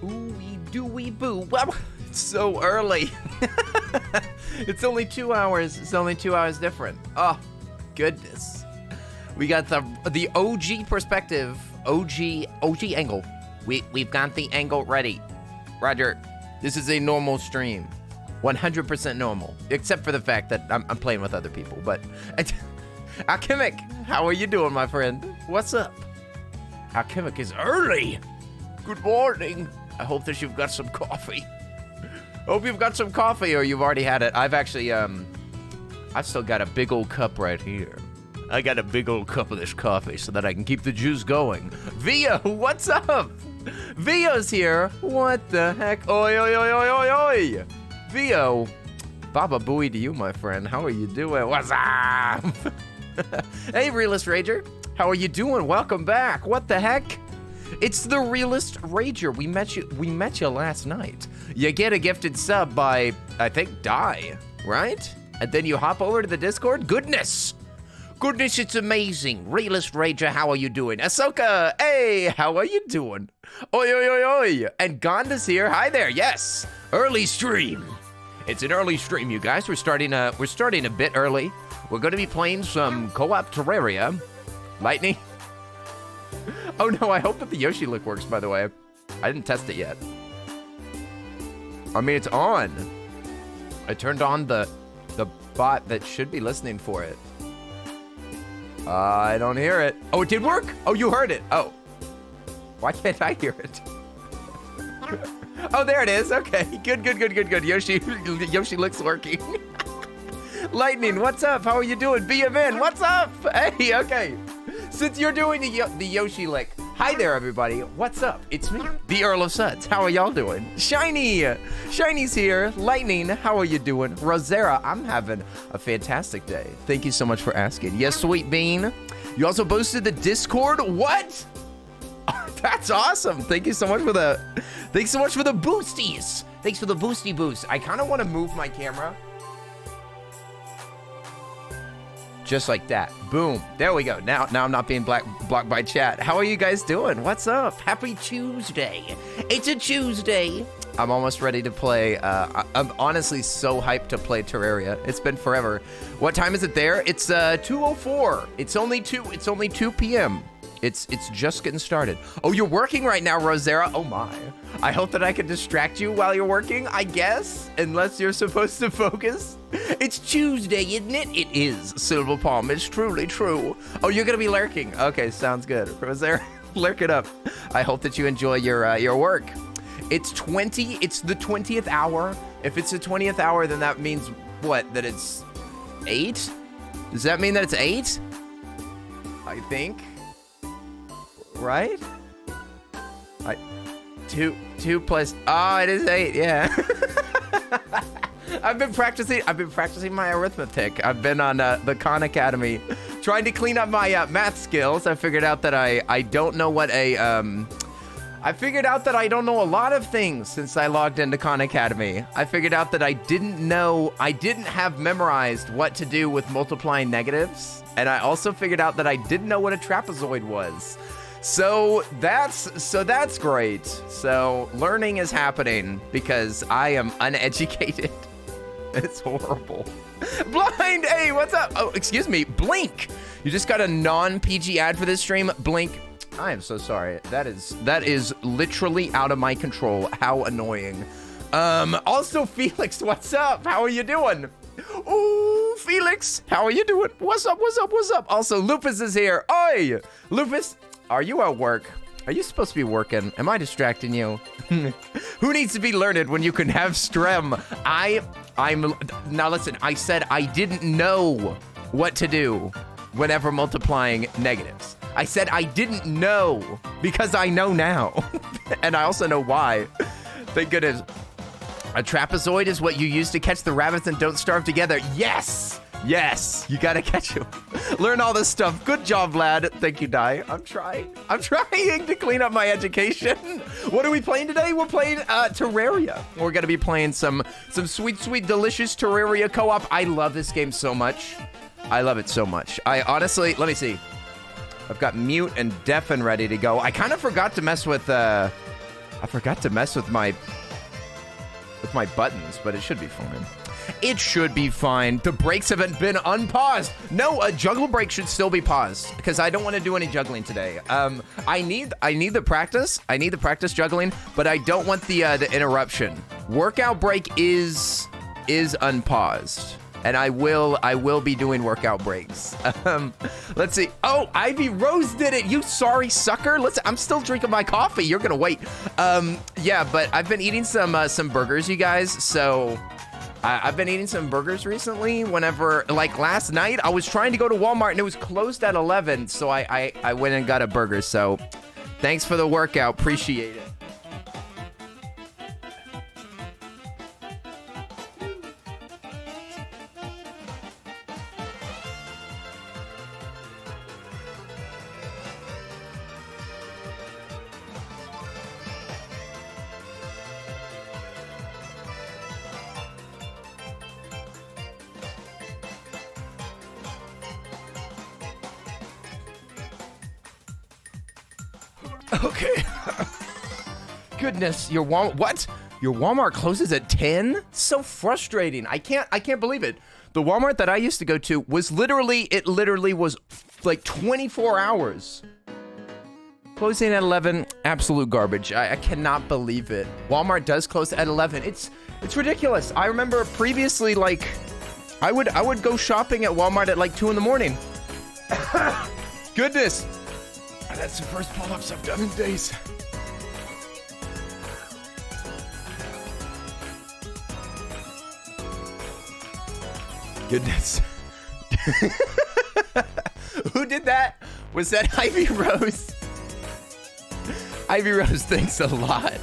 Ooey dooey boo. Well, it's so early. It's only 2 hours. It's only 2 hours different. Oh, goodness. We got the OG perspective, OG angle. We've got the angle ready. Roger, this is a normal stream. 100% normal, except for the fact that I'm playing with other people. But Alchemic, how are you doing, my friend? What's up? Alchemic is early. Good morning. I hope that you've got some coffee. Hope you've got some coffee, or you've already had it. I've actually, I've still got a big old cup right here. I got a big old cup of this coffee so that I can keep the juice going. Via, what's up? Vio's here. What the heck? Oi, oi, oi, oi, oi, oi. Vio, Baba Booey to you, my friend. How are you doing? What's up? Hey, Realist Rager. How are you doing? Welcome back. What the heck? It's the Realist Rager. We met you last night. You get a gifted sub by, I think, Die, right? And then you hop over to the Discord. Goodness, it's amazing. Realist Rager, how are you doing? Ahsoka, hey, how are you doing? Oi, oi, oi, oi. And Gonda's here. Hi there. Yes, early stream. It's an early stream, you guys. We're starting a bit early. We're going to be playing some co-op Terraria. Lightning. Oh no, I hope that the Yoshi look works, by the way. I didn't test it yet. I mean, it's on. I turned on the bot that should be listening for it. I don't hear it. Oh, it did work? Oh, you heard it. Oh. Why can't I hear it? Oh, there it is. Okay, good. Yoshi looks working. Lightning, what's up? How are you doing? BMN, what's up? Hey, okay. Since you're doing the Yoshi lick, hi there, everybody. What's up? It's me, the Earl of Suds. How are y'all doing? Shiny's here. Lightning, how are you doing? Rosera, I'm having a fantastic day. Thank you so much for asking. Yes, Sweet Bean. You also boosted the Discord. What? That's awesome. Thank you so much for the boosties. Thanks for the boosty boost. I kind of want to move my camera. Just like that. Boom. There we go. Now I'm not being blocked by chat. How are you guys doing? What's up? Happy Tuesday. It's a Tuesday. I'm almost ready to play. I'm honestly so hyped to play Terraria. It's been forever. What time is it there? It's 2:04. It's only 2 p.m. It's just getting started. Oh, you're working right now, Rosera. Oh my. I hope that I can distract you while you're working, I guess, unless you're supposed to focus. It's Tuesday, isn't it? It is, Silver Palm. It's truly true. Oh, you're gonna be lurking. Okay, sounds good. Rosera, lurk it up. I hope that you enjoy your work. It's the 20th hour. If it's the 20th hour, then that means what? That it's 8? Does that mean that it's 8? I think. Right? 2 plus. Oh, it is 8. Yeah. I've been practicing my arithmetic. I've been on the Khan Academy, trying to clean up my math skills. I figured out that I don't know what a I figured out that I don't know a lot of things since I logged into Khan Academy. I figured out that I didn't have memorized what to do with multiplying negatives, and I also figured out that I didn't know what a trapezoid was. So that's great. So learning is happening because I am uneducated. It's horrible. Blind, hey, what's up? Oh, excuse me, Blink. You just got a non-PG ad for this stream. Blink, I am so sorry. That is literally out of my control. How annoying. Also, Felix, what's up? How are you doing? Ooh, Felix, how are you doing? What's up? Also, Lupus is here. Oi, Lupus. Are you at work? Are you supposed to be working? Am I distracting you? Who needs to be learned when you can have strem? Now listen, I said I didn't know what to do whenever multiplying negatives. I said I didn't know because I know now. And I also know why. Thank goodness. A trapezoid is what you use to catch the rabbits and don't starve together. Yes! Yes, you gotta catch him. Learn all this stuff. Good job, lad. Thank you, Dai. I'm trying to clean up my education. What are we playing today? We're playing Terraria. We're gonna be playing some sweet, delicious Terraria co-op. I love this game so much. I love it so much. I honestly, let me see. I've got mute and deafen ready to go. I kind of forgot to mess with I forgot to mess with my buttons, but it should be fine. It should be fine. The breaks haven't been unpaused. No, a juggle break should still be paused because I don't want to do any juggling today. I need the practice. I need the practice juggling, but I don't want the interruption. Workout break is unpaused, and I will be doing workout breaks. Let's see. Oh, Ivy Rose did it. You sorry sucker. I'm still drinking my coffee. You're gonna wait. Yeah, but I've been eating some burgers, you guys. So I've been eating some burgers recently. Whenever, like last night, I was trying to go to Walmart and it was closed at 11. So I went and got a burger. So thanks for the workout. Appreciate it. Okay. Goodness, your Walmart closes at 10? So frustrating. I can't believe it. The Walmart that I used to go to was literally was like 24 hours. Closing at 11, absolute garbage. I cannot believe it. Walmart does close at 11. It's ridiculous. I remember previously, like, I would go shopping at Walmart at like 2 in the morning. Goodness. That's the first pull-ups I've done in days. Goodness. Who did that? Was that Ivy Rose? Ivy Rose, thanks a lot.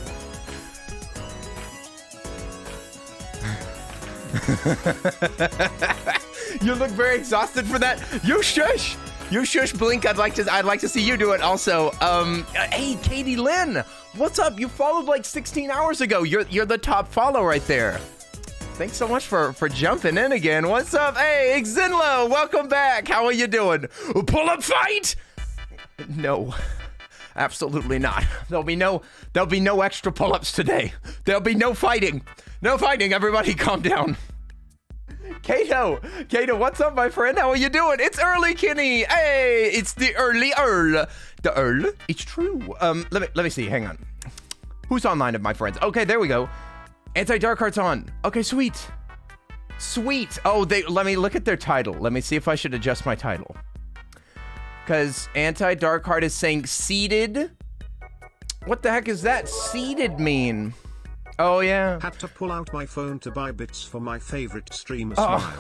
You look very exhausted for that. You shush. You shush, Blink. I'd like to see you do it also. Hey, Katie Lynn, what's up? You followed like 16 hours ago. You're the top follow right there. Thanks so much for jumping in again. What's up? Hey, Xinlo, welcome back. How are you doing? Pull up fight? No, absolutely not. There'll be no extra pull-ups today. There'll be no fighting. No fighting. Everybody, calm down. Kato, what's up, my friend? How are you doing? It's early, Kenny. Hey, it's the early Earl. The Earl, it's true. Let me see. Hang on. Who's online of my friends? Okay, there we go. AntiDarkHeart's on. Okay, sweet. Oh, let me look at their title. Let me see if I should adjust my title. Because AntiDarkHeart is saying seated. What the heck is that? Seated mean? Oh, yeah. Had to pull out my phone to buy bits for my favorite streamer smile.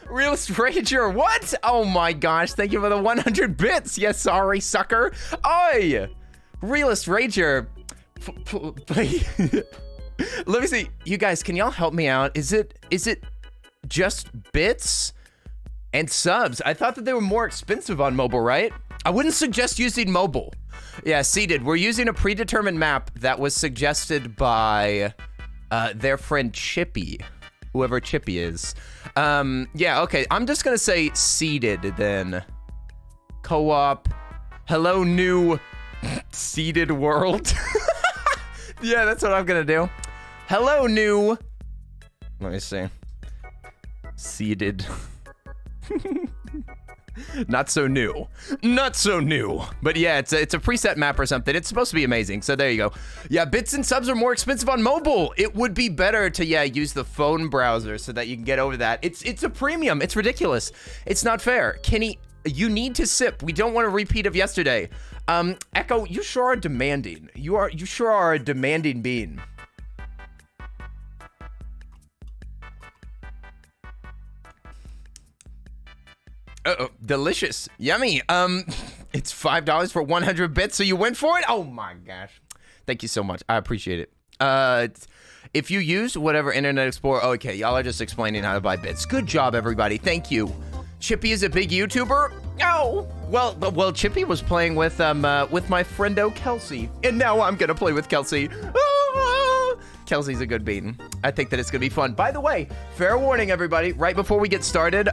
Realist Rager, what? Oh my gosh, thank you for the 100 bits. Yes, sorry, sucker. Oi! Realist Rager. Let me see. You guys, can y'all help me out? Is it just bits and subs? I thought that they were more expensive on mobile, right? I wouldn't suggest using mobile. Yeah, seated. We're using a predetermined map that was suggested by their friend Chippy, whoever Chippy is. Yeah, okay. I'm just gonna say seated then. Co-op. Hello, new seated world. Yeah, that's what I'm gonna do. Hello, new. Let me see. Seated. Not so new. But yeah, it's a preset map or something. It's supposed to be amazing. So there you go. Yeah, bits and subs are more expensive on mobile. It would be better to use the phone browser so that you can get over that. It's a premium. It's ridiculous. It's not fair. Kenny, you need to sip. We don't want a repeat of yesterday. Echo, you sure are demanding. You sure are a demanding being. Uh-oh, delicious. Yummy. It's $5 for 100 bits, so you went for it? Oh my gosh. Thank you so much. I appreciate it. If you use whatever Internet Explorer, okay, y'all are just explaining how to buy bits. Good job, everybody. Thank you. Chippy is a big YouTuber? Oh, well, Chippy was playing with my friendo Kelsey, and now I'm gonna play with Kelsey. Kelsey's a good bean. I think that it's gonna be fun. By the way, fair warning, everybody, right before we get started,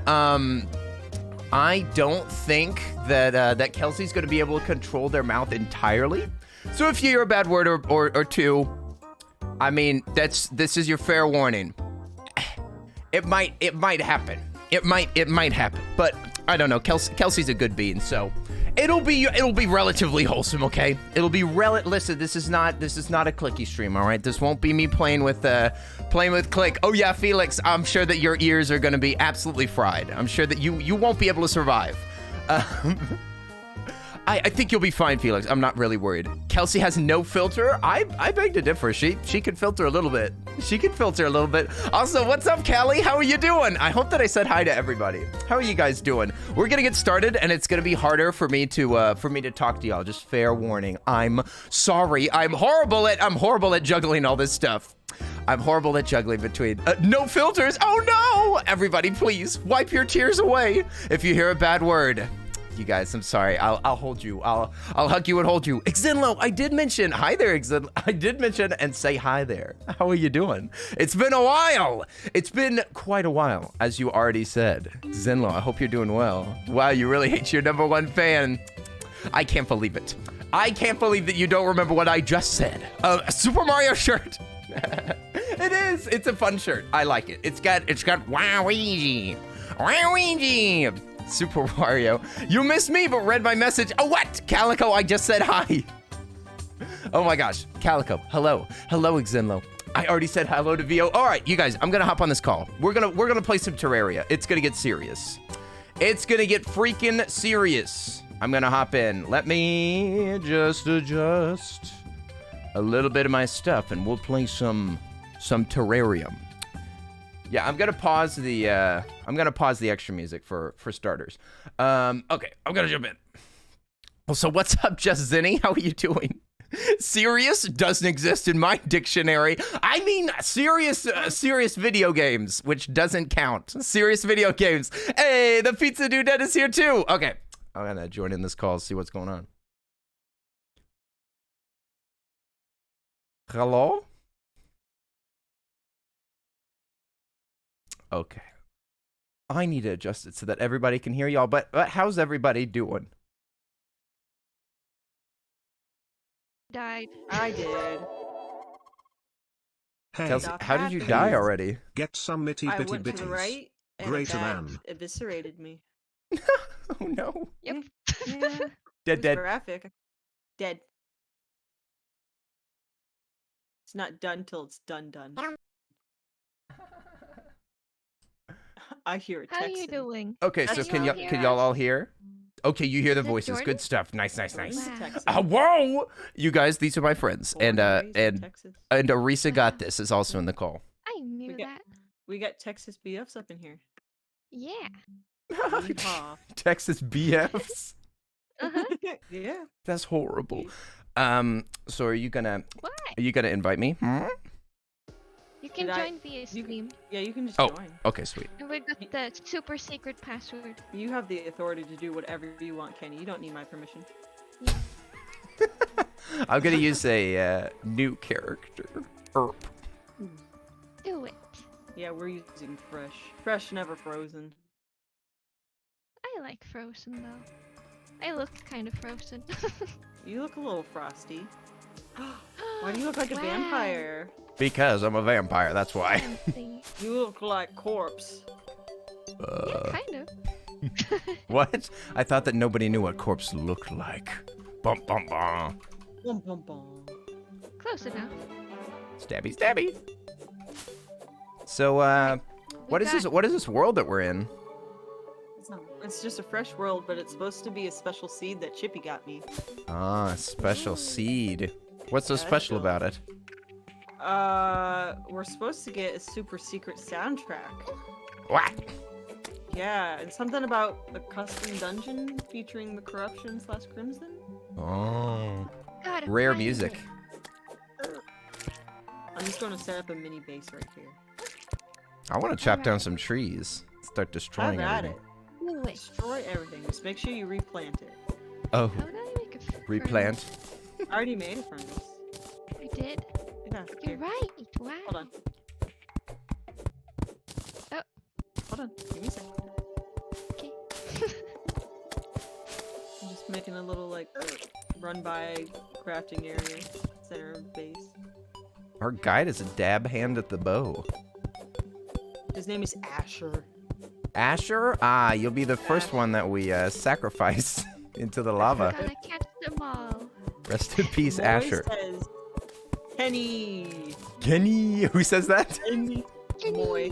I don't think that Kelsey's going to be able to control their mouth entirely. So if you hear a bad word or two, I mean, this is your fair warning. It might happen. It might happen. But I don't know. Kelsey's a good bean, so it'll be relatively wholesome, okay? It'll be listen, this is not a clicky stream, all right? This won't be me playing with click. Oh yeah, Felix, I'm sure that your ears are going to be absolutely fried. I'm sure that you won't be able to survive. I think you'll be fine, Felix. I'm not really worried. Kelsey has no filter. I beg to differ. She could filter a little bit. Also, what's up, Callie? How are you doing? I hope that I said hi to everybody. How are you guys doing? We're gonna get started, and it's gonna be harder for me to talk to y'all. Just fair warning. I'm sorry. I'm horrible at juggling all this stuff. I'm horrible at juggling between no filters. Oh no! Everybody, please wipe your tears away if you hear a bad word. You guys, I'm sorry. I'll hold you. I'll hug you and hold you. Xenlo, I did mention hi there, Xenlo. I did mention and say hi there. How are you doing? It's been a while. It's been quite a while, as you already said. Xenlo, I hope you're doing well. Wow, you really hate your #1 fan. I can't believe it. I can't believe that you don't remember what I just said. A Super Mario shirt. It is. It's a fun shirt. I like it. It's got Waluigi. Super Mario. You missed me, but read my message. Oh, what? Calico, I just said hi. Oh my gosh. Calico, hello. Hello, Xenlo. I already said hello to VO. All right, you guys, I'm gonna hop on this call. We're gonna play some Terraria. It's gonna get serious. It's gonna get freaking serious. I'm gonna hop in. Let me just adjust a little bit of my stuff, and we'll play some Terraria. Yeah, I'm gonna pause the extra music for starters. Okay, I'm gonna jump in. Well, so what's up, Just Zinny? How are you doing? Serious doesn't exist in my dictionary. I mean, serious video games, which doesn't count. Serious video games. Hey, the pizza dude is here too. Okay, I'm gonna join in this call, see what's going on. Hello? Okay. I need to adjust it so that everybody can hear y'all, but how's everybody doing? Died. I did. Hey, Kelsey, how did you die already? get some itty I bitty went to the bitties. right, and Greater a bat man. eviscerated me. Oh no. Yep. Yeah, Dead. graphic. Dead. It's not done till it's done. I hear a How are text. you doing? Okay, so That's can not y'all all hear? Okay, you hear the Is it voices. Jordan? Good stuff. Nice. Wow. Whoa! You guys, these are my friends, and ArisaGotThis is also in the call. I knew We get- that. We got Texas BFs up in here. Yeah. Yeehaw. Texas BFs. Uh-huh. Yeah. That's horrible. So are you gonna What? invite me? Hmm? You can Did I- join via you- Steam. Yeah, you can just Oh. join. Okay, sweet. And we got the super secret password. You have the authority to do whatever you want, Kenny. You don't need my permission. I'm gonna use a new character. Erp. Do it. Yeah, we're using fresh. Fresh, never frozen. I like frozen though. I look kind of frozen. You look a little frosty. Why do you look like a Wow. vampire? Because I'm a vampire. That's why. Fancy. You look like corpse. Yeah, kind of. What? I thought that nobody knew what corpse looked like. Bum bum bum. Bum, bum, bum. Close enough. Stabby. So, what is this world that we're in? It's just a fresh world, but it's supposed to be a special seed that Chippy got me. Ah, special seed. What's so Yeah, that's special cool. about it? We're supposed to get a super secret soundtrack. What? Yeah, and something about a custom dungeon featuring the corruption / crimson. Oh, Gotta rare find music. it. I'm just going to set up a mini base right here. I want to chop down some trees. Start destroying Have at everything. it. Do it. Destroy everything. Just make sure you replant it. Oh, How did I make a replant. I already made a furnace. You did? Yeah, You're here. right. Wow. Hold on. Oh. Hold on. Give me a second. Okay. I'm just making a little like run by crafting area, center of base. Our guide is a dab hand at the bow. His name is Asher. Asher? Ah, you'll be the first one that we sacrifice into the lava. Gotta catch them all. Rest in peace, Moy Asher. says, Kenny. Kenny, who says that? Kenny. Moy.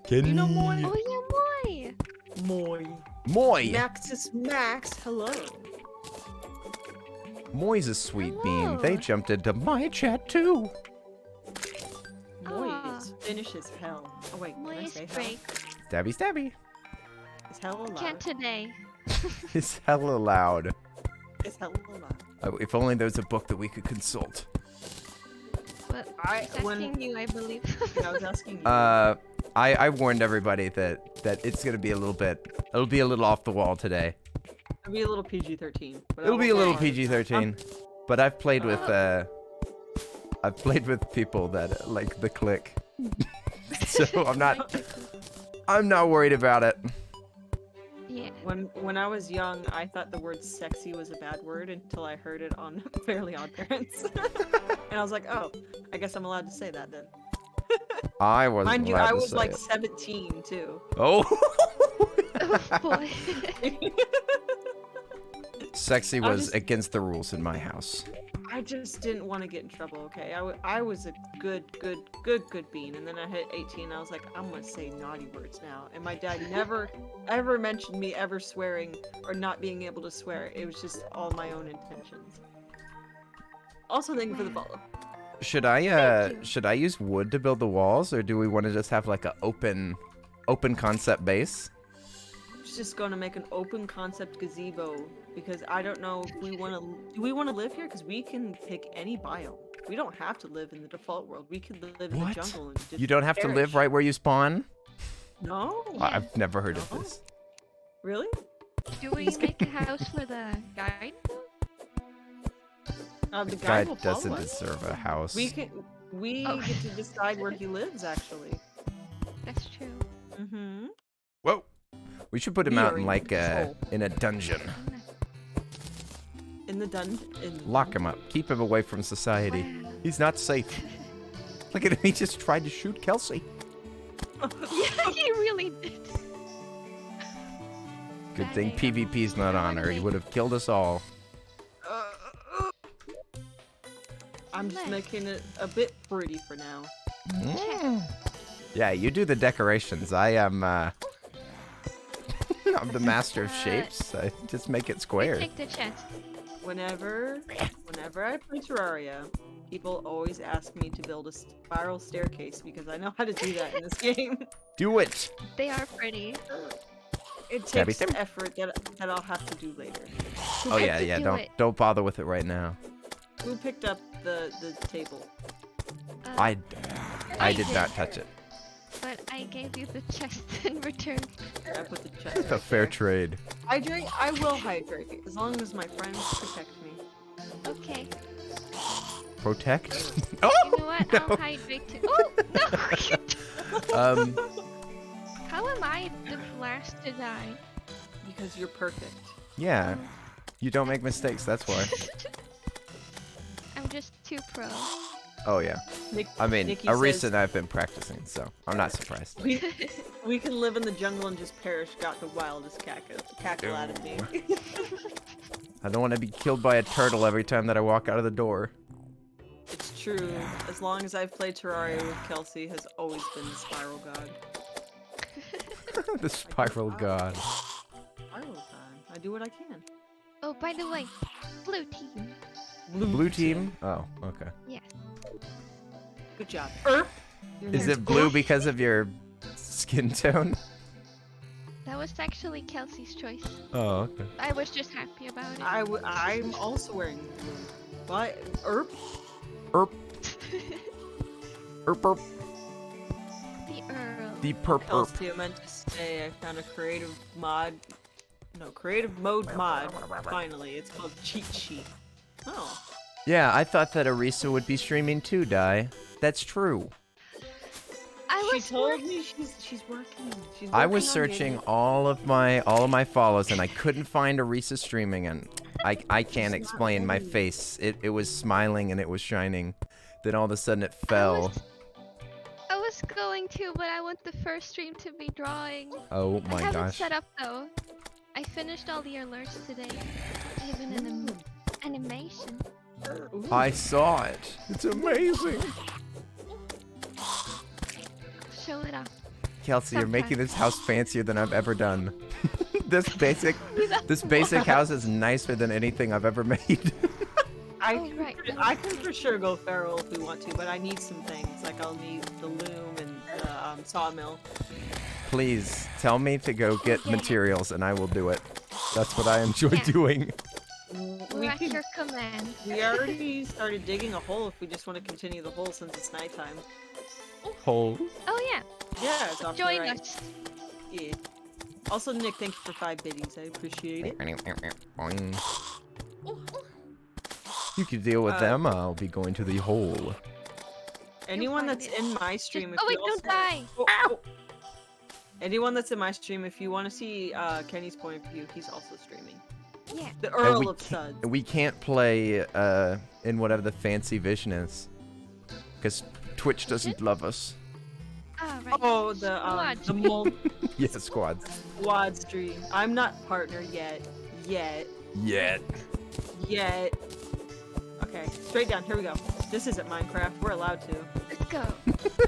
Kenny. You know Moy? Oh yeah, Moy. Moy. Moy. Maxis Max. Hello. Moy's a sweet bean. Hello. They jumped into my chat too. Moy Aw. is Finnish as hell. Oh wait, Moy can I is say hell? great. Stabby, stabby. Is hell allowed? Can't today. It's hella loud. Is hell allowed? If only there was a book that we could consult. But I- he's when- asking you, I believe. Yeah, I was asking you. I warned everybody that it's gonna be it'll be a little off the wall today. It'll be a little PG-13. but I It'll be a won't little lie. PG-13, but I've played with people that like the click, so I'm not worried about it. Yeah. When I was young, I thought the word sexy was a bad word until I heard it on Fairly Odd Parents. And I was like, oh, I guess I'm allowed to say that then. I wasn't Mind you, allowed I to was say like it. 17 too. Oh, Oh boy. sexy I was just- against the rules in my house. I just didn't want to get in trouble, okay? I was a good bean, and then I hit 18, and I was like, I'm gonna say naughty words now. And my dad never, ever mentioned me ever swearing or not being able to swear. It was just all my own intentions. Also, thank you for the follow. Should Thank I you. use wood to build the walls, or do we want to just have like a open concept base? Just gonna make an open concept gazebo because I don't know if we want to. Do we want to live here? Because we can pick any biome. We don't have to live in the default world. We could live in the What? jungle and just You don't have to live perish. right where you spawn? No, Yeah. I've never heard of No. this. really? Do we make a house for the guide? The guy Guy will follow doesn't us. deserve a house. We Oh. get to decide where he lives. Actually. That's true. Mm-hmm. Whoa. We should put him We out are in in like control. in a dungeon. In the dungeon. Lock him up. Keep him away from society. Wow. He's not safe. Look at him. He just tried to shoot Kelsey. Yeah, he really did. Good Bad thing idea. PvP's not on, or he would have killed us all. I'm just Nice. making it a bit pretty for now. Yeah, you do the decorations. I am. I'm the master of shapes. I just make it I square. take the chance. Whenever I play Terraria, people always ask me to build a spiral staircase because I know how to do that in this game. Do it. They are pretty. It Stabby takes stab. effort that I'll have to do later. Oh yeah, to yeah. do Don't it. don't bother with it right now. Who picked up the table? I I did did. not touch it. But I gave you the chest in return. I put the chest. The right fair there. trade. Hydrate. I will hydrate as long as my friends protect me. Okay. Protect. You Oh know what? no. I'll hydrate too. Oh no! How am I the last to die? Because you're perfect. Yeah. You don't make mistakes. That's why. I'm just too pro. Oh yeah. Nick, I mean, Nikki Arisa says, and I have been practicing, so I'm not surprised. we can live in the jungle and just perish. Got the wildest cackle out of me. I don't want to be killed by a turtle every time that I walk out of the door. It's true. As long as I've played Terraria with Kelsey, has always been the spiral god. The spiral god. Spiral god. I do what I can. Oh, by the way, blue team. Blue team? Oh, okay. Yes. Good job. Your Is name's it blue Erp. because of your skin tone? That was actually Kelsey's choice. Oh, okay. I was just happy about it. I'm also wearing blue. Why? Erp? Erp, erp, erp. The Earl. The perp erp. Kelsey, I meant to say I found a creative mode mod. Finally, it's called Cheat Sheet. Oh. Yeah, I thought that Arisa would be streaming too, Di. That's true. I She was told me she's working. I was working on searching getting- all of my follows and I couldn't find Arisa streaming, and I can't not explain my ready. face. It was smiling and it was shining. Then all of a sudden it fell. I was going to, but I want the first stream to be drawing. Oh I my have gosh. it set up though. I finished all the alerts today. Even an animation. Ooh. I saw it. It's amazing. Show it off. Kelsey, you're making Sometimes. this house fancier than I've ever done. this basic house is nicer than anything I've ever made. I can for sure go feral if we want to, but I need some things. Like I'll need the loom and the sawmill. Please tell me to go get Yeah. materials and I will do it. That's what I enjoy Yeah. doing. We're at your command. We already started digging a hole if we just want to continue the hole since it's nighttime. Hole. Oh yeah, Yeah, it's off to the join right. us. Yeah. Also, Nick, thank you for 5 biddies. I appreciate it. Boing. You can deal with them. I'll be going to the hole. Anyone find that's it. in my stream, Oh wait, don't die. Oh. Anyone that's in my stream, if you want to see Kenny's point of view, he's also streaming. Yeah. The And Earl of Suds. we can't play in whatever the fancy vision is, because Twitch doesn't love us. Ah, right. Oh, the Squad. Yeah, squads. squad stream. I'm not partner yet. Yet. Okay, straight down. Here we go. This isn't Minecraft. We're allowed to. Let's go.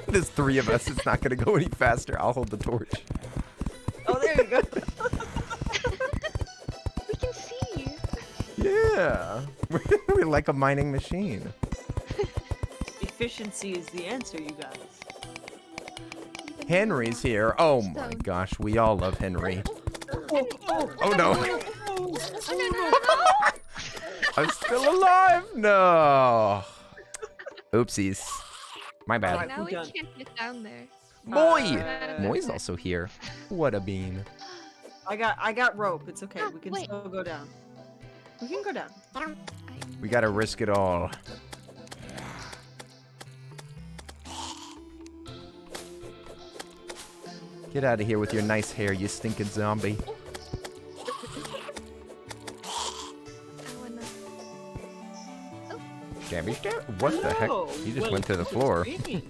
There's 3 of us. It's not gonna go any faster. I'll hold the torch. Oh, there you go. We can see. Yeah. We're like a mining machine. Efficiency is the answer, you guys. Henry's here. Oh my gosh, we all love Henry. Oh no. I'm still alive. No. Oopsies. My bad. Alright, Now we're we done. can't get down there. Moy. Uh, Moy's also here. What a bean. I got rope. It's okay. Ah, We can wait. still go down. We can go down. We gotta risk it all. Get out of here with your nice hair, you stinking zombie. I wanna. Gabby, what the heck? Hello, He just went to the welcome floor. the stream.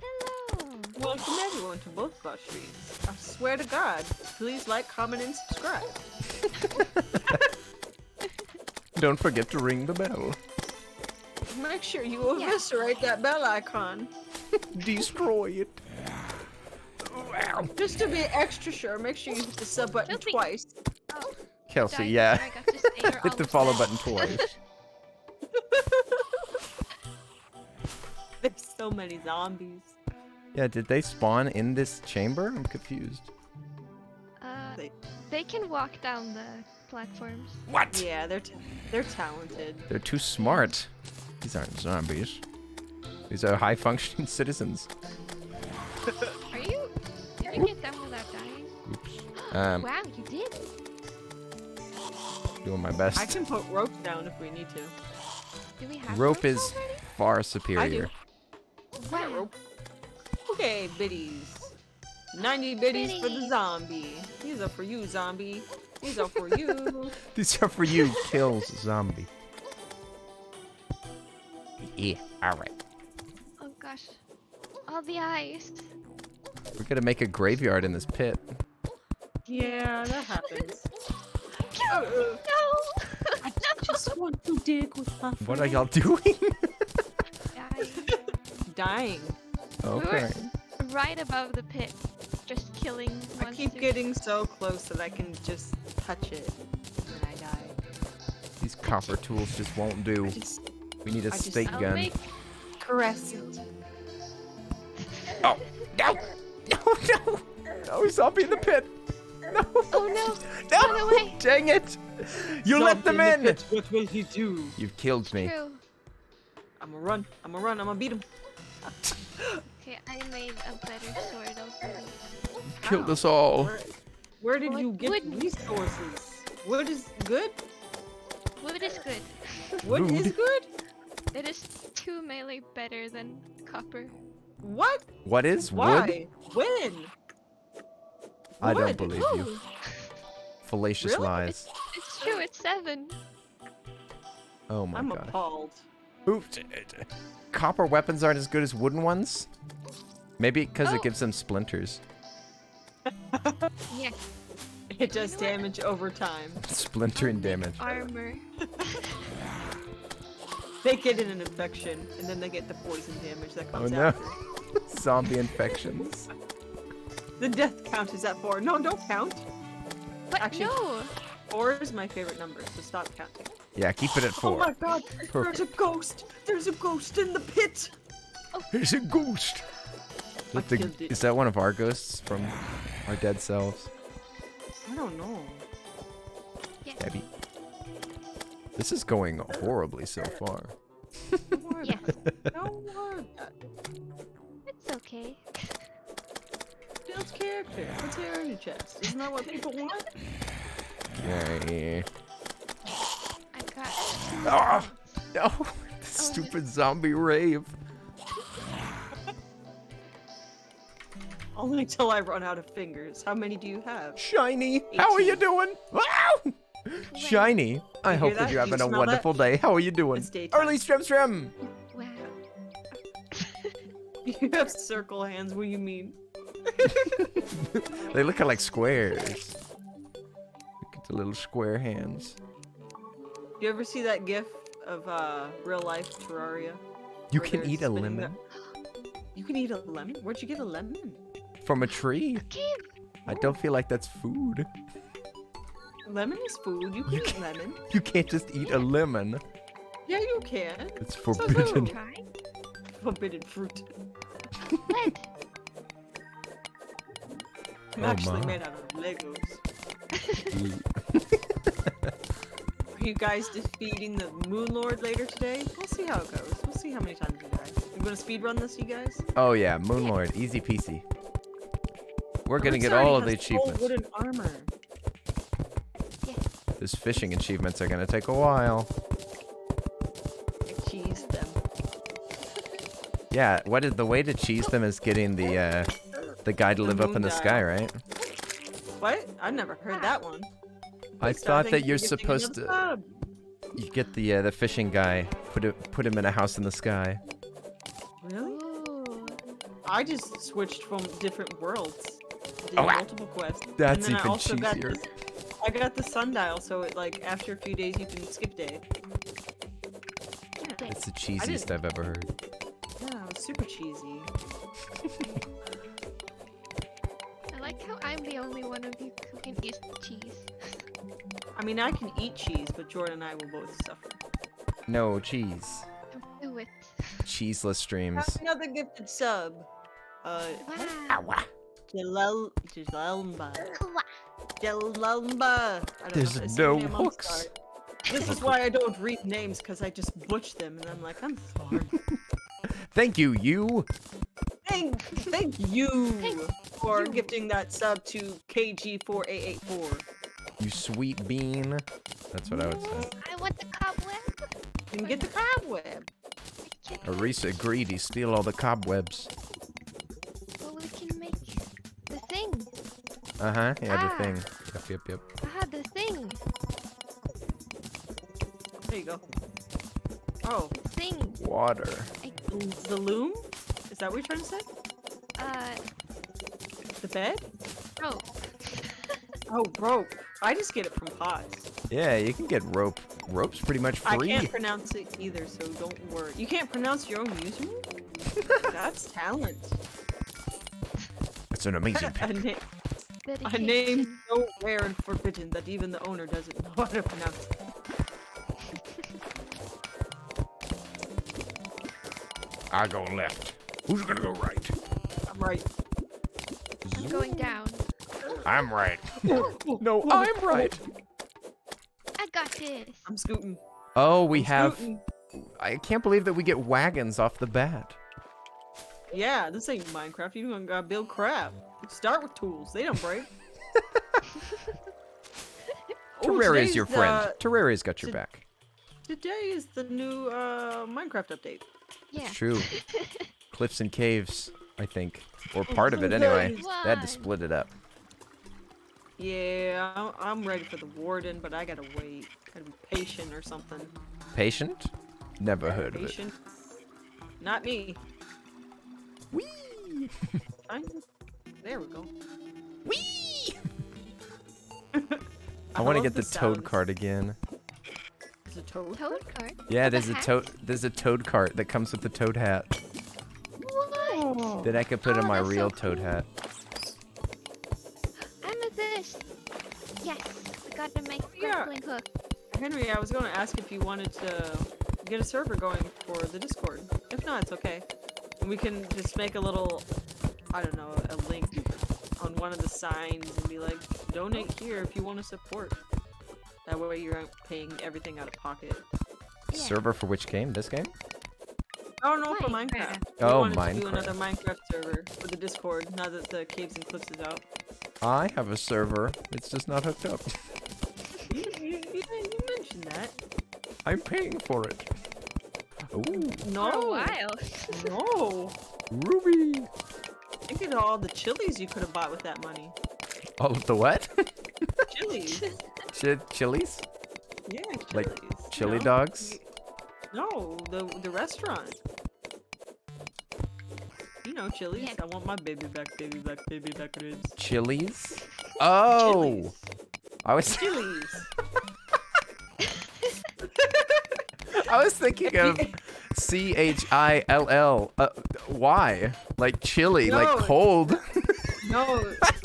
Hello. Welcome everyone to both of our streams. I swear to God, please like, comment, and subscribe. Don't forget to ring the bell. Make sure you Yeah. eviscerate that bell icon. Destroy it. Just to be extra sure, make sure you hit the sub button Filthy. twice. Oh, Kelsey, died yeah. before I got to stay here all Hit the of follow that. button twice. There's so many zombies. Yeah, did they spawn in this chamber? I'm confused. They can walk down the platforms. What? Yeah, they're talented. They're too smart. These aren't zombies. These are high-functioning citizens. Are you? Did you get down without dying? Oops. Wow, you did. Doing my best. I can put ropes down if we need to. Do we have Rope ropes is already? far superior. I do. Wow. Rope. Okay, biddies. 90 biddies for the Biddies. zombie. These are for you, zombie. These are for you. These are for you, kills zombie. Yeah, alright. Oh gosh. All the ice. We're gonna make a graveyard in this pit. Yeah, that happens. No! I just want to dig with my What are y'all doing? Dying. dying. Okay. Right above the pit. Just killing I monsters. keep getting so close that I can just touch it and I die. These copper tools just won't do. I just We need a I just- stake I'll gun. make caress it. Oh, no! No, no! No, zombie in the pit! No! Oh no! No! Run away. Dang it! You let them in! What will he do? You've killed me. True. I'ma run. I'ma run. I'ma beat him. Okay, I made a better sword already. You've killed us all. Where did Wood- you get wood. resources? Wood is good? Wood is good. Wood is Rude. good? It is 2 melee better than copper. What? What is wood? Why? When? I don't Wood. believe you. Ooh, Fallacious Really? lies. it's true. It's 7. Oh my I'm god. appalled. Oops. Copper weapons aren't as good as wooden ones? Maybe because it Oh. gives them splinters. Yeah. It does damage over time. Splintering damage. Armor. They get an infection, and then they get the poison damage that Oh comes no. after. Zombie infections. The death count is at 4. No, don't count. But Actually- no. 4 is my favorite number, so stop counting. Yeah, keep it at 4. Oh my god, there's a ghost! There's a ghost in the pit! There's a ghost. I killed it. Is that one of our ghosts from our dead selves? I don't know. Maybe. This is going horribly so far. Don't worry Yes. about it. Don't worry about it. It's okay. Builds character. Let's hear in your chest. Isn't that what people want? Yeah. I got. Ah! No! The stupid zombie rave. Only until I run out of fingers. How many do you have? Shiny! How are you 18. doing? Wow! Shiny! I You hope hear that that? you're You having a smell wonderful day. How are you doing? It's daytime. Early Strem! Wow. You have circle hands, what do you mean? They look like squares. Look at the little square hands. You ever see that gif of real life Terraria? You Where can they're eat a spinning lemon You can eat a lemon? Where'd you get a lemon? from a tree. Okay. I don't feel like that's food. Lemon is food. You can You eat can- lemon. You can't just eat a lemon. Yeah, you can. It's So forbidden. who? Try. Forbidden fruit. Lead. I'm Oh actually my. made out of Legos. Are you guys defeating the Moon Lord later today? We'll see how it goes. We'll see how many times you guys. You gonna speedrun this, you guys? Oh yeah, Moonlord, easy peasy. We're gonna get Arisa all of already the has full achievements. wooden armor. Those fishing achievements are gonna take a while. I cheesed them. Yeah, what is the way to cheese them is getting the guy to live up in the moon sky, dial. right? What? I've never heard that one. I So thought thank that you you're for giving supposed another to sub. you get the fishing guy, put him in a house in the sky. Really? Ooh. I just switched from different worlds. Did Oh, wow. multiple quests. That's and then even I also got cheesier. I got the sundial, so it like after a few days you can skip day. Yeah, It's the cheesiest I've ever heard. yeah, it was super cheesy. I like how I'm the only one of you who can eat cheese. I mean, I can eat cheese, but Jordan and I will both suffer. No cheese. Don't do it. Cheeseless streams. Have another gifted sub. Wow. Jalalumba. Kwa. Jalalumba. I don't There's know. It's no your name, I'm hooks. sorry. This is why I don't read names, because I just butch them, and I'm like, I'm sorry. Thank you, you. Thank you Thank for you. gifting that sub to KG4884. You sweet bean. That's what I would say. I want the cobweb. You can get the cobweb. Arisa greedy, steal all the cobwebs. So we can make the thing. Uh-huh, yeah, Ah. the thing. Yep. Aha, the thing. There you go. Oh, The thing. Water. the loom? Is that what you're trying to say? The bed? Oh. Oh, rope. I just get it from pots. Yeah, you can get rope. Rope's pretty much I free. can't pronounce it either, so don't worry. You can't pronounce your own username? That's talent. It's an amazing A, pick. a name so rare and forbidden that even the owner doesn't know how to pronounce it. I go left. Who's gonna go right? I'm right. I'm going down. I'm right. No, I'm right. I got this. I'm scooting. Oh, we I'm have... scooting. I can't believe that we get wagons off the bat. Yeah, this ain't Minecraft. You don't gotta build crap. Start with tools. They don't break. Oh, Terraria's your today's friend. Terraria's got your to- back. Today is the new Minecraft update. Yeah. It's true. Cliffs and caves, I think. Or part of it anyway. They had to split it up. Yeah, I'm ready for the warden, but I gotta wait. Gotta be patient or something. Patient? Never heard of it. Patient? Not me. Whee! There we go. Whee! I want to get the toad cart again. Is it toad? Toad cart? Yeah, With there's a hat? toad. There's a toad cart that comes with the toad hat What? that I could put Oh, in my that's so real toad cool. hat. Amethyst! Yes! We gotta make a Yeah. grappling hook. Henry, I was going to ask if you wanted to get a server going for the Discord. If not, it's okay. And we can just make a little, I don't know, a link on one of the signs and be like, donate here if you want to support. That way you aren't paying everything out of pocket. Yeah. Server for which game? This game? Oh no, for Minecraft. Minecraft. Oh, we wanted to do Minecraft. another Minecraft server for the Discord now that the Caves and Cliffs is out. I have a server. It's just not hooked up. You mentioned that. I'm paying for it. Ooh, For a No. while. No. Ruby. Think of all the chilies you could have bought with that money. All of the what? Chilies. Chilies? Yeah, chilies. Like you chili know? dogs? No, the restaurant. You know, Chili's. Yeah. I want my baby back, baby back, baby back ribs. Chilies? Oh! Chili's. I was Chili's. I was thinking of CHILL. Why? Like chili, like No. cold. No,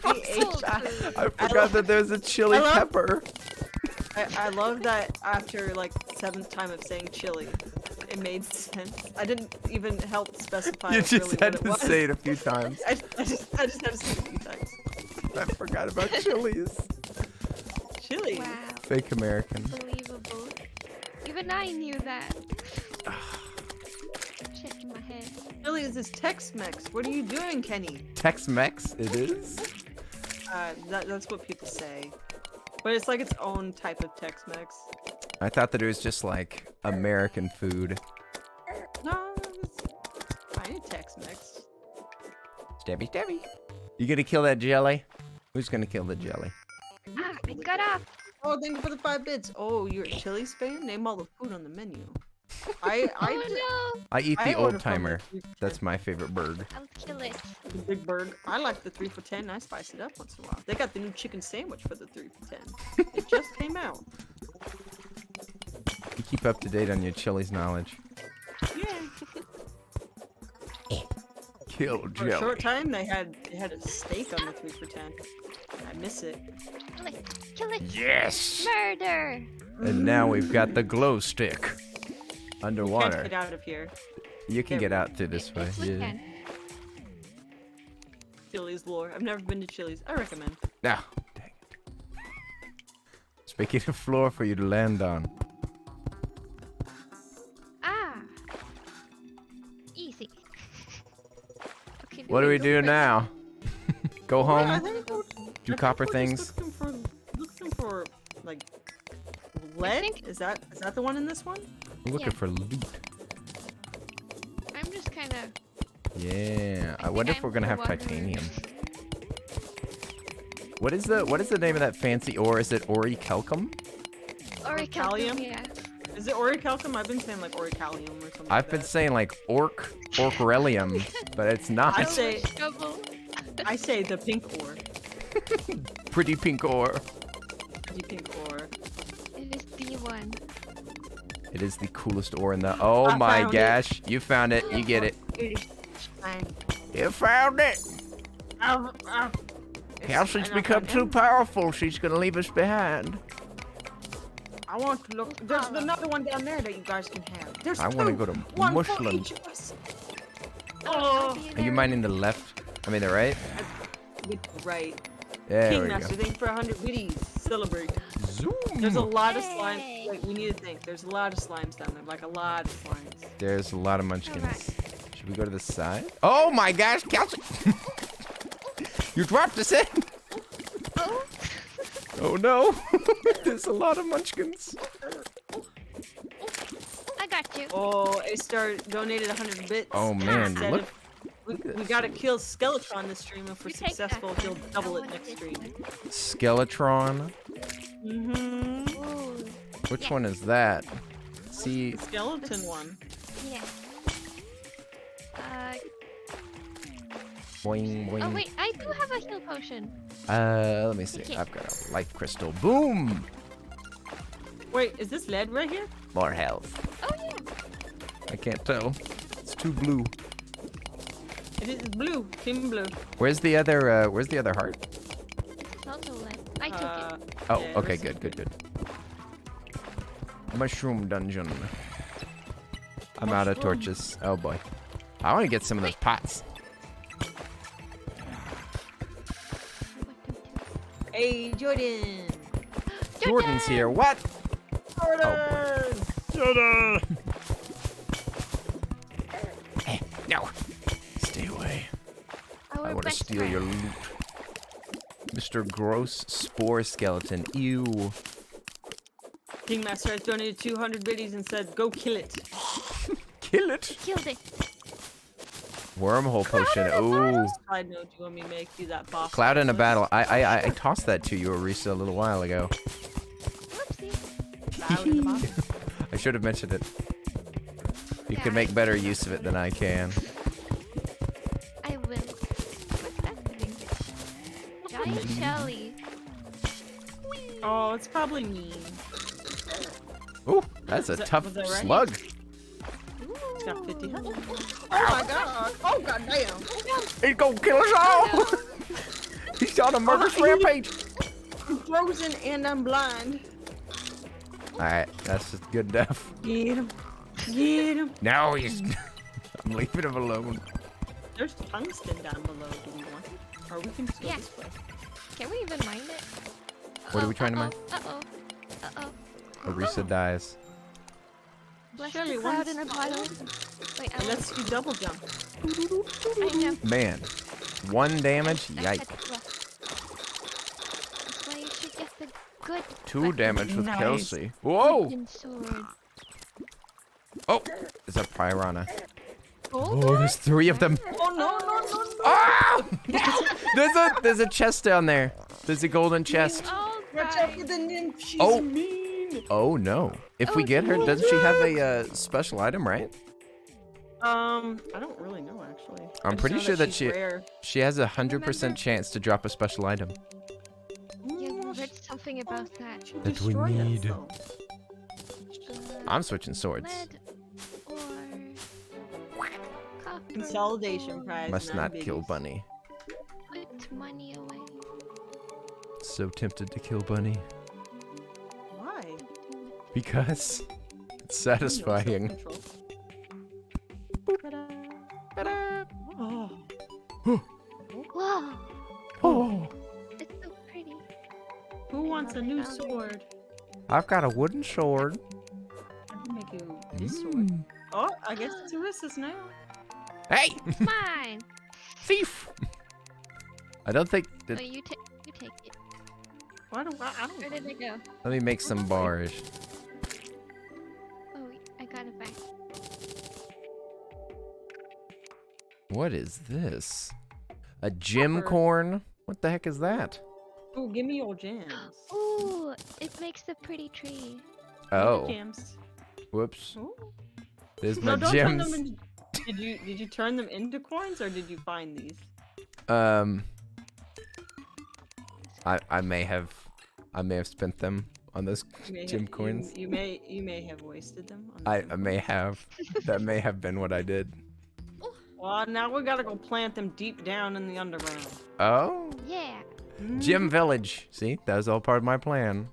Soul C-H-I. food. I forgot that there's a chili I love- pepper. I love that after like 7th time of saying chili, it made sense. I didn't even help specify You really just had what it to was. say it a few times. I just had to say it a few times. I forgot about chilies. Chili. Wow. Fake American. Unbelievable. Even I knew that. Shaking my head. Chili is this Tex-Mex. What are you doing, Kenny? Tex-Mex, it is. That's what people say. But it's like its own type of Tex-Mex. I thought that it was just like American food. No, it's kind of Tex-Mex. Stabby, stabby. You gonna kill that jelly? Who's gonna kill the jelly? Ah, I got off. Oh, thank you for the 5 bits. Oh, you're a Chili's fan? Name all the food on the menu. I Oh no! I eat I the order old from timer. the 3 for That's 10. my favorite bird. I'll kill it. The big bird. I like the 3 for 10. I spice it up once in a while. They got the new chicken sandwich for the 3 for 10. It just came out. You keep up to date on your chilies knowledge. Yeah. Kill For a jelly. short time, they had a steak on the 3 for 10. I miss it. Kill it. Kill it. Yes! Murder. And now we've got the glow stick. Can't Underwater. get out of here. You can There get we out through this way. Yes, we Yeah. can. Chili's lore. I've never been to Chili's. I recommend. Now, dang it. Let's make it a floor for you to land on. Ah. Easy. Okay, What do we do now? Go Yeah, I home? think Do I copper think we're things? just looking for like lead. think- Is that the one in this one? We're looking Yeah. for loot. I'm just kind of. Yeah. I think wonder if I'm we're gonna have underwater. titanium. What is the name of that fancy ore? Is it orichalcum? Orichalcum? Yeah. Is it orichalcum? I've been saying like orichalcum or something. I've like been that. saying like orcrelium, but it's I not. say Trouble. I say the pink ore. Pretty pink ore. The pink ore. It is the one. It is the coolest ore in the. Oh I my found it. gosh! You found it. You get it. Fine. You found it. It's Kelsey's fine, I become found too him. powerful. She's gonna leave us behind. I want to look. There's another one down there that you guys can have. There's I wanna two. go to One for Mushland. each of us. I'll Oh, be Are you there. mining the left? I mean the right? right. There we Kingmaster, go. thank you for 100 biddies. Celebrate. Zoom. There's a lot of Yay. slimes. Wait, we need to think. There's a lot of slimes down there. Like a lot of slimes. There's a lot of munchkins. Alright. Should we go to the side? Oh my gosh, Kelsey! You dropped us in! Oh. Oh no! There's a lot of munchkins. I got you. Oh, A-Star donated 100 bits. Oh man, Instead look of We Look at this gotta sword. kill Skeletron this stream. If we're You take successful, that. he'll I double it want next this stream. one. Skeletron. Mm-hmm. Ooh. Which Yeah. one is that? See, The skeleton one. Yeah. boing, boing. Oh wait, I do have a heal potion. Let me see. Okay. I've got a life crystal. Boom! Wait, is this lead right here? More health. Oh yeah. I can't tell. It's too blue. It is blue. Team blue. Where's the other heart? This is also lead. I took it. Oh, Yeah, okay, this is good. Mushroom dungeon. I'm out of Mushroom. torches. Oh boy. I want to get some of those pots. Hey, Jordan. Jordan's here. What? Jordan. Jordan! Hey, no. Stay away. Our I want to best steal your friend. loot. Mr. Gross Spore Skeleton. Ew. Kingmaster has donated 200 biddies and said, "Go kill it." Kill it. Killed it. Wormhole potion. Ooh. Side note, do you want me to make you that boss? Cloud in a list? battle. I tossed that to you, Arisa, a little while ago. Whoopsie. Cloud in the bottom. I should have mentioned it. You Yeah, can make better use of it than I can. I will. What's that thing? Giant Shelly. Oh, it's probably mean. Ooh, that's a Was that- tough was that right? slug. It's got 50 health. Oh my god. Oh god damn. He's gonna kill us all! He's on a murderous rampage! I'm frozen and I'm blind. Alright, that's just good enough. Get him. Get him. Now he's... I'm leaving him alone. There's tungsten down below. Do we want it? Or we can just go Yeah. this way. Can we even mine it? What are we trying to mine? Uh-oh. Arisa dies. Bless Surely the cloud once- in a bottle. Wait, I Unless you double jump. I know. Man. 1 damage? I had Yike. to bluff. That's why you should get the good 2 weapon. damage with Nice. Kelsey. Whoa! Wooden sword. Oh! It's a piranha. Gold? Oh, there's 3 of them. Oh no, no, no, no. Ah! there's a chest down there. There's a golden chest. Oh, Watch out for guys. the nymph. She's Oh. mean. Oh no. If we Oh, get her, no. doesn't she have a special item, right? I don't really know actually. I I'm just pretty know sure that she's she rare. she has a 100% Remember? chance to drop a special item. Yeah, we read something about that. She That we destroyed us, need. though. I'm switching swords. Lead or copper. Consolidation prize. Must none not kill biggies. Bunny. Put money away. So tempted to kill Bunny Why? because it's No satisfying. self-control. Ta-da. Oh. Whoa, Oh, it's so pretty. Who wants a new sword? I've got a wooden sword. I can make you this sword. Mm. Oh, I guess it's Arisa's now. Hey, It's mine. thief! I don't think Oh, that. you take it. Why do I don't Where did it go? Let me make some bars. Oh, I got it back. What is this? A gem Copper. corn? What the heck is that? Oh, give me your gems. Ooh, it makes the pretty tree. Oh, Gems. whoops. Ooh. There's my No, don't turn them gems. into. Did you turn them into coins or did you find these? I may have spent them on those You may gem have, coins. You may have wasted them. On I gem may coins. have. That may have been what I did. Well, now we gotta go plant them deep down in the underground. Oh, Yeah. Gem Village. See, that was all part of my plan.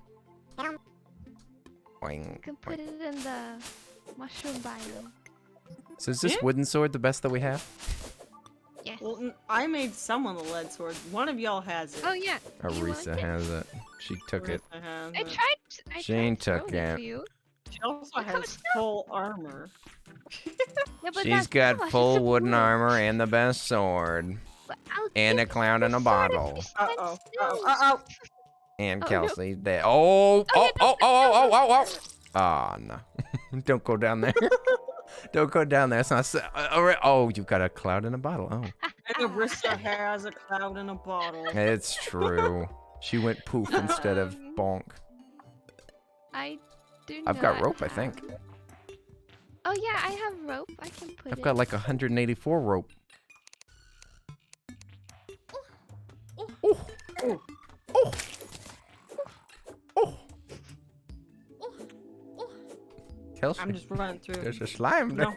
Boing. You can put it in the mushroom biome. So is this Yeah. wooden sword the best that we have? Yes. Well, I made someone the lead sword. One of y'all has it. Oh yeah. Do you want Arisa it? has it. She took it. Arisa has I it. tried. I She tried ain't took throwing it it. for you. She also Look how has it's full armor. Yeah, but She's that's got how much full it's wooden worth. armor and the best sword. But I'll And give a clown in the a sword if bottle. you stand Uh-oh. still. Uh-oh. And Oh, no. Kelsey there. Oh, oh, yeah, oh, oh, oh, oh, oh, oh. Oh, no. Don't go down there. Don't go down there. It's not. Oh, you've got a cloud in a bottle. Oh. And Arisa has a cloud in a bottle. It's true. She went poof instead of bonk. I do. I've got not rope, I have- think. Oh yeah, I have rope. I can put I've it. got like 184 rope. Oh. Oh. Oh. Oh. Kelsey, I'm just running through. there's a slime there.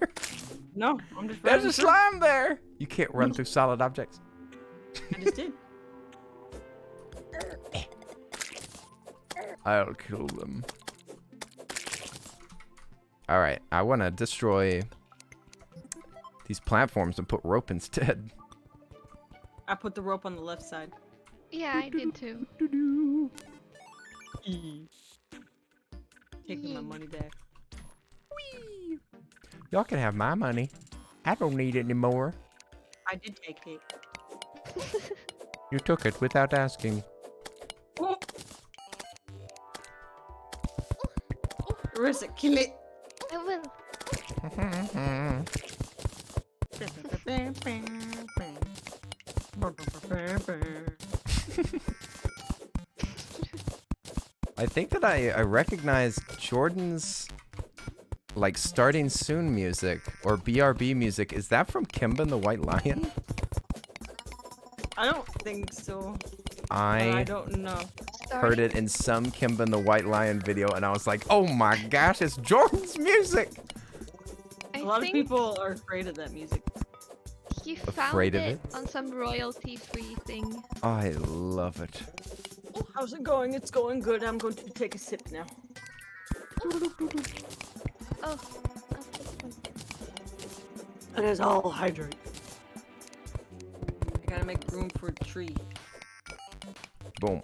No, I'm just running There's a through. slime there. You can't run through solid objects. I just did. I'll kill them. All right, I want to destroy these platforms and put rope instead. I put the rope on the left side. Yeah, I did too. Taking my money back. Y'all can have my money. I don't need it anymore. I did take it. You took it without asking. Oh. Arisa, kill it. I will. I think that I recognize Jordan's like starting soon music or BRB music. Is that from Kimba and the White Lion? I don't think so. but I I don't know. heard it in some Kimba and the White Lion video and I was like, oh my gosh, it's Jordan's music. I A lot of think people are afraid of that music. he found Afraid of it it? on some royalty-free thing. I love it. Oh, how's it going? It's going good. I'm going to take a sip now. Oh. It is all hydrate. I gotta make room for a tree. Boom.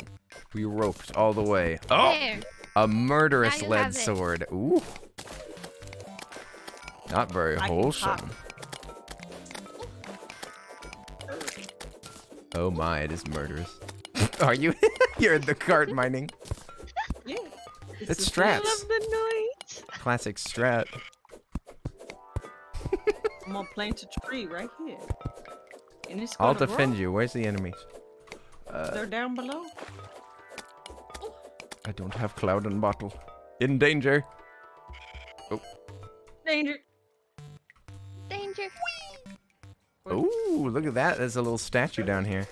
We roped all the way. Oh! There. A murderous Now you lead have it. sword. Ooh. Not very I can wholesome. pop. Oh my, it is murderous. Are you? You're in the cart mining. Yeah. It's the strats. I love the noise. Classic strat. I'm gonna plant a tree right here. And it's I'll gonna defend grow. you. Where's the enemies? They're down below. I don't have cloud and bottle. In danger. Danger. Danger. Ooh, look at that. There's a little statue down here.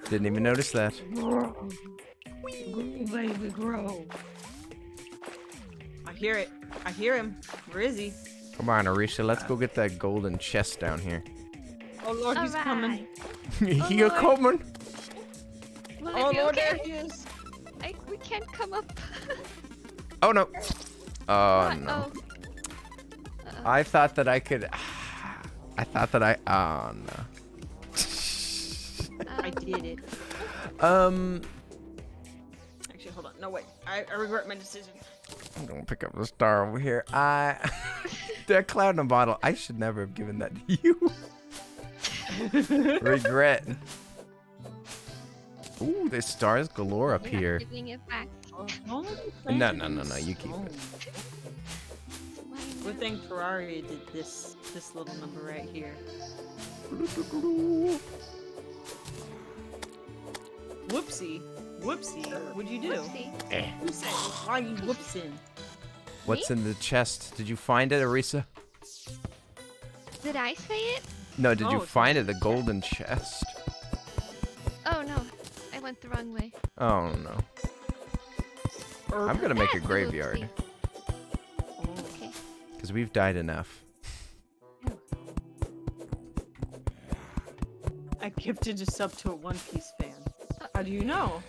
Didn't even notice that. Grow, baby, grow. I hear it. I hear him. Where is he? Come on, Arisa. Let's go get that golden chest down here. Oh Lord, he's coming. You're Lord. coming. Will Oh it be Lord, okay? there he is. We can't come up. Oh no. Oh What? no. Oh. I thought that I could. I thought that I. Oh no. I did it. Actually, hold on. No, wait. I regret my decision. I'm gonna pick up the star over here. That cloud in a bottle. I should never have given that to you. Regret. Ooh, there's stars galore up You're not here. giving it back. Oh, No, you keep it. Good thing Terraria did this little number right here. Whoopsie. Whoopsie. What'd you do? Whoopsie. Who said, why are you whoopsing? What's in the chest? Did you find it, Arisa? Did I say it? No, did you Oh, it's find it? The golden chest. Oh no, I went the wrong way. Oh no. I'm gonna make a graveyard Okay. because we've died enough. I gifted a sub to a One Piece fan. How do you know?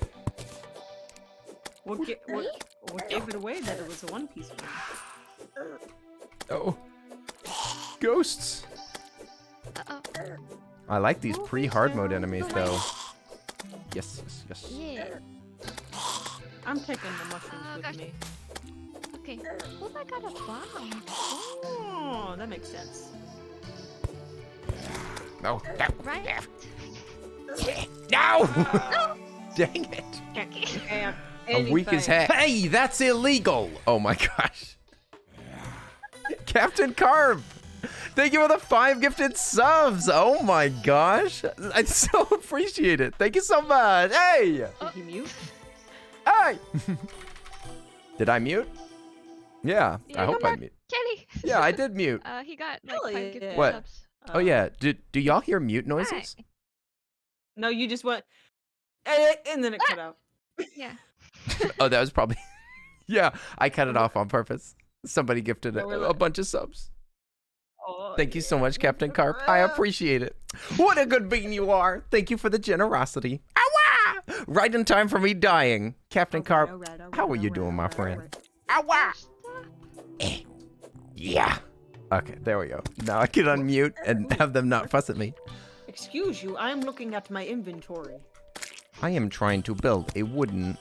What gave it away that it was a One Piece fan? Oh, ghosts. Uh-oh. I like these pre-hard mode enemies though. Yes, yes, yes. Yeah. I'm taking the mushrooms Oh, with gosh. me. Okay. Oh, I got a bomb. Oh, that makes sense. No, Right? no! Dang it! Can't I'm weak as heck. Hey, that's illegal! Oh my gosh. Captain Carp. Thank you for the 5 gifted subs. Oh my gosh. I so appreciate it. Thank you so much. Hey. Did he mute? Hey. Did I mute? Yeah, Yeah, I hope I mute. Kenny. Yeah, I did mute. He got like Hell 5 yeah. gifted What? subs. Oh yeah. Do y'all hear mute noises? Hi. No, you just went, and then it cut out. Yeah. Oh, that was probably. Yeah, I cut it off on purpose. Somebody gifted Yeah, we're a like- bunch of subs. Oh, Thank you so yeah. much, Captain Carp. I appreciate it. What a good bean you are. Thank you for the generosity. Ow! Right in time for me dying. Captain Carp, how are you doing, my friend? Ow! Eh. Yeah. Okay, there we go. Now I can unmute and have them not fuss at me. Excuse you, I'm looking at my inventory. I am trying to build a wooden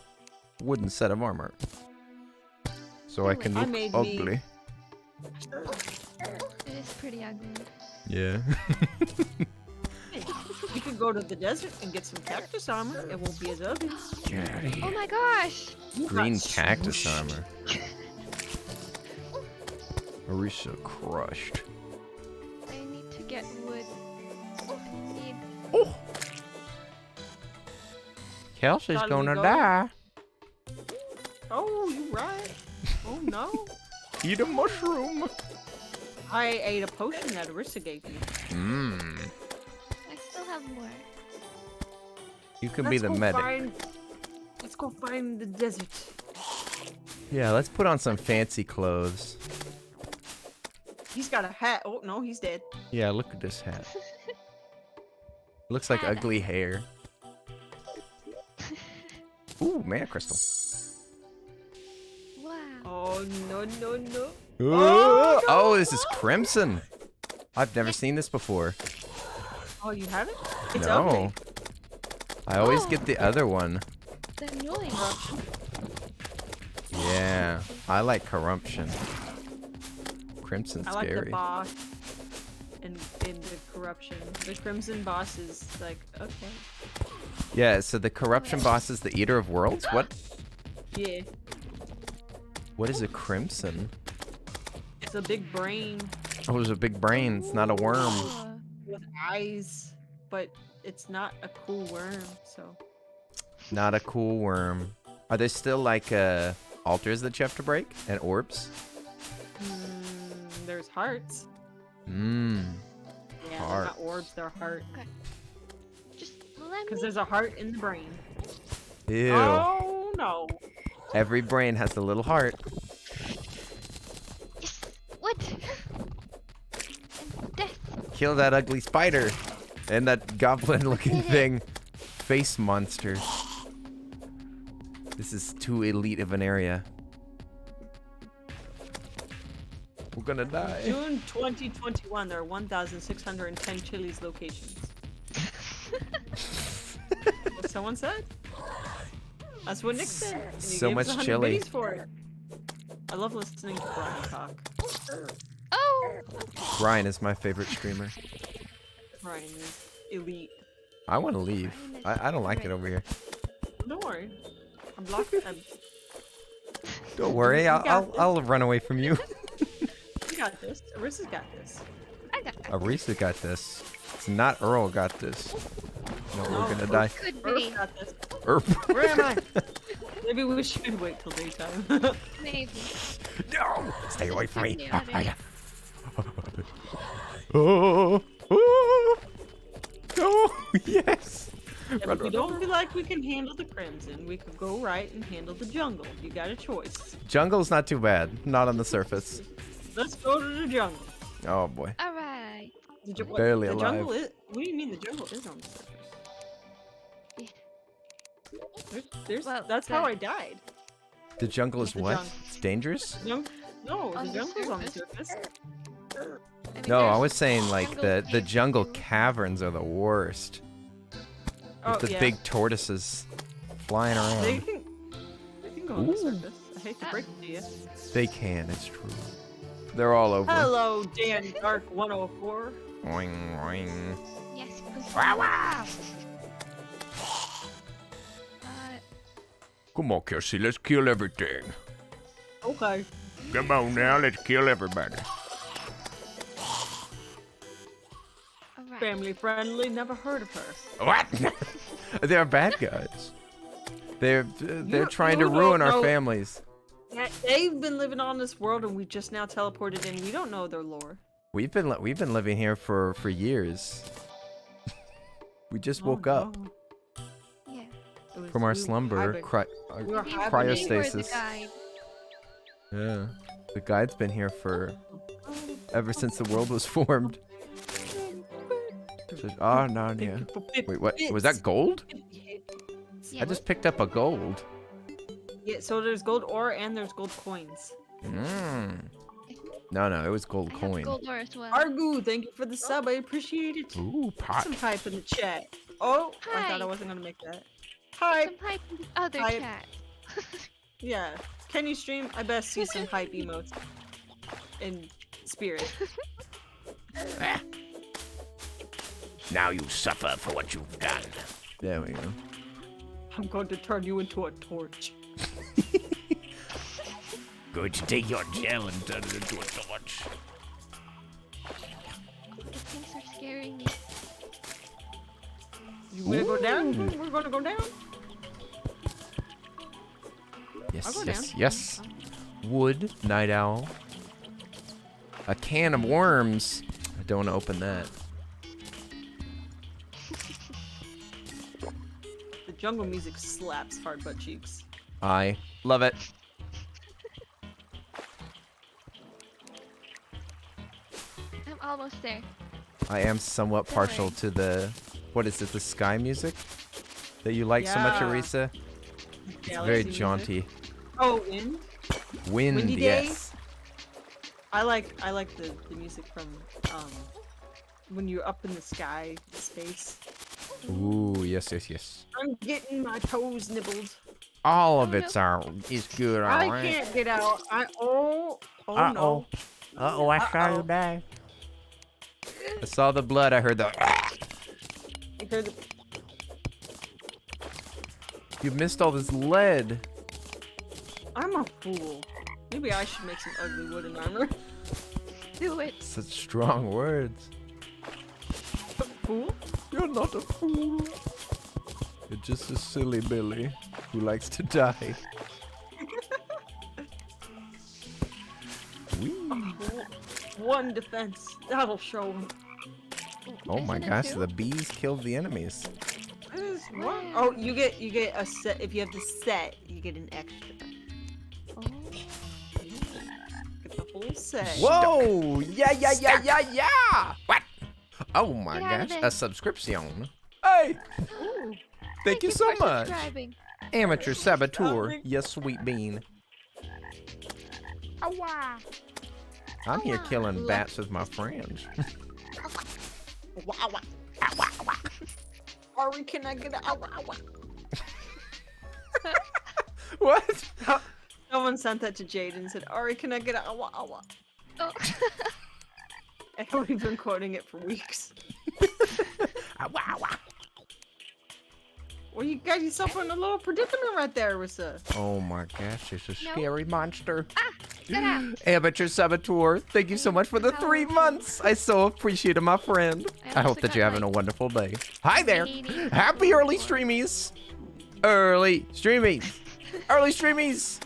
set of armor. So I can I look made ugly. It is pretty ugly. Yeah. You could go to the desert and get some cactus armor. It won't be as ugly. Oh my gosh. You Green got cactus swooshed. armor. Arisa crushed. I need to get wood. I need... Oh! Kelsey's Gotta gonna go. die. Oh, you right. Oh no. Eat a mushroom. I ate a potion that Arisa gave me. Mmm. I still have more. You can be the medic. Let's go find the desert. Yeah, let's put on some fancy clothes. He's got a hat. Oh no, he's dead. Yeah, look at this hat. Looks like Hat. ugly hair. Ooh, mana crystal. Wow. Oh no no no. Oh, no. This is crimson. I've never seen this before. Oh, you haven't? It's No. ugly. I always Oh. get the other one. The annoying. Yeah, I like corruption. Crimson's I like the scary. boss and the corruption. The crimson boss is like okay. Yeah, so the corruption boss is the eater of worlds? What? Yeah, What is a crimson? it's a big brain Oh, it's a big brain. It's not a worm. Oh, with eyes, but it's not a cool worm. So Not a cool worm. Are there still like altars that you have to break and orbs? there's hearts. Mmm. Yeah, they're Heart. not orbs. They're heart. just let Because me. there's a heart in the brain. Ew. Oh no. Every brain has a little heart. Yes. What? And death. Kill that ugly spider and that goblin-looking thing. Face monster. This is too elite of an area. We're gonna die. June 2021, there are 1,610 Chili's locations. What someone said? That's what Nick said. And he So gave us much 100 chili. biddies for it. I love listening to Brian talk. Oh. Brian is my favorite streamer. Brian is elite. I want to leave. I don't like it over here. Don't worry. I'm blocked. Don't worry. I'll run away from you. We got this. Arisa's got this. I got that. Arisa got this. It's not Earl got this. No, No, we're gonna die. Could Earth be. got this. Erp. Where am I? Maybe we should wait till daytime. Maybe. No! Stay away from me. Yeah, Oh, oh, oh, yes. If we don't feel like we can handle the crimson, we could go right and handle the jungle. You got a choice. Jungle's not too bad. Not on the surface. Let's go to the jungle. Oh boy. All right. Barely the alive. jungle is. What do you mean the jungle is on the surface? There's Well, that's how I died. The jungle is The what? jungle. It's dangerous? No, On the the jungle's on the surface. surface. I mean, No, I there's was saying like the jungle jungle caves. caverns are the worst. Oh, With the yeah. big tortoises flying They around. can go on the Ooh. surface. I hate to break it to you. They can, it's true. They're all over. Hello, Dan Dark 104. Oing, oing. Yes. please. Wah, wah. Come on, Kelsey, let's kill everything. Okay. Come on now, let's kill everybody. family friendly. Never heard of her. What? They're bad guys. They're trying to you ruin don't our know- families. They've been living on this world, and we just now teleported in. We don't know their lore. We've been living here for years. We just woke up Yeah. It was- from our we- slumber, I've been- we were Maybe hibernating. for the cryostasis. guide. Yeah, the guide's been here for ever since the world was formed. Oh, Narnia. Wait, what? Was that gold? Yeah. I just picked up a gold. Yeah, so there's gold ore and there's gold coins. No, it was gold I have coin. gold ore as well. Argu, thank you for the sub. I appreciate it. Ooh, pot. Some hype in the chat. Oh, I thought I Hi. wasn't gonna make that. Hype. Some hype in the other Hype. chat. Yeah. Can you stream? I best see some hype emotes in spirit. Now you suffer for what you've done. There we go. I'm going to turn you into a torch. Going to take your gel and turn it into a torch. These things are scaring me. You wanna go down? We're gonna go down. Yes, I'll go yes, down. yes. Wood, night owl. A can of worms. I don't want to open that. The jungle music slaps hard butt cheeks. I love it. I'm almost there. I am somewhat partial to the, what is it, the sky music that you like so much, Yeah. Arisa? It's Galaxy very music. jaunty. Oh, wind. Wind, Windy day? yes. I like the music from when you're up in the sky, space. Ooh, yes, yes, yes. I'm getting my toes nibbled. All of Oh, it's is good, I alright. can't get out. Oh no. Uh-oh. Uh-oh, I saw you die. I saw the blood, I heard the... You heard the- You missed all this lead. I'm a fool. Maybe I should make some ugly wooden armor. Do it. Such strong words. Fool? You're not a fool. You're just a silly Billy who likes to die. Whee. One defense. That'll show 'em. Oh my Isn't it gosh, two? the bees killed the enemies. What? Oh, you get a set. If you have the set, you get an extra. Oh. Get the whole set. Whoa! Yeah! What? Oh my Get out of gosh, there. a subscription. Hey! Ooh. Thank you for so much. subscribing. Amateur saboteur, Sorry. yes, sweet bean. I'm here Awa. killing bats with my friends. Wow, wow. Ari, can I get a wow? What? Someone sent that to Jade and said, Ari, can I get a awa? Oh. And we've been quoting it for weeks. Well, you got yourself in a little predicament right there, Arisa. Oh my gosh, it's a No. scary monster. Get out. Amateur saboteur, thank you so much for the 3 months. I so appreciate it, my friend. I hope that you're having a wonderful day. Hi there. Happy early streamies. Early streamies. Early streamies.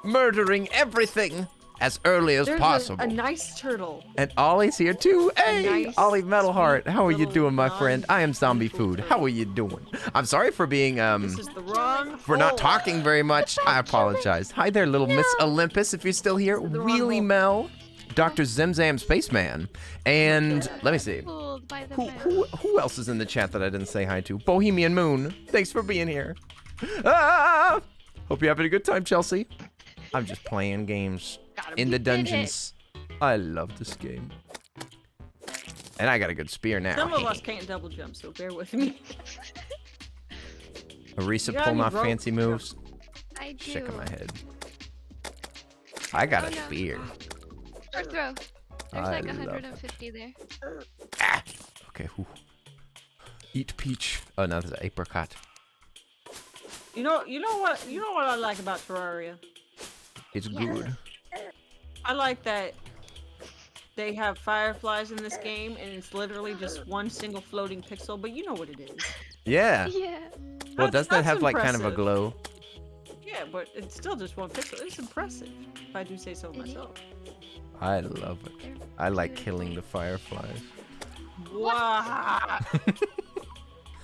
Murdering everything as early as There's possible. a nice turtle. And Ollie's here too. Hey, nice, Ollie Metalheart. How are you little doing, my friend? I am Zombie non-food Food. How are you doing? I'm sorry for being This is the wrong for not hole. talking very much. I apologize. Hi there, little Miss Olympus, if you're still here. This is the wrong Wheelie hole. Mel, Dr. Zemzam Spaceman, and let me see. Fooled by the Who else is in the chat that I didn't say hi to? Bohemian Moon. Thanks for being here. Ah! Hope you're having a good time, Chelsea. I'm just playing games in the did it. dungeons. I love this game. And I got a good spear now. Some of us can't double jump, so bear with me. Arisa You got pulling any off rope? fancy moves. I do. Shaking my head. I got Oh, a no. spear. Or throw. There's I like love it. 150 there. Ah! Okay, whew. Eat peach. Oh no, there's an apricot. You know what I like about Terraria? It's Yes. good. I like that they have fireflies in this game, and it's literally just one single floating pixel, but you know what it is. Yeah. Yeah. Well, doesn't that That's have like kind of a impressive. glow? Yeah, but it's still just one pixel. It's impressive, if I do say so myself. I love it. They're I like beautiful. killing the fireflies. Wow.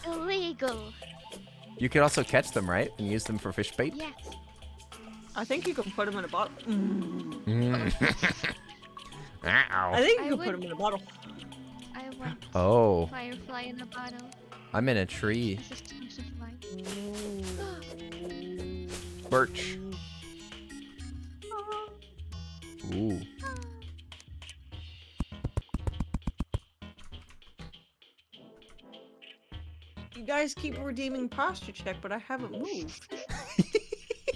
Illegal. You could also catch them, right? And use them for fish bait? Yes. I think you can put them in a bottle. Ow. I think I you can would- put them in a bottle. I want Oh, firefly in a bottle. I'm in a tree. This is too much of mine. Birch. Ooh. You guys keep redeeming posture check, but I haven't moved.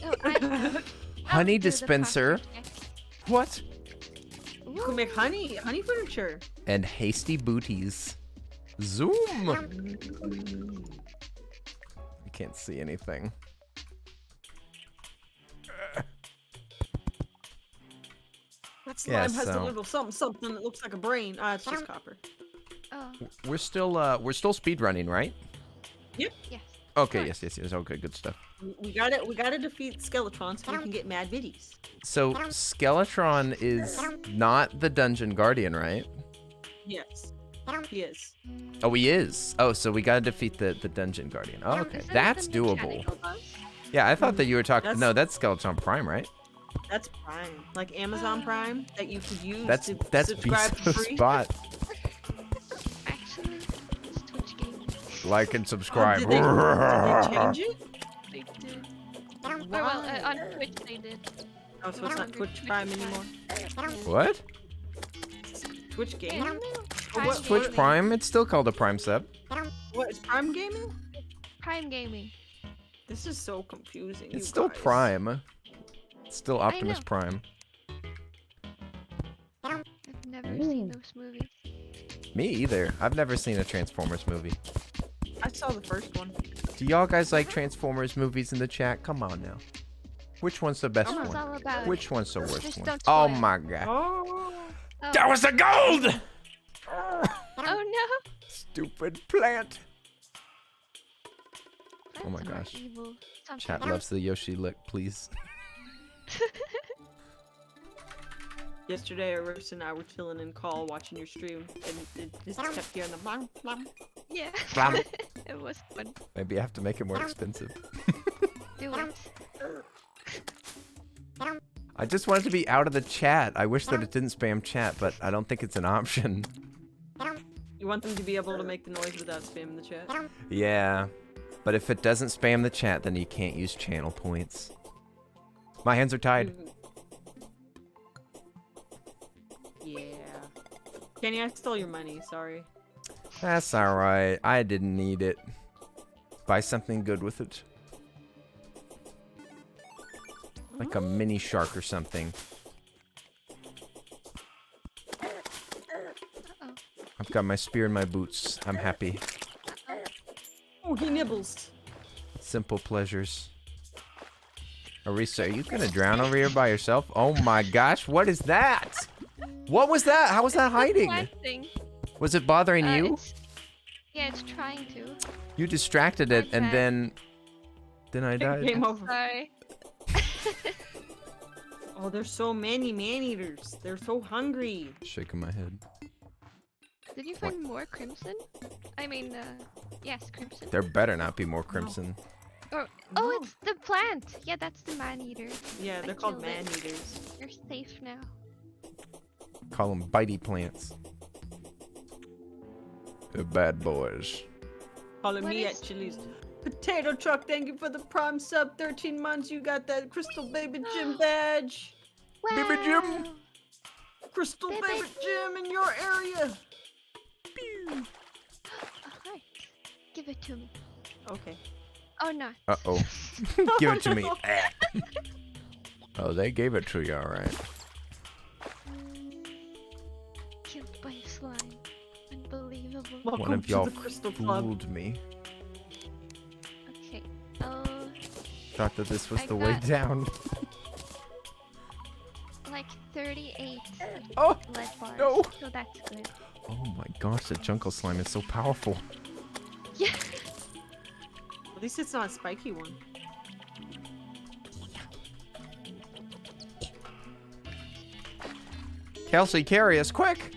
Oh, I'll Honey do the dispenser. posture check. What? You can make honey furniture. And hasty booties. Zoom. I can't see anything. That slime Yeah, has a so- little something that looks like a brain. Ah, it's just copper. Oh, We're still speed running, right? yes. Okay, yes. Okay, good stuff. We gotta defeat Skeletron so we can get mad biddies. So Skeletron is not the dungeon guardian, right? Yes. He is. Oh, he is. Oh, so we gotta defeat the dungeon guardian. Oh, okay, Isn't it that's the doable. mechanical boss? Yeah, I thought that you were talking. That's- No, that's Skeleton Prime, right? That's Prime. Like Amazon Prime that you could use That's to that's subscribe for Bezos' free. bot. Actually, it's Twitch game. Like and Oh, subscribe. did they change it? They did. Or well, on Twitch they did. Oh, so it's not Twitch Prime anymore. What? Twitch Yeah, Gaming? Prime what- Twitch Gaming. Prime? It's still called a Prime sub. What is Prime Gaming? Prime Gaming. This is so confusing. It's you still guys. Prime. It's still Optimus know. Prime. I've never seen those movies. Me either. I've never seen a Transformers movie. I saw the first one. Do y'all guys like Transformers movies in the chat? Come on now. Which one's the best That's what it's one? all about. Which one's the worst Just one? don't Oh spoil. my god. Oh. Oh, That was the gold! oh no! Stupid plant. Oh my Plants are gosh. evil. Chat Sometimes. loves the Yoshi lick, please. Yesterday, Arisa and I were chilling in call watching your stream, and it just kept hearing the blam, blam. Yeah. Blam. It was fun. Maybe I have to make it more expensive. Do it. I just want it to be out of the chat. I wish that it didn't spam chat, but I don't think it's an option. You want them to be able to make the noise without spamming the chat? Yeah. But if it doesn't spam the chat, then you can't use channel points. My hands are tied. Yeah. Kenny, I stole your money. Sorry. That's alright. I didn't need it. Buy something good with it. Like a mini shark or something. Uh-oh. I've got my spear in my boots. I'm happy. Oh, he nibbles. Simple pleasures. Arisa, are you gonna drown over here by yourself? Oh my gosh, what is that? What was that? How was that hiding? Planting. Was it bothering you? Yeah, it's trying to. You distracted it and Okay. then I died. Game over. Sorry. Oh, there's so many man-eaters. They're so hungry. Shaking my head. Did you find more crimson? I mean, yes, crimson. There better not be more crimson. Oh, No. it's the plant. Yeah, that's the man-eater. Yeah, I they're called killed it. man-eaters. You're safe now. Call them bitey plants. They're bad boys. Calling What me is- at Chili's. Potato Truck, thank you for the Prime sub. 13 months, you got that Crystal Baby Gym badge. Baby Jim. Wow. Crystal Baby Baby Gym in your area. Alright. Give it to me. Okay. Oh, no. Uh-oh. Give it to me. Oh, they gave it to you, alright. Killed by a slime. Unbelievable. One Welcome of to y'all the Crystal Club. fooled me. Okay. Thought that this was I the way got- down. Like 38 Oh, lead bars. no. So that's good. Oh my gosh, the jungle slime is so powerful. Yeah. At least it's not a spiky one. Kelsey, carry us, quick!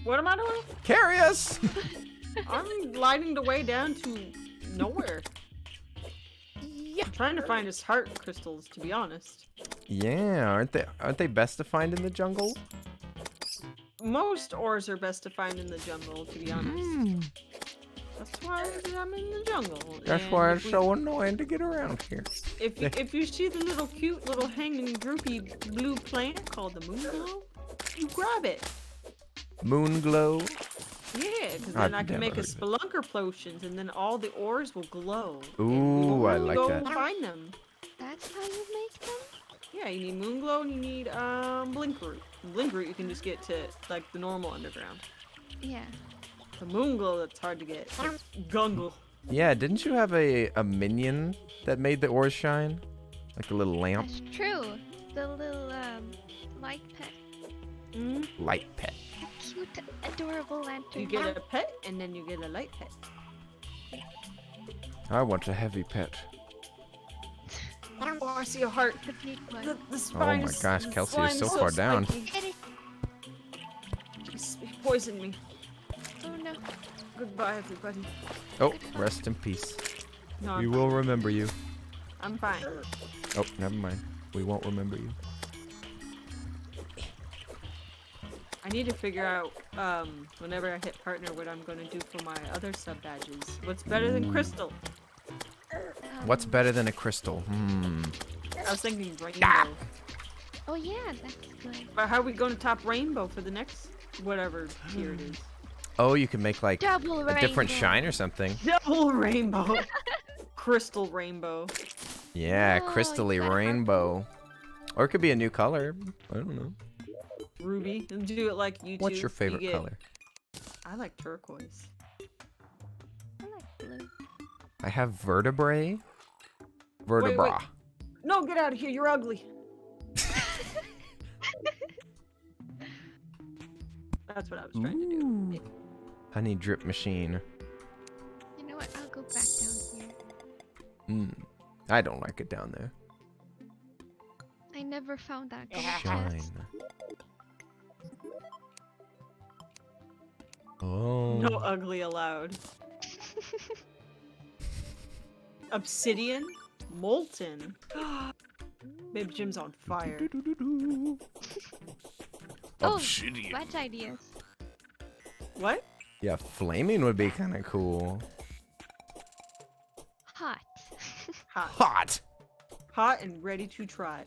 What am I doing? Carry us! I'm gliding the way down to nowhere. Yeah. I'm trying to find his heart crystals, to be honest. Yeah, aren't they best to find in the jungle? Most ores are best to find in the jungle, to be honest. That's why I'm in the jungle. That's and why if it's we- so annoying to get around here. If you see the little cute little hanging droopy blue plant called the moonglow, you grab it. Moon glow. Yeah, because I've then I can never make a heard of it. spelunker potions, and then all the ores will glow. Ooh, I like Go that. find them. That's how you make them? Yeah, you need moonglow and you need blink root. Blink root you can just get to like the normal underground. Yeah. The moonglow that's hard to get. It's gungle. Yeah, didn't you have a minion that made the ores shine? Like a little lamp? That's true. The little light pet. Mm. Light pet. A cute, adorable lantern. You get a pet and then you get a light pet. I want a heavy pet. Oh, I see a heart. The big one. The Oh spine my is- gosh, the Kelsey is spine so far down. spiky. Get it. He poisoned me. Oh no. Goodbye, everybody. Oh, rest in peace. No, We I'm, will remember you. I'm fine. Oh, never mind. We won't remember you. I need to figure out, whenever I hit partner, what I'm going to do for my other sub badges. What's better than crystal? What's better than a crystal? I was thinking rainbow. Ah! Oh yeah, that's good. But how are we going to top rainbow for the next whatever tier it is? Oh, you can make like Double a different rainbow. shine or something. Double rainbow. Crystal rainbow. Yeah, Oh, crystally yeah. rainbow. Or it could be a new color. I don't know. Ruby. And do it like you What's do. your favorite You get- color? I like turquoise. I like blue. I have vertebrae. Vertebra. No, get out of here. You're ugly. That's what I was trying to do. Ooh. Honey drip machine. You know what? I'll go back down here. I don't like it down there. I never found that gold Shine. chest. Oh. No ugly allowed. Obsidian? Molten. Baby Jim's on fire. Oh, Obsidian. What ideas? What? Yeah, flaming would be kind of cool. Hot. Hot. Hot. Hot and ready to try.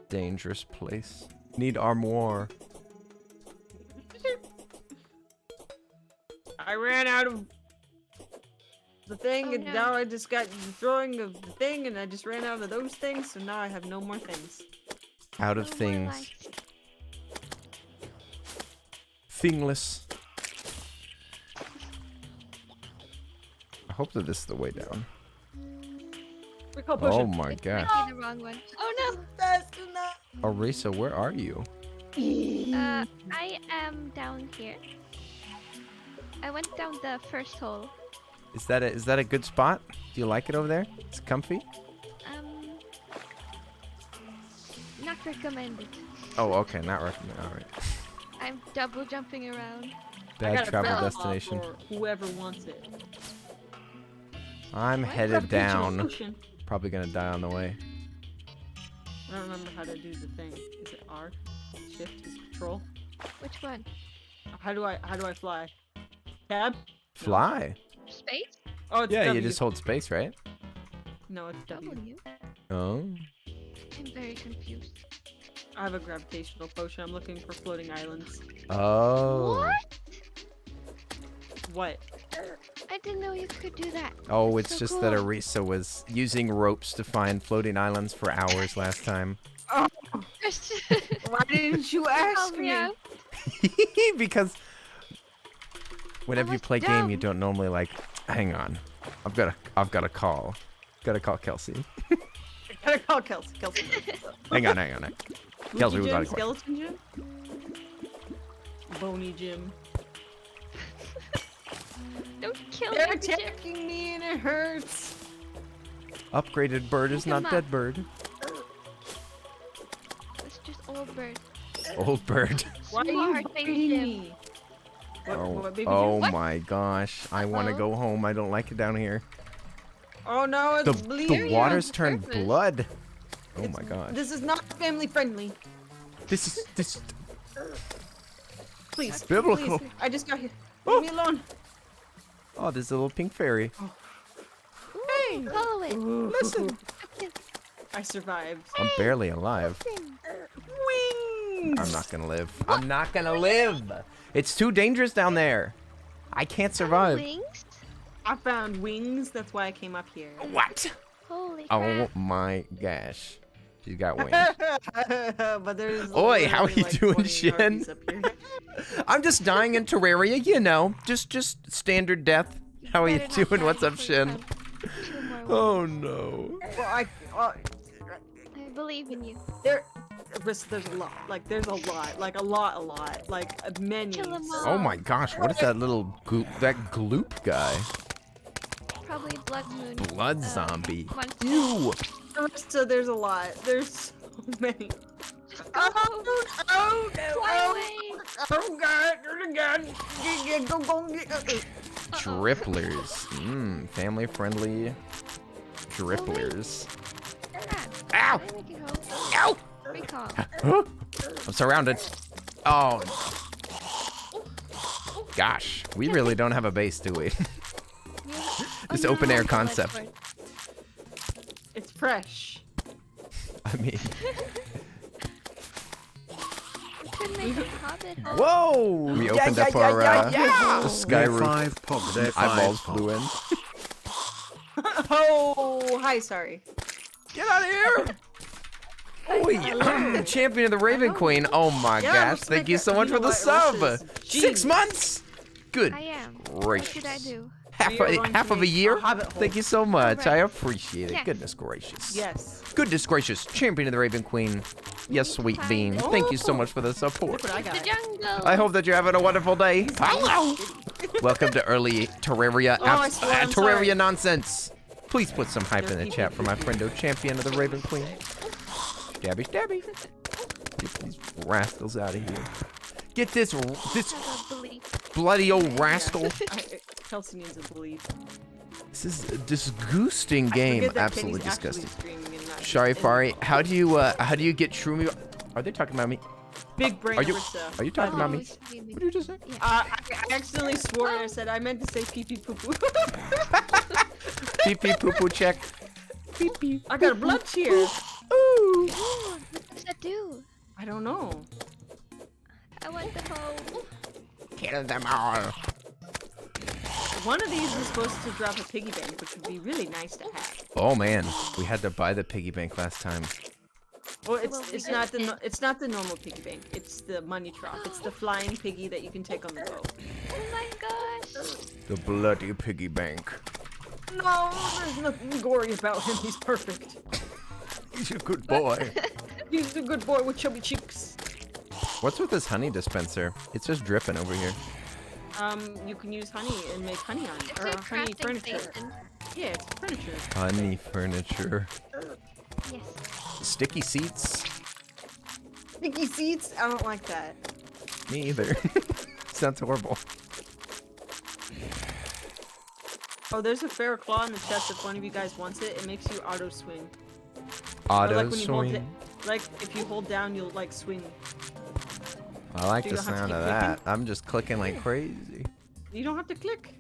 Dangerous place. Need armoire. I ran out of the thing, Oh, and no. now I just got the throwing of the thing, and I just ran out of those things, so now I have no more things. Out of No more things. lights. Thingless. I hope that this is the way down. Recall Oh potion. my It gosh. might be the wrong one. Oh Arisa, where are you? no! I am down here. I went down the first hole. Is that a good spot? Do you like it over there? It's comfy? Not recommended. Oh, okay, not recommend. All right. I'm double jumping around. I Bad got a travel spell destination. for whoever wants it. I'm What? headed down. Potion. Probably gonna die on the way. I don't remember how to do the thing. Is it R? Shift is control. Which one? How do I fly? Tab? Fly. Space? Oh, it's Yeah, W. you just hold space, right? No, it's W. W? Oh. I'm very confused. I have a gravitational potion. I'm looking for floating islands. Oh. What? What? I didn't know you could do that. Oh, That's it's so just that cool. Arisa was using ropes to find floating islands for hours last time. Oh, why didn't you ask Help me me? out. Because whenever you was play game, you dumb. don't normally like. Hang on, I've got a call. Gotta call Kelsey. Gotta call Kelsey. Kelsey. Hang on. Kelsey was Jim, out of court. Skeleton Jim? Bony Jim. Don't kill They're me, Jim. attacking me and it hurts. Upgraded bird is Pick 'em not up. dead bird. It's just old bird. Old bird. Why are you Smart, thank biting you. me? What, baby Oh Jim? my gosh. I want to Uh-oh. go home. I don't like it down here. Oh no, it's bleeding. The water's on turned purpose. blood. Oh my gosh. This is not family friendly. This is Please. biblical. Please. I just got here. Leave me alone. Oh, there's a little pink fairy. Hey, follow it. Listen. I survived. I'm barely alive. Wings! I'm not gonna live. I'm not gonna live. It's too dangerous down there. I can't survive. Wings? I found wings, that's why I came up here. What? Holy Oh crap. my gosh. She's got wings. But there's Oi, how literally you like doing, 20 Shin? harpies up here. I'm just dying in Terraria, you know. Just standard death. How are you Better not doing? die What's up, before Shin? you have 2 more wings. Oh no. Well, I believe in you. there's a lot. Like there's a lot. Like a lot. Like many. Kill 'em all. Oh my gosh, what is that little gloop guy? Probably blood moon. Blood zombie. monster. Ew. So there's a lot. There's so many. Just go Oh, home. oh, Fly oh, away. oh God, oh God. Go. Dripplers. Family friendly dripplers. Ah, Ow! I make it home. Ow! Recall. I'm surrounded. Oh. Gosh, we really don't have a base, do we? This open air concept. It's fresh. I mean, Could make a hobbit home. whoa! We opened up our the sky Day roof. 5 pog, day 5 Eyeballs pog. flew in. Oh, hi, sorry. Get out of here! Oh yeah, champion of the Raven Queen. Oh my Yeah, gosh! let's Thank make you it- so much you for know the what, sub. Russ's 6 genius. months. Good I am. gracious. What should I do? Half We are going half to of a make year. a hobbit hole. Thank you so much. I Alright. appreciate it. Yeah. Goodness gracious. Yes. Goodness gracious, champion of the Raven Queen. Yes, sweet bean. Thank you so much for the support. Look what I The got. jungle. I hope that you're having a wonderful day. Hello. Welcome to early Terraria. Oh, I swear, I'm Terraria sorry. nonsense. Please put some hype in the There's chat people- for my friendo, champion of the Raven Queen. Stabby, stabby. Get these rascals out of here. Get this I don't believe. bloody old rascal. Kelsey needs a belief. This is a disgusting I game. forget that Absolutely Kenny's actually disgusting. streaming and not Sharifari, how do you get Shroomy? Are they talking about me? Big brain Are you Arisa. are you talking about Oh, me? it's streaming. What did you just say? I accidentally swore and I said I meant to say pee pee poo poo. Pee pee poo poo check. Pee pee. I got a blood tear. Ooh. Ooh, what does that do? I don't know. I want the home. Kill them all. One of these is supposed to drop a piggy bank, which would be really nice to have. Oh man, we had to buy the piggy bank last time. Well, Well, we it's not the didn't. it's not the normal piggy bank. It's the money drop. It's the flying piggy that you can take on the go. Oh my gosh. The bloody piggy bank. No, there's nothing gory about him. He's perfect. He's a good boy. He's a good boy with chubby cheeks. What's with this honey dispenser? It's just dripping over here. You can use honey and make honey on it, It's or a honey crafting furniture. station. Yeah, it's furniture. Honey furniture. Yes. Sticky seats? Sticky seats? I don't like that. Me either. Sounds horrible. Oh, there's a fair claw in the chest. If one of you guys wants it, it makes you auto swing. Auto like when you hold swing. it, like if you hold down, you'll like swing. I like Do the you have to sound keep of clicking? that. I'm just clicking like crazy. You don't have to click.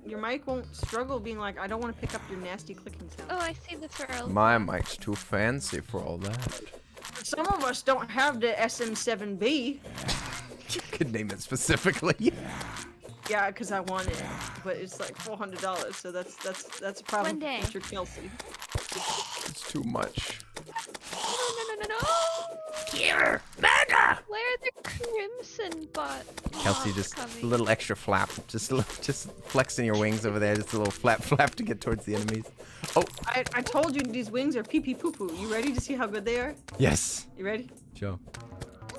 Your mic won't struggle being like, I don't want to pick up your nasty clicking sound. Oh, I see the furl. My mic's too fancy for all that. Some of us don't have the SM7B. You could name it specifically. Yeah, because I want it, but it's like $400, so that's a problem One day. for future Kelsey. It's too much. No. Here, murder! Where are the crimson Kelsey, just a little extra flap. Just flexing your wings over there. Just a little flap to get towards the enemies. Oh. I told you these wings are pee pee poo poo. You ready to see how good they are? Yes. You ready? Joe.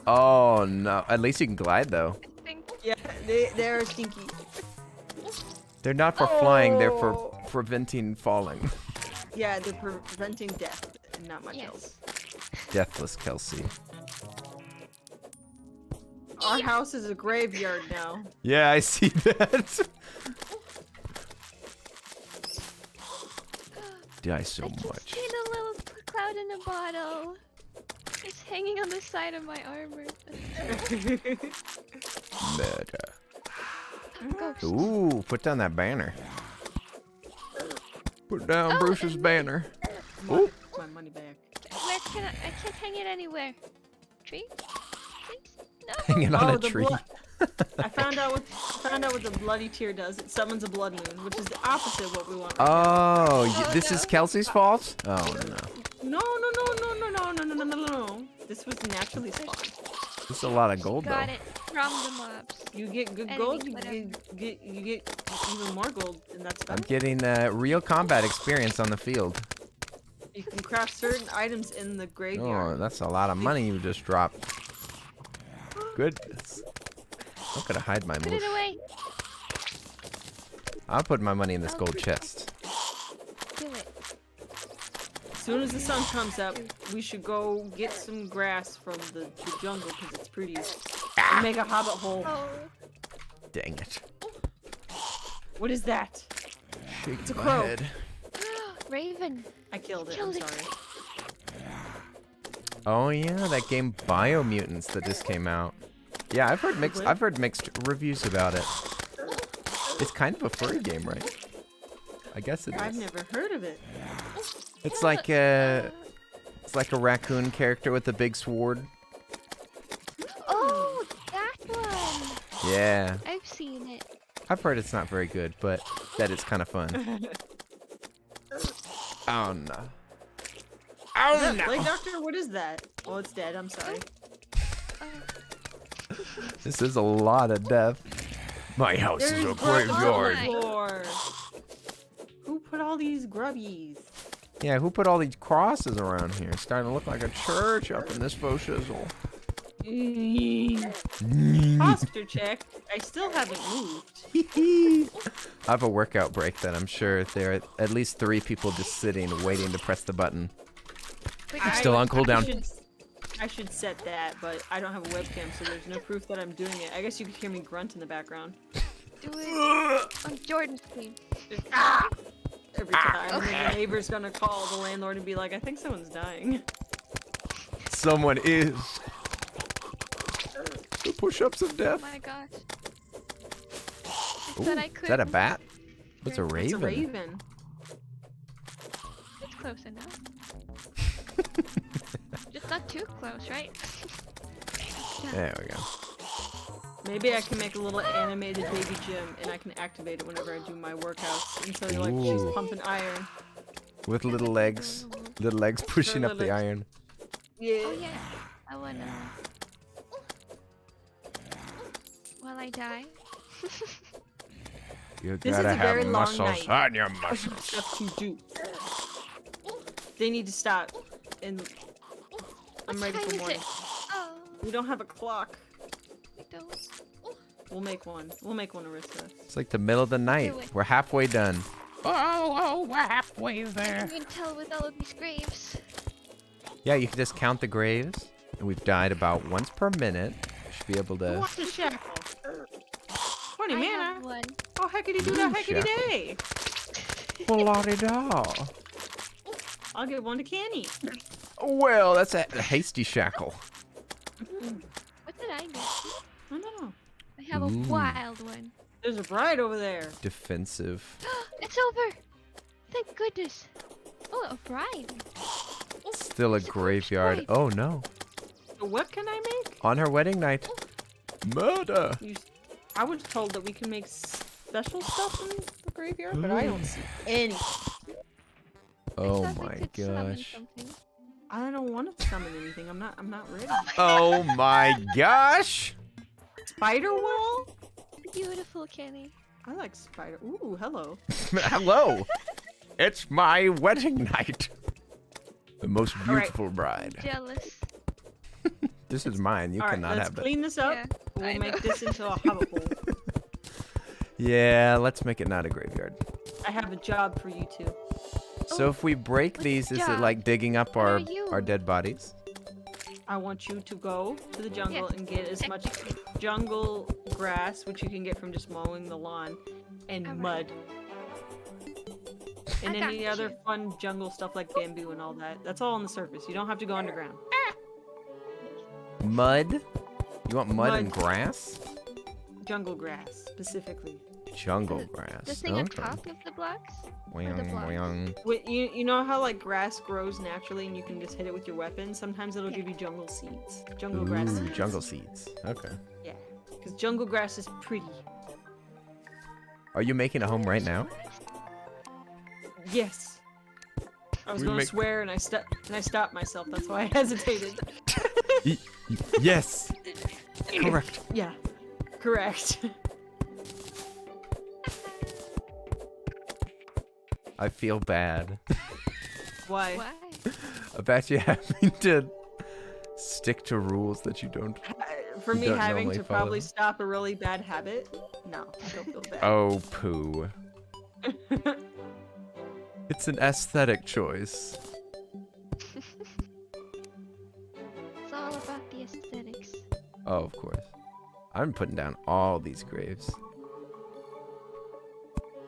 Oh no. At least you can glide though. Yeah, they're stinky. They're not for flying. They're for preventing falling. Yeah, they're preventing death and not much else. Deathless Kelsey. Our house is a graveyard now. Yeah, I see that. Die so much. I just seen a little cloud in a bottle. It's hanging on the side of my armor. Murder. Ghost. Ooh, put down that banner. Put down Bruce's banner. Ooh. My money back. Where can I can't hang it anywhere. Tree? Please? No. Hang it on a tree. I found out what the bloody tear does. It summons a blood moon, which is the opposite of what we want. This is Kelsey's fault? Oh no. No. This was naturally spawned. This is a lot of gold though. Got it from the mobs. You get good gold, you get even more gold, and that's better. I'm getting real combat experience on the field. You can craft certain items in the graveyard. Oh, that's a lot of money you just dropped. Goodness. I'm gonna hide my Put move. it away. I'll put my money in this gold chest. Do it. As soon as the sun comes up, we should go get some grass from the jungle because it's pretty. And make a hobbit hole. Oh. Dang it. What is that? Shake It's a my crow. head. Raven. I killed it. I'm sorry. Oh yeah, that game Biomutants that just came out. Yeah, I've heard mixed reviews about it. It's kind of a furry game, right? I guess it is. I've never heard of it. It's like a raccoon character with a big sword. Oh, that one. Yeah. I've seen it. I've heard it's not very good, but that it's kind of fun. Oh no. Oh no. Plague Doctor, what is that? Oh, it's dead. I'm sorry. This is a lot of death. My house is a graveyard. Floor. Who put all these grubbies? Yeah, who put all these crosses around here? It's starting to look like a church up in this faux shizzle. Posture check. I still haven't moved. I have a workout break that I'm sure there are at least 3 people just sitting waiting to press the button. I'm still on cooldown. I should set that, but I don't have a webcam, so there's no proof that I'm doing it. I guess you could hear me grunt in the background. Do it on Jordan's team. Every time. And then the neighbor's gonna call the landlord and be like, I think someone's dying. Someone is. The push-ups of Oh death. my gosh. Ooh, I could. is that a bat? What's a raven? It's a raven. It's close enough. Just not too close, right? There we go. Maybe I can make a little animated baby gym and I can activate it whenever I do my workouts until you're like she's pumping iron. With little legs pushing up the iron. Yeah. Oh yeah. I wanna. While I die. You This gotta is a very have long muscles night. on your muscles. Stuff to do. They need to stop. And I'm ready for morning. Oh, We don't have a clock. we don't. We'll make one. We'll make one, Arisa. It's like the middle of the night. Do it. We're halfway done. Oh, we're halfway there. You can tell with all of these graves. Yeah, you can just count the graves. And we've died about once per minute. Should be able Who to... wants a shackle? 20 I mana. have one. Oh, heckity do that, heckity day. La-di-da. I'll give one to Canny. Well, that's a hasty shackle. What did I get? I don't know. I have a wild one. There's a bride over there. Defensive. It's over. Thank goodness. Oh, a bride. Still a It's a graveyard. bride. Oh no. So what can I make? On her wedding night. Murder. I was told that we can make special stuff in the graveyard, but I don't see any. Oh I thought we my could summon gosh. something. I don't want to summon anything. I'm not ready. Oh my gosh! Spider wall? Beautiful, Kenny. I like spider. Ooh, hello. Hello! It's my wedding night. The most beautiful bride. Jealous. This is mine. You All right, cannot let's have it. clean this up. Yeah, I We'll make know. this into a hobbit hole. Yeah, let's make it not a graveyard. I have a job for you two. So if we break these, is it job? like digging up Where our are you? dead bodies? I want you to go to the jungle Yes. and get as much jungle grass, which you can get from just mowing the lawn, and Alright. mud. And I any got other you. fun jungle stuff like bamboo and all that. That's all on the surface. You don't have to go underground. Mud? You want mud and Mud. grass? Jungle grass, specifically. Jungle grass. The thing on Okay. top of the blocks? Wing, blocks. wing. Wait, you know how like grass grows naturally and you can just hit it with your weapon? Sometimes it'll give you jungle seeds. Jungle grass Ooh, seeds. jungle seeds. Okay. Yeah. Because jungle grass is pretty. Are you making a home right now? Yes. I was We going to make- swear and I stopped myself. That's why I hesitated. Yes. Correct. Yeah. Correct. I feel bad Why? Why? about you having to stick to rules that you don't. For You me don't having normally to follow. probably stop a really bad habit? No, I don't feel bad. Oh, poo. It's an aesthetic choice. It's all about the aesthetics. Oh, of course. I'm putting down all these graves.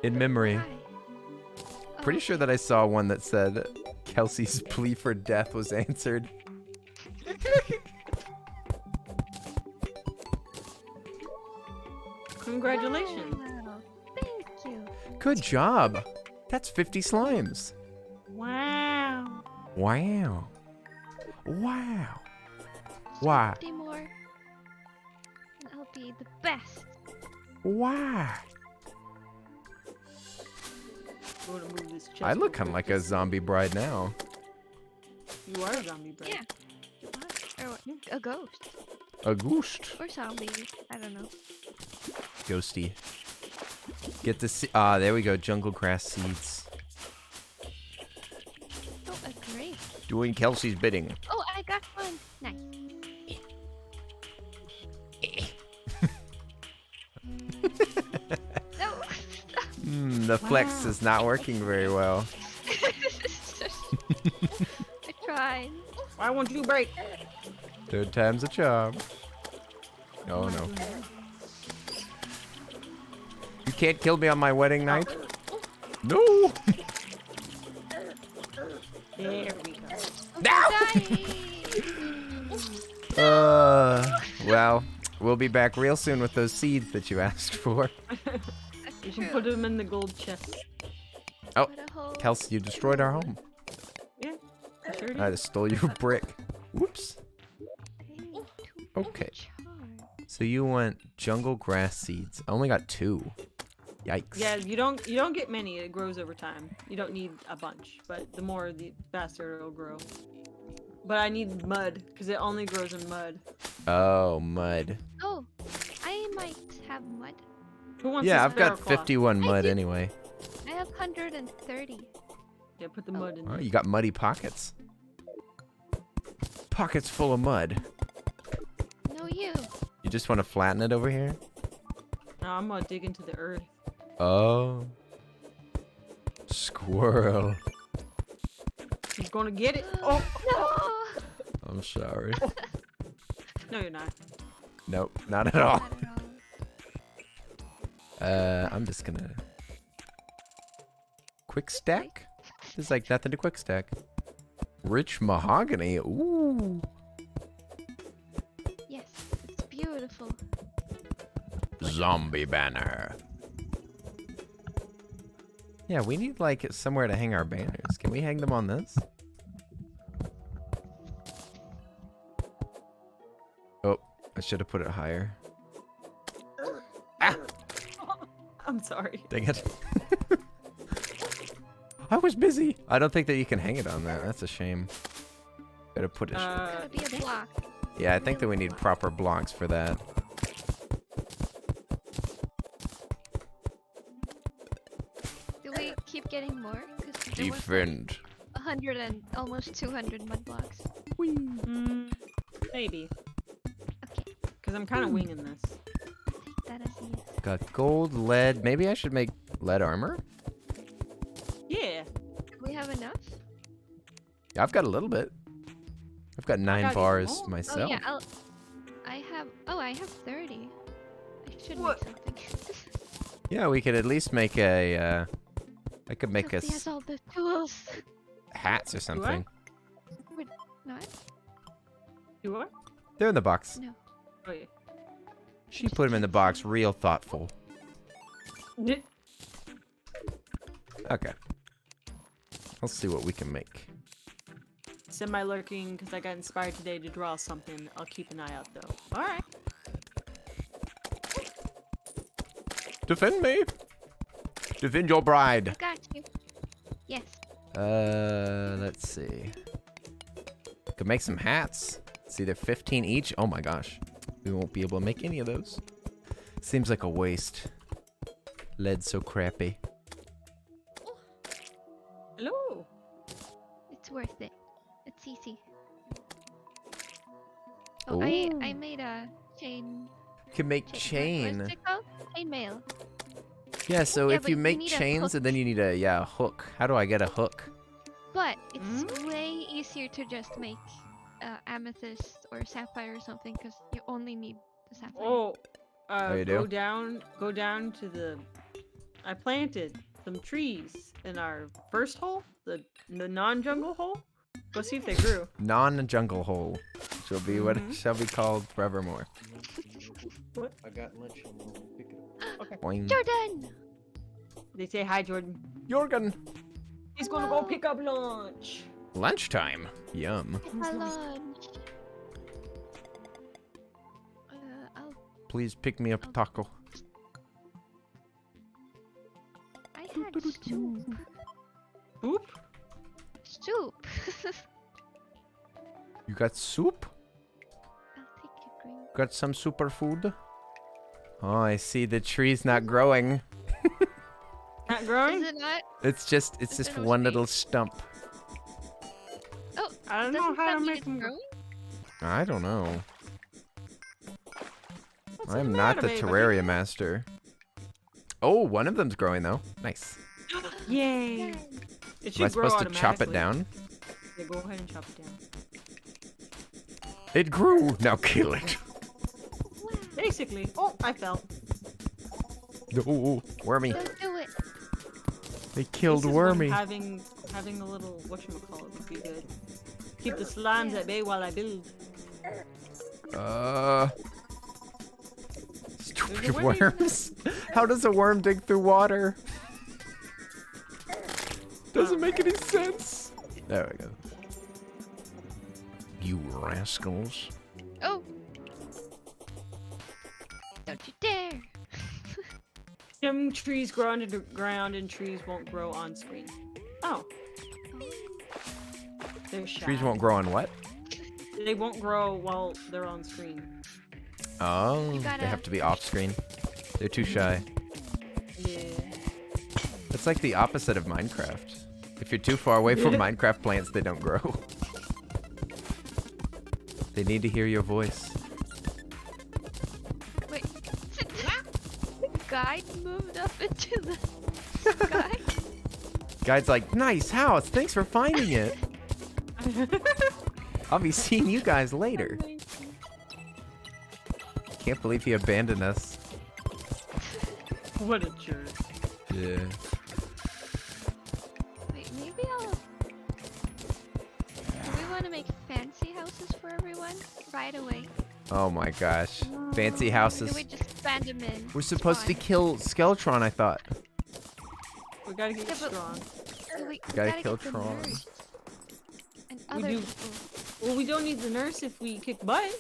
In memory. Why? Pretty Oh, sure that I saw one that said Kelsey's plea for death was answered. Congratulations. Wow. Thank you. Good job. That's 50 slimes. Wow. Wow. Wow. Why? 50 more. And I'll be the best. Why? I want to move this chest I look real kind of quick like a just- zombie bride now. You are a zombie, bro. Yeah. What? Or what? A ghost. A ghost. Or zombie. I don't know. Ghosty. Get the ah, there we go. Jungle grass seeds. Oh, a grape. Doing Kelsey's bidding. Oh, I got one. Nice. No. The flex Wow. is not working very well. I tried. Why won't you break? Third time's a charm. Oh no. You can't kill me on my wedding night? No! There we go. Dying. Well, we'll be back real soon with those seeds that you asked for. You can put them in the gold chest. Oh, Put a hole. Kelsey, you destroyed our home. Yeah, I sure did. I just stole your brick. Whoops. Hey, two Okay. charm. So you want jungle grass seeds. I only got 2. Yikes. Yeah, you don't get many. It grows over time. You don't need a bunch, but the more, the faster it'll grow. But I need mud because it only grows in mud. Oh, mud. Oh, I might have mud. Who wants Yeah, a I've got sparrow claw? 51 mud do. anyway. I have 130. Yeah, put the mud in. Oh, there. you got muddy pockets. Pockets full of mud. No, you. You just want to flatten it over here? No, I'm gonna dig into the earth. Oh. Squirrel. He's gonna get it. Oh, No. I'm sorry. no, you're not. Nope, not at all. Not at all. I'm just gonna... Quick stack? There's like nothing to quick stack. Rich mahogany. Ooh. Yes, it's beautiful. Zombie banner. Yeah, we need like somewhere to hang our banners. Can we hang them on this? Oh, I should have put it higher. Ah! I'm sorry. Dang it. I was busy. I don't think that you can hang it on that. That's a shame. Gotta put it. Gotta be a block. Yeah, I think that we need proper blocks for that. Do we keep getting more? Because there was like Defend. 100 and almost 200 mud blocks. Maybe. Okay, Because I'm kind of winging this. that is yes. Got gold, lead. Maybe I should make lead armor? Yeah. Do we have enough? Yeah, I've got a little bit. I've got 9 got bars more. Oh myself. yeah, I have 30. I should What? make something. Yeah, we could at least make a, I could make Sophie us has all the tools. hats or something. Not? You what? They're in the box. No. Oh yeah. She put them in the box real thoughtful. Okay. Let's see what we can make. Semi-lurking because I got inspired today to draw something. I'll keep an eye out though. All right. Defend me! Defend your bride! Got you. Yes. Let's see. Could make some hats. It's either 15 each. Oh my gosh. We won't be able to make any of those. Seems like a waste. Lead's so crappy. Hello. It's worth it. It's easy. Oh, I made a chain. Can make What's chain. it called? Chainmail. Yeah, so Yeah, if but you you make need a chains hook. and then you need a hook. How do I get a hook? But it's way easier to just make amethyst or sapphire or something because you only need the sapphire. Oh. you Go do? down. Go down to the. I planted some trees in our first hole, the non-jungle hole. Go see if they grew. Non-jungle hole. Shall be what Mhm. it shall be called forevermore. What? I got lunch. I'm gonna pick it up. Boing. Jordan! They say hi, Jordan. Jorgen! He's gonna go pick up lunch. Lunchtime. Yum. My lunch. I'll. Please pick me up a taco. I had soup. Oop. Soup. You got soup? I'll take your green. Got some superfood? Oh, I see the tree's not growing. Not growing? Is it not? It's just there no one space? little stump. Oh, I don't know doesn't how that to mean make it's them. growing? I don't know. What's I'm the not matter, the baby? Terraria master. Oh, one of them's growing though. Nice. Yay! Yay. It Am I should grow supposed to chop it automatically. down? Yeah, go ahead and chop it down. It grew. Now kill it. Basically. Oh, I fell. No, Wormy. Don't do it. They killed This is when Wormy. having a little whatchamacallit would be good. Keep the slimes at bay while I build. Stupid There's a worm. worms. How does a worm dig through water? Doesn't make any sense. There we go. You rascals. Oh! Don't you dare! Some trees grow under the ground and trees won't grow on screen. Oh. They're shy. Trees won't grow on what? They won't grow while they're on screen. Oh, You they gotta- have to be off screen. They're too shy. Yeah. It's like the opposite of Minecraft. If you're too far away from Minecraft plants, they don't grow. They need to hear your voice. Wait. The guide moved up into the sky? Guide's like, nice house. Thanks for finding it. I'll be seeing you guys later. Can't believe he abandoned us. What a jerk. Yeah. Wait, maybe I'll... Do we want to make fancy houses for everyone? Right away. Oh my gosh. Fancy Or houses. do we just band them in? We're supposed to Fine. kill Skeletron, I thought. We gotta get Yeah, but- strong. Do we gotta gotta kill get the Tron. nurse and We other do. people. Well, we don't need the nurse if we kick butt.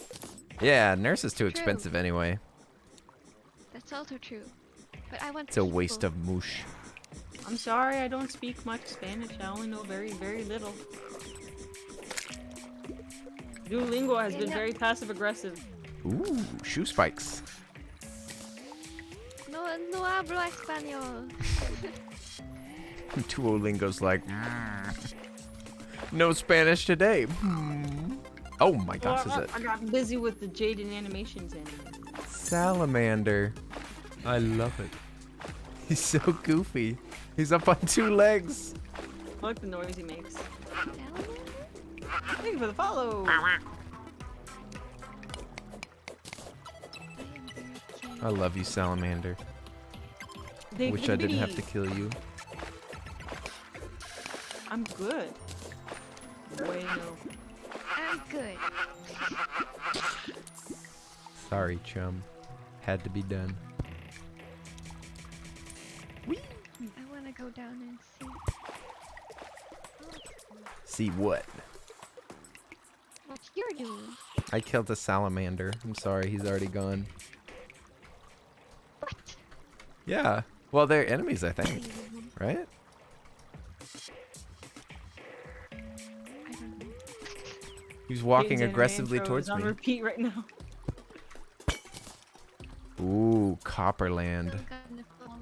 Yeah, nurse is too True. expensive anyway. That's also true. But I want It's a waste people. of moosh. I'm sorry, I don't speak much Spanish. I only know very, very little. Duolingo has been very passive aggressive. Ooh, shoe spikes. No hablo español. Duolingo's like, no Spanish today. Oh my gosh, is it? I got busy with the Jaden animations anime. Salamander. I love it. He's so goofy. He's up on 2 legs. I like the noise he makes. Salamander? Thank you for the follow. I love you, Salamander. Wish I didn't have to kill you. I'm good. Bueno. I'm good. Sorry, chum. Had to be done. I want to go down and see. See what? What you're doing. I killed a salamander. I'm sorry, he's already gone. What? Yeah. Well, they're enemies, I think. Right? I don't know. He's walking Jaden's anime aggressively intro towards is on me. repeat right now. Ooh, Copperland. I'm gonna follow.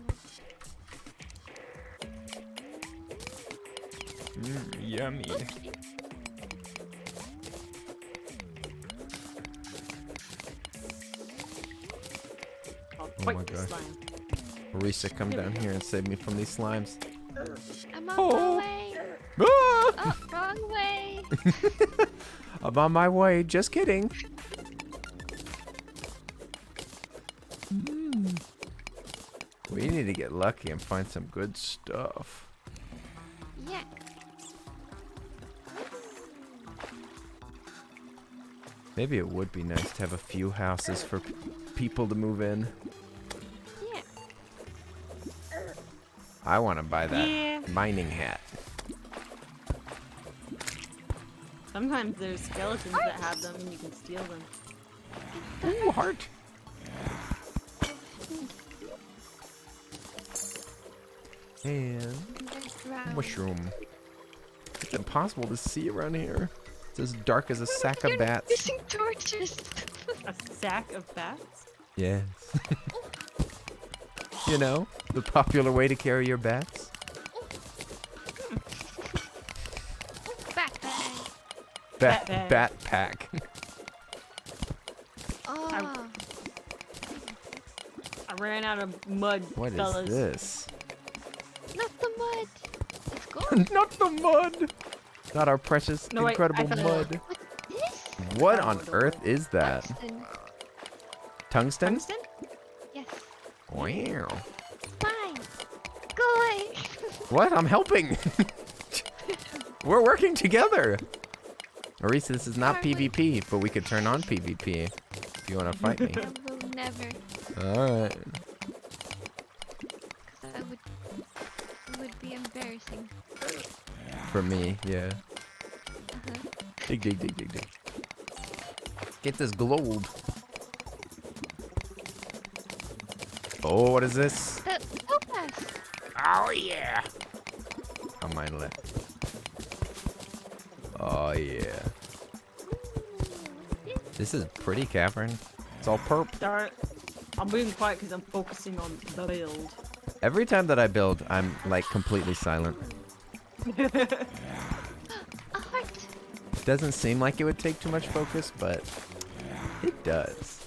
Yummy. I'll Oh fight my the gosh. slime. Arisa, come down here and save me from these slimes. I'm on Oh. my way. Ah! Oh, wrong way. I'm on my way. Just kidding. We need to get lucky and find some good stuff. Yeah. Maybe it would be nice to have a few houses for people to move in. Yeah. I want to buy that Yeah. mining hat. Sometimes there's skeletons that have them and you can steal them. Ooh, heart. And There's drown. mushroom. It's impossible to see around here. It's as dark as a sack of You're bats. using torches. A sack of bats? Yes. You know, the popular way to carry your bats. Backpack. Bat pack. Oh. I ran out of mud, What fellas. is this? Not the mud. It's gold. Not the mud. Not our precious, No, wait, incredible I found mud. This? What Oh, on the earth mud. is that? Tungsten. Tungsten? Tungsten? Yes. Wow. Fine. Go away. What? I'm helping. We're working together. Arisa, this is not Sorry. PvP, but we could turn on PvP if you want to fight me. I will never. Alright. It would be embarrassing. For me, yeah. Uh-huh. Dig, dig, dig, dig, dig. Get this gold. Oh, what is this? The topaz. Oh, yeah. On my left. Oh, yeah. This is pretty cavern. It's all perp. Darn. I'm being quiet because I'm focusing on the build. Every time that I build, I'm like completely silent. A heart. It doesn't seem like it would take too much focus, but it does.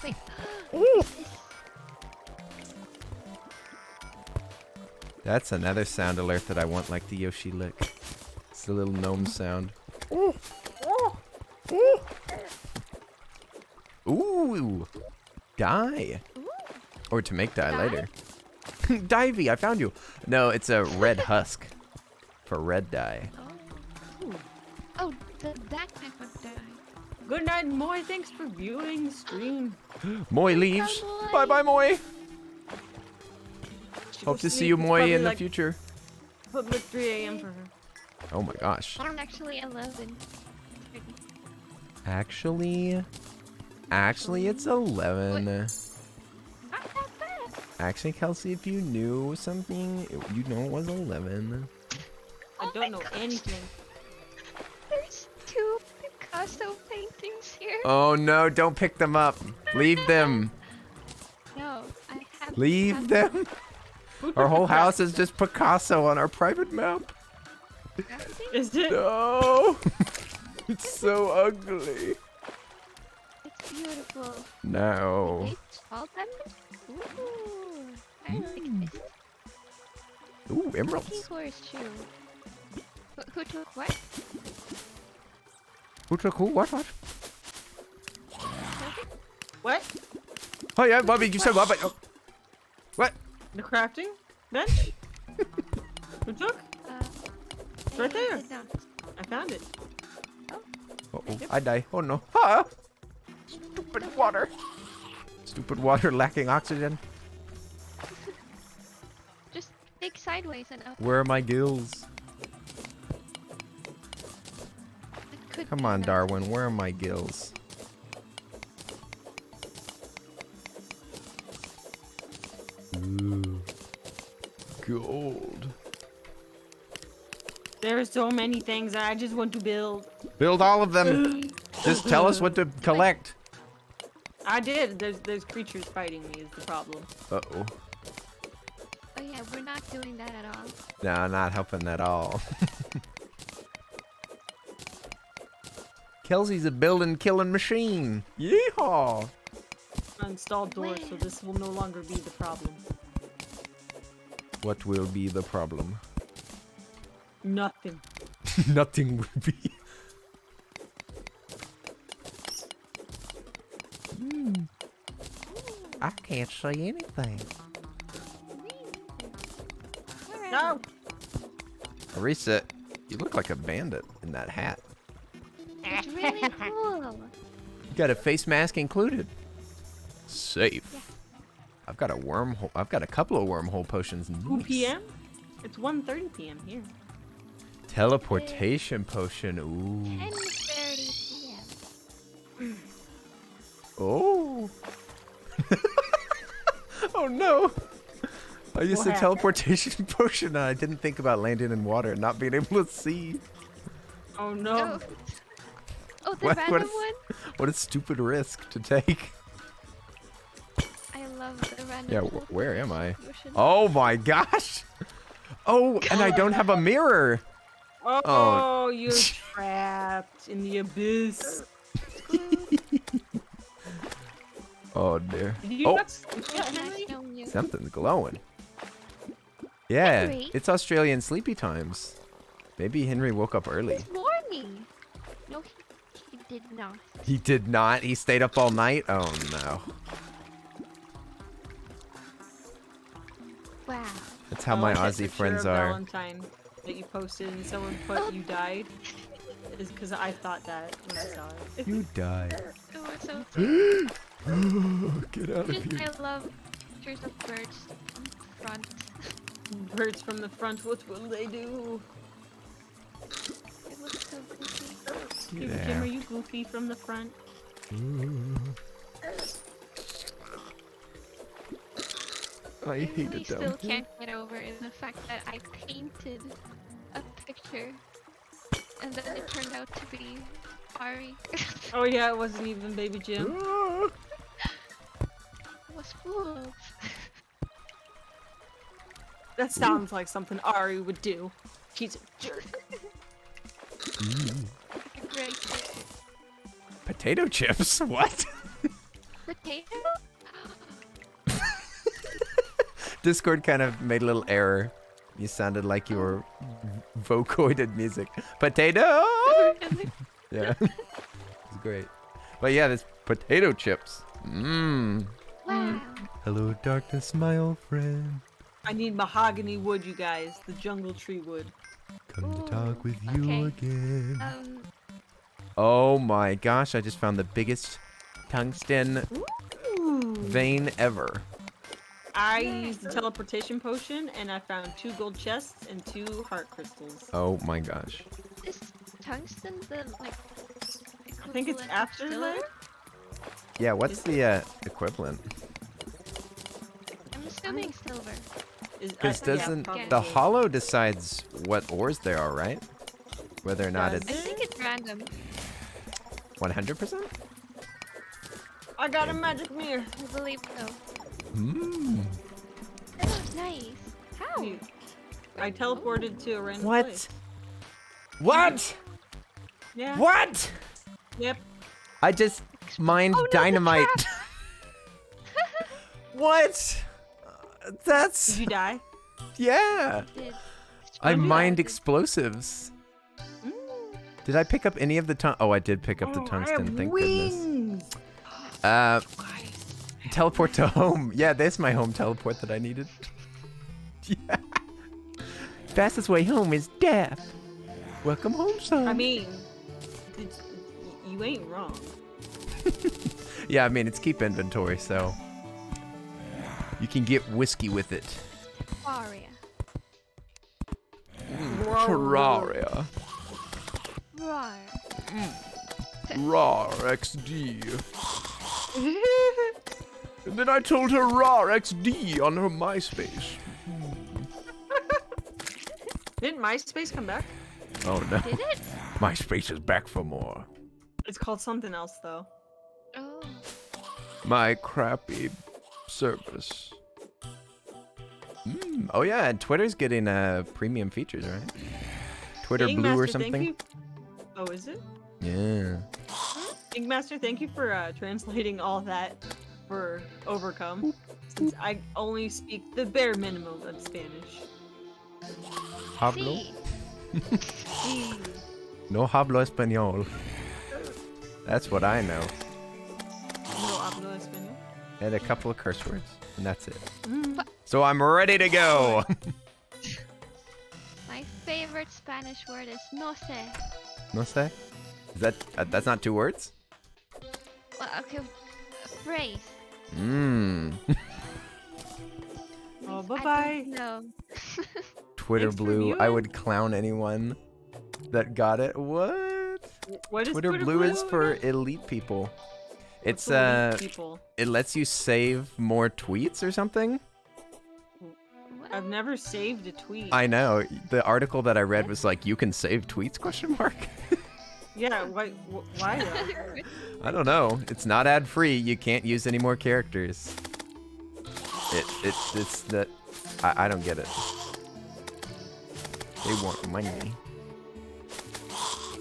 Wait. Is this? That's another sound alert that I want, like the Yoshi lick. It's the little gnome sound. Ooh, dye. Ooh. Or to make dye Dye? later. Divey, I found you. No, it's a red husk for red dye. Oh, that type of dye. Good night, Moy. Thanks for viewing the stream. Moy leaves. Moy. Bye bye, Moy. She Hope goes to see sleep. you, It's Moy, probably in the like, future. Probably like 3 a.m. for her. Oh my gosh. Actually, 11. Actually, it's 11. Not that bad. Actually, Kelsey, if you knew something, you know it was 11. I don't know anything. There's 2 Picasso paintings here. Oh no, don't pick them up. Leave them. No, I have. Leave them. Our whole house is just Picasso on our private map. Is it? No. It's so ugly. It's beautiful. No. They all them? Ooh, I like this. Ooh, Lucky emeralds. horseshoe. Who took what? Who took who? What? What? Oh yeah, Bobby, you said what? Oh. What? The crafting bench? Who took? It's right I there. did not. I found it. Uh-oh, I die. Oh no. Ah! Stupid water. Stupid water lacking oxygen. Just dig sideways and up. Where are my gills? It could Come be on, that. Darwin. Where are my gills? Ooh. Gold. There are so many things I just want to build. Build all of them. Just tell us what to collect. I did. There's creatures fighting me is the problem. Uh-oh. Oh yeah, we're not doing that at all. No, not helping at all. Kelsey's a building killing machine. Yeehaw! I installed doors, so this will no longer be the problem. What will be the problem? Nothing. Nothing will be. I can't see anything. Where No. am Arisa, you look like a bandit in that hat. I? It's really cool. You got a face mask included. Safe. I've got a wormhole. I've got a couple of wormhole potions. 2 Nice. p.m. It's 1:30 p.m. here. Teleportation potion. Ooh. 10:30 p.m. Oh. Oh no. I used What a happened? teleportation potion and I didn't think about landing in water and not being able to see. Oh no. Oh, the What- random what one? What a stupid risk to take. I love the random Yeah, one. where am I? Potion. Oh my gosh. Oh, and I don't have a mirror. Oh, you're trapped in the abyss. Oh dear. Did you Oh, not sleep yet, Nice Henry? knowing you. something's glowing. Yeah, Henry? it's Australian sleepy times. Maybe Henry woke up early. This morning. No, he did not. He did not. He stayed up all night. Oh no. Wow. That's how I my like that Aussie picture friends of are. Valentine that you posted and someone put you died. Is because I thought that when I saw it. You died. It was so cute. Get out of Just, here. I love pictures of birds in front. Birds from the front, what will they do? It looks so goofy. Jim, Yeah. are you goofy from the front? I hate really it still down here. can't get over is the fact that I painted a picture and then it turned out to be Ari. Oh yeah, it wasn't even Baby Jim. Ah. It was fooled. That sounds like something Ari would do. She's a jerk. A great picture. Potato chips? What? Potato? Discord kind of made a little error. You sounded like you were vocoided music. Potato! Yeah. It's great. But yeah, this potato chips. Mmm. Wow. Hello, darkness, my old friend. I need mahogany wood, you guys. The jungle tree wood. Come Ooh, to talk with you okay. again. Oh my gosh, I just found the biggest tungsten Ooh. vein ever. I used the teleportation potion and I found 2 gold chests and 2 heart crystals. Oh my gosh. Is tungsten the like? I think it's equivalent of after silver? that. Yeah, what's the equivalent? I'm assuming silver. Because doesn't probably. the hollow decides what ores there are, right? Whether or not Does I it's think it's random. 100%? I got a magic mirror. I believe so. Hmm. Oh, nice. How? I teleported to a random What? place. What? Yeah. What? Yep. I just mined Oh, no, the dynamite. trap! What? Did That's you die? yeah. Did. I Don't do mined that. explosives. Mm. Did I pick up any of the Oh, I did pick up the Oh, I tungsten. have Thank goodness. wings. Teleport to home. Yeah, there's my home teleport that I needed. Yeah. Fastest way home is death. Welcome home, son. I mean, you ain't wrong. Yeah, I mean, it's keep inventory, so you can get whiskey with it. Terraria. Terraria. Roar. Rar XD. And then I told her Rar XD on her MySpace. Didn't MySpace come back? Oh no. Did it? MySpace is back for more. It's called something else though. Oh. My crappy service. Oh yeah, and Twitter's getting premium features, right? Twitter Ink Blue or Master, thank something. you. Oh, is it? Yeah. Ink Master, thank you for translating all that for Overcome. Since I only speak the bare minimum of Spanish. Hablo? See. No hablo español. That's what I know. No hablo español. And a couple of curse words, and that's it. Mm. So I'm ready to go. My favorite Spanish word is no sé. No sé? Is that that's not two words? Well, okay, a phrase. Mmm. Oh, I bye-bye. don't know. Twitter Thanks for Blue. I viewing. would clown anyone that got it. What? What is Twitter Blue is for again? elite people. What's It's elite people. it lets you save more tweets or something. What? I've never saved a tweet. I know. The article that I read was like, you can save tweets? Question mark. Yeah, why though? I don't know. It's not ad free. You can't use any more characters. It's that I don't get it. They want money.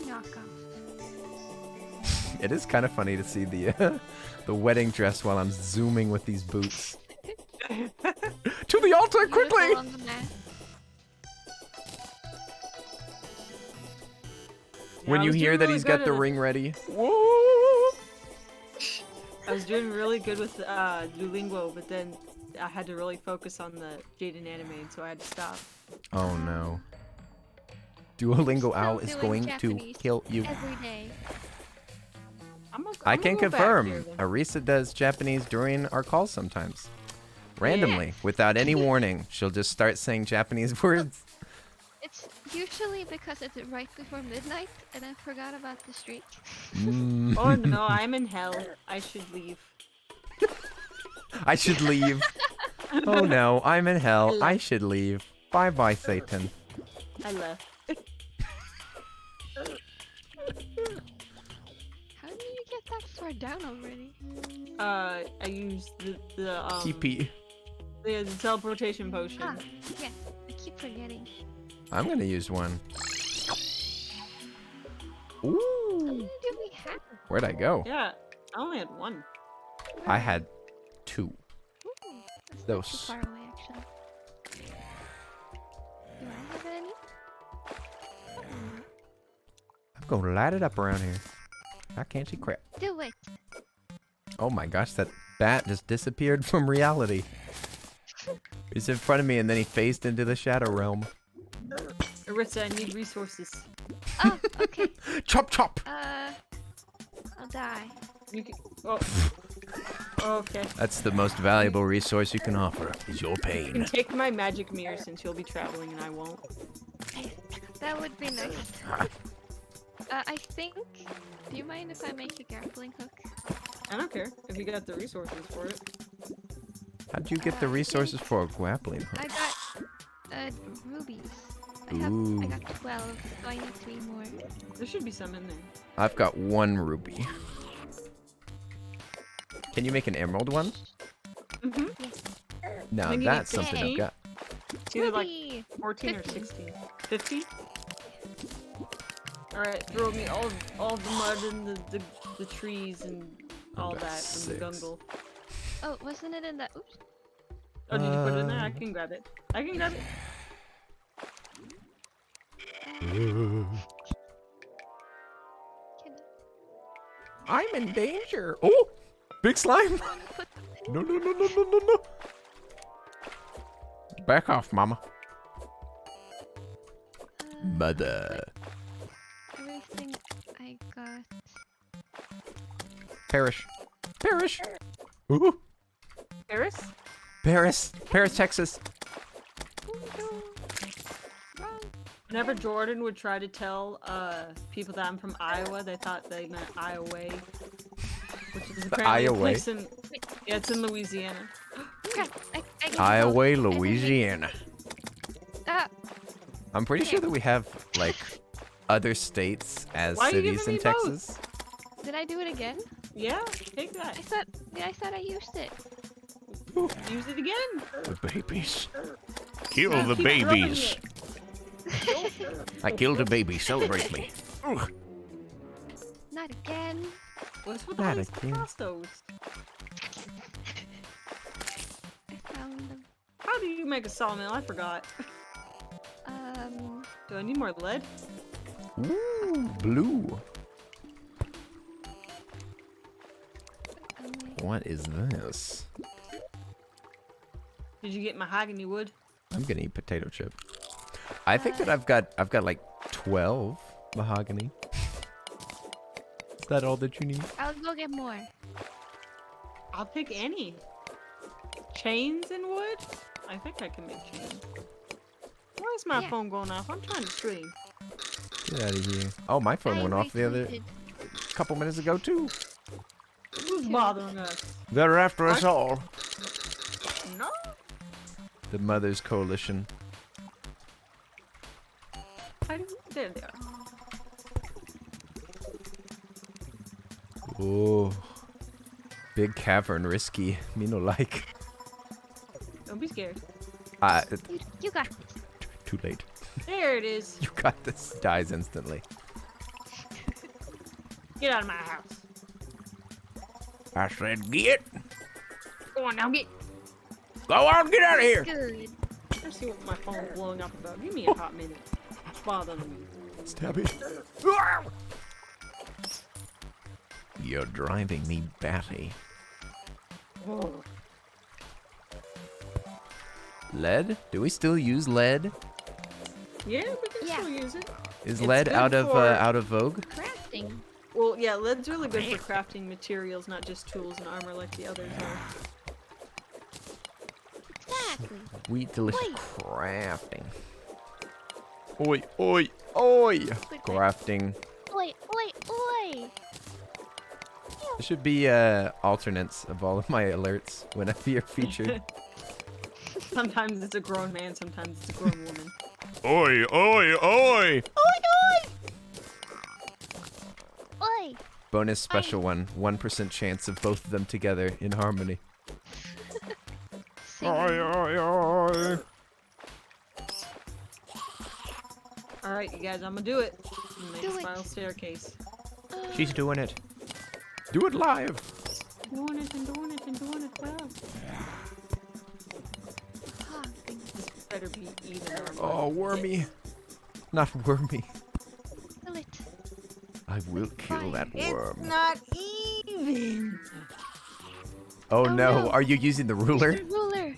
Knockoff. It is kind of funny to see the the wedding dress while I'm zooming with these boots. To the altar quickly! Beautiful on the map. When I you was hear doing that really he's got good the at it. ring ready. Whoa! I was doing really good with Duolingo, but then I had to really focus on the Jaden anime, so I had to stop. Oh no. Duolingo Still Owl is doing going Japanese to kill you. every day. I can confirm. There, then. Arisa does Japanese during our calls sometimes. Randomly, without any warning. She'll just start saying Japanese words. It's usually because it's right before midnight and I forgot about the streak. Mm. Oh no, I'm in hell. I should leave. I should leave. Oh no, I'm in hell. I should leave. Bye bye, Satan. I left. How did you get that far down already? I used the TP. the teleportation potion. Ah, yes. I keep forgetting. I'm gonna use one. How Ooh. many do we have? Where'd I go? Yeah, I only had one. I had two. Ooh, that's not Those. too far away, actually. Do I have any? I'm gonna light it up around here. I can't see crap. Do it. Oh my gosh, that bat just disappeared from reality. He's in front of me and then he phased into the shadow realm. Arisa, I need resources. Oh, okay. Chop chop! I'll die. You can. Oh. Okay. That's the most valuable resource you can offer, is your You can pain. take my magic mirror since you'll be traveling and I won't. That would be nice. I think. Do you mind if I make a grappling hook? I don't care if you got the resources for it. How'd you get the resources for a grappling hook? I got rubies. I got 12, so I need 3 more. There should be some in there. I've got 1 ruby. Can you make an emerald one? Mm-hmm. No, Maybe that's make something I've got. It's either like Ruby! 14 or 50. 16. 50? Alright, throw me all the mud and the trees and all got that from the 6. jungle. Oh, wasn't it in that? Oops. Oh, did you put it in there? I can grab it. I can grab it. Can I'm in danger. Oh, big slime. I put No, no, no, no, no, no, no. Back off, mama. Mother. everything I got? Perish. Perish. Ooh. Paris? Paris. Paris, Texas. Oh no! Wrong. Whenever Jordan would try to tell people that I'm from Iowa, they thought they meant Iowa, which is apparently Iowa? a place in yeah, it's in Louisiana. Crap! I get Iowa, both. Louisiana. Ah! I'm pretty sure that we have, like, other states as Why are you cities giving in me both? Texas. Did I do it again? Yeah, take that. I thought I used it. Use it again. The babies. Kill Keep the throwing babies. it. I killed a baby. Celebrate me. Ugh. Not again. What's with Not all these again. pastos? I found them. How do you make a sawmill? I forgot. Do I need more lead? Ooh, blue. What is this? Did you get mahogany wood? I'm gonna eat potato chip. I think that I've got like 12 mahogany. Is that all that you need? I'll go get more. I'll pick any. Chains and wood? I think I can make chains. Why is my Yeah. phone going off? I'm trying to stream. Get out of here. Oh, my phone went off the other retweeted. couple minutes ago too. Who's bothering us? They're after us all. No. The Mothers Coalition. There they are. Oh, big cavern, risky. Me no like. Don't be scared. You got this. Too late. There it is. You got this. Dies instantly. Get out of my house. I said get. Go on now, get. Go on, get out of here. Good. Let's see what my phone's blowing up about. Give me a hot minute. It's bothering me. Stabby. You're driving me batty. Oh. Lead? Do we still use lead? Yeah, we can Yeah. still use it. Is It's lead good out of for- out of vogue? Crafting. Well, yeah, lead's really good for crafting materials, not just tools and armor like the others are. Exactly. Sweet, delicious Oi. crafting. Oi, oi, oi! Crafting. Oi, oi, oi! There should be alternates of all of my alerts whenever you're featured. Sometimes it's a grown man, sometimes it's a grown woman. Oi, oi, oi! Oi! Bonus special one. 1% chance of both of them together in harmony. Sing. oi, oi! Alright, you guys, I'm gonna do it. I'm gonna make Do a it. spiral staircase. She's doing it. Do it live. Doing it and doing it and doing it well. Ah, This better be even armor. Oh, wormy. Not wormy. kill it. I will kill that worm. It's not even. Oh Oh, no, no. are you using the ruler? The ruler.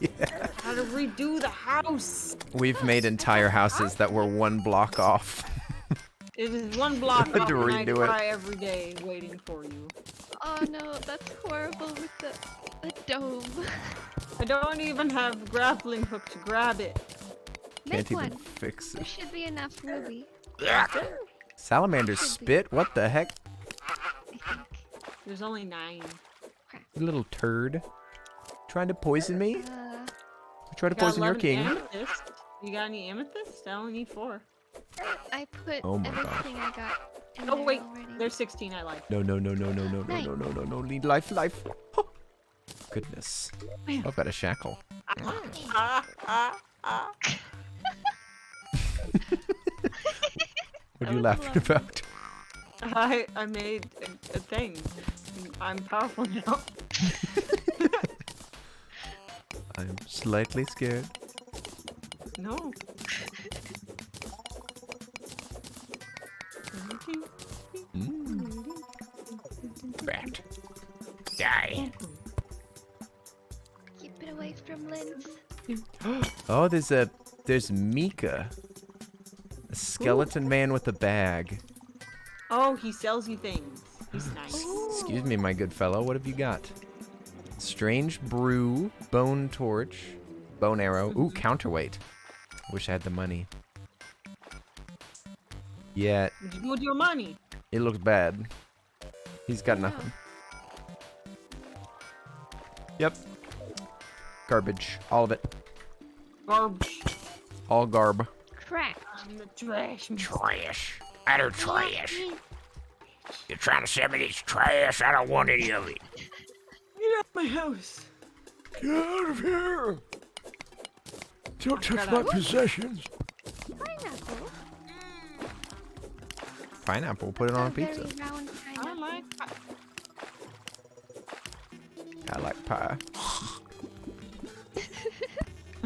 Yeah. How to redo the house. We've made entire houses that were 1 block off. It is one block To off and I redo it. cry every day waiting for you. Oh no, that's horrible with the dome. I don't even have a grappling hook to grab it. Can't Make even one. fix There it. should be enough ruby. Salamander spit? What the heck? I think. There's only 9. Crap. You little turd. Trying to poison me? Try to Got poison your 11 king. amethyst. You got any amethyst? I only need 4. I put Oh my God. everything I got in Oh there wait, already. there's 16 I like. No. Need life. Oh. Goodness. Man. I've got a shackle. What are you was laughing lovely. about? I made a thing. I'm powerful now. I'm slightly scared. No. Rat. Die. Keep it away from Linz. Oh, there's Mika. A skeleton man with a bag. Oh, he sells you things. He's nice. Excuse me, my good fellow. What have you got? Strange brew, bone torch, bone arrow. Ooh, counterweight. Wish I had the money. Yeah, What'd you do with your money? it looks bad. He's got nothing. Yep. Garbage. All of it. Garbage. All garb. Crap. I'm the trash. Trash. Utter trash. You're trying to sell me this trash? I don't want any of it. Get out of my house. Get out of here. Don't touch my possessions. Pineapple. Pineapple. Put it on a very pizza. round I pineapple. like. I like pie.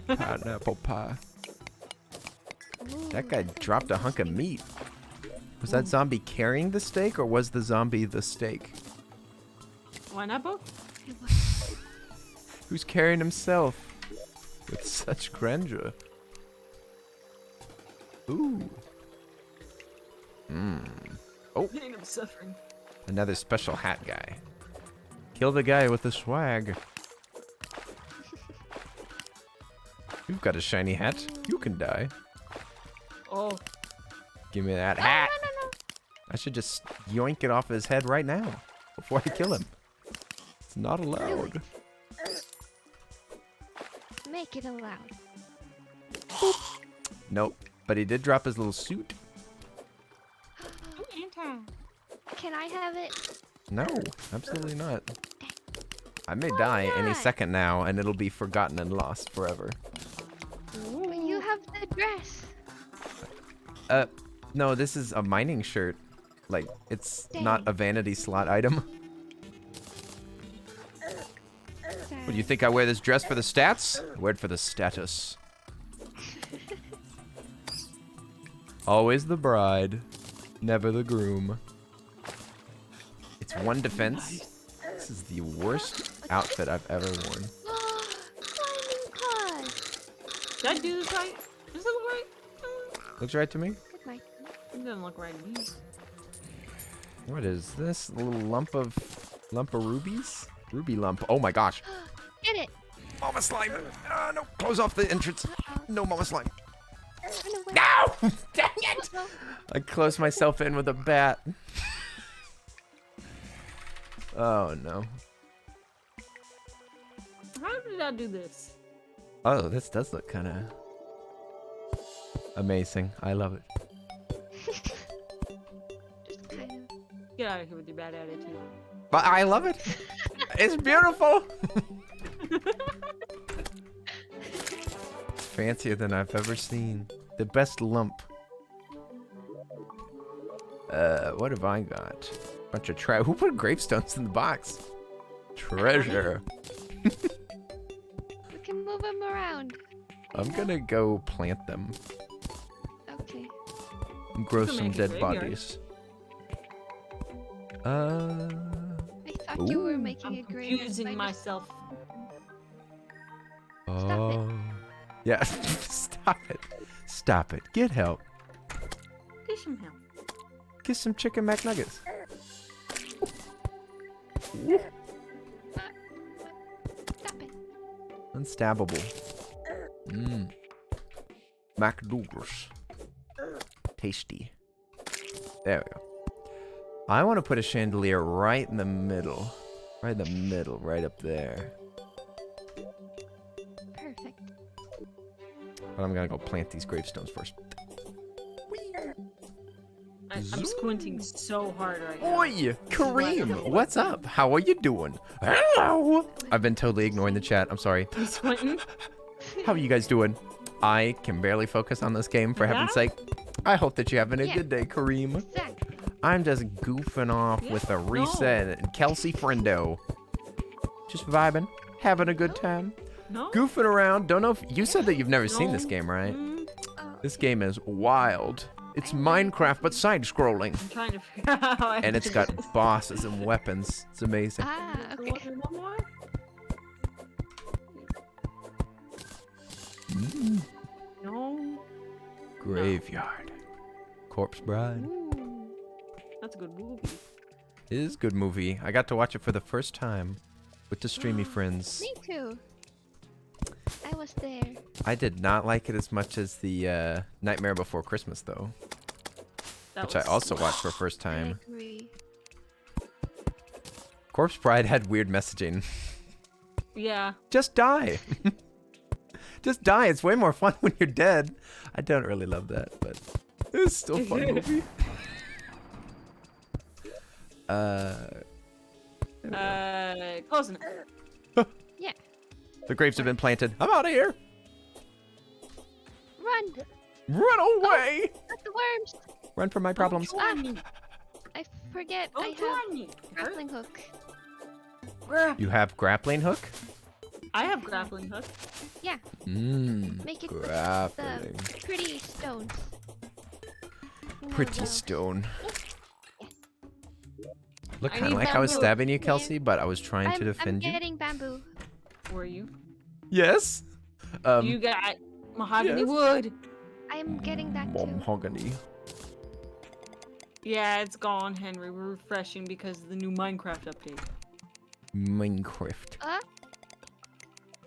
Pineapple pie. That guy dropped a hunk of meat. Was that zombie carrying the steak, or was the zombie the steak? Why not both? Who's carrying himself with such grandeur? Ooh. Oh, Pain of suffering. another special hat guy. Kill the guy with the swag. You've got a shiny hat. You can die. Oh, Give me that hat. No. I should just yoink it off his head right now before I kill him. It's not allowed. Make it allowed. Nope. But he did drop his little suit. Can I have it? No, absolutely not. I may die any not? second now, and it'll be forgotten and lost forever. But you have the dress. No, this is a mining shirt. Like, it's not Dang. a vanity slot item. Sad. What, do you think I wear this dress for the stats? I wear it for the status. Always the bride, never the groom. It's 1 defense. This is the worst outfit I've ever worn. Climbing claws. did I do this right? Does it look right? Looks right to me. Good night. It doesn't look right to me. What is this? A little lump of rubies? Ruby lump. Oh my gosh. Get it. Mama slime. No, close off the entrance. No mama slime. Run away. No! Dang it! No. I closed myself in with a bat. Oh no. How did I do this? Oh, this does look kind of amazing. I love it. Just kind of. Get out of here with your bad attitude. But I love it. It's beautiful. Fancier than I've ever seen. The best lump. What have I got? Bunch of who put gravestones in the box? Treasure. We can move them around. I'm gonna go plant them Okay. and grow can some make a dead graveyard. bodies. I thought you were Ooh. making I'm a graveyard. confusing by myself. Oh. Yeah. Stop it. Stop it. Get help. Get some help. Get some chicken McNuggets. Stop it. Unstabbable. Mmm. McDougal's. Tasty. There we go. I want to put a chandelier right in the middle. Right in the middle, right up there. Perfect. But I'm gonna go plant these gravestones first. I'm Zoom. squinting so hard right now. Oi, Kareem, what's up? How are you doing? Hello. I've been totally ignoring the chat. I'm sorry. You squinting? How are you guys doing? I can barely focus on this game, for heaven's sake. I hope that you're having a good day, Kareem. Exactly. I'm just goofing off with Arisa and Kelsey Friendo. Just vibing, having a good time. No. Goofing around. Don't know if you said that you've never seen this game, right? This game is wild. It's Minecraft, but side-scrolling. I'm trying to figure out how I And it's got bosses and weapons. It's amazing. Ah, okay. No. Graveyard. Corpse Bride. Ooh. That's a good movie. It is a good movie. I got to watch it for the first time with the streamy friends. Me too. I was there. I did not like it as much as the Nightmare Before Christmas, though. Which I also watched for the first time. I agree. Corpse Bride had weird messaging. Yeah. Just die. Just die. It's way more fun when you're dead. I don't really love that, but it's still a fun movie. Closing it. Yeah. The graves have been planted. I'm out of here. Run! Run away. Not the worms! Run from my problems. Ah, I forget I Don't have join me. grappling hook. You have grappling hook? I have grappling hook. Yeah, Mmm. make it with Grappling. the pretty stones. One of Pretty those. stone. Yes. Look, I kind need of like I was bamboo. stabbing you, Kelsey, but I was trying to I'm defend you. getting bamboo. Were you? Yes. You got mahogany yes. wood. I'm getting that too. Mahogany. Yeah, it's gone, Henry. We're refreshing because of the new Minecraft update. Minecraft.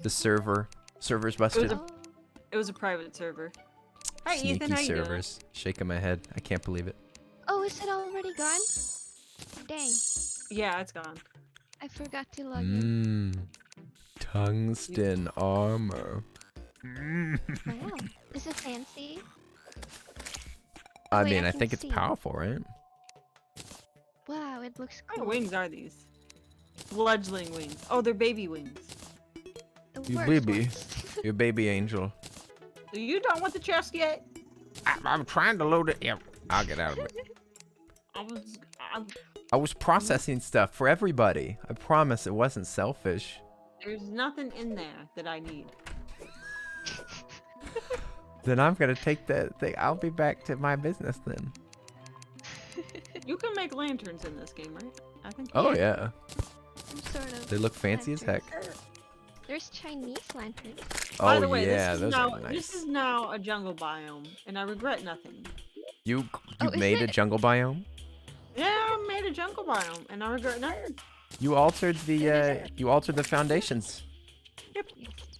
The server's busted. Oh, It was a private server. Hi, Sneaky Ethan. How you doing? servers. Shaking my head. I can't believe it. oh, is it already gone? Dang, Yeah, it's gone. I forgot to log in. Tungsten armor. Wow, is it fancy? I Wait, mean, I I can think it's see. powerful, right? Wow, it looks What cool. kind of wings are these? Fledgling wings. Oh, they're baby wings. The You worst baby. ones. Your baby angel. You don't want the chest yet? I'm trying to load it. Yep. I'll get out of it. I was processing stuff for everybody. I promise it wasn't selfish. There's nothing in there that I need. Then I'm gonna take that thing. I'll be back to my business then. You can make lanterns in this game, right? I think. Oh yeah. Some sort of They look fancy as heck. lanterns. There's Chinese lanterns. By Oh the way, yeah, this those is now are nice. this is now a jungle biome, and I regret nothing. You Oh, is made a it? jungle biome? Yeah, I made a jungle biome, and I regret nothing. You altered the foundations. Yep.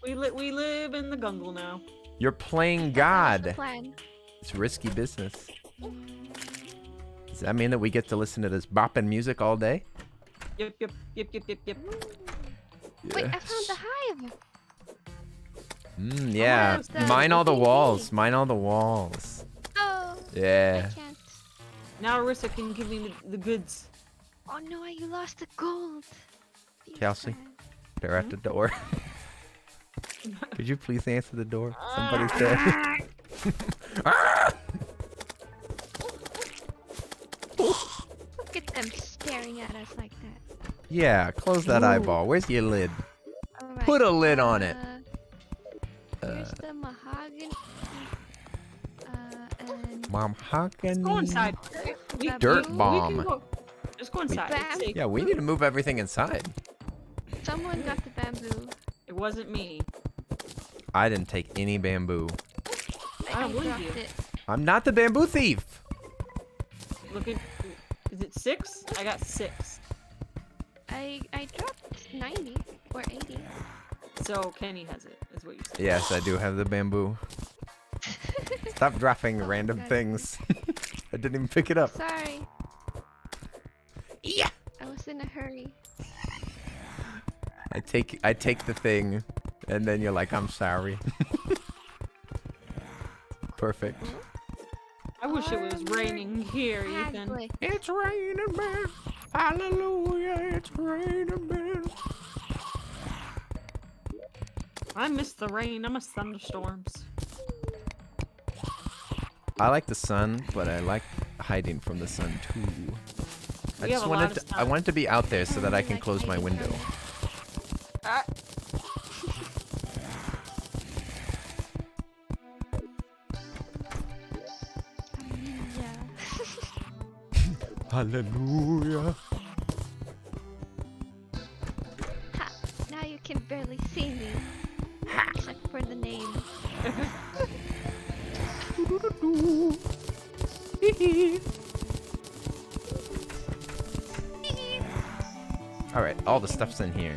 We live in the jungle now. You're playing That was the God. plan. It's risky business. Does that mean that we get to listen to this bopping music all day? Yep. Wait, I found the hive. Yeah. where's the Mine all the baby? walls. Mine all the walls. Oh, Yeah. I can't. Now Arisa can give me the goods. Oh no, you lost the gold. You Kelsey? sad. They're at the door. Could you please answer the door? Somebody's there. Look at them staring at us like that. Yeah, close that Ooh. eyeball. Where's your lid? Alright, Put a lid on it. Here's the mahogany. And Mahogany. Go inside. We- Dirt we bomb. can go. Just go inside. It's Bam. safe. Yeah, we need to move everything inside. someone got the bamboo. It wasn't me. I didn't take any bamboo. I don't believe dropped you. it. I'm not the bamboo thief. Look at. Is it 6? I got 6. I dropped 90 or 80. So Kenny has it. Is what you said. Yes, I do have the bamboo. Stop dropping Oh, random God. things. I didn't even pick it up. Sorry, Yeah. I was in a hurry. I take the thing, and then you're like, I'm sorry. Perfect. I wish it was raining here, Ethan. Hagrid. It's raining, man. Hallelujah, it's raining, man. I miss the rain. I miss thunderstorms. I like the sun, but I like hiding from the sun too. I We have just a lot wanted of to, I sun. wanted to be out there so that I can Like close my hiding window. from Ah, Ninja. Hallelujah. Ha! Now you can barely see me. Except for the name. All right, all the stuff's in here.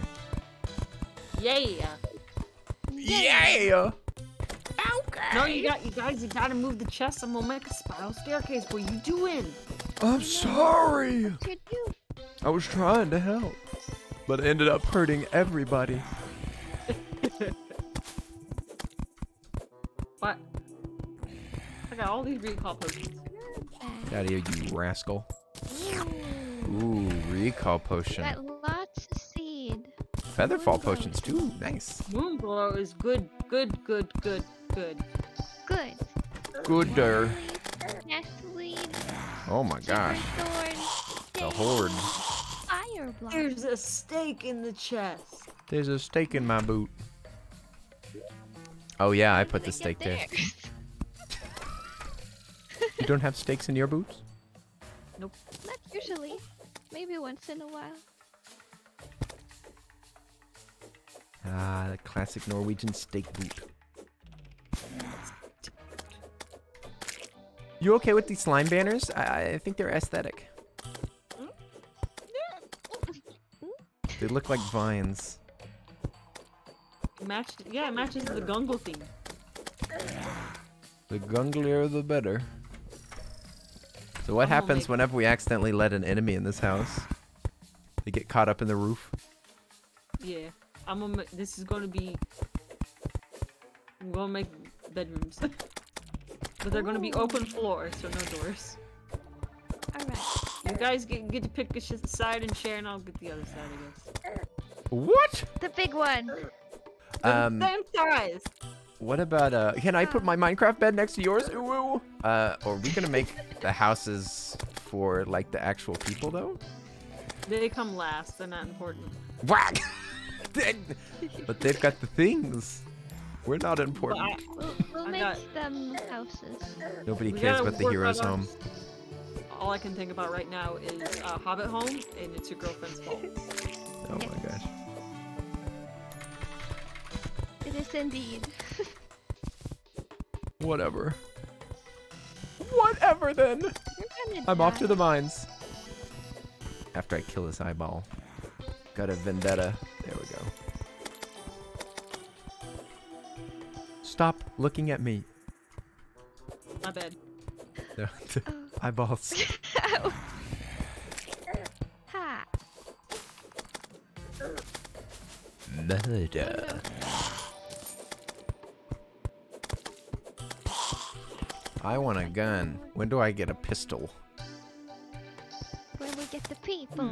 yeah. Yeah. No, you gotta move the chest. I'm gonna make a spiral staircase. What you doing? I'm sorry. What you do? I was trying to help, but it ended up hurting everybody. What? I got all these recall potions. Get out of here, you rascal. Ooh, recall potion. Got lots of seed. Featherfall potions too. Nice. Moonglow is good. Good. Gooder. Nestweed. Oh my gosh. The horde. Fire block. There's a steak in the chest. There's a steak in my boot. Oh yeah, I put the steak there. You don't have steaks in your boots? Not usually. Maybe once in a while. Ah, the classic Norwegian steak boot. You okay with these slime banners? I think they're aesthetic. They look like vines. It matches the Gungle theme. The gunglier the better. So what I'm gonna happens make- whenever we accidentally let an enemy in this house? They get caught up in the roof. Yeah. This is gonna be. I'm gonna make bedrooms. But they're gonna be open floor, so no doors. Alright. You guys get to pick a side and share, and I'll get the other side, I guess. What? The big one. Same size. What about can I put my Minecraft bed next to yours? Ooh, ooh. Are we gonna make the houses for like the actual people though? They come last. They're not important. Whack! But they've got the things. We're not important. We'll I make got- them houses. Nobody We cares gotta about the work hero's on home. All I can think about right now is Hobbit Home, and it's your girlfriend's fault. Oh my gosh. It is indeed. Whatever. Whatever then. You're gonna I'm off to die. the mines. After I kill this eyeball. Got a vendetta. There we go. Stop looking at me. My bad. The Oh. eyeballs. Ow. Ha. Murder. I want a gun. When do I get a pistol? When we get the people.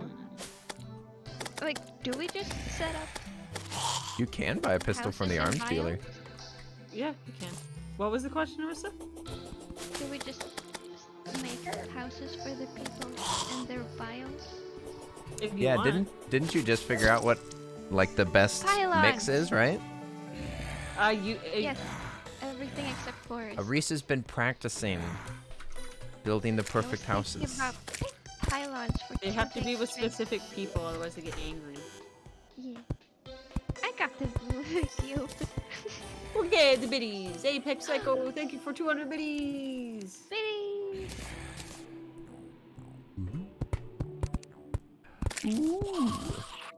Wait, do we just set up You can buy a pistol from the houses arms and dealer. biomes? Yeah, you can. What was the question, Arisa? Do we just make houses for the people and their biomes? If you Yeah, want. didn't you just figure out what like the best mix Pylons. is, right? Yes. Everything except forest. Arisa's been practicing building the I was perfect thinking houses. about pylons for They have to be keeping with strength. specific people, otherwise they get angry. Yeah. I got this with you. Okay, the biddies. Apex Psycho, thank you for 200 biddies. Please. Ooh.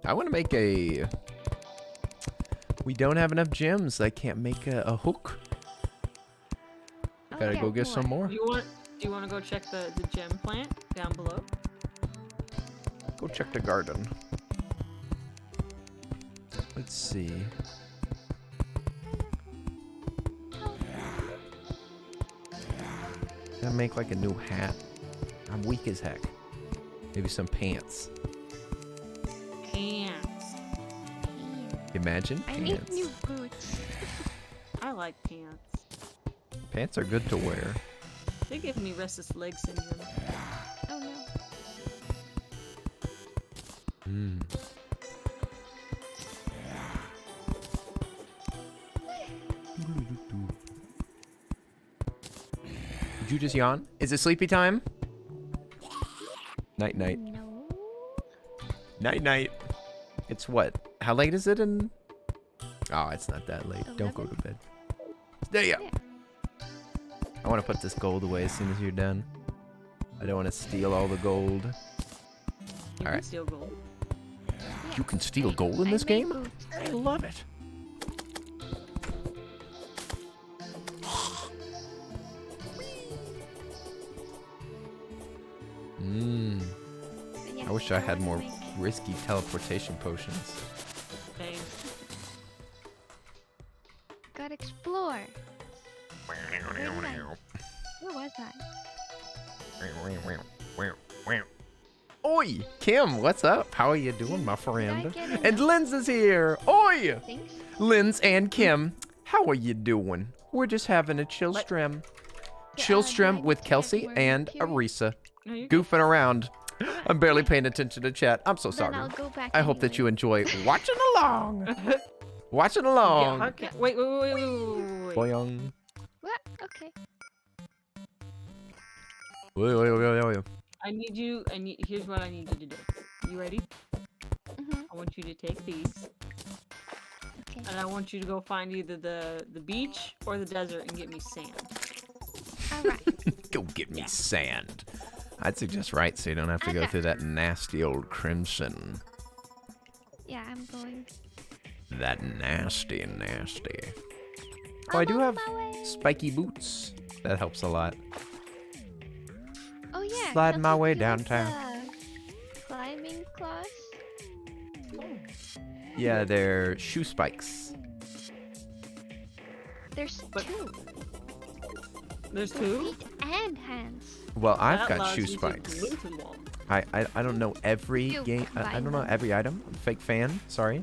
I want to make a... We don't have enough gems. I can't make a hook. Gotta yeah, go get some more. Do you want to go check the gem plant down below? Go check the garden. see. Gotta make like a new hat. I'm weak as heck. Maybe some pants. Pants. Imagine I need pants. new boots. I like pants. Pants are good to wear. They give me restless leg syndrome. Oh no. Mm. Did you just yawn? Is it sleepy time? Night night. No. Night night. It's what? How late is it in? Oh, it's not that late. Don't go 11? to bed. Stay up. Yeah. I want to put this gold away as soon as you're done. I don't want to steal all the gold. You can Alright. steal gold. You can steal gold in I this made game? boots. I love it. Mmm. Yeah, I wish I had more wanna make- risky teleportation potions. Thanks. Gotta explore. Where was I? Oi, Kim, what's up? How are you doing, my Did I friend? get And enough? Linz is here. Oi, Thanks. Linz and Kim, how are you doing? We're just having a chill What? stream. The, Chill uh, stream with diamond Kelsey can't and work, period. Arisa. No, you're Goofing around. I'm barely Okay. paying attention to chat. I'm so Then sorry. I'll go back I hope that you anyway. enjoy watching along. good. Watching along. Yeah, okay. Wait. Boing. What? Okay. Wait. Here's what I need you to do. You ready? Mm-hmm. I want you to take these, Okay. and I want you to go find either the beach or the desert and get me sand. All right. Go get me sand. I'd suggest right so you don't have to I go got- through that nasty old crimson. Yeah, I'm going. That nasty. Oh, I I'm do on have my way. spiky boots. That helps a lot. Oh yeah. sliding my Kelsey, way do you have downtown. the climbing claws. Yeah, they're shoe spikes. There's But- two. There's For two. feet and hands. Well, I've That got allows shoe you to spikes. glue to them. I don't know every You game. I combine don't know them. every item. I'm a fake fan. Sorry.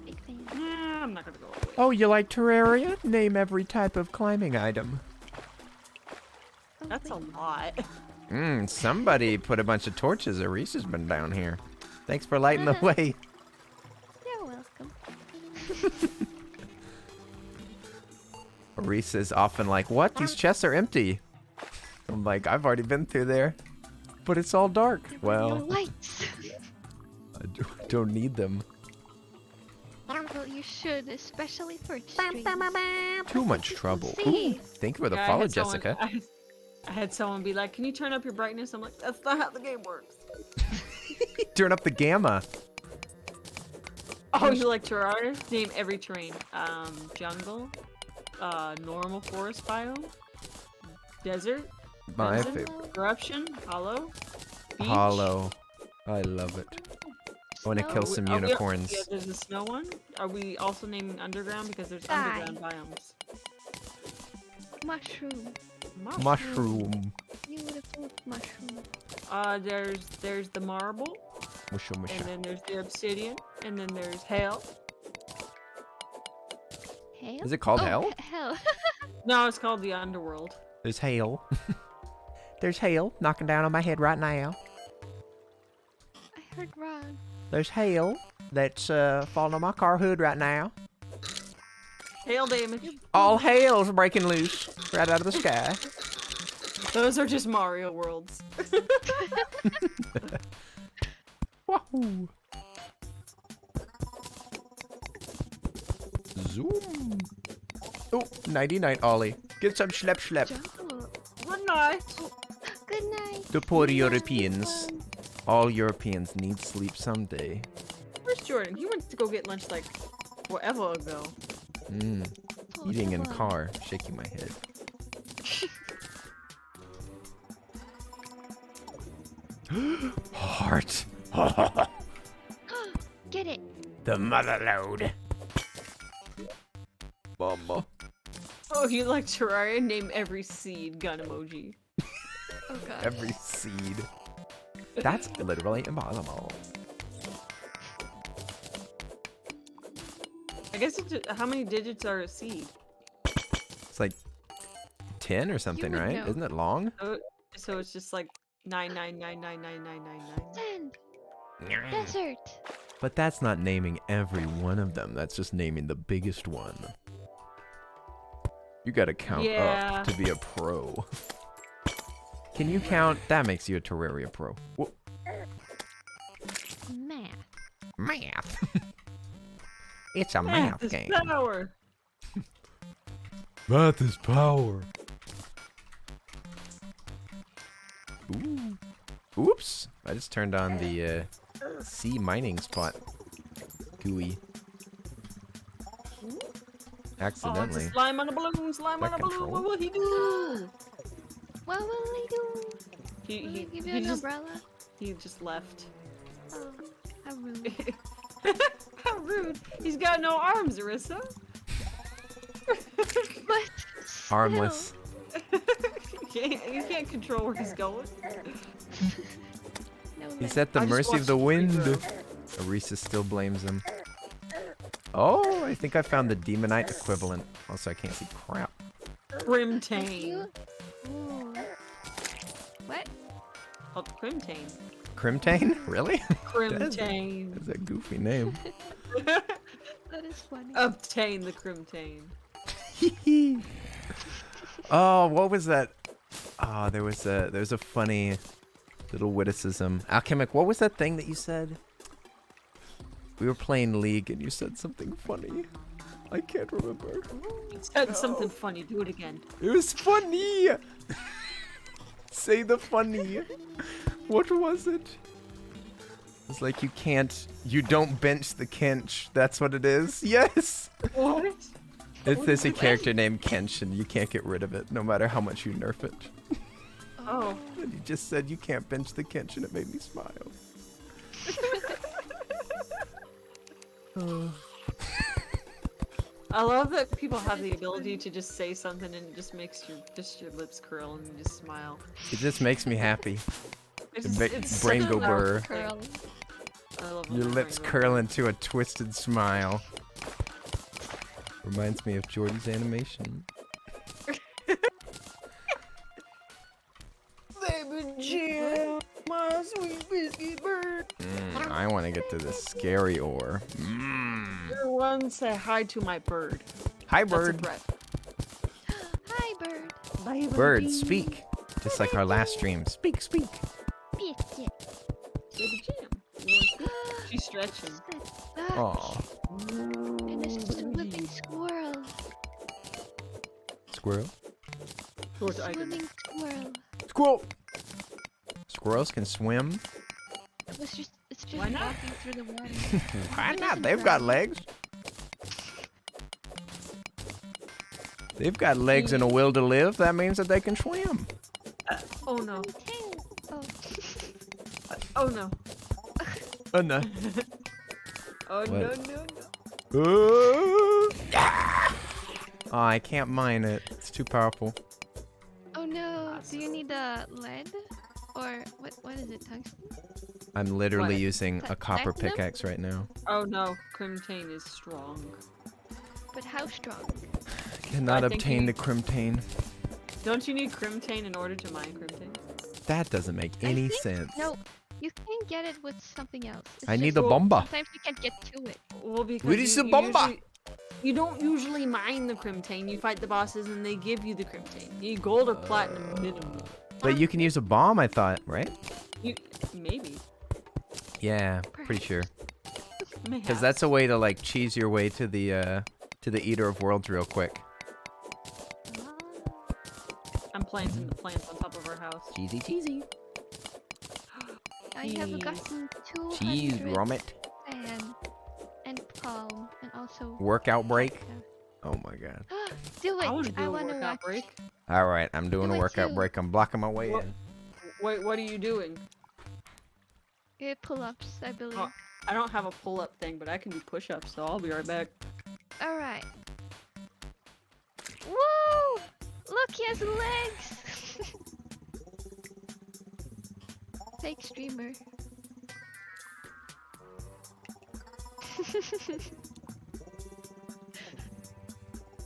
Big fan. Nah, I'm not gonna go all the way. Oh, you like Terraria? Name every type of climbing item. Oh, That's a wait. lot. Somebody put a bunch of torches. Arisa's been down here. Thanks for lighting the way. You're welcome. Arisa's often like, what? These chests are empty. I'm like, I've already been through there. But it's all dark. No Well, lights. don't need them. Well, you should, especially for streams. Too much trouble. See. Ooh, thank you for the Yeah, I follow, had someone- Jessica. I had someone be like, "Can you turn up your brightness?" I'm like, "That's not how the game works." Turn up the gamma. Oh, you like Terraria? Name every terrain. Jungle, normal forest biome, desert, My Benson? favorite. corruption, hollow, beach. Hollow. I love it. I want to Snow. kill some Are we- unicorns. Yeah, there's a snow one. Are we also naming underground because there's Sky. underground biomes? Mushroom. Mushroom. Beautiful mushroom. There's the marble, Mushroom, and mushroom. then there's the obsidian, and then there's hail. Hail? Is it called Oh, hell? Hell. No, it's called the underworld. There's hail. There's hail knocking down on my head right now. I heard wrong. There's hail that's falling on my car hood right now. Hail damage. All hail's breaking loose right out of the sky. Those are just Mario worlds. Wahoo! Zoom. Oh, nighty night, Ollie. Get some schlep. Jungle. Good night. Good night. The poor Good night, Europeans. everyone. All Europeans need sleep someday. Where's Jordan? He went to go get lunch like forever ago. Mmm. Oh, Eating in come on. car, shaking my head. Heart. Get it. The mother load. Mama. Oh, you like Terraria? Name every seed gun emoji. Oh god. Every seed. That's literally impossible. I guess how many digits are a seed? It's like 10 or something, would right? know. Isn't it long? So it's just like 9999999. Sand. Desert. But that's not naming every one of them. That's just naming the biggest one. You gotta count Yeah. up to be a pro. Can you count? That makes you a Terraria pro. Whoa. Math. Math. It's a Math math is game. power. Math is power. Ooh. Oops. I just turned on the sea mining spot. Gooey. Oh, it's Accidentally. a slime on a balloon. Slime That on a balloon. control? What will he do? What will he do? He Will he give you he an just umbrella? he just left. Oh, how rude. How rude. He's got no arms, Arisa. But Armless. You can't control where he's going. No He's way. at the I just mercy of watched the the wind. regrow. Arisa still blames him. Oh, I think I found the demonite equivalent. Also, I can't see crap. Crimtane. You? Ooh. What? Called Crimtane. Crimtane? Really? Crimtane. That's a goofy name. That is funny. Obtain the Crimtane. Oh, what was that? Oh, there was a funny little witticism. Alchemic, what was that thing that you said? We were playing League and you said something funny. I can't remember. You said something funny. Do it again. It was funny. Say the funny. What was it? It's like you don't bench the Kench. That's what it is. Yes. What? There's a character named Kench and you can't get rid of it no matter how much you nerf it. Oh. And you just said you can't bench the Kench and it made me smile. I love that people have the ability to just say something and it just makes your lips curl and you just smile. It just makes me happy. It's It it's brain such go a powerful burr. thing. Curl. I love Your when my lips brain curl goes into a twisted smile. Reminds me of Jordy's animation. Baby Jim, my sweet biscuit bird. I want to get to the scary ore. Everyone say hi to my bird. Hi, That's a bird. threat. Hi, bird. Bye, Bird, baby. speak. Just like our last stream. Speak, speak. Biscuit. Baby Jim. You wanna speak? She's stretching. Aw. And a swimming squirrel. Squirrel? Towards Iden. Swimming squirrel. Squirrel! Squirrels can swim? It's just Why not? walking through the water. Why It not? doesn't They've got drown. legs. They've got legs and a will to live. That means that they can swim. Oh no. Tail. Oh. Oh no. Oh, no. Oh What? no no no. Oh, I can't mine it. It's too powerful. Oh no. Do you need a lead? Or what is it? Tungsten? I'm literally What? using a copper Platinum? pickaxe right now. Oh no. Crimtane is strong. But how strong? Cannot I think obtain you- the crimtane. Don't you need Crimtane in order to mine Crimtane? That doesn't make I any think- sense. No, you can get it with something else. It's I need just the bomba. Sometimes you can't get to it. Well, because Where is the bomba? you don't usually mine the Crimtane. You fight the bosses and they give you the Crimtane. You need gold or platinum minimum. But you can use a bomb, I thought, right? You maybe. Yeah, pretty sure. Because Mayhaps. that's a way to like cheese your way to the Eater of Worlds real quick. I'm planting the plants on top of our house. Cheesy, cheesy. I have Cheese. gotten 200 Cheese, grommet. sand and palm and also Workout break. Oh my god. do it. I want to do a wanna workout watch. break. All right, I'm doing Do a it workout too. break. I'm blocking my way What? in. Wait, what are you doing? Pull-ups, I believe. Oh. I don't have a pull-up thing, but I can do push-ups, so I'll be right back. All right. Whoa! Look, he has legs. Fake streamer.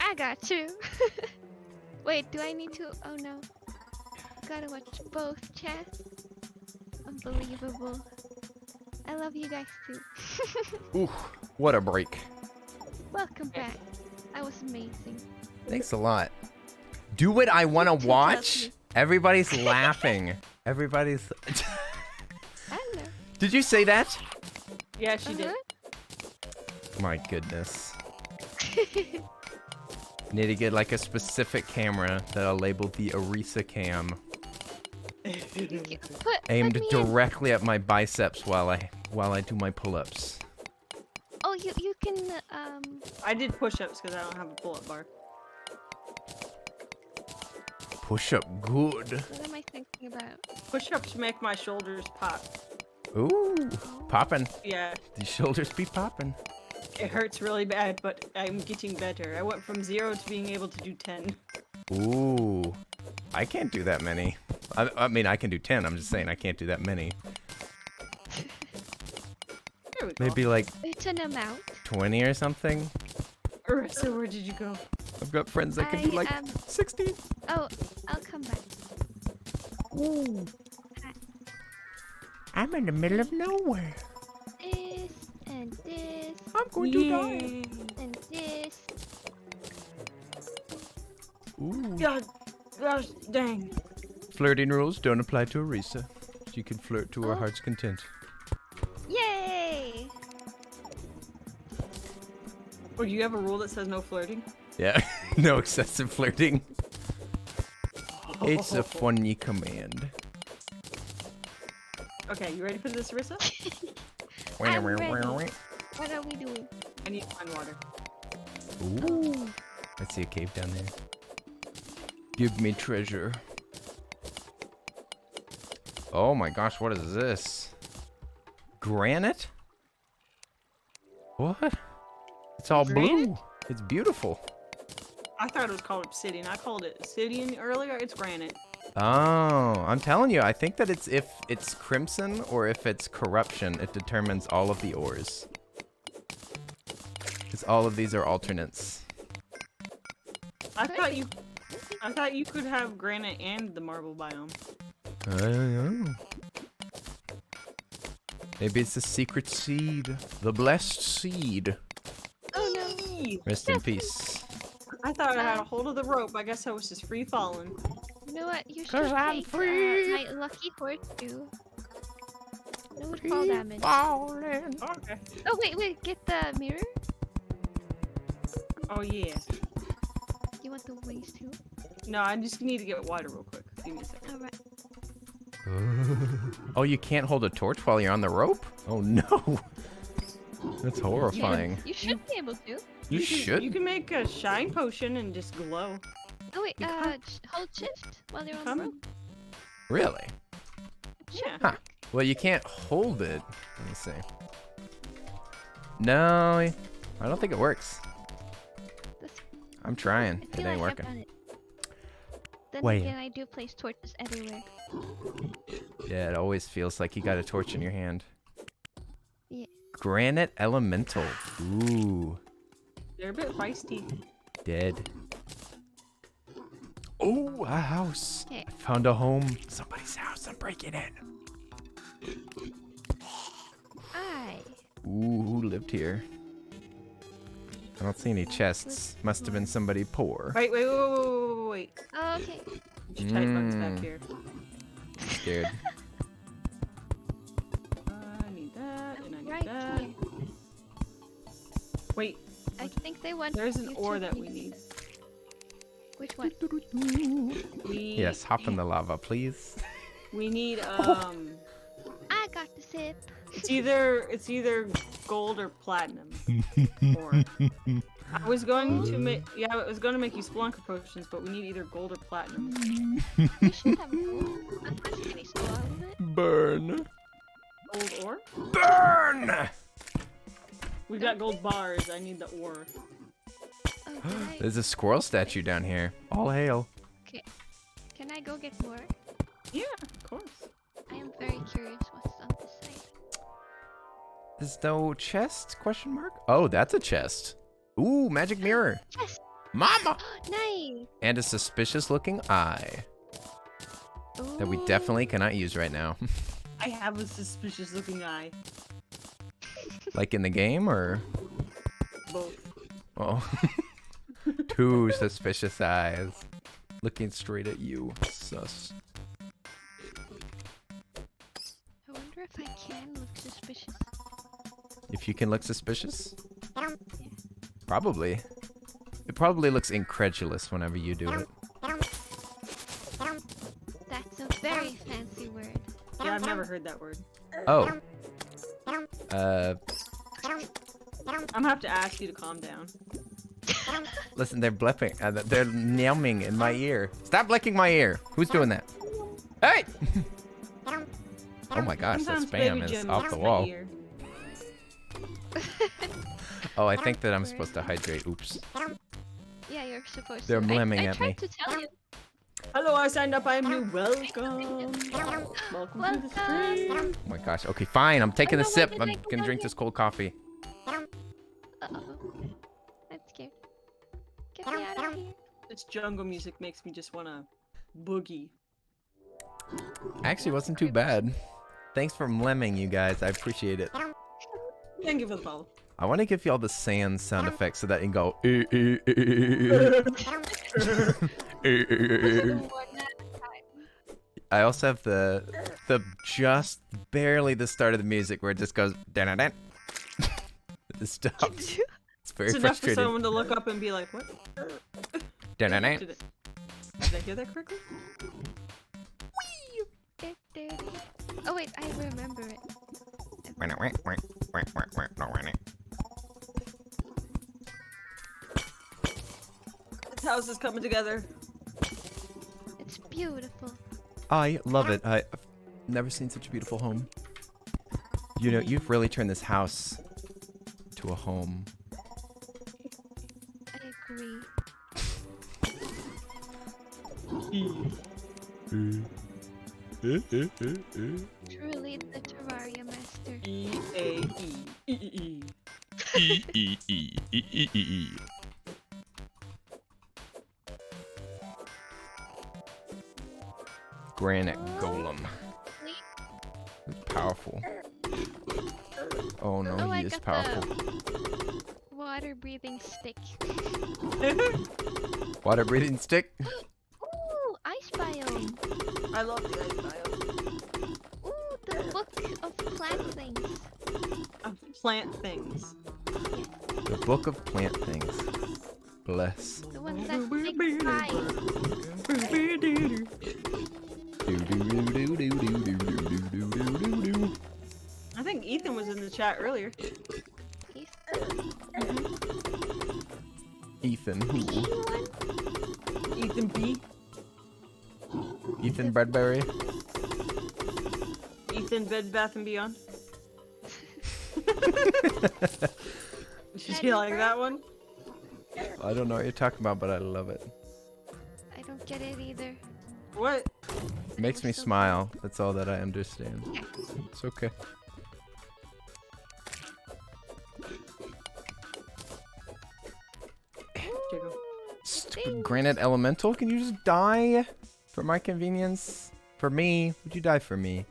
I got you. Wait, do I need to? Oh no. Gotta watch both, chat. Unbelievable. I love you guys too. Ooh, what a break. Welcome back. That was amazing. Thanks a lot. Do what I want to Too watch? healthy. Everybody's laughing. Everybody's... I don't know. Did you say that? Yeah, she did. My goodness. Need to get like a specific camera that I'll label the Arisa cam. Aimed Put me in. directly at my biceps while I do my pull-ups. Oh, you can I did push-ups because I don't have a pull-up bar. Push up good. What am I thinking about? Push-ups make my shoulders pop. Ooh, popping. Yeah, These shoulders be popping. it hurts really bad, but I'm getting better. I went from 0 to being able to do 10. Ooh, I can't do that many. I mean, I can do 10. I'm just saying I can't do that many. There we go. Maybe like It's an amount. 20 or something. Arisa, where did you go? I've got friends that can do like 60. Oh, I'll come back. Ooh. Hi. I'm in the middle of nowhere. This and this I'm going to die. and this. Ooh. God, gosh, dang. Flirting rules don't apply to Arisa. She can flirt to her Oh. heart's content. Yay! Or do you have a rule that says no flirting? Yeah, no excessive flirting. It's a funny command. Okay, you ready for this, Arisa? I'm ready. What are we doing? I need to find water. Ooh. I see a cave down there. Give me treasure. Oh my gosh, what is this? Granite? What? It's all Granite? blue. It's beautiful. I thought it was called obsidian. I called it obsidian earlier. It's granite. Oh, I'm telling you, I think that it's if it's crimson or if it's corruption, it determines all of the ores. Because all of these are alternates. I thought you could have granite and the marble biome. I don't know. Maybe it's the secret seed. The blessed seed. Oh no! Rest in peace. I thought I had a hold of the rope. I guess I was just free falling. You know what? You should 'Cause I'm take free. my lucky horse too. No fall damage. Falling. Okay. Oh wait, get the mirror. Oh yeah. You want the wings too? No, I just need to get water real quick. Give me a second. All right. Oh, you can't hold a torch while you're on the rope? Oh no. That's horrifying. You should be able to. You should. You can make a shine potion and just glow. Oh wait, Huh? hold shift while you're on Come. the rope. Really? Yeah. Huh. Well, you can't hold it. Let me see. No, I don't think it works. That's- I'm trying. I It feel ain't like I've working. done it. Then Wait. again, I do place torches everywhere. Yeah, it always feels like you got a torch in your hand. Yeah. Granite Elemental. Ooh. They're a bit feisty. Dead. Oh, a house. Okay. I found a home. Somebody's house. I'm breaking in. Ooh, who lived here? I don't see any chests. Must have been somebody poor. Wait. Oh, okay. There's tide bugs back here. I'm scared. I need that, and I need Right that. here. Wait, I think they want. there's an you ore to that be- we need. Which one? Yes, hop in the lava, please. We need I got the sip. it's either gold or platinum. Ore. I was going to make I was going to make you Splunker potions, but we need either gold or platinum. You should have gold. I'm pretty sure I stole all of it. Burn. Gold ore? Burn! We got gold bars. I need the ore. Oh, did I? There's a squirrel statue down here. All hail. Okay. Can I go get more? Yeah, of course. I am very curious what's on this side. There's no chest? Question mark? Oh, that's a chest. Ooh, magic mirror. Chest. Mama! Nice. And a suspicious looking eye that we definitely cannot use right now. I have a suspicious looking eye. Like in the game or? Both. Oh. Two suspicious eyes. Looking straight at you. Sus. I wonder if I can look suspicious. If you can look suspicious? Probably. It probably looks incredulous whenever you do it. That's a very fancy word. Yeah, I've never heard that word. Oh. I'm gonna have to ask you to calm down. Listen, they're blepping. They're numbing in my ear. Stop licking my ear. Who's doing that? Hey! Oh my gosh, that Sometimes spam Baby is Jim off licks the my wall. ear. Oh, I think that I'm supposed to hydrate. Oops. Yeah, you're supposed They're to. mlemming I at me. tried to tell you. Hello, I signed up. I am new. Welcome. Welcome to the stream. Oh my gosh. Okay, fine. I'm taking a no, why sip. did I'm I go gonna down drink here? this cold coffee. Uh-oh. I'm scared. Get me out of here. This jungle music makes me just wanna boogie. Actually, wasn't too bad. Thanks for mlemming, you guys. I appreciate it. Thank you for the follow. I want to give you all the sand sound effects so that you can go. One at a time. I also have the just barely the start of the music where it just goes. It stops. It's very It's enough for frustrating. someone to look up and be like, "What? Did I hear that correctly?" Oh wait, I remember it. This house is coming together. It's beautiful. I love it. I've never seen such a beautiful home. You know, you've really turned this house to a home. I agree. Truly the Terraria master. E-A-E. Granite golem. He's powerful. Oh no, Oh, I he is got powerful. the water breathing stick. Water breathing stick. Ooh, ice biome. I love the ice biome. Ooh, the book of plant things. Plant things. The book of plant things. Bless. The one that makes pies. I think Ethan was in the chat earlier. Ethan who? Ethan B. Ethan Bradbury. Ethan Bed Bath and Beyond. Did you like that one? I don't know what you're talking about, but I love it. I don't get it either. What? It makes me smile. That's all that I understand. It's okay. Jiggle. Stupid granite elemental, can you just die for my convenience? For me? Would you die for me?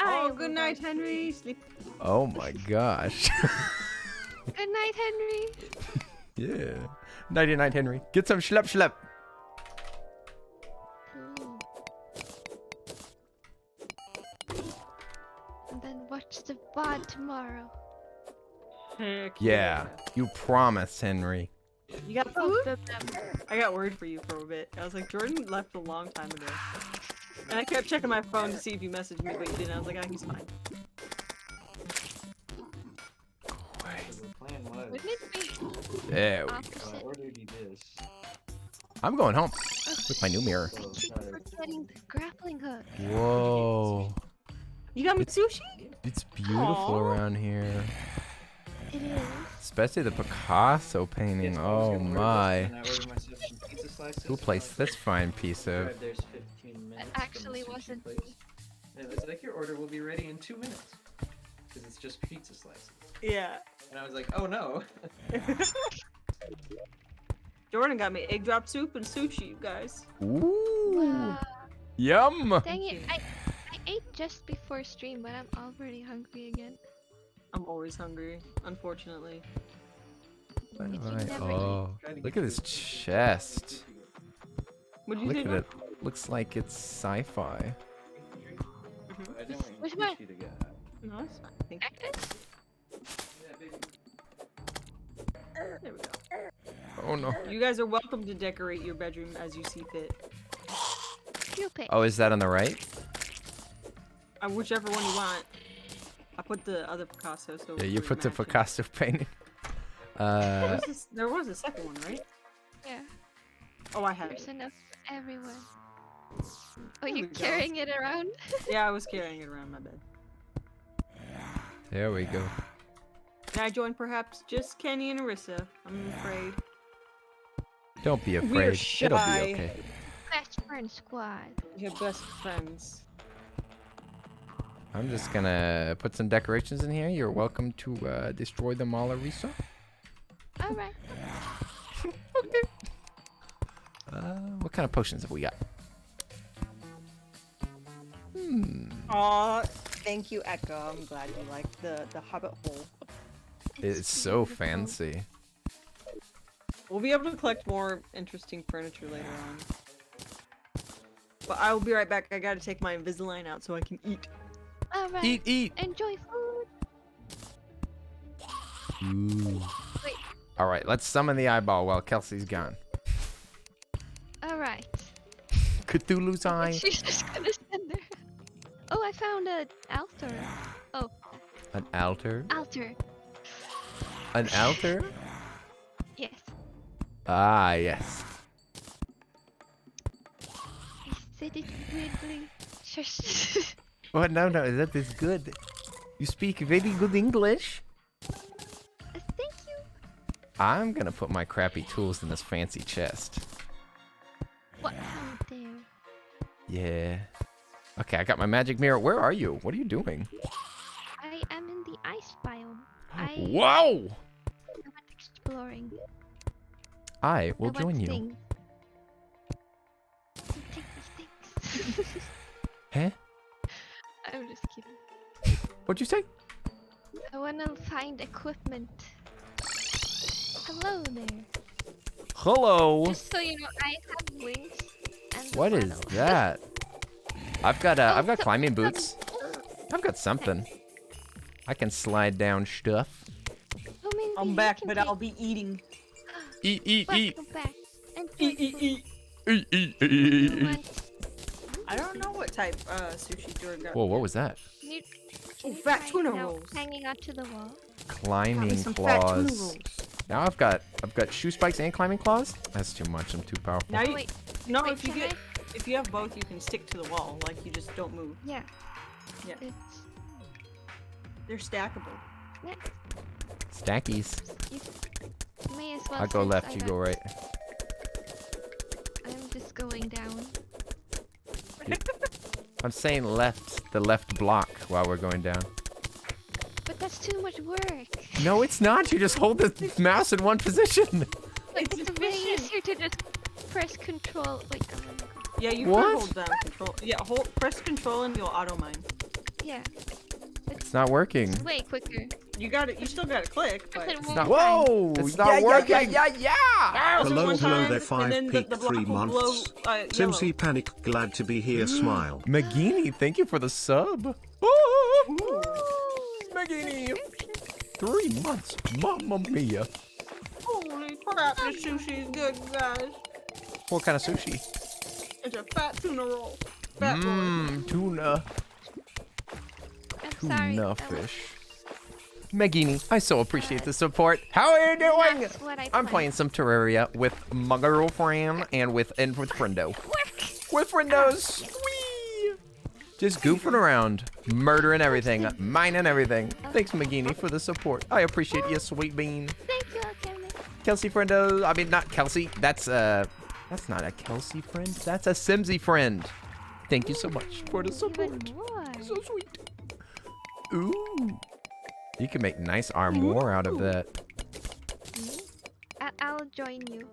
Oh, good night, Henry. Sleep. Oh my gosh. Good night, Henry. Yeah. Nighty night, Henry. Get some schlep schlep. Ooh. And then watch the VOD tomorrow. Heck Yeah. You promised, Henry. You got Both food? of them. I got word for you for a bit. I was like, Jordan left a long time ago. And I kept checking my phone to see if you messaged me, but you didn't. I was like, ah, he's fine. The plan was, Wouldn't it be There we go. opposite? ordered you this. I'm going home with my new mirror. I keep forgetting the grappling hook. Whoa. You got me sushi? It's beautiful Aw. around here. It is. Especially the Picasso painting. Yes, I was Oh gonna order this, my. and I ordered myself some pizza slices, Who and I placed was this like, fine piece of? "Arrived there's 15 minutes. from the actually sushi wasn't place." And it was like, your order will be ready in 2 minutes. Because it's just pizza slices. Yeah. And I was like, oh no. Jordan got me egg drop soup and sushi, you guys. Ooh. Wow. Yum. Dang it! I ate just before stream, but I'm already hungry again. I'm always hungry, unfortunately. You can Right. never Oh, look at this chest. What did you Look say? at Jordan? it. Looks like it's sci-fi. I didn't want Which you one? to get that. No, it's fine. Thank you. Cactus? Yeah, baby. There we go. Oh no. You guys are welcome to decorate your bedroom as you see fit. You pick. Oh, is that on the right? Whichever one you want. I put the other Picasso, so Yeah, you we're put the matching. Picasso painting. There was a second one, right? Yeah. Oh, I had There's it. enough everywhere. Oh, There you're we go. carrying it around? Yeah, I was carrying it around my bed. There we go. Can I join perhaps just Kenny and Arisa? I'm afraid. Don't be We're afraid. It'll be shy. okay. Best friend squad. Your best friends. I'm just gonna put some decorations in here. You're welcome to destroy them all, Arisa. Alright. Okay. What kind of potions have we got? Aw, thank you, Echo. I'm glad you liked the hobbit hole. It's so beautiful. fancy. We'll be able to collect more interesting furniture later on. But I will be right back. I gotta take my Invisalign out so I can eat. Alright. Eat. Enjoy food. Ooh. Wait. All right, let's summon the eyeball while Kelsey's gone. Alright. Cthulhu's eye. She's just gonna stand there. Oh, I found an altar. Oh, An altar. altar. An altar. Yes. Ah, yes. I said it weirdly. Shush. Oh no, that is good. You speak very good English. Thank you. I'm gonna put my crappy tools in this fancy chest. What happened there? Yeah. Okay, I got my magic mirror. Where are you? What are you doing? I am in the ice biome. Whoa! I went exploring. I will I went join you. sing. You take these things. Huh? I'm just kidding. What'd you say? I wanna find equipment. Hello there. Hello. Just so you know, I have wings. And a What is funnel. that? I've got so- climbing boots. I've got something. I can slide down stuff. Oh, maybe I'm you back, can but take- I'll be eating. Eat. Welcome back. Enjoy Eat. Eat. food. You want- I don't know what type sushi Jordan got. Whoa, what was that? you- Oh, can you fat try tuna now rolls. Hanging out to the wall. Got me Climbing some fat tuna claws. rolls. Now I've got shoe spikes and climbing claws. That's too much. I'm too powerful. Now Oh, you, wait. no, Wait, if you can get, if you have both, you can stick to the wall. Like you just don't move. Yeah. Yeah. It's They're stackable. yeah. Stackies. You may as well. I'll go since left. I You got- go right. I'm just going down. I'm saying left. The left block while we're going down. But that's too much work. No, it's not. You just hold the mouse in one position. Like, It's it's really efficient. easier to just press control. Wait, I'm gonna go. Yeah, you What? can hold down control. Yeah, press control and you'll auto mine. Yeah. It's not working. It's way quicker. You got it. You still got to click, Press but it It's one not. time. Whoa! It's not working. yeah. press it Hello, one hello time, there, and 5 then peak, the block 3 will months. glow, yellow. Simsy Panic, glad to be here, smile. Magini, thank you for the sub. Ooh. Magini, 3 months. Mamma mia. Holy crap, this sushi is good, guys. What kind of sushi? It's a fat tuna roll. Fat boy. Mmm, tuna. I'm sorry. Tuna that was- fish. Magini, I so appreciate the support. How are you doing? That's what I I'm planned. playing some Terraria with my girlfriend and with Friendo. Work. With friendos. Whee! Just goofing around. Murdering everything, mining everything. Thanks, Magini, for the support. I appreciate you, sweet bean. Thank you, Kevin. Kelsey friendo. I mean, not Kelsey. That's not a Kelsey friend. That's a Simsy friend. Thank you so much for the support. Even more. So sweet. Ooh. You can make nice armor out of that. I'll join you.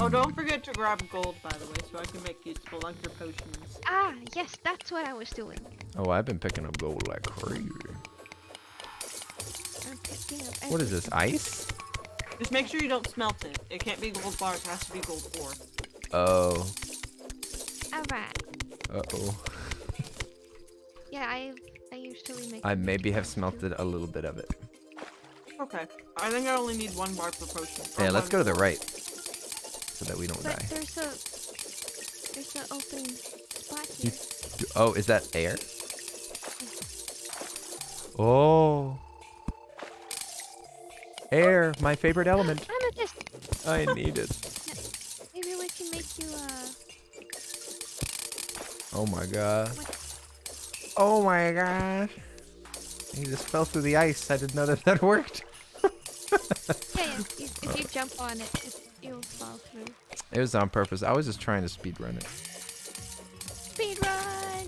Oh, don't forget to grab gold, by the way, so I can make useful lunker potions. Ah, yes, that's what I was doing. Oh, I've been picking up gold like crazy. I'm picking up What is this, ice? Just make sure you don't smelt it. It can't be gold bars, it has to be gold ore. Oh. Alright. Uh-oh. Yeah, I usually make. I maybe have smelted a little bit of it. Okay. I think I only need 1 bar per potion. Yeah, let's go to the right. So that we don't But die. there's an open spot here. Oh, is that air? Oh. Air, my favorite element. Amethyst. I need it. Maybe we can make you Oh my god. Oh my gosh. He just fell through the ice. I didn't know that that worked. yeah. If you jump on it, you'll fall through. It was on purpose. I was just trying to speedrun it. Speed run.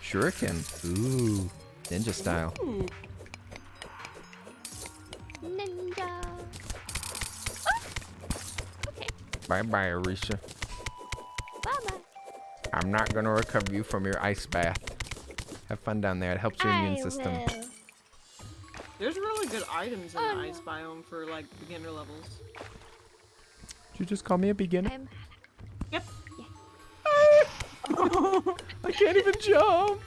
Shuriken. Ooh. Ninja style. Ooh. Ninja. Oh! Okay. Bye bye, Arisa. Bye bye. I'm not gonna recover you from your ice bath. Have fun down there. It helps your immune system. Will. There's really good items in Oh, the no. ice biome for, like, beginner levels. Did you just call me a beginner? I'm. Yep. I can't even jump.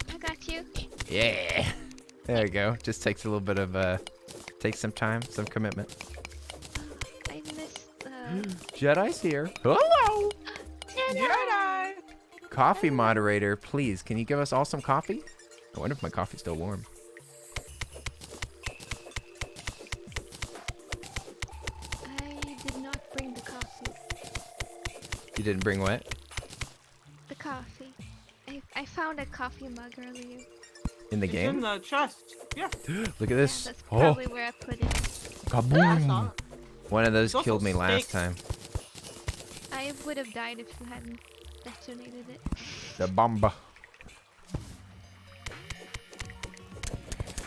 I got you. Yeah. There we go. Just takes a little bit of takes some time, some commitment. I missed. Jedi's here. Hello. Jedi. Coffee moderator, please. Can you give us all some coffee? I wonder if my coffee's still warm. I did not bring the coffee. You didn't bring what? The coffee. I found a coffee mug earlier. In the It's in game? the chest. Yeah. Look at this. That's Oh, probably where I put it. I saw kaboom. it. One of those It's also killed me last steak. time. I would have died if you hadn't detonated it. The bomba.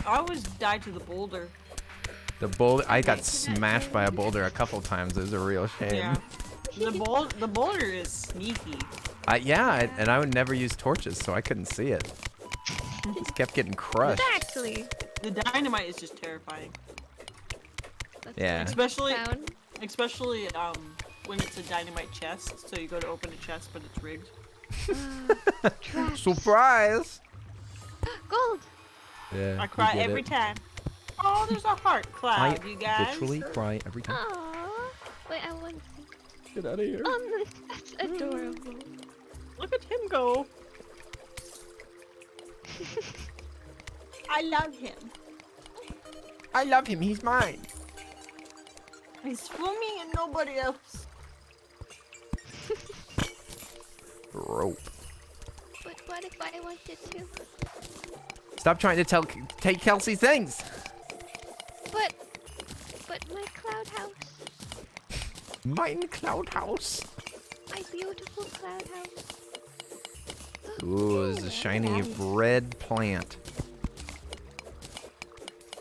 I always died to the boulder. The boulder. I got smashed by a boulder a couple times. It was a real shame. Yeah. The boulder is sneaky. Yeah, and I would never use torches, so I couldn't see it. Just kept getting crushed. Exactly. The dynamite is just terrifying. That's Yeah. what I Especially found. when it's a dynamite chest. So you go to open a chest, but it's rigged. Traps. Surprise! Gold. Yeah. I cry every time. Oh, there's a heart cloud, you guys. Literally cry every time. Aww. Wait, I want to see. Get out of here. That's adorable. Look at him go. I love him. I love him. He's mine. He's for me and nobody else. Rope. But what if I wanted to? Stop trying to take Kelsey's things. But my cloud house. Mine cloud house. My beautiful cloud house. Ooh, there's a shiny red plant.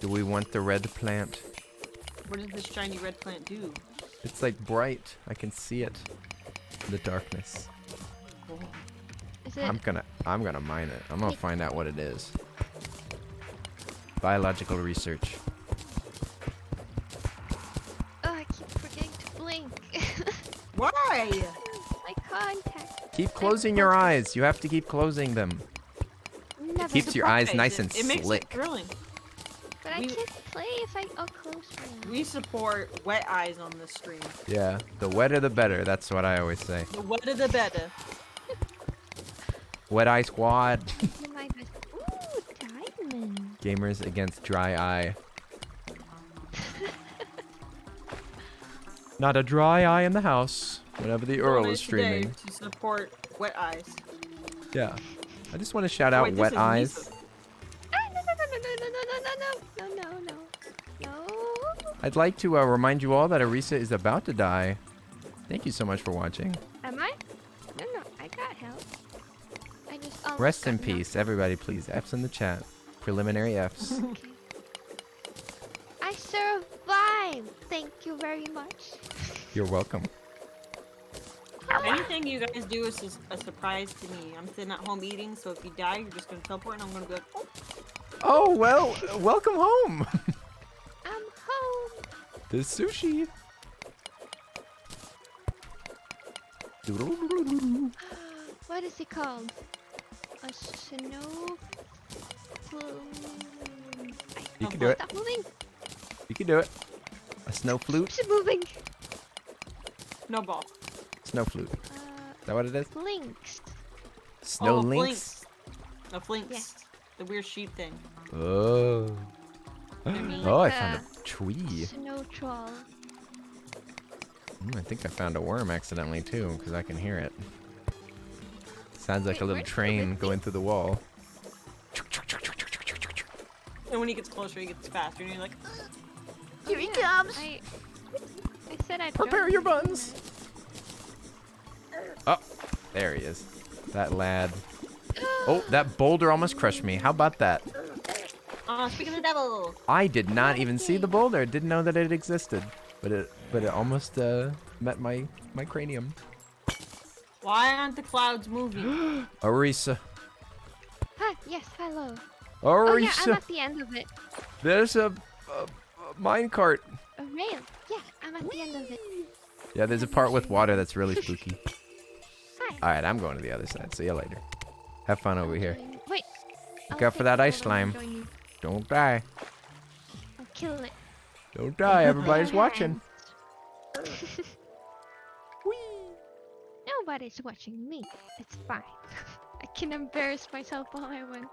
Do we want the red plant? What does this shiny red plant do? It's like bright. I can see it in the darkness. Is it? I'm gonna mine it. I'm gonna find out what it is. Biological research. Oh, I keep forgetting to blink. Why? My contact. Keep closing your eyes. You have to keep closing them. Never. Keeps your eyes Surprise. nice and It makes it slick. thrilling. But I we- can't play if I'll close my eyes. We support wet eyes on this stream. Yeah, the wetter the better. That's what I always say. The wetter the better. Wet eye squad. Ooh, diamond. Gamers against dry eye. Not a dry eye in the house. Whenever the URL is Donate today streaming. to support Wet Eyes. Yeah. I just want to shout out Wait, this Wet is Eyes. Lisa. No. I'd like to remind you all that Arisa is about to die. Thank you so much for watching. Am I? No, I got help. I just almost Rest in got knocked. peace, everybody, please. F's in the chat. Preliminary F's. Okay. I survived. Thank you very much. You're welcome. Anything you guys do is a surprise to me. I'm sitting at home eating, so if you die, you're just gonna teleport, and I'm gonna be like, oh. Oh, well, welcome home. I'm home. There's sushi. What is it called? A snow plume. You can do it. Stop moving. You can do it. A snow flute? Stop moving. No ball. Snow flute. Is that what it is? Lynx. Snow Oh, lynx? A flinks. Yeah. The weird sheep thing. Oh. mean, Oh, I like found a tree. Snow troll. I think I found a worm accidentally too, because I can hear it. Sounds like Wait, a little where'd you train live? going through the wall. And when he gets closer, he gets faster, and you're like, Here he comes. I said I'd Prepare join your you. buns. Oh, there he is. That lad. Oh, that boulder almost crushed me. How about that? oh, speak of the devil. I did not even see the boulder. Didn't know that it existed. But it almost met my cranium. Why aren't the clouds moving? Arisa. Hi, yes, hello. Oh yeah, I'm Arisa. at the end of it. There's a minecart. A rail. Yeah, I'm at the end of it. Yeah, there's a part with water that's really spooky. Hi. Alright, I'm going to the other side. See you later. Have fun over here. Wait. Look out for that ice slime. Don't die. I'll kill it. Don't die. Everybody's watching. Nobody's watching me. It's fine. I can embarrass myself all I want.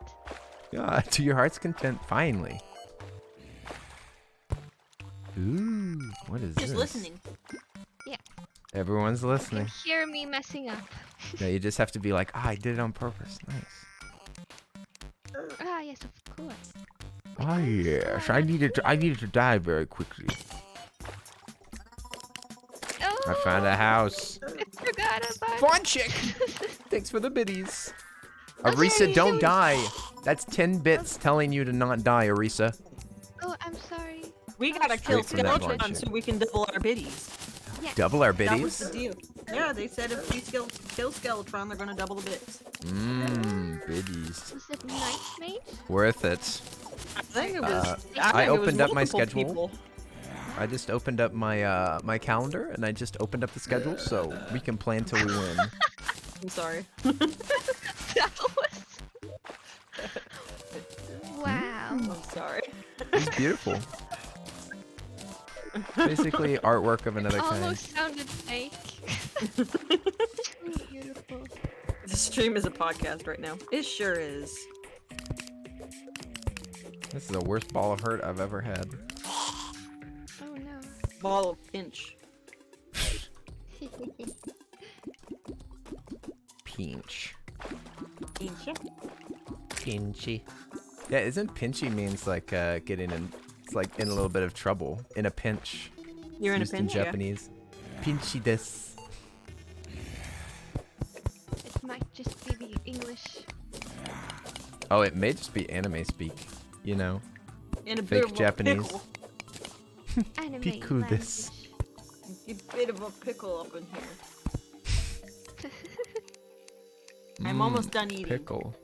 Yeah, to your heart's content, finally. Ooh, what is Just this? listening. Everyone's You can listening. hear me messing up. No, you just have to be like, I did it on purpose. Nice. Ah, yes, of course. Oh yes, I needed to die very quickly. Oh, I found a house. I forgot about Fun chick. Thanks for the biddies. Okay, Arisa, don't so- die. That's 10 bits telling you to not die, Arisa. Oh, I'm sorry. We gotta kill Straight from that skeletons bloodshed. so we can double our biddies. Yes. Double our That was biddies? the deal. Yeah, they said if we kill Skeletron, they're gonna double the bits. Mmm, biddies. Was it Night Mage? Worth it. I think it was. I think it was opened up my multiple schedule. people. I just opened up my my calendar and I just opened up the schedule so we can plan till we win. I'm sorry. That was. Wow. I'm sorry. It's beautiful. Basically artwork of another kind. Almost sounded fake. Beautiful. The stream is a podcast right now. It sure is. This is the worst ball of hurt I've ever had. Oh no. Ball of pinch. Pinch. Pinch. Pinchy. Yeah, isn't pinchy means like getting in, it's like in a little bit of trouble. In a pinch. You're in a Used pinch, in Japanese. Pinchy des. It might just be the English. Oh, it may just be anime speak. You know. yeah. In a Fake bit of Japanese. A pickle. Anime Piku this. A bit of a pickle up in here. I'm almost done eating. Pickle.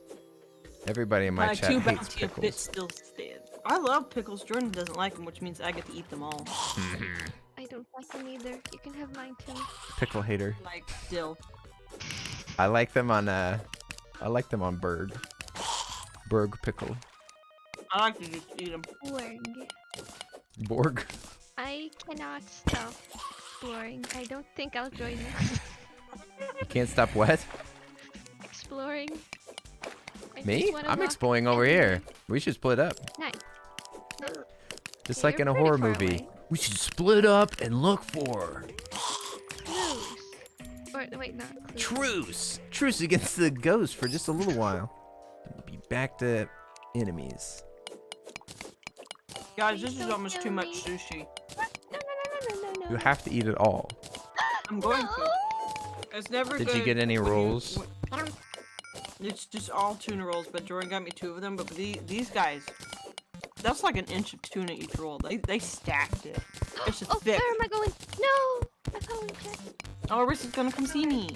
Everybody in my chat Too bad hates your bits pickles. still stand. I love pickles. Jordan doesn't like them, which means I get to eat them all. I don't like them either. You can have mine too. Pickle hater. Like dill. I like them on Berg. Berg pickle. I like to just eat them. Boring. Borg. I cannot stop exploring. I don't think I'll join you. You can't stop what? Exploring. I Me? just wanna I'm walk exploring over here. We should split up. Nice. Just Yeah, like in you're a pretty horror far movie. away. We should split up and look for Clues. Wait, not clear. Truce! Truce against the ghost for just a little while. Then we'll be back to enemies. Guys, Please this is don't almost too kill much me. sushi. No. You have to eat it all. I'm going No. to. It's never Did good. you get any when rolls? It's just all tuna rolls, but Jordan got me 2 of them. But these guys, that's like an inch of tuna each roll. They stacked it. It's just Oh, thick. where am I going? No! I found chest. Oh, Arisa's gonna come see me.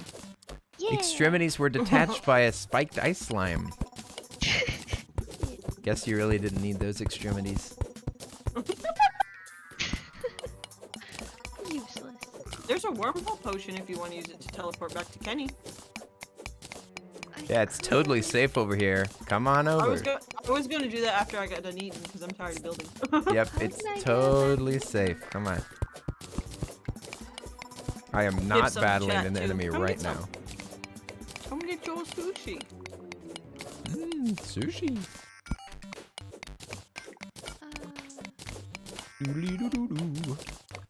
Yeah. Extremities were detached by a spiked ice slime. Guess you really didn't need those extremities. Useless. There's a wormhole potion if you want to use it to teleport back to Kenny. Yeah, it's totally safe over here. Come on I over. was gonna do that after I got done eating because I'm tired of building. Yep, How it's did I get totally safe. Come on. I am not some battling chat, an too. enemy Come right get some. now. Come get your sushi. Sushi. Uh, Doodly-doo-doo-doo.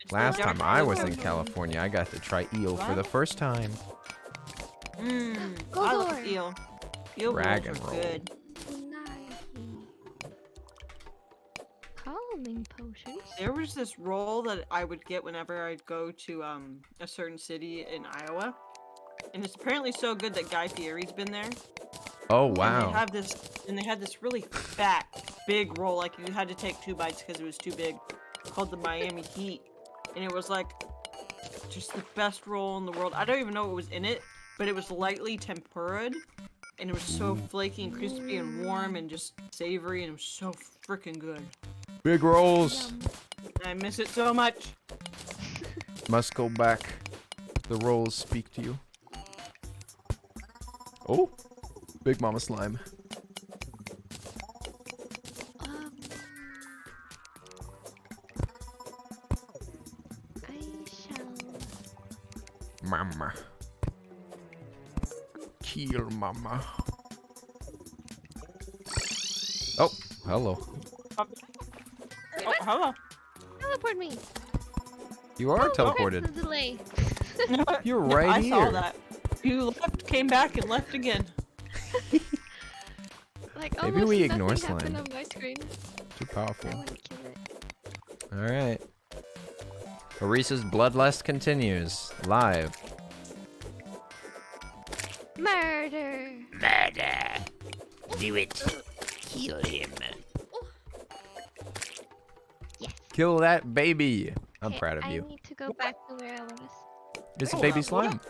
It's Last the time dark I was color. in California, I got to try eel for the What? first time. Go I love Lord. eel. Eel rolls Dragon are roll. good. nice. Calming potions. There was this roll that I would get whenever I'd go to a certain city in Iowa, and it's apparently so good that Guy Fieri's been there. Oh, And wow. they had this really fat, big roll. Like you had to take 2 bites because it was too big. Called the Miami Heat, and it was like just the best roll in the world. I don't even know what was in it, but it was lightly tempura'd, and it was so flaky and crispy and warm and just savory, and it was so freaking good. Big rolls. Yum. I miss it so much. Must go back. The rolls speak to you. Oh, Big Mama Slime. I shall. Mama. Kill Mama. Oh, hello. Oh, hello. Teleport me. You are Oh, teleported. that's the delay. You're Yeah, right I here. saw that. You left, came back, and left again. Like Maybe almost we nothing ignore happened slime. on my screen. Too powerful. I want to kill it. Alright. Arisa's bloodlust continues. Live. Murder. Murder. Do it. Kill him. Yes. Kill that baby. I'm Okay, proud of you. I need to go back to where I was. It's a Oh, baby what? slime.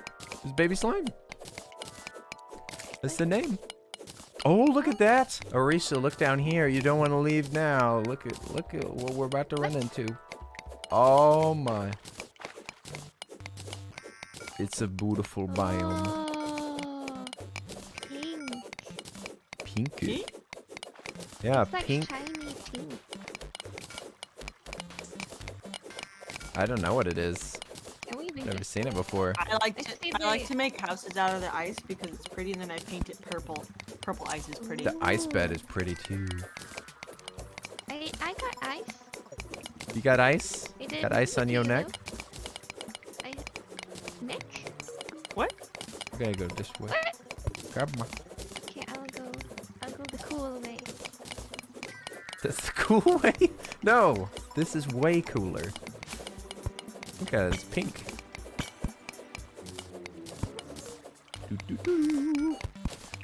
It's baby slime. That's the name. Oh, look at that. Arisa, look down here. You don't want to leave now. Look at what we're about to run into. Oh my. It's a beautiful biome. Oh, pink. Pink. Pink? Yeah, It's like pink. shiny pink. I don't know what it is. Can we even Never get seen it before. I like I to see I like the- to make houses out of the ice because it's pretty, and then I paint it purple. Purple ice is pretty. The ice bed is pretty too. I got ice. You got ice? I did. Got ice on your neck? Neck? What? We gotta go this way. What? Grab my. Okay, I'll go the cool way. That's the cool way? No, this is way cooler. Look at it, it's pink. Doo-doo-doo.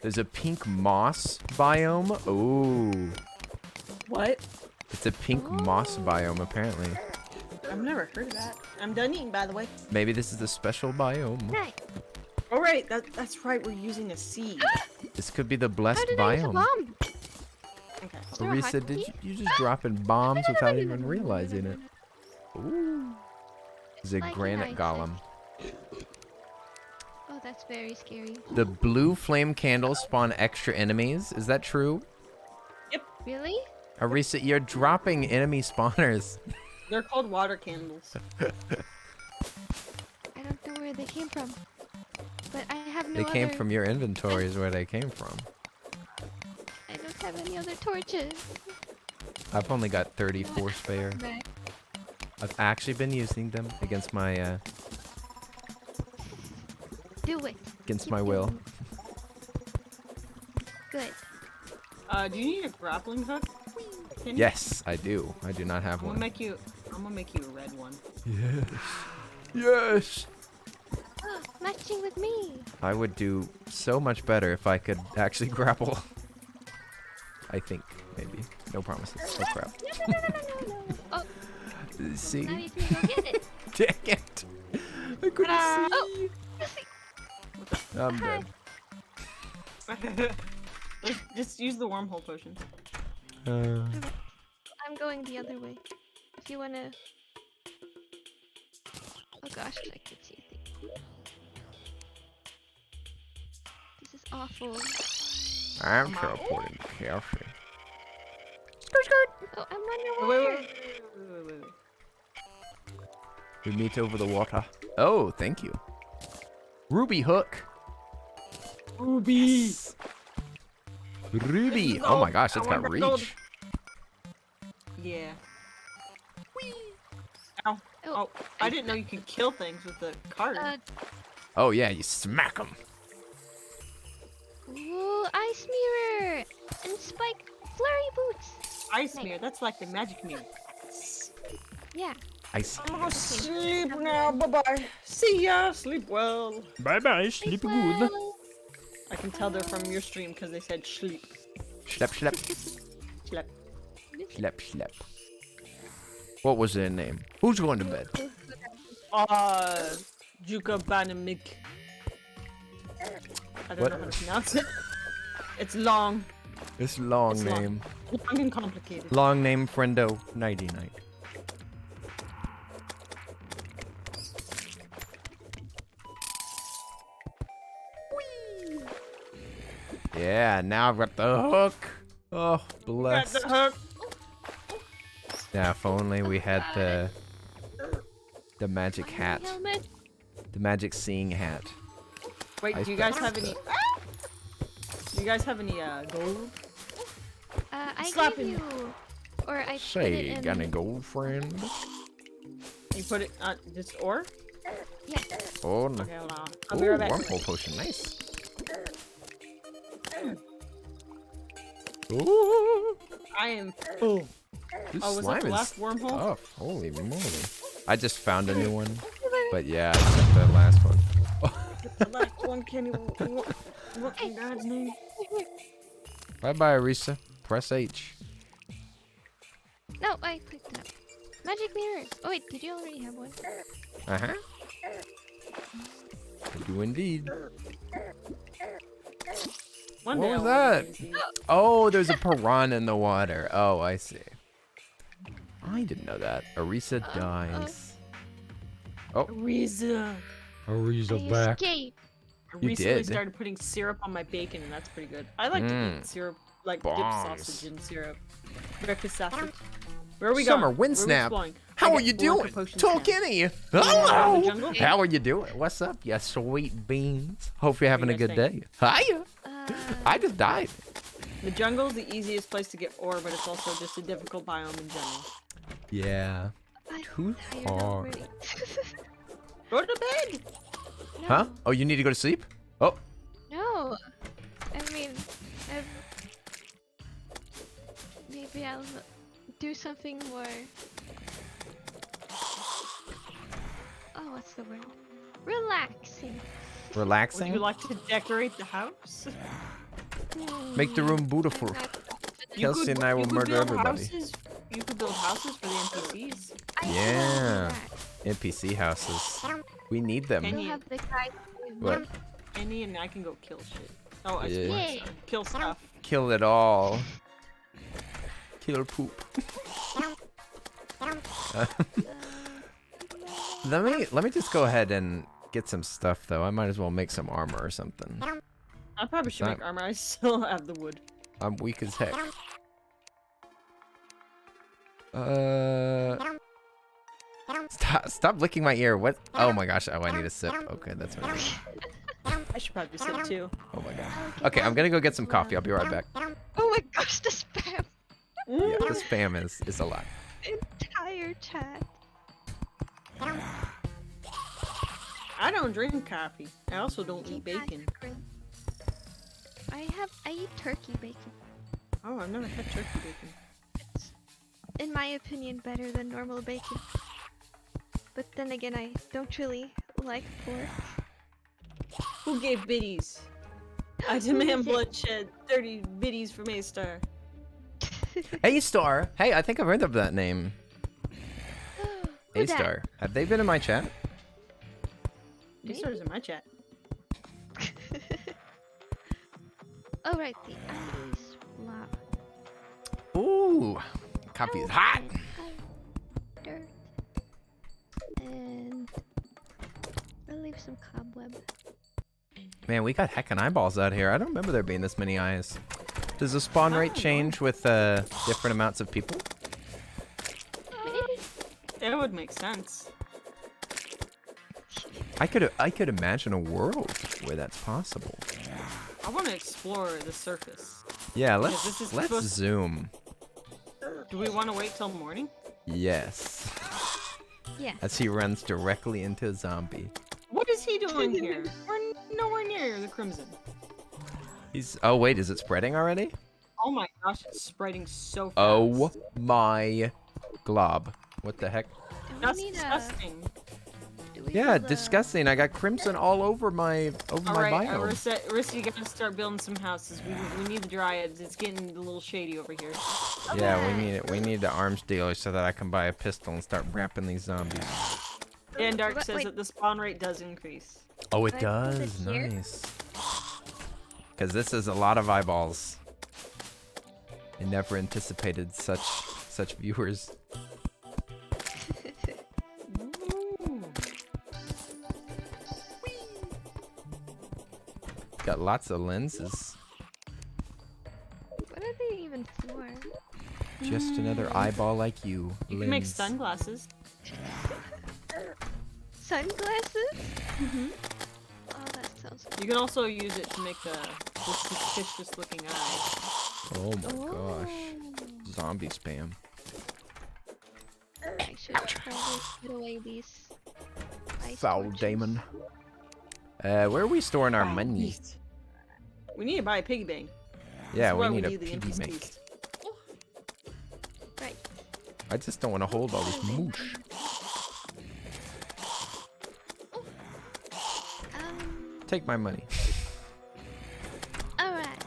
There's a pink moss biome. Oh, What? it's a pink moss biome apparently. I've never heard of that. I'm done eating, by the way. Maybe this is the special biome. Nice. Oh right, that's right. We're using a seed. This could be the blessed How did I use a biome. bomb? Okay. Is there a Arisa, hotkey? did you just dropping bombs without even realizing it? Ooh. This is a Like granite an ice golem. Oh, that's very scary. The blue flame candles spawn extra enemies. Is that true? Really? Arisa, you're dropping enemy spawners. They're called water candles. I don't know where they came from. But I have no They came other- from your inventory is where they came from. I don't have any other torches. I've only got 34 spare. Back. I've actually been using them against my Do it. Against Keep my will. doing it. Good. Do you need a grappling hook? Kenny? Yes, I do. I do not have I'm one. gonna make you a red one. Yes. Yes. Matching with me. I would do so much better if I could actually grapple. I think, maybe. No promises. Oh crap. No. Oh, See? now you can go get it. Dang it. I couldn't see. Oh, I'm dead. Just use the wormhole potion. I'm going the other way. If you wanna. Oh gosh, I can see things. This is awful. I'm teleporting carefully. Oh, I'm underwater. Wait. We meet over the water. Oh, thank you. Ruby hook. Ruby. Ruby. This is Oh my gold. gosh, I it's want got the gold. reach. Yeah. Ow. Oh, Oh, I didn't know you could kill things with the card. Oh yeah, you smack them. Ooh, ice mirror and spike flurry boots. Ice mirror. That's like the magic mirror. Yeah. I see. I'm gonna sleep now. Bye-bye. See ya. Sleep well. Bye bye. Sleep well. I can tell they're from your stream because they said sleep. Schlep, schlep. Schlep. Schlep, schlep. What was their name? Who's going to bed? Juka Banamik. I don't What? know how to pronounce it. It's long. It's long It's long. name. Long and complicated. Long name, friendo. Nighty night. Yeah, now I've got the hook. Oh, Got bless. the hook. Yeah, if only we had the magic hat. Helmet. The magic seeing hat. Wait, I do you guys have any? Do you guys have any gold? I Slap gave him. you, or I put Say, it in. got any gold, friend? You put it on this ore? Yeah. Oh, no. Okay, hold on. Ooh, I'll be right back. wormhole potion, nice. Ooh, I am full. this Oh, was that slime the is last wormhole? tough. Holy moly. I just found a new one, but yeah, I took the last one. The last one, Kenny. What in God's name? Bye-bye, Arisa. Press H. No, I clicked it up. Magic mirrors. Oh wait, did you already have one? Uh-huh. I do indeed. One What day was I'll that? have these. Oh, there's a piranha in the water. Oh, I see. I didn't know that. Arisa dies. Oh, Arisa. Arisa I escaped. I You recently did? started putting syrup on my bacon, and that's pretty good. I like to Mm. eat syrup, like Bombs. dip sausage in syrup. Breakfast sausage. Where are we Summer going? wind Where are we snap. exploring? How I are get you Blanca doing? potions Tall now. Kenny. Out of the Hello. jungle? How are you doing? What's up, you sweet beans? Hope you're having a you guys good day. Hiya. I just died. The jungle's the easiest place to get ore, but it's also just a difficult biome in general. Yeah. I'm Too tired hard. already. Go to bed! No, Huh? Oh, you need to go to sleep? Oh, No. I mean, maybe I'll do something more. Oh, what's the word? Relaxing. Would relaxing. you like to decorate the house? Make the room beautiful. Kelsey and I will murder everybody. You could build houses for the NPCs. Yeah. NPC houses. We need them. Can You you? have the guy. What? Annie and I can go kill shit. Oh, I Yeah. Yay. kill stuff. Kill it all. Kill poop. Let me just go ahead and get some stuff though. I might as well make some armor or something. I probably should That- make armor. I still have the wood. I'm weak as heck. Stop licking my ear. What? Oh my gosh. Oh, I need a sip. Okay, that's what it is. I should probably sip too. Oh my god. Okay, I'm gonna go get some coffee. I'll be right back. Oh my gosh, the spam. Yeah, the spam is a lot. Entire chat. I don't drink coffee. I also don't eat Tea bag bacon. great. I eat turkey bacon. Oh, I've never had turkey bacon. It's, in my opinion, better than normal bacon. But then again, I don't really like pork. Who gave biddies? I demand bloodshed. 30 biddies from A-Star. Hey, Star. Hey, I think I've heard of that name. Who A dat? Star. Have they been in my chat? A-Star's in my chat. Oh right, the ice lava. Ooh, coffee is hot. Dirt. And I'll leave some cobweb. Man, we got heckin' eyeballs out here. I don't remember there being this many eyes. Does the spawn rate change with different amounts of people? Maybe. That would make sense. I could imagine a world where that's possible. I want to explore the surface. Yeah, Because this is let's supposed- zoom. Do we want to wait till morning? Yes. Yeah. As he runs directly into a zombie. What is he doing here? We're nowhere near the Crimson. He's. Oh wait, is it spreading already? Oh my gosh, it's spreading so fast. Oh my glob. What the heck? Do we That's need disgusting. do we Yeah, build a- disgusting. I got crimson all over my Alright, biome. Arisa, you gotta start building some houses. We need the dryads. It's getting a little shady over here. Yeah, we need it. We need the arms dealer so that I can buy a pistol and start wrapping these zombies. And Dark Wait, says wait. that the spawn rate does increase. Oh, it Should I build it does. here? Nice. Because this is a lot of eyeballs. I never anticipated such viewers. Ooh. Got lots of lenses. What are they even for? Just another eyeball like you. You can make Lens. sunglasses. Sunglasses? Oh, that sounds You can also use it to make the suspicious looking eye. Oh my gosh. Zombie spam. I should probably put away these ice Foul torches. Damon. Where are we storing our money? We need to buy a piggy bank. Yeah, This is we why need a the piggy bank. NPCs. Right. I just don't want to hold all this moosh. Take my money. Alright.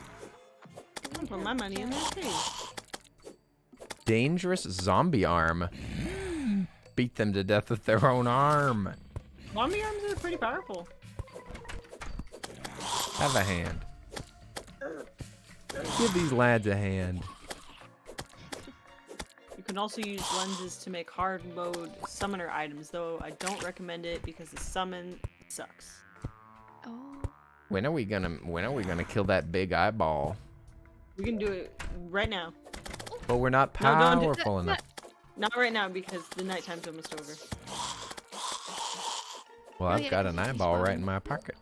I'll put my money in there too. Dangerous zombie arm. Beat them to death with their own arm. Zombie arms are pretty powerful. Have a hand. Give these lads a hand. You can also use lenses to make hard mode summoner items, though I don't recommend it because the summon sucks. Oh. When are we gonna kill that big eyeball? We can do it right now. But we're not No, don't do- powerful enough. Not right now because the nighttime's almost over. Well, Oh, I've yeah, got because an it's eyeball right fun. in my pocket.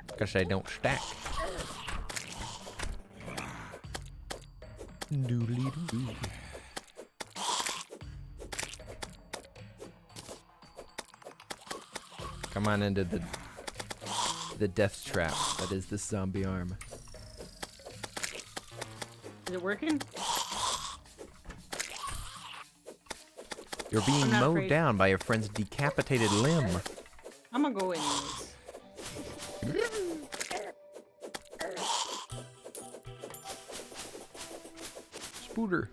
Because they don't stack. Doodly-doo. Come on into the death trap that is the zombie arm. Is it working? You're being I'm not mowed afraid. down by your friend's decapitated limb. I'm gonna go anyways. Spooter.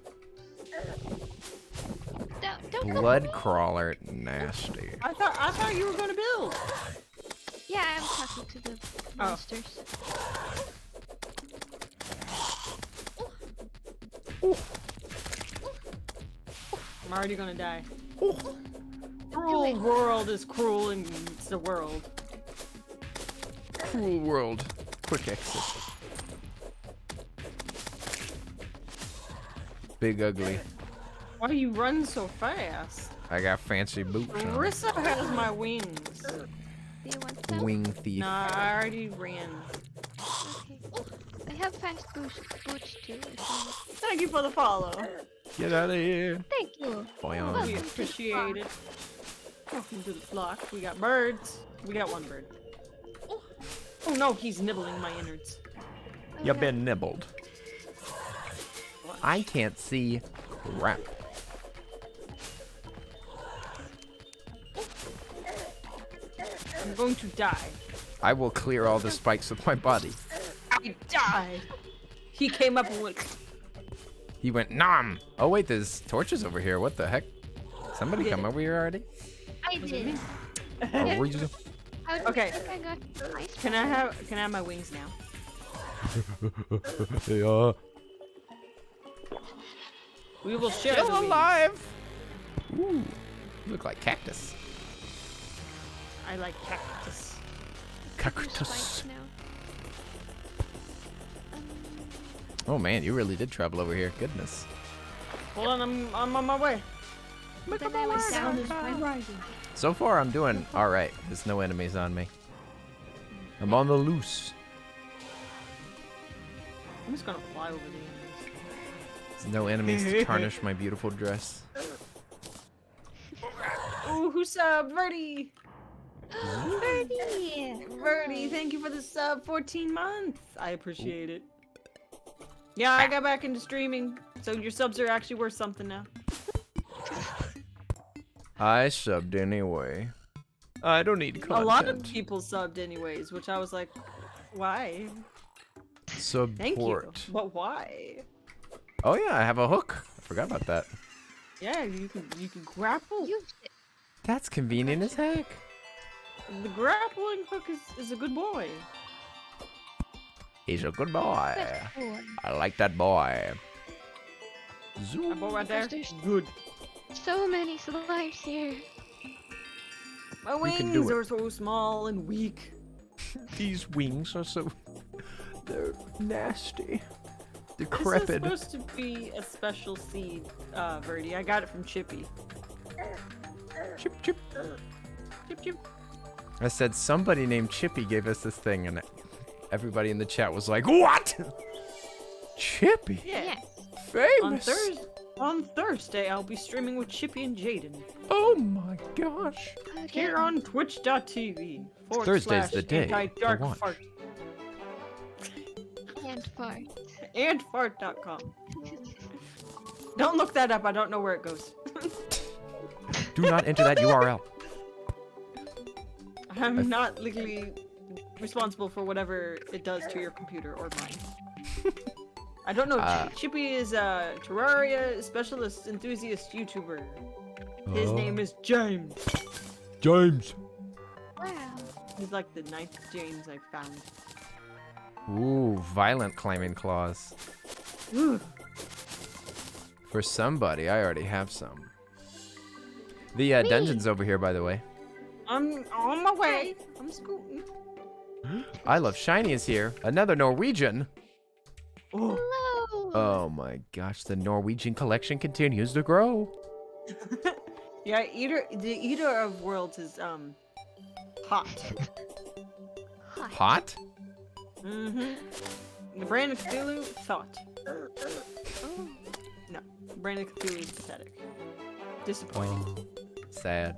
Don't go. Blood crawler, nasty. I thought you were gonna build. Yeah, I'm talking to the monsters. I'm already gonna die. Cruel world is cruel and it's the world. Cruel world. Quick exit. Big ugly. Why do you run so fast? I got fancy boots on. Arisa has my wings. Do you want some? Wing thief. Nah, I already ran. Okay. I have fast boots too. if you- Thank you for the follow. Get out of here. Thank you. Boy, Welcome We to the appreciate it. Welcome to the flock. We got birds. We got one bird. Oh no, he's nibbling my innards. You've been nibbled. I can't see crap. I'm going to die. I will clear all the spikes with my body. I died. He came up and went. He went, nom. Oh, wait, there's torches over here. What the heck? Somebody come over here already? I did. Oh, were you? How did Okay. you think I got ice Can I have my wings now? Yeah. We will share the Still wings. alive. Ooh, you look like cactus. I like cactus. Cactus. spikes now? Oh man, you really did travel over here. Goodness. Hold on, I'm on my way. Then I went down. So far, I'm doing all right. There's no enemies on me. I'm on the loose. I'm just gonna fly over the enemies. There's no enemies to tarnish my beautiful dress. Ooh, who subbed? Verdi! Birdie! Verdi, thank you for the sub. 14 months. I appreciate it. Yeah, I got back into streaming, so your subs are actually worth something now. I subbed anyway. I don't need content. A lot of people subbed anyways, which I was like, why? Support. Thank you. But why? Oh yeah, I have a hook. I forgot about that. Yeah, you can grapple. That's convenient as heck. The grappling hook is a good boy. He's a good boy. Good boy. I like that boy. Zoom. That boy right there. There's- Good. So many lives here. My can do wings it. are so small and weak. These wings are so... They're nasty. This Decrepit. is supposed to be a special seed, Verdi. I got it from Chippy. Chip, chip. Chip, chip. I said somebody named Chippy gave us this thing, and everybody in the chat was like, "What? Chippy? Yeah. Yes. Famous? On Thursday, I'll be streaming with Chippy and Jaden Oh my gosh! here on Twitch.tv. Thursday's the day to AntiDarkHeart. watch. And fart. AndFart.com. Don't look that up. I don't know where it goes. Do not enter that URL. I'm not legally responsible for whatever it does to your computer or mine. I don't know. Chippy is a Terraria specialist enthusiast YouTuber. His name is James. James. Wow. He's like the 9th James I found. Ooh, violent climbing claws. Ooh. For somebody, I already have some. The dungeon's over here, by the way. I'm on my way. I'm scooting. I Love Shiny is here. Another Norwegian. Oh. Hello. Oh my gosh, the Norwegian collection continues to grow. Yeah, the Eater of Worlds is hot. Hot? The Brand of Cthulhu thought. Oh. No, Brand of Cthulhu is pathetic. Disappointing. Oh, sad.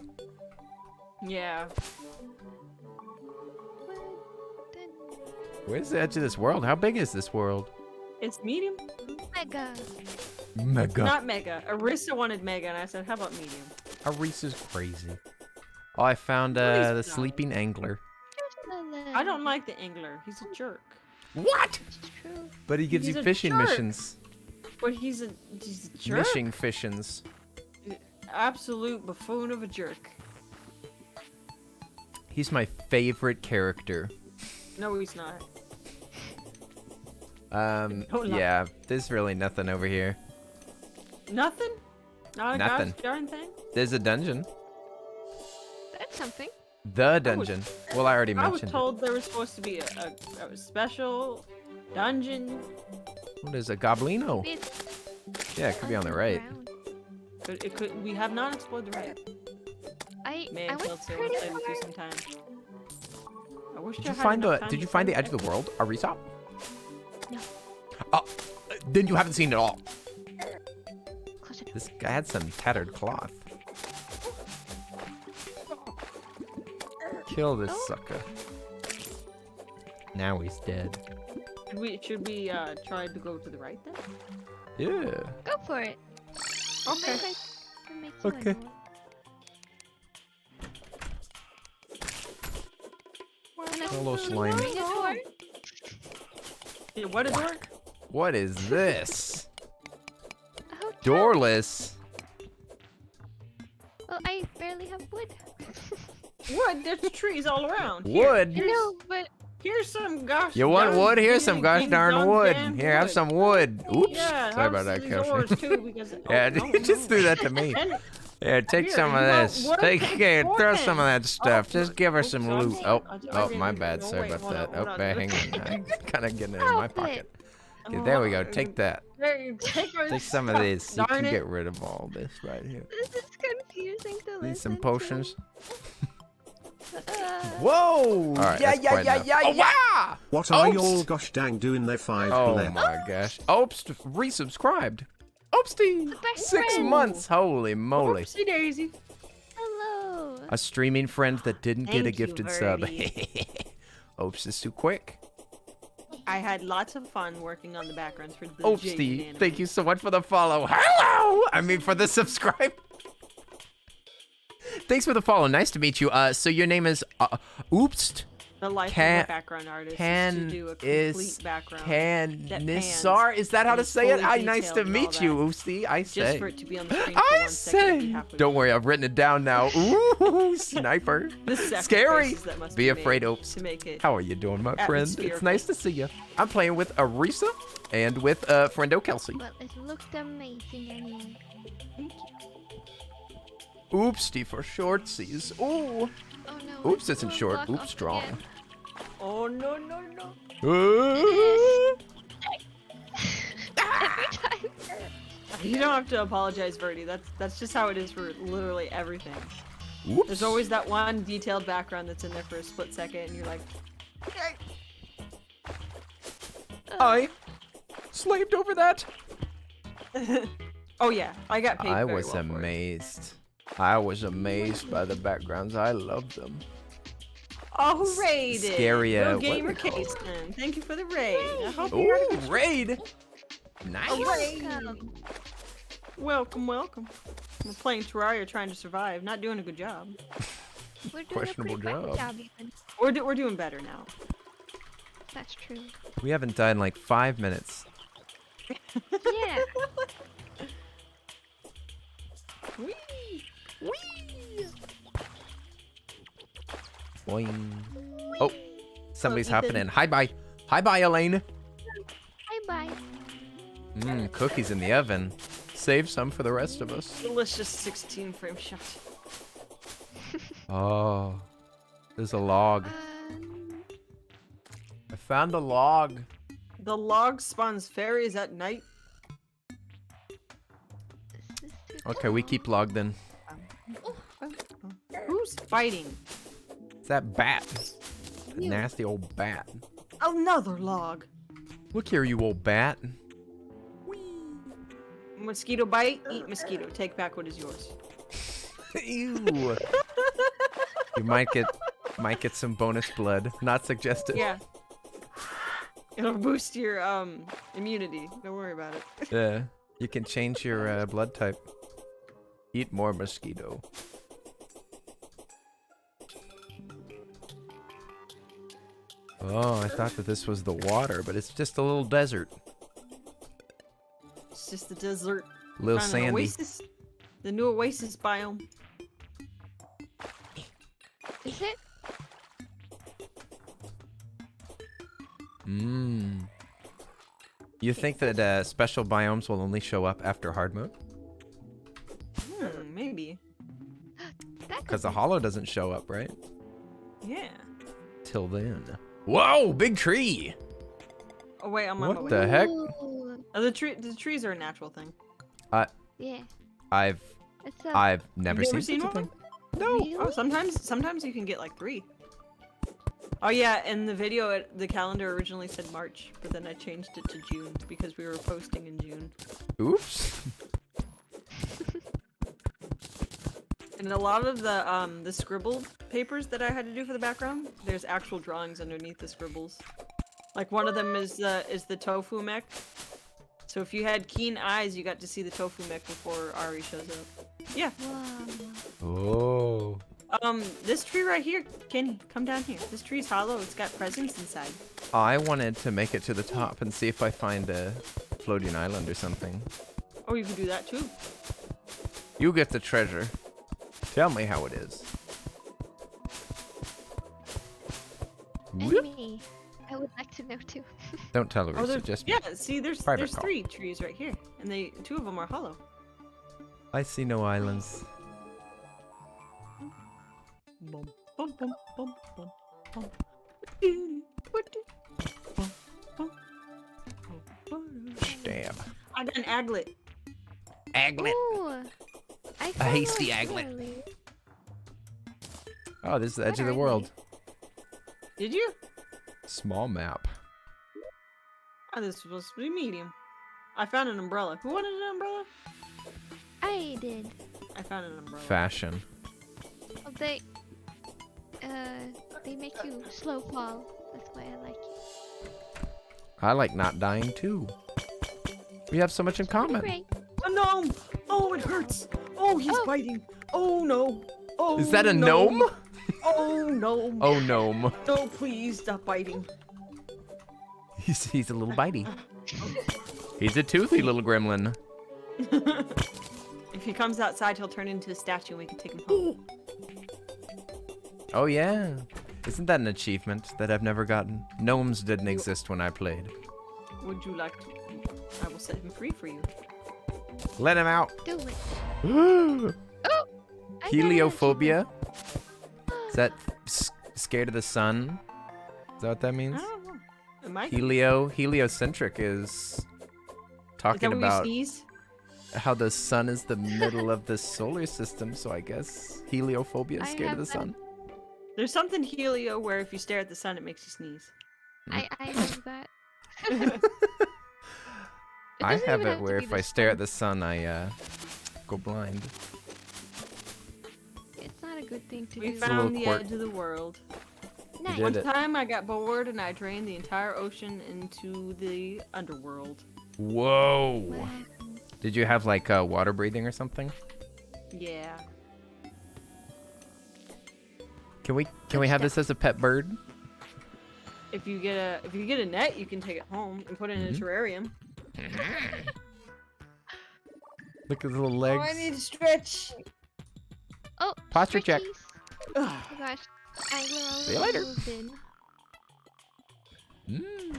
Yeah. Where's the edge of this world? How big is this world? It's medium. Mega. Mega. Not mega. Arisa wanted mega, and I said, how about medium? Arisa's crazy. Oh, I found What is the that? sleeping angler. I don't like the angler. He's a jerk. What? It's true. But he gives He's you a fishing jerk. missions. But he's a jerk. Mishing fissions. Absolute buffoon of a jerk. He's my favorite character. No, he's not. Oh, yeah, there's really nothing over here. Nothing? Not a Nothing. gosh darn thing? There's a dungeon. That's something. The dungeon. Well, I already I was mentioned told there was supposed to be a special dungeon. it. What is a goblino? It's Yeah, it could be on the right. underground. But it could. We have not explored the right. I Man, went Kelsey, I pretty want to play with you far. sometime. I wish Did I you had find enough the time Did to you find the play edge of with the world, Arisa? No. Oh, then you haven't seen it all. Close enough. This guy had some tattered cloth. Kill this sucker. Now he's dead. Should we try to go to the right then? Yeah. Go for it. Okay. Okay. Hello, slime. Yeah, what a door? What is this? Oh, Doorless. well, I barely have wood. Wood? There's trees all around. Wood. I know, but Here's some gosh. You want darn wood? Here's some gosh dang darn wood. damn Here, have some wood. Oops. Yeah, Sorry about that, have yours Kelsey. too, because, Yeah, oh, no, you just no. threw that to me. And- Yeah, take Here, some of you want this. wood? Take here, Take throw wood. some of that stuff. Just give her some sorry. loot. Oh, I my didn't- bad. no, Sorry wait, about hold that. on, hold Oh, on. hang on. I'm kind of getting it in my Stop pocket. it. Okay, there we go. Take that. There you take our Take some of stuff, this. You darn can it. get rid of all this right here. This is confusing to listen Need some to. potions. Whoa! All right, that's quite enough. Oh, wow! What are Oops. y'all gosh dang doing there 5 Oh left? my gosh. Oops, resubscribed. Oopsie! Best 6 friend. months. Holy moly. Oopsie daisy. Hello. A streaming friend that didn't get a Thank you, gifted sub. Birdie. Oops is too quick. I had lots of fun working on the backgrounds for the Oopsie, Jane thank you so much for the follow. Hello! I mean, for the subscribe. Thanks for the follow. Nice to meet you. So your name is Oopst. The life Can- of a background artist is to do a complete background. that Canisar? Is that how and to is say it? fully Nice to detailed and meet all you, that. Oopsie. I Just say. for it to be on the screen for I 1 second and be say. halfway Don't through. worry, I've written it down now. Ooh, sniper. The Scary. sacrifices that must Be be afraid, made Oops. to make it. How are you doing, my friend? It's Atmospherical. nice to see you. I'm playing with Arisa and with friendo Kelsey. Well, it looked amazing anyway. Oopsty for shortsies. Ooh. Oh no. Oops it's isn't all short. blocked Oops off strong. again. Oh no no no! Every time. You don't have to apologize, Verdi. That's just how it is for literally everything. Oops. There's always that one detailed background that's in there for a split second, and you're like, I slaved over that. oh yeah, I got paid. I very was well for it. amazed. I was amazed by the backgrounds. I loved them. Oh, who raided? Scary, Real what gamer they call case then. Thank you for the raid. I hope you had a Ooh, good raid. Nice. Welcome. Welcome, welcome. We're playing Terraria, trying to survive, not doing a good job. We're doing Questionable a pretty job. job even. We're doing better now. That's true. We haven't died in like 5 minutes. Yeah. Whee! Boing. Oh, somebody's Ethan. hopping in. Hi, bye. Hi, bye, Elaine. Bye bye. Cookies in the oven. Save some for the rest of us. Delicious 16 frame shot. Oh, there's a log. Um, I found a log. The log spawns fairies at night. this is too Okay, we keep logged then. Who's fighting? It's that bat. That You. nasty old bat. Another log. Look here, you old bat. Mosquito bite, eat mosquito. Take back what is yours. Ew. You might get some bonus blood. Not suggested. Yeah. It'll boost your immunity. Don't worry about it. Yeah. You can change your blood type. Eat more mosquito. Oh, I thought that this was the water, but it's just a little desert. It's just the desert. A little Found an sandy. oasis. The new oasis biome. Is it? You think that special biomes will only show up after hard mode? Maybe. That Because could the hollow doesn't show up, right? Yeah. Till then. Whoa, big tree! Oh wait, I'm on my What way. the be- heck? Ooh, Oh, the trees are a natural thing. yeah. I've It's a never you ever seen seen such a one? thing. No. really? Oh, sometimes you can get like 3. Oh yeah, in the video, the calendar originally said March, but then I changed it to June because we were posting in June. Oops. And a lot of the scribbled papers that I had to do for the background, there's actual drawings underneath the scribbles. Like one of them is the tofu mech. So if you had keen eyes, you got to see the tofu mech before Ari shows up. Yeah. Oh. This tree right here, Kenny, come down here. This tree's hollow. It's got presents inside. I wanted to make it to the top and see if I find a floating island or something. Oh, you can do that too. You get the treasure. Tell me how it is. Amy, I would like to know too. Don't tell Oh, Arisa, there's just yeah. See, there's Private call. 3 trees right here, and two of them are hollow. I see no islands. Bum, bum, bum, bum, bum, bum. Stab. I got an aglet. Aglet. Ooh, I A hasty followed aglet. Charlie. Oh, this is the edge of What the are world. Did you? Small map. Oh, this was supposed to be medium. I found an umbrella. Who wanted an umbrella? I did. I found an umbrella. Fashion. Oh, they make you slow fall. That's why I like it. I like not dying too. We have so much in common. Great. A gnome! Oh, it hurts! Oh, he's Oh. biting! Oh no! Oh, Is that a gnome? Oh no! Oh, gnome. No, please stop biting. He's a little bitey. He's a toothy little gremlin. If he comes outside, he'll turn into a statue and we can take him home. Oh yeah. Isn't that an achievement that I've never gotten? Gnomes didn't exist when I played. Would you like to? I will set him free for you. Let him out. Do it. I got an Heliophobia? Is that scared of the sun? Is that what that means? I don't know. It might. Heliocentric is Is that talking when about we sneeze? how the sun is the middle of the solar system, so I guess heliophobia is I scared of the have sun. There's something helio where if you stare at the sun, it makes you sneeze. I know that. I doesn't have even it to where be if the I stare at sun. the sun, I go blind. It's not a good thing to We do. a found little the quirk. edge of the world. Nice. did One it. time I got bored and I drained the entire ocean into the underworld. Whoa! Wow. Did you have like water breathing or something? Yeah. Can we have this as a pet bird? If you get a net, you can take it home and put it in a terrarium. Look at the little legs. Oh, I need to stretch. Oh, Posture check. stretchies. Ugh. Oh gosh. Angler See you later. moved in.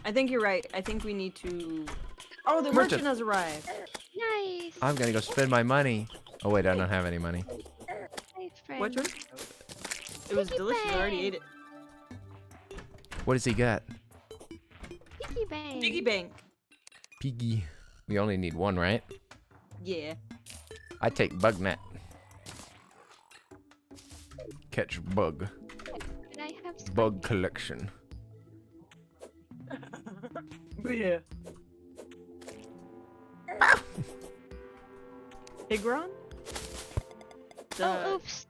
I think you're right. I think we need to. Oh, the Merchant. merchant has arrived. Nice. I'm gonna go spend my money. Oh wait, I don't have any money. Nice friend. What drink? It was Piggy delicious. I already bank. ate it. What does he got? Piggy bank. Piggy bank. Piggy. We only need one, right? Yeah. I take bug net. Catch bug. Can I have some? Bug collection. Yeah. Pigron? Oh, oops.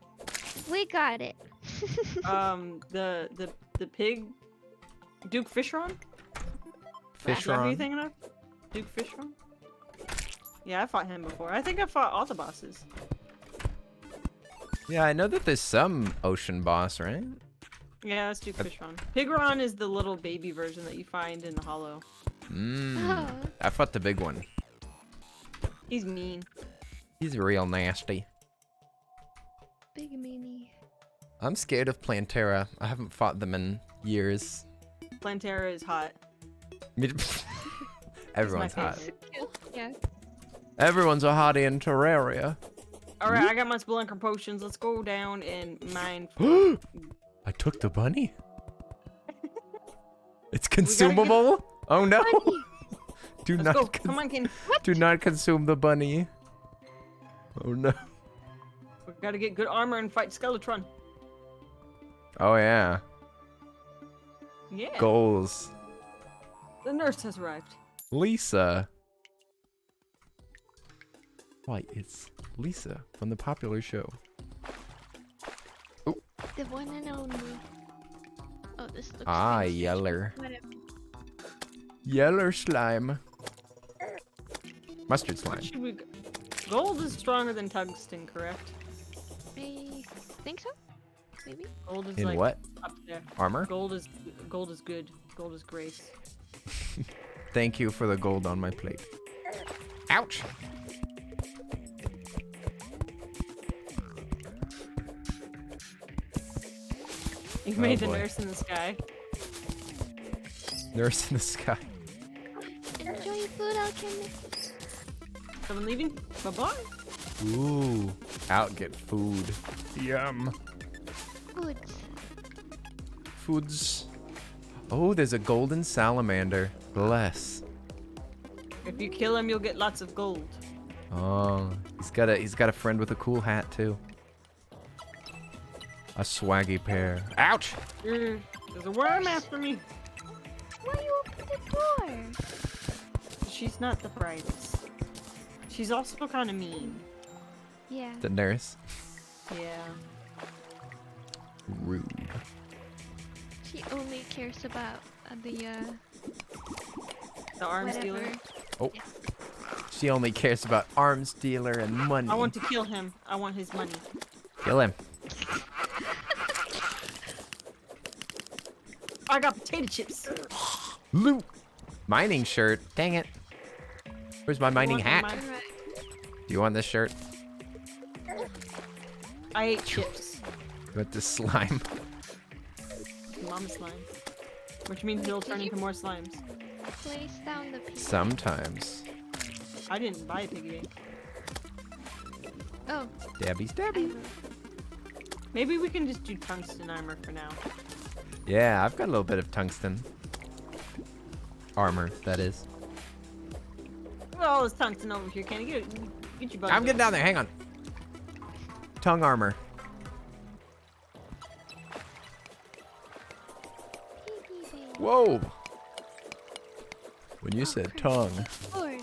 We got it. The pig. Duke Fishron? Is that who you Fishron. thinking of? Duke Fishron? Yeah, I fought him before. I think I fought all the bosses. Yeah, I know that there's some ocean boss, right? Yeah, that's Duke Fishron. Pigron is the little baby version that you find in the hollow. Mmm. Oh. I fought the big one. He's mean. He's real nasty. Big mini. I'm scared of Plantera. I haven't fought them in years. Plantera is hot. Everyone's my hot. favorite. Yeah. Everyone's a hottie in Terraria. Alright, I got my Spelunker potions. Let's go down and mine. I took the bunny. It's consumable. Oh no! Do Let's not. go. Come on, Ken. Do not consume the bunny. Oh no. We gotta get good armor and fight Skeletron. Oh yeah. Yeah. Goals. The nurse has arrived. Lisa. Why, it's Lisa from the popular show. The one and only. Oh, this looks Ah, nice. yeller. Whatever. Yeller slime. Mustard slime. What should we? Gold is stronger than tungsten, correct? I think so. Maybe. Gold is In like what? up there. Armor? Gold is good. Gold is grace. Thank you for the gold on my plate. Ouch! You Oh, made the boy. nurse in the sky. Nurse in the sky. Enjoy your food, alchemist. Someone leaving? Bye bye. Ooh. Out get food. Yum. Foods. Foods. Oh, there's a golden salamander. Bless. If you kill him, you'll get lots of gold. Oh, he's got a friend with a cool hat too. A swaggy pair. Ouch! There's a worm after me. Why you open the door? She's not the brightest. She's also kind of mean. Yeah. The nurse. Yeah. Rude. She only cares about the The arms whatever. dealer. Oh. She only cares about arms dealer and money. I want to kill him. I want his money. Kill him. I got potato chips. Loot. Mining shirt. Dang it. Where's my mining want hat? mine? Alright. Do you want this shirt? I ate chips. You want this slime? Mama slime. Which means it'll turn into more slimes. Place down the piece. Sometimes. I didn't buy a piggy bank. Oh, Stabby, I stabby. will. Maybe we can just do tungsten armor for now. Yeah, I've got a little bit of tungsten. Armor, that is. Look at all this tungsten over here. Can you get your butt? I'm getting down there. Hang on. Tongue armor. Whoa. When you said tongue. Lord.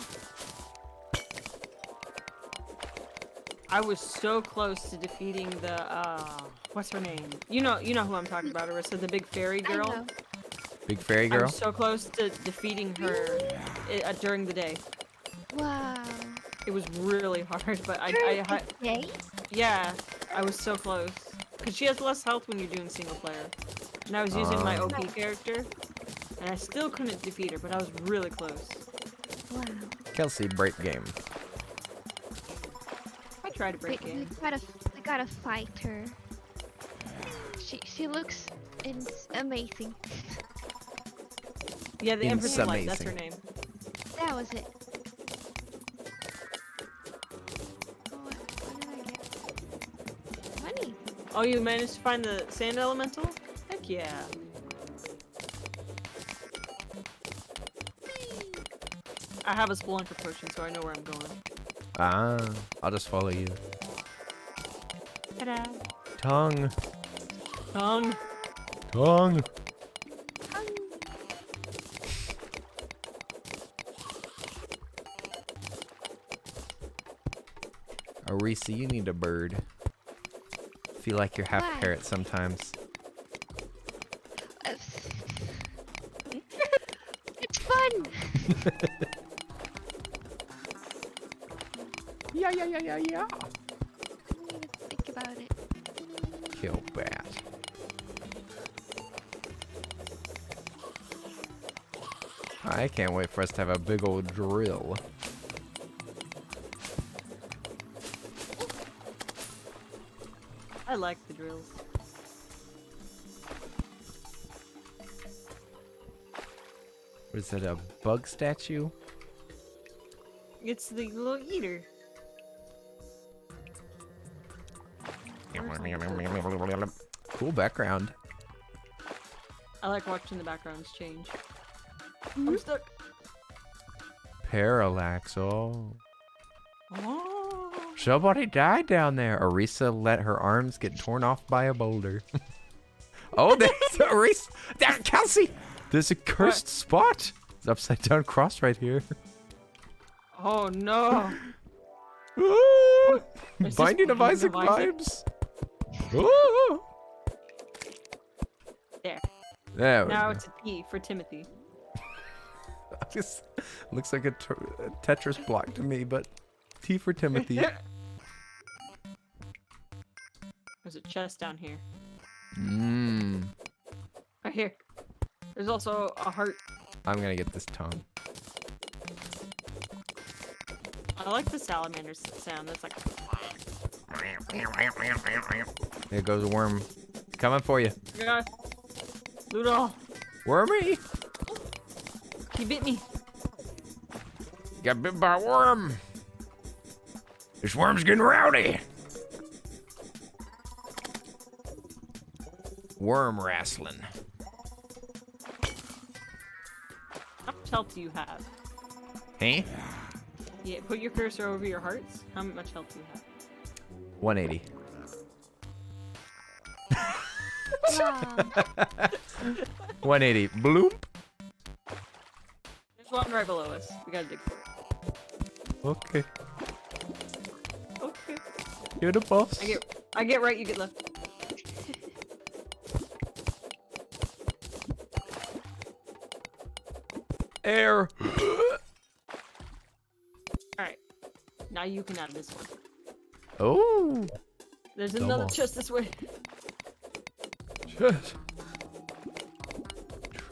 I was so close to defeating the what's her name? You know who I'm talking about, Arisa, the big fairy I girl. know. Big fairy I girl. was so close to defeating her during the day. Wow. It was really hard, but Yay. yeah, I was so close. Cause she has less health when you're doing single player. And I was using my OP character, and I still couldn't defeat her, but I was really close. Wow. Kelsey, break game. I tried to break We game. gotta fight her. She looks amazing. Yeah, the Empress of Light, that's her Amazing. name. That was it. Oh, what did I get? Money. Oh, you managed to find the sand elemental? Heck yeah. I have a spelunker potion, so I know where I'm going. Ah, I'll just follow you. Ta-da! Tongue. Tongue! Tongue. Arisa, you need a bird. Feel like you're half Why? parrot sometimes. It's fun. Yeah. I need to think about it. Kill bat. I can't wait for us to have a big old drill. I like the drills. What is that, a bug statue? It's the little eater. Cool background. I like watching the backgrounds change. I'm stuck. Parallax, oh. Oh. Somebody died down there. Arisa let her arms get torn off by a boulder. Oh, there's Arisa. There, Kelsey! There's a cursed spot. It's upside down cross right here. Oh no. Ooh, Is this Binding of Binding Isaac of Isaac? vibes. Ooh. There we Now go. it's a T for Timothy. This looks like a Tetris block to me, but T for Timothy. There's a chest down here. Mmm. Right here. There's also a heart. I'm gonna get this tongue. I like the salamander sound. That's like. There goes a worm. Coming for you. Yeah. Loot all. Wormy! He bit me. Got bit by a worm. This worm's getting rowdy. Worm wrestling. How much health do you have? Hey? Yeah, put your cursor over your hearts. How much health do you have? 180. Wow. 180. Bloop. There's one right below us. We gotta dig for it. Okay. Okay. You're the boss. I get right, you get left. Air. Alright. Now you can have this one. Oh. There's another Double. chest this way. Yes.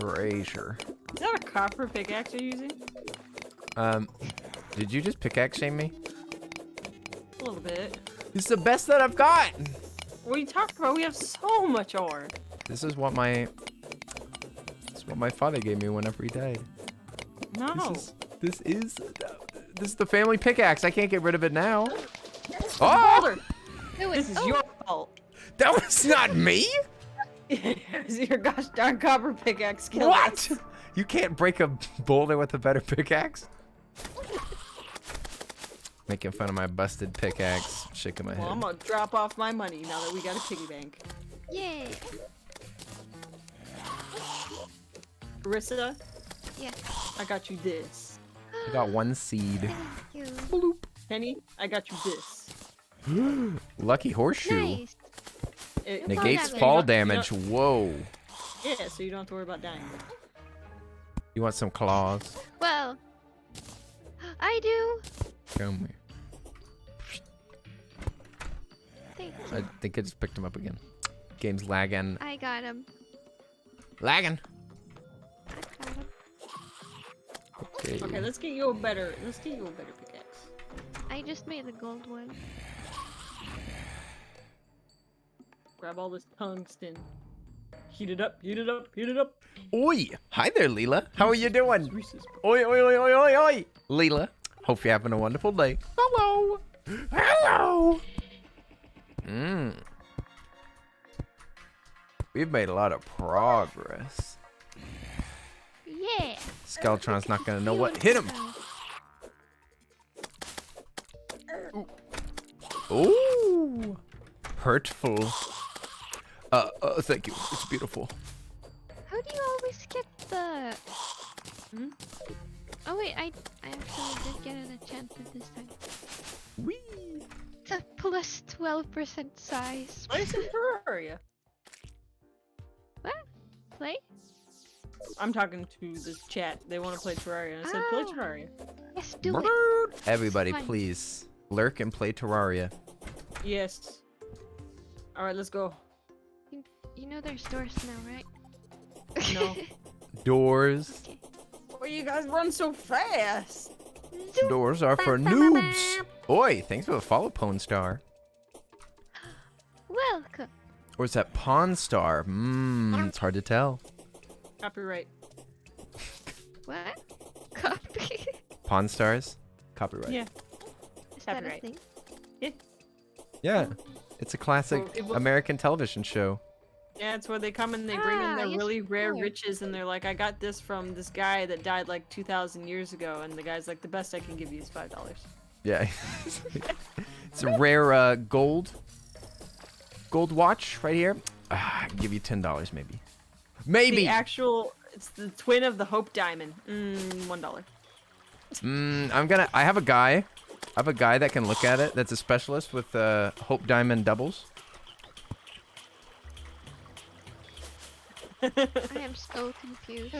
Treasure. Is that a copper pickaxe you're using? Did you just pickaxe shame me? A little bit. This is the best that I've got. What are you talking about? We have so much ore. This is what my father gave me whenever he died. No. This is the family pickaxe. I can't get rid of it now. Oh! Oh! This is your fault. That was not me. It's your gosh darn copper pickaxe killed What? us. You can't break a boulder with a better pickaxe. Making fun of my busted pickaxe. Shaking my Well, I'm head. gonna drop off my money now that we got a piggy bank. Yay. Arisa, Yeah. I got you this. I got one seed. Thank you. Bloop. Penny, I got you this. Lucky horseshoe. Nice. It Negates damage. fall You don't- damage. Whoa. Yeah, so you don't have to worry about dying. You want some claws? Well, I do. Come here. Thank I you. think I just picked him up again. Game's lagging. I got him. Lagging. I got him. Okay. Okay, let's get you a better pickaxe. I just made the gold one. Grab all this tungsten. Heat it up, heat it up, heat it up. Oi! Hi there, Leela. How are you doing? Reese's. Oi, oi, oi, oi, oi, oi! Leela, hope you're having a wonderful day. Hello! Hello! Mmm. We've made a lot of progress. Yeah. Skeletron's not gonna know what hit him. Ooh! Hurtful. Thank you. It's beautiful. How do you always get the? Hmm? Oh wait, I actually did get an enchantment this time. Whee! It's a plus 12% size. Play some Terraria. What? Play? I'm talking to the chat. They want to play Terraria. And I said, play Oh. Terraria. Yes, do it. Everybody, Fine. please lurk and play Terraria. Yes. Alright, let's go. You know there's doors now, right? No. Doors. Why you guys run so fast? Doors are for noobs. Oi, thanks for the follow, Pwn Star. Welcome. Or is that Pawn Star? Mmm, it's hard to tell. Copyright. What? Copy? Pawn Stars? Copyright. Yeah. Is that a Copyright. thing? Yeah. It's a classic Well, it wa- American television show. Yeah, it's where they come and they bring in their yes, really rare sure. riches and they're like, I got this from this guy that died like 2,000 years ago. And the guy's like, the best I can give you is $5. Yeah. It's a rare gold watch right here. I'll give you $10 maybe. Maybe. The actual, it's the twin of the Hope Diamond. $1. I have a guy that can look at it. That's a specialist with Hope Diamond doubles. I am so confused.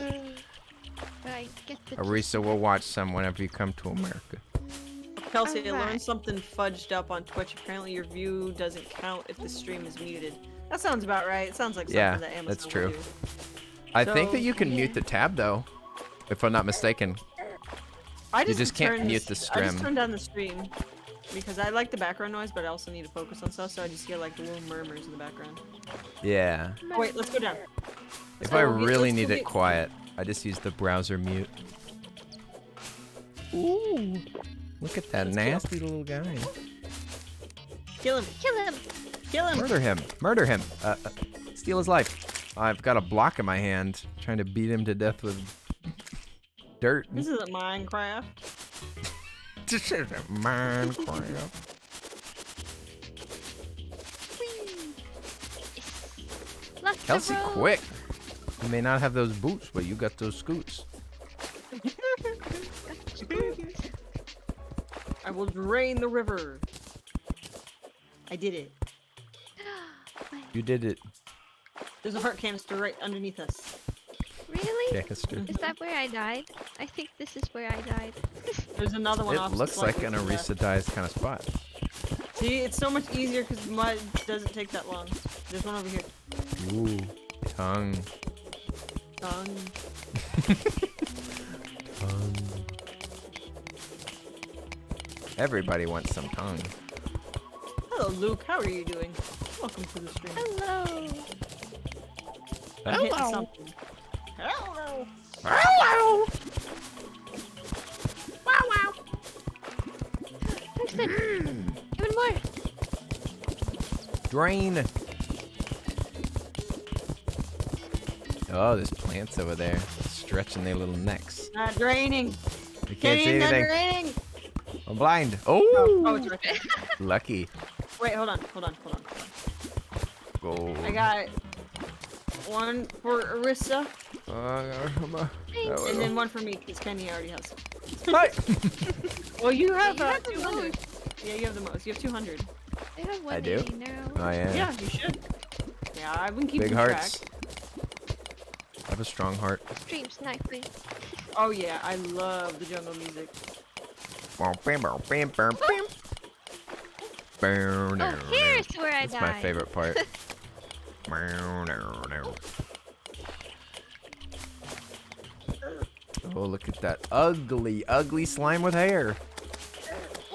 But I get the Arisa will watch some whenever you come to America. Kelsey, I Alright. learned something fudged up on Twitch. Apparently your view doesn't count if the stream is muted. That sounds about right. It sounds like something Yeah, that Amazon that's would true. do. I think that So, you can yeah. mute the tab though, if I'm not mistaken. I You just can't turned mute the I just stream. turned down the stream because I like the background noise, but I also need to focus on stuff, so I just hear like the little murmurs in the background. Yeah. Oh, wait, let's go down. If I really let's need go it get- quiet, I just use the browser mute. Ooh, look at that Let's go. nasty little guy. Kill him! Kill him! Kill him! Murder him! Murder him! Steal his life. I've got a block in my hand, trying to beat him to death with dirt. This isn't Minecraft. This isn't Minecraft. Lock the Kelsey, road. quick! You may not have those boots, but you got those scoots. I will drain the river. I did it. You did it, There's a heart canister right underneath us. Really? Dexter. Is that where I died? I think this is where I died. There's another one It off looks like slightly an to the left. Arisa dies kind of spot. See, it's so much easier because mud doesn't take that long. There's one over here. Ooh, tongue. Done. Tongue. Everybody wants some tongue. Hello, Luke. How are you doing? Welcome to the stream. Hello. I'm hitting something. Hello. Hello! Tungsten. Even more. Drain. Oh, there's plants over there stretching their little necks. Not draining. You can't Getting see not anything. draining. I'm blind. Oh, Oh, it's right there. lucky. Wait, hold on. Go. I got one for Arisa, and then one for me because Kenny already has some. Hi. Well, you have, You have the 200. most. Yeah, you have the most. You have 200. I have I do? 180 now. Oh yeah. Yeah, you should. Yeah, I've been keeping Big hearts. track. I have a strong heart. Stream sniping. Oh yeah, I love the jungle music. Oh, here's where I That's died. my favorite part. Oh, look at that ugly, ugly slime with hair.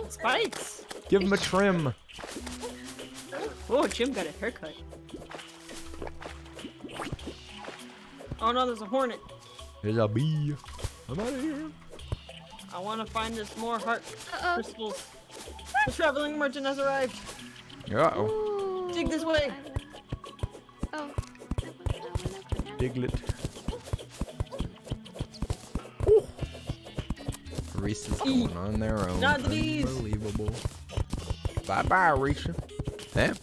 Spikes. Give him a trim. Oh, Jim got a haircut. Oh no, there's a hornet. There's a bee. I'm out of here. I want to find this more heart Uh-oh. crystals. The traveling merchant has arrived. Uh-oh. Ooh, Dig this way. Oh. Diglett. Arisa's going on their own. Not the bees. Unbelievable. Bye-bye, Arisa. Yeah.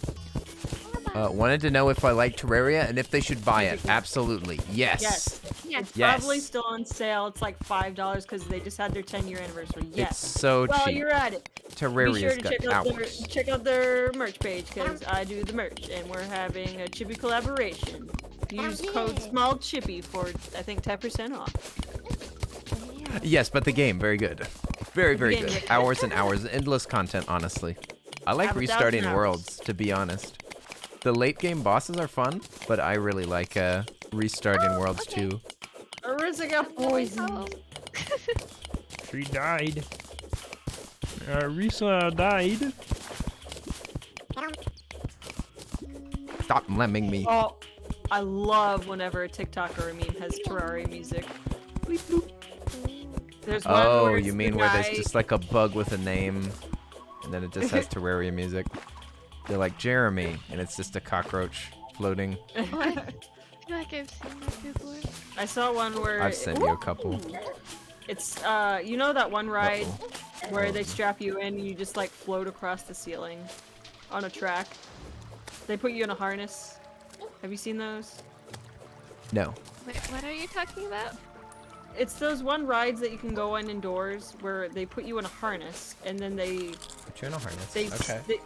Wanted to know if I like Terraria and if they should buy it. Absolutely. Yes. Yes. Yes. It's Yes. probably still on sale. It's like $5 because they just had their 10-year anniversary. Yes. It's so While cheap. you're at it, be Terraria's sure to got hours. check out their merch page because I do the merch and we're having a Chippy collaboration. Use code SMALLCHIPPY for I think 10% off. Yeah. Yes, but the game, very good. Very, very game, good. yeah. Hours and hours. Endless content, honestly. I like Have 1,000 restarting hours. worlds, to be honest. The late game bosses are fun, but I really like restarting worlds okay. too. Arisa got poisoned. Oh. She died. Arisa died. Stop lemming me. Oh, I love whenever a TikTok or a meme has Terraria music. There's one Oh, where you it's mean the where guy- there's just like a bug with a name, and then it just has Terraria music. They're like Jeremy, and it's just a cockroach floating. Oh, I feel like I've seen that before. I saw one where I've sent you a couple. It's you know that one ride Uh-oh. where they strap you in and you just like float across the ceiling on a track. They put you in a harness. Have you seen those? No. Wait, what are you talking about? It's those one rides that you can go on indoors where they put you in a harness and then they Put you in a harness. they, Okay. they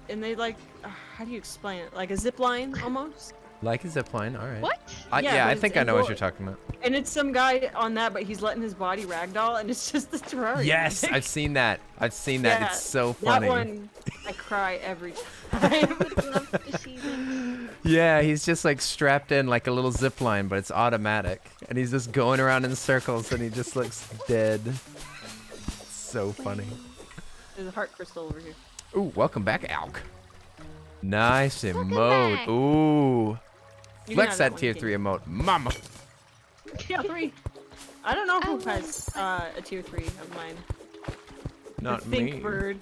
and they like how do you explain it? Like a zip line almost. Like a zipline, all right. What? Yeah, I but think I know what you're talking about. And it's some guy on that, but he's letting his body ragdoll, and it's just the Terraria. Yes, I've seen that. I've seen that. Yeah, It's so funny. That one, I cry every time. I would love to see this. Yeah, he's just like strapped in like a little zip line, but it's automatic. And he's just going around in circles and he just looks dead. So funny. There's a heart crystal over here. Ooh, welcome back, Alk. Nice Welcome emote. back. Ooh. You can Flex have that one, tier King. 3 emote. Mama. Tier 3. I don't know who has a tier 3 of mine. Not the Think me. Bird.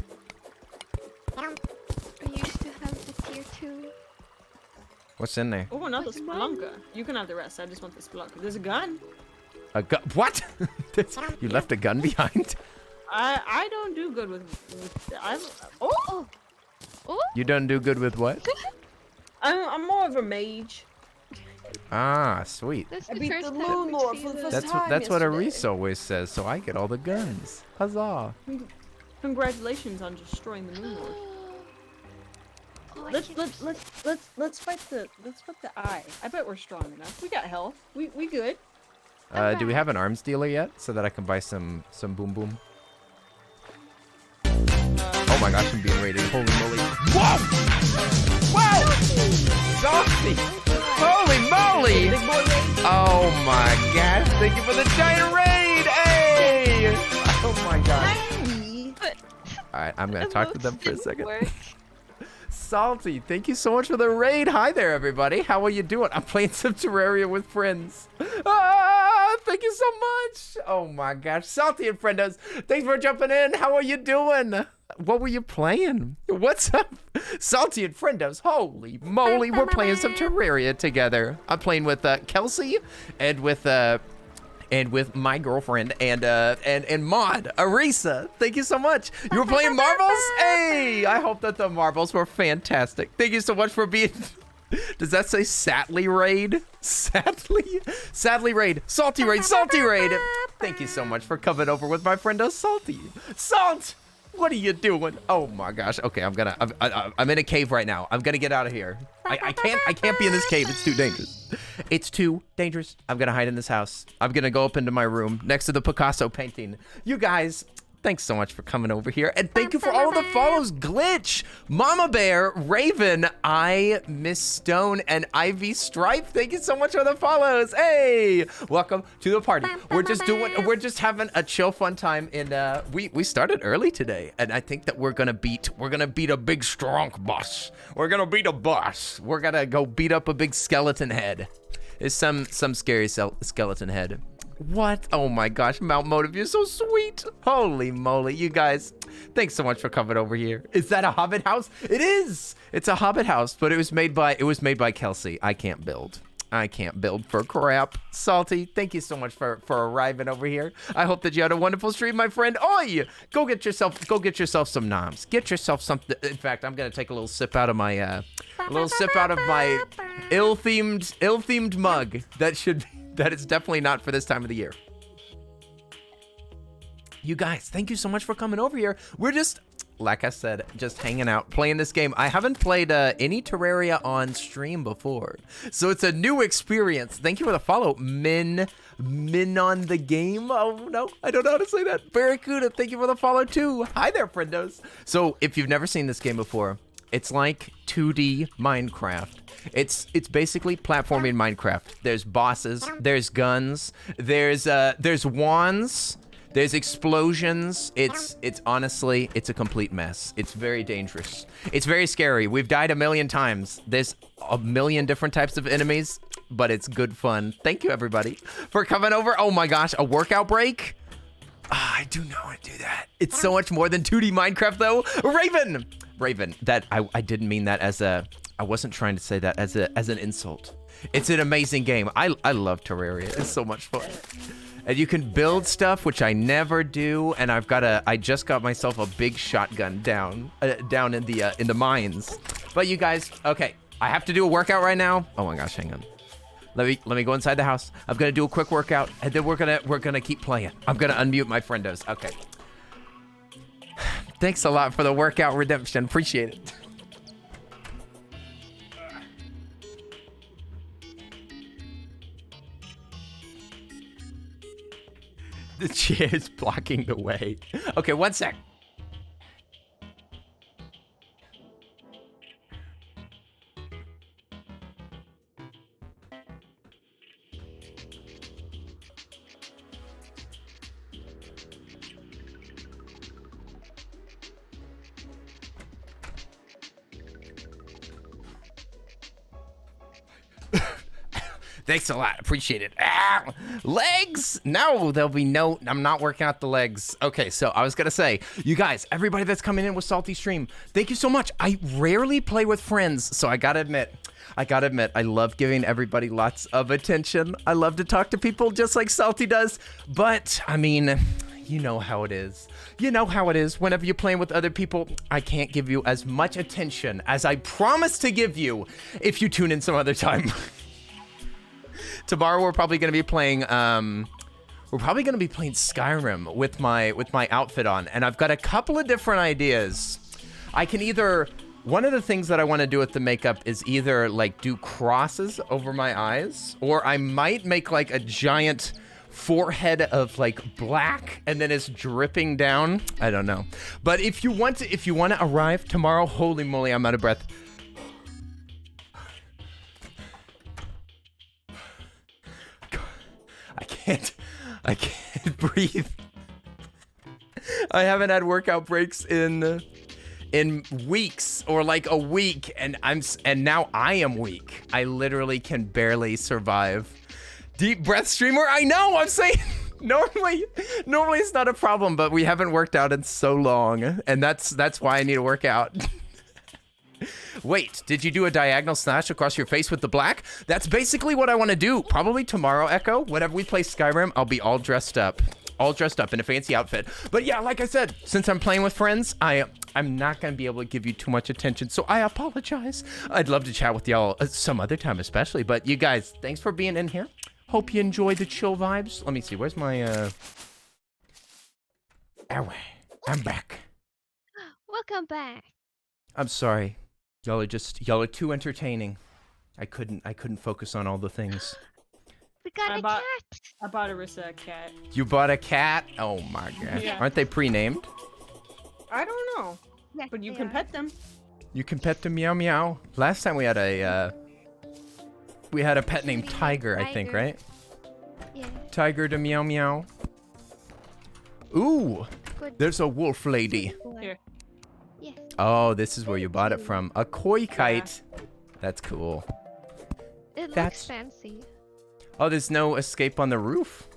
I used to have the tier 2. What's in there? Oh, another What's mine? Spelunker. You can have the rest. I just want the Spelunker. There's a gun. A gun? What? You left a gun behind? I don't do good with oh! Oh, You don't do good with what? I'm more of a mage. Ah, sweet. that's I the beat first the time Moon we Lord see for the this. first That's time what yesterday. Arisa always says, so I get all the guns. Huzzah. Congratulations on destroying the Moon Lord. Oh, I Let's can't- fight the eye. I bet we're strong enough. We got health. We good. Do we have an arms dealer yet, so that I can buy some boom boom? Oh my gosh, I'm being raided. Holy moly. Whoa! Whoa! Saucy! Holy moly! Big boy raid. Oh my gosh, thank you for the giant raid! Hey! Oh my gosh. Alright, I'm gonna talk to them for a Emotes second. didn't work. Salty, thank you so much for the raid. Hi there, everybody. How are you doing? I'm playing some Terraria with friends. Ah, thank you so much. Oh my gosh. Salty and friendos, thanks for jumping in. How are you doing? What were you playing? What's up? Salty and friendos, holy moly, we're playing some Terraria together. I'm playing with Kelsey and with my girlfriend and Maud, Arisa. Thank you so much. You were playing marbles? Hey, I hope that the marbles were fantastic. Thank you so much for being. Does that say Sadly Raid? Sadly Raid. Salty Raid. Salty Raid. Thank you so much for coming over with my friend Salty. Salt. What are you doing? Oh my gosh. Okay, I'm in a cave right now. I'm gonna get out of here. I can't be in this cave. It's too dangerous. It's too dangerous. I'm gonna hide in this house. I'm gonna go up into my room next to the Picasso painting. You guys, thanks so much for coming over here. And thank you for all the follows. Glitch, Mama Bear, Raven, I, Miss Stone, and Ivy Stripe. Thank you so much for the follows. Hey, welcome to the party. We're just having a chill fun time. And we started early today. And I think that we're gonna beat a big strong boss. We're gonna beat a boss. We're gonna go beat up a big skeleton head. It's some scary skeleton head. What? Oh my gosh, Mount Motive, you're so sweet. Holy moly, you guys. Thanks so much for coming over here. Is that a hobbit house? It is. It's a hobbit house, but it was made by Kelsey. I can't build for crap. Salty, thank you so much for arriving over here. I hope that you had a wonderful stream, my friend. Oi! Go get yourself some noms. Get yourself something. In fact, I'm gonna take a little sip out of my ill-themed mug. That is definitely not for this time of the year. You guys, thank you so much for coming over here. We're just, like I said, just hanging out, playing this game. I haven't played any Terraria on stream before, so it's a new experience. Thank you for the follow, Min on the game. Oh no, I don't know how to say that. Barracuda, thank you for the follow too. Hi there, friendos. So if you've never seen this game before, it's like 2D Minecraft. It's basically platforming Minecraft. There's bosses, there's guns, there's wands, there's explosions. It's honestly, it's a complete mess. It's very dangerous. It's very scary. We've died a million times. There's a million different types of enemies, but it's good fun. Thank you everybody for coming over. Oh my gosh, a workout break? I do know how to do that. It's so much more than 2D Minecraft though. Raven, that I didn't mean that as a, I wasn't trying to say that as an insult. It's an amazing game. I love Terraria. It's so much fun. And you can build stuff, which I never do. And I just got myself a big shotgun down in the mines. But you guys, okay, I have to do a workout right now. Oh my gosh, hang on. Let me go inside the house. I'm gonna do a quick workout, and then we're gonna keep playing. I'm gonna unmute my friendos. Okay. Thanks a lot for the workout redemption. Appreciate it. The chair is blocking the way. Okay, one sec. Thanks a lot. Appreciate it. Ah, legs? No, there'll be no, I'm not working out the legs. Okay, so I was going to say, you guys, everybody that's coming in with Salty Stream, thank you so much. I rarely play with friends, so I got to admit, I love giving everybody lots of attention. I love to talk to people just like Salty does. But, I mean, you know how it is. You know how it is. Whenever you're playing with other people, I can't give you as much attention as I promise to give you if you tune in some other time. Tomorrow we're probably going to be playing Skyrim with my outfit on, and I've got a couple of different ideas. I can either, one of the things that I want to do with the makeup is either like do crosses over my eyes, or I might make like a giant forehead of like black and then it's dripping down. I don't know. But if you want to arrive tomorrow, holy moly, I'm out of breath. I can't breathe. I haven't had workout breaks in weeks, or like a week, and now I am weak. I literally can barely survive. Deep breath streamer, I know, I'm saying normally it's not a problem, but we haven't worked out in so long, and that's why I need to work out. Wait, did you do a diagonal slash across your face with the black? That's basically what I want to do. Probably tomorrow, Echo. Whenever we play Skyrim, I'll be all dressed up in a fancy outfit. But yeah, like I said, since I'm playing with friends, I'm not going to be able to give you too much attention, so I apologize. I'd love to chat with y'all some other time especially, but you guys, thanks for being in here. Hope you enjoy the chill vibes. Let me see, where's my, I'm back. Welcome back. I'm sorry. Y'all are too entertaining. I couldn't focus on all the things. We got a cat. I bought Arisa a cat. You bought a cat? Oh my god. Yeah. Aren't they pre-named? I don't know, Yes, but you they can are. pet them. You can pet the meow meow. Last time we had a pet named Tiger, I think, Tiger. right? Yeah. Tiger to meow meow. Ooh, Good. there's a wolf lady. boy. Here. Yes. Oh, this is where you bought it from. A koi kite. That's cool. It That's- looks fancy. Oh, there's no escape on the roof?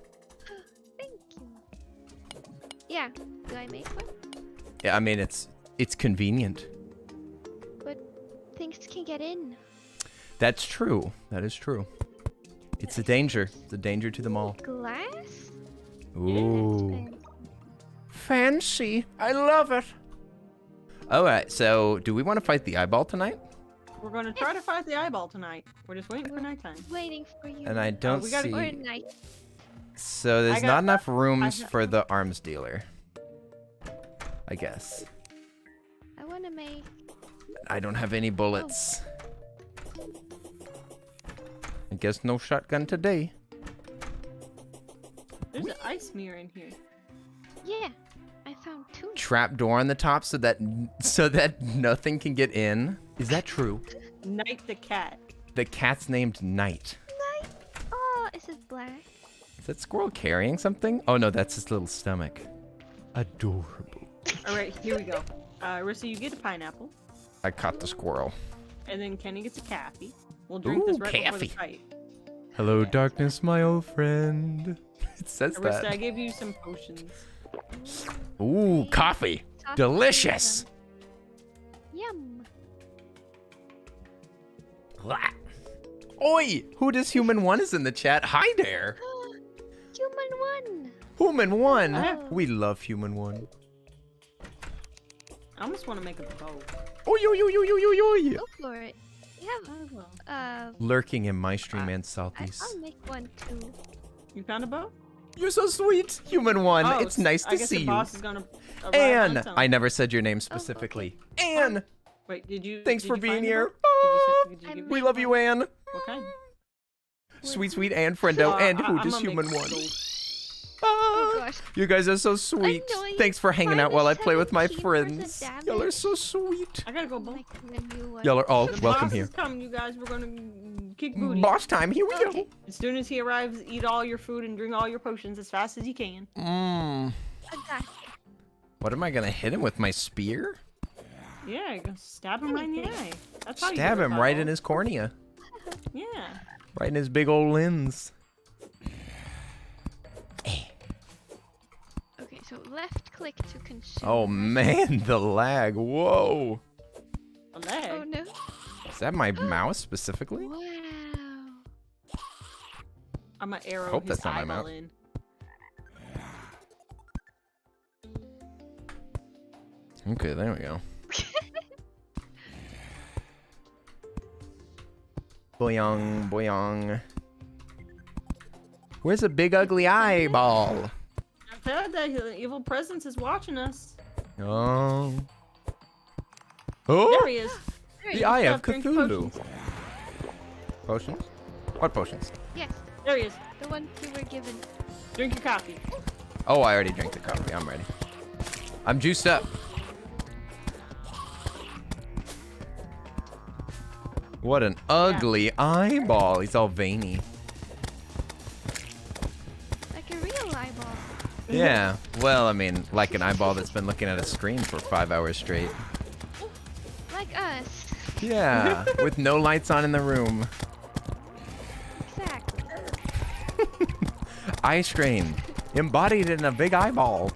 Thank you. Yeah. Do I make one? Yeah, I mean, it's convenient. But things can get in. That's true. That is true. It's a danger. It's a danger to them all. Glass? Ooh. Fancy. Fancy. I love it. All right, so do we want to fight the eyeball tonight? We're gonna try to fight the eyeball tonight. We're just waiting for nighttime. Waiting for you. And I don't we gotta- see... Or night. So there's I got- not enough rooms I- for the arms dealer. I guess. I want to make. I don't have any bullets. I guess no shotgun today. There's an ice mirror in here. Yeah. I found two. Trap door on the top so that nothing can get in. Is that true? Night the cat. The cat's named Night. Night. Oh, is it black? Is that squirrel carrying something? Oh no, that's his little stomach. Adorable. All right, here we go. Arisa, you get a pineapple, I caught the squirrel. and then Kenny gets a caffy. We'll drink Ooh, this right before the caffy. fight. Hello, darkness, my old friend. It says Arisa, I that. gave you some potions. Ooh, coffee. Talk Delicious. to them. Yum. Blah. Oi! Who does Human One is in the chat? Hi there. Human one. Human One. Oh. We love Human One. I almost want to make a bow. Oi, oi, oi, oi, oi, oi, oi. Go for it. You have. Well, Lurking in my stream and Salties. I'll make one too. you found a bow? You're so sweet, Human One. Oh, It's nice I to guess see the you. boss is gonna arrive on Anne. its own. I never said your name specifically. Anne. Wait, did you? Thanks did for you being find a here. bow? Did you I give We me love you, Anne. what kind? Sweet, sweet Anne Friendo. And who I'm does gonna Human make One? gold. Oh gosh. You guys are so sweet. Annoying. Thanks for hanging out while I play with my 17% friends. damage. Y'all are so sweet. I gotta go. Like when you, Y'all are all The welcome boss here. is coming, you guys. We're gonna kick booty. Boss time, here we Okay. As soon as he arrives, eat all your food and drink all your potions as fast as you can. go. Mmm. Okay. What am I gonna hit him with my spear? Yeah, you can stab him right in the eye. That's how you Stab do it, him right Kyle. in his cornea. Yeah. Right in his big old lens. Okay, so left click to consume. Oh man, the lag. Whoa. A leg. Oh no. Is that my mouse specifically? Wow. I'm gonna arrow Hope his that's not my eyeball mouth. in. Okay, there we go. Boyong, boyong. Where's the big ugly eyeball? I've heard that the evil presence is watching us. Oh. There Oh! he is. The Eye of Drink Cthulhu. potions. Potions? What potions? Yes, There he is. the one you were given. Drink your coffee. Oh, I already drank the coffee. I'm ready. I'm juiced up. What an ugly eyeball. He's all veiny. Like a real eyeball. Yeah. Well, I mean, like an eyeball that's been looking at a screen for 5 hours straight. Like us. Yeah. With no lights on in the room. Exactly. Eye strain. Embodied in a big eyeball.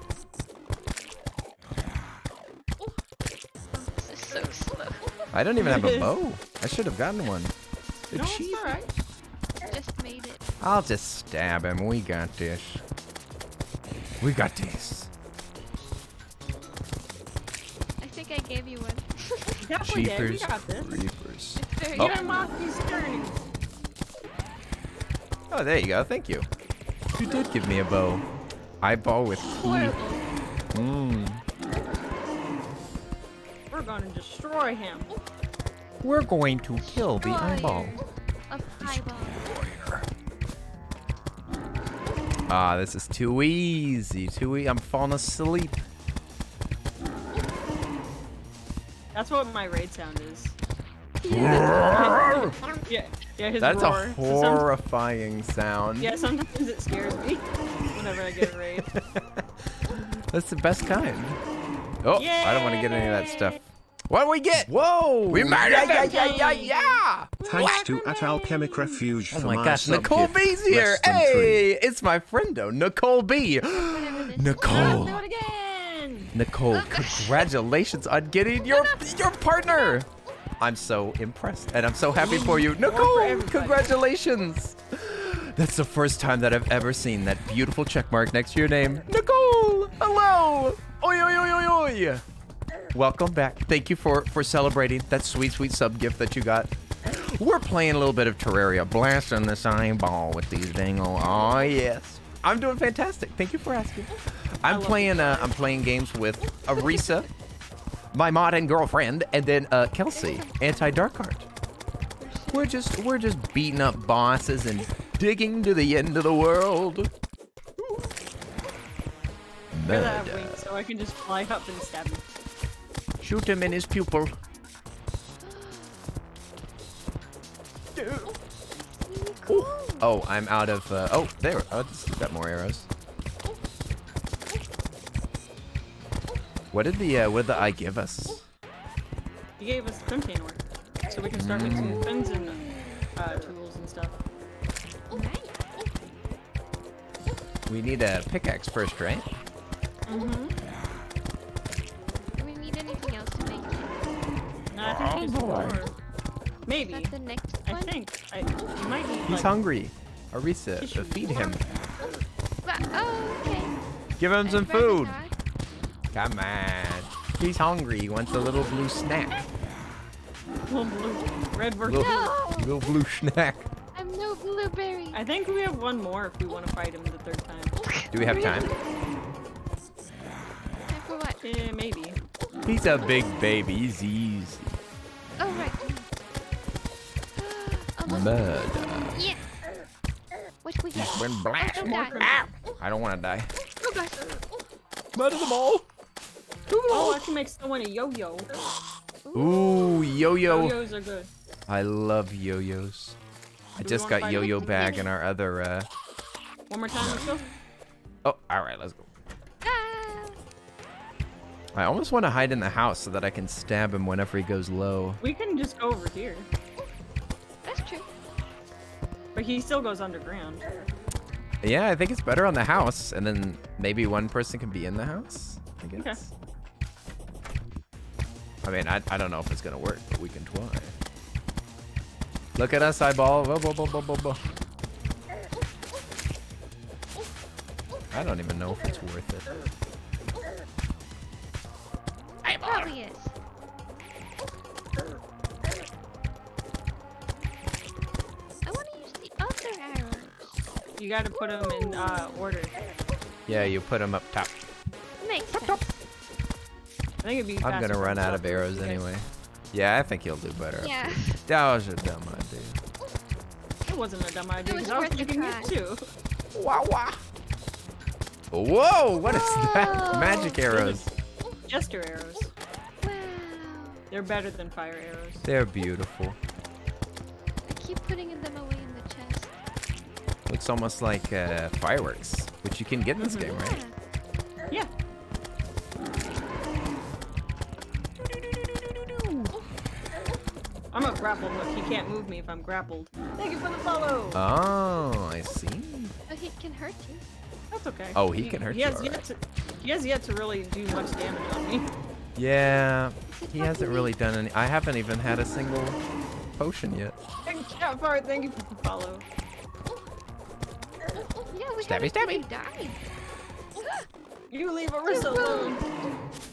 This is so slow. I don't even have a bow. I should have gotten one. No, it's Achieve- alright. Just made it. I'll just stab him. We got this. We got this. I think I gave you one. Definitely did. We Jeepers got this. creepers. It's very Oh. Get him off these journeys. Oh, there you go. Thank you. You did give me a bow. Eyeball with teeth. Horrible. Mmm. We're gonna destroy him. We're going to kill the eyeball. Of eyeball. Ah, this is too easy. Too easy. I'm falling asleep. That's what my raid sound is. Yeah, his That's roar. a So some- horrifying sound. yeah, sometimes it scares me whenever I get a raid. That's the best kind. Oh, I don't want to get any of that stuff. What do we get? Whoa! We murdered them! Yeah! Thanks to at Alchemic Refuge Oh for my gosh, sub Nicole gift, B's here! less than Hey! three. It's my friendo, Nicole B! Whatever this Nicole! Do it again. Nicole, congratulations on getting your partner! I'm so impressed, and I'm so happy for you. Nicole, everybody. congratulations! That's the first time that I've ever seen that beautiful check mark next to your name. Nicole! Hello! Oi, oi, oi, oi, oi! Welcome back. Thank you for celebrating that sweet, sweet sub gift that you got. We're playing a little bit of Terraria, blasting this eyeball with these dang old... Oh, yes. I'm doing fantastic. Thank you for asking. I'm playing games with Arisa, my mod and girlfriend, and then Kelsey, AntiDarkHeart. We're just beating up bosses and digging to the end of the world. Look at that Murder. wing, so I can just fly up and stab him. Shoot him in his pupil. Oh, I'm out of. Oh, there. Oh, just got more arrows. What did the eye give us? He gave us container work, so we can start mixing weapons and tools and stuff. We need a pickaxe first, right? Mm-hmm. Do we need anything else to make it? No, I think he's more. Is Maybe. that the next I one? think. You might need. He's like, hungry. Arisa, Tissue. feed him. Oh, okay. Give him some I'd rather food. not. Come on. He's hungry. He wants a little blue snack. Little blue, red versus. Little, No! little blue snack. I'm no blueberry. I think we have one more if we want to fight him the third time. Do we have time? Time for what? Yeah, maybe. He's a big baby. He's easy. Oh, right. Almost. Murder. Yeah. What we get? When blasting. Oh, God. Ow! I don't want to die. Oh gosh. Murder them all. Oh, I can make someone a yo-yo. Ooh, yo-yo. Yo-yos are good. I love yo-yos. I Do we just wanna got fight yo-yo over? bag in our other, One more time, let's go. Oh, alright, let's go. Ah. I almost want to hide in the house so that I can stab him whenever he goes low. We can just go over here. That's true. But he still goes underground. Yeah, I think it's better on the house, and then maybe one person can be in the house, I guess. I mean, I don't know if it's gonna work, but we can try. Look at us, eyeball. Whoa, whoa, whoa, whoa, whoa, whoa. I don't even know if it's worth it. Probably is. I want to use the other arrows. You gotta put them in order. Yeah, you put them up top. Makes sense. I think it'd be I'm faster gonna run for us out of to upload arrows you guys. anyway. Yeah, I think you'll do better. Yeah. That was a dumb idea. It wasn't a dumb idea was because I was worth a thinking try. it too. Wow, wow. Whoa, what is that? Whoa. Magic arrows. Jester arrows. Wow. They're better than fire arrows. They're beautiful. I keep putting them away in the chest. Looks almost like fireworks, which you can get in this game, right? Yeah. I'm a grappled hook. He can't move me if I'm grappled. Thank you for the follow. Oh, I see. Oh, he can hurt you. That's okay. Oh, he can hurt he you, has alright. yet to, he has yet to really do much damage on me. Yeah, he hasn't really done any. I haven't even had a single potion yet. Cat fart, thank you for the follow. Yeah, we Stabby, haven't stabby. really died. You leave Arisa alone.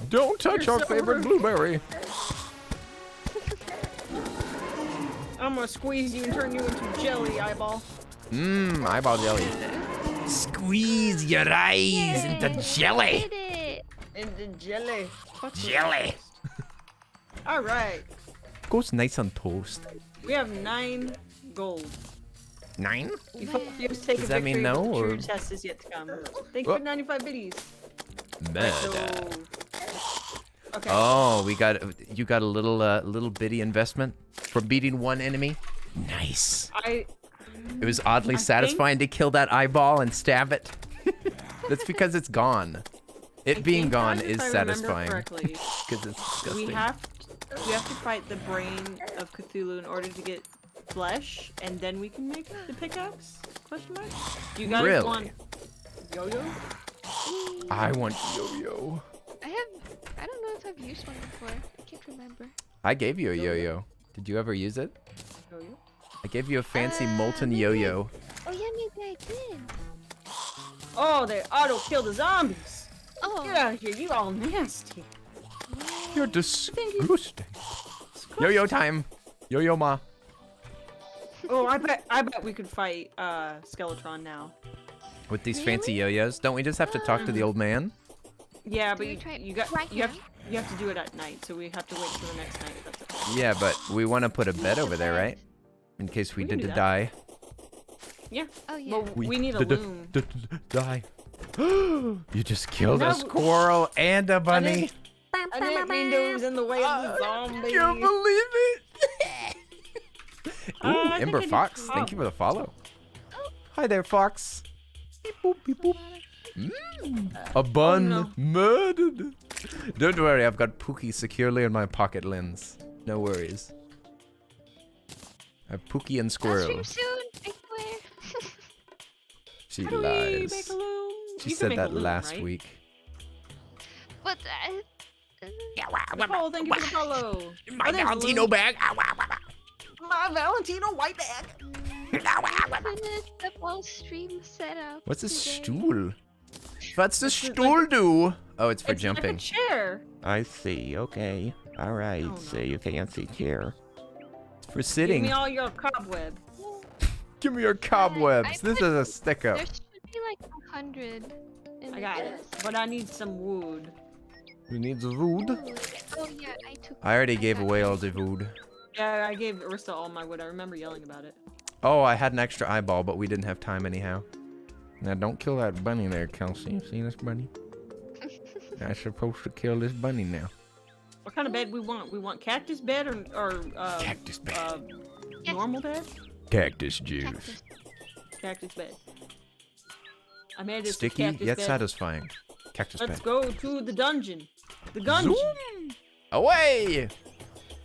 Don't touch You're our so favorite rude. blueberry. I'm gonna squeeze you and turn you into jelly, eyeball. Mmm, eyeball jelly. Squeeze your eyes into jelly. Did it. Into jelly. Jelly. Alright. Goes nice on toast. We have 9 gold. 9? You have to take Does a that mean victory, no, but the true or- test is yet to come. Thank you Oh. for 95 biddies. Murder. Okay. Oh, you got a little bitty investment from beating one enemy. Nice. It was oddly I satisfying to kill that eyeball and stab it. That's because it's gone. It being think, gone Josh, is if I remember satisfying. correctly, Because it's disgusting. we have to fight the brain of Cthulhu in order to get flesh, and then we can make the pickaxe? Question mark? Do you guys Really? want yo-yo? I want yo-yo. I don't know if I've used one before. I can't remember. I gave you a yo-yo. Did you ever use it? Yo-yo? I gave you a fancy molten maybe. yo-yo. Oh yeah, maybe I did. Oh, they auto-kill the zombies! Oh. Get out of here, you all nasty. You're disgusting. Yo-yo time. Yo-yo ma. Oh, I bet we could fight Skeletron now. With these Really? fancy yo-yos, don't we just have to talk to the old man? Yeah, Do but we you, try it you got right you have now? you have to do it at night, so we have to wait till the next night. That's okay. Yeah, but we want to put a bed over there, bed. right? In case we We can did do to that. die. Yeah. Oh yeah. Well, we need a loom. Die. You just killed No, a squirrel and a bunny. I didn't mean to was in the way of the zombie. Can't believe it. Ooh, I think Ember I did Fox, too. thank you for the follow. Hi there, Fox. Beep boop, beep boop. A bun no. murdered. Don't worry, I've got Pookie securely in my pocket lens. No worries. I have Pookie and I'll Squirrel. stream soon. I swear. She How do we lies. make a loom? She You can said make a that loom, last right? week. But Nicole, thank you for the follow. My Oh, there's a Valentino loom. bag. My Valentino white bag. finished the whole stream setup. What's a today. stool? What's the It's like stool do? Oh, it's for It's jumping. like a chair. I see. Okay. All right. Oh, no. So you fancy chair. It's for Give sitting. me all your cobweb. Give me your cobwebs. This is a stick up. There should be like 100. In I the got it, chest. but I need some wood. You need the wood? Oh yeah, I took. I already gave got away it. all the wood. Yeah, I gave Arisa all my wood. I remember yelling about it. Oh, I had an extra eyeball, but we didn't have time anyhow. Now don't kill that bunny there, Kelsey. See this bunny? I'm supposed to kill this bunny now. What kind of bed we want? We want cactus bed or Cactus bed. normal bed? Cactus juice. Cactus bed. I made it Sticky cactus yet bed. satisfying. Cactus Let's bed. go to the dungeon. The dungeon. Zoom. Away!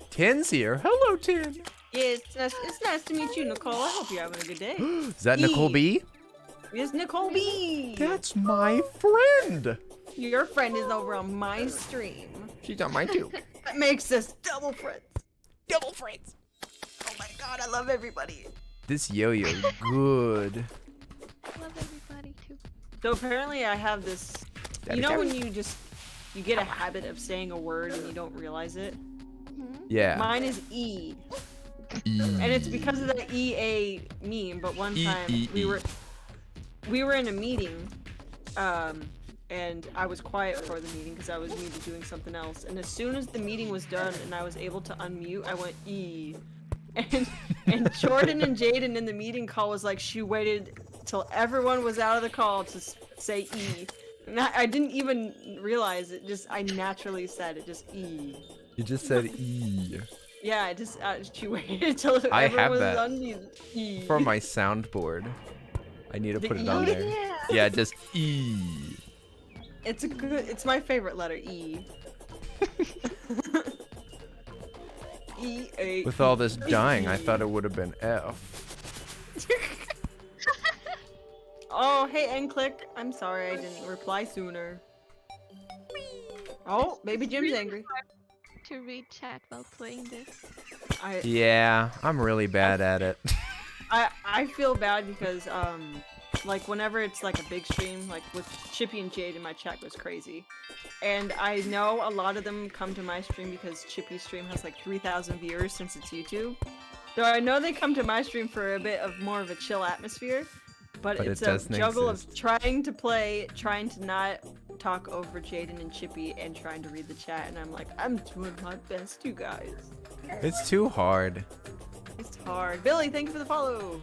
Tin's here. Hello, Tin. Yeah, it's nice to meet you, Nicole. I hope you're having a good day. Is that Nicole B? It's Nicole B. That's my friend. Your friend is over on my stream. She's on mine too. That makes us double friends. Double friends. Oh my god, I love everybody. This yo-yo good. Love everybody too. So apparently I have this, Daddy you know Terry. when you get a habit of saying a word and you don't realize it? Yeah. Mine is E. E. And it's because of the EA meme, but one time we were in a meeting, and I was quiet for the meeting because I was maybe doing something else. And as soon as the meeting was done and I was able to unmute, I went E. And Jordan and Jaden in the meeting call was like, she waited till everyone was out of the call to say E. And I didn't even realize it. Just I naturally said it. Just E. You just said E. Yeah, I just she waited till I everyone have was that unmuted. E. For my soundboard. I need to The put it E? on there. Yeah. Yeah, just E. It's my favorite letter, E. E-A. With all this dying, I thought it would have been F. Oh, hey, Enclick. I'm sorry I didn't reply sooner. Oh, baby Jim's angry. To read chat while playing this. Yeah, I'm really bad at it. I feel bad because like whenever it's like a big stream, like with Chippy and Jade, and my chat goes crazy. And I know a lot of them come to my stream because Chippy's stream has like 3,000 viewers since it's YouTube. So I know they come to my stream for a bit of more of a chill atmosphere, but it's it a doesn't juggle exist. of trying to play, trying to not talk over Jaden and Chippy, and trying to read the chat. And I'm like, I'm doing my best, you guys. It's too hard. It's hard. Billy, thank you for the follow.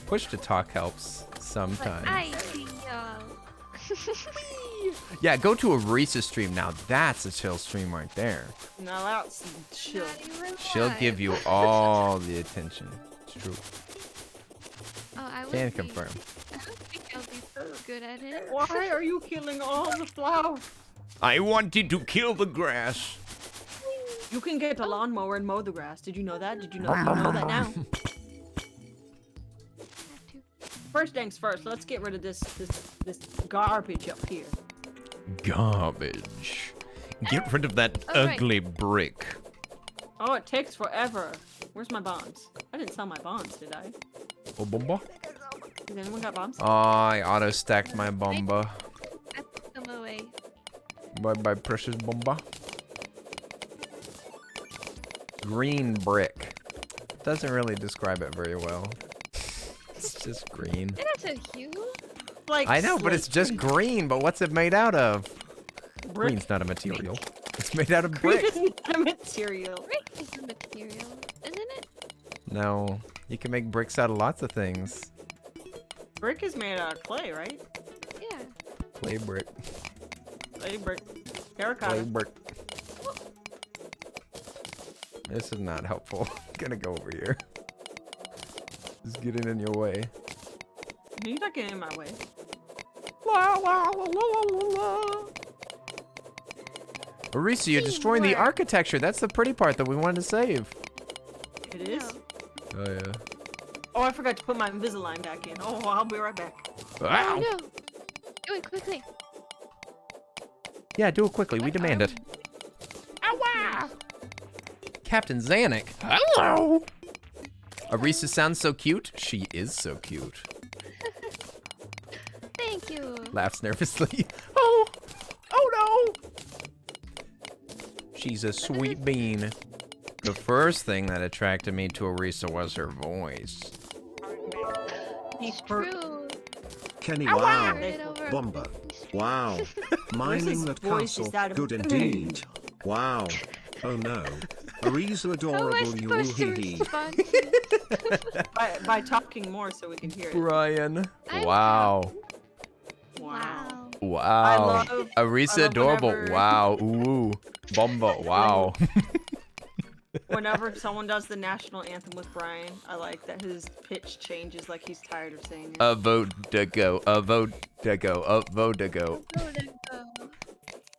Push to talk helps But sometimes. I see y'all. Yeah, go to Arisa stream now. That's a chill stream right there. Now that's chill. Not even She'll live. give you all the attention. It's true. Oh, I would Can be- confirm. I don't think I'll be so good at it. Why are you killing all the flowers? I wanted to kill the grass. You can get a lawnmower and mow the grass. Did you know that? Did you know that now? Have to. First things first, let's get rid of this garbage up here. Garbage. Get rid of that Oh, right. ugly brick. Oh, it takes forever. Where's my bonds? I didn't sell my bonds, did I? Oh, bomba. Has anyone got bombs? Oh, I auto-stacked my bomba. I put them away. Bye-bye, precious bomba. Green brick. Doesn't really describe it very well. It's just green. It has a hue. Like I know, but it's just green. But what's it made out of? brick. Green's not a material. It's made out of Green brick. isn't a material. Brick is a material, isn't it? No, you can make bricks out of lots of things. Brick is made out of clay, right? Yeah. Clay brick. Clay brick. Clay Terracotta. brick. This is not helpful. I'm gonna go over here. Just getting in your way. You're not getting in my way. La, la, la, la, la, la. Arisa, you're destroying the Teamwork. architecture. That's the pretty part that we wanted to save. It is? No. Oh, yeah. Oh, I forgot to put my Invisalign back in. Oh, I'll be right back. Oh Ow. no! Do it quickly. Yeah, do it quickly. We demand it. Captain Zanuck. Hello. Arisa sounds so cute. She is so cute. Thank you. Laughs nervously. Oh. Oh no. She's a sweet bean. The first thing that attracted me to Arisa was her voice. He's True. Kenny, Turn wow. it over. Bomba. Wow. Mining his that voice? castle. Is that a- Good indeed. Wow. Oh no. Arisa How am I adorable, you supposed to hee hee. respond to by talking more so we can hear it. Brian. I'm Wow. Wow. Wow. love Arisa adorable. whenever- Wow. Ooh. Bomba. Wow. Whenever someone does the national anthem with Brian, I like that his pitch changes like he's tired of saying it. A vote to go. A vote to go. A vote to go.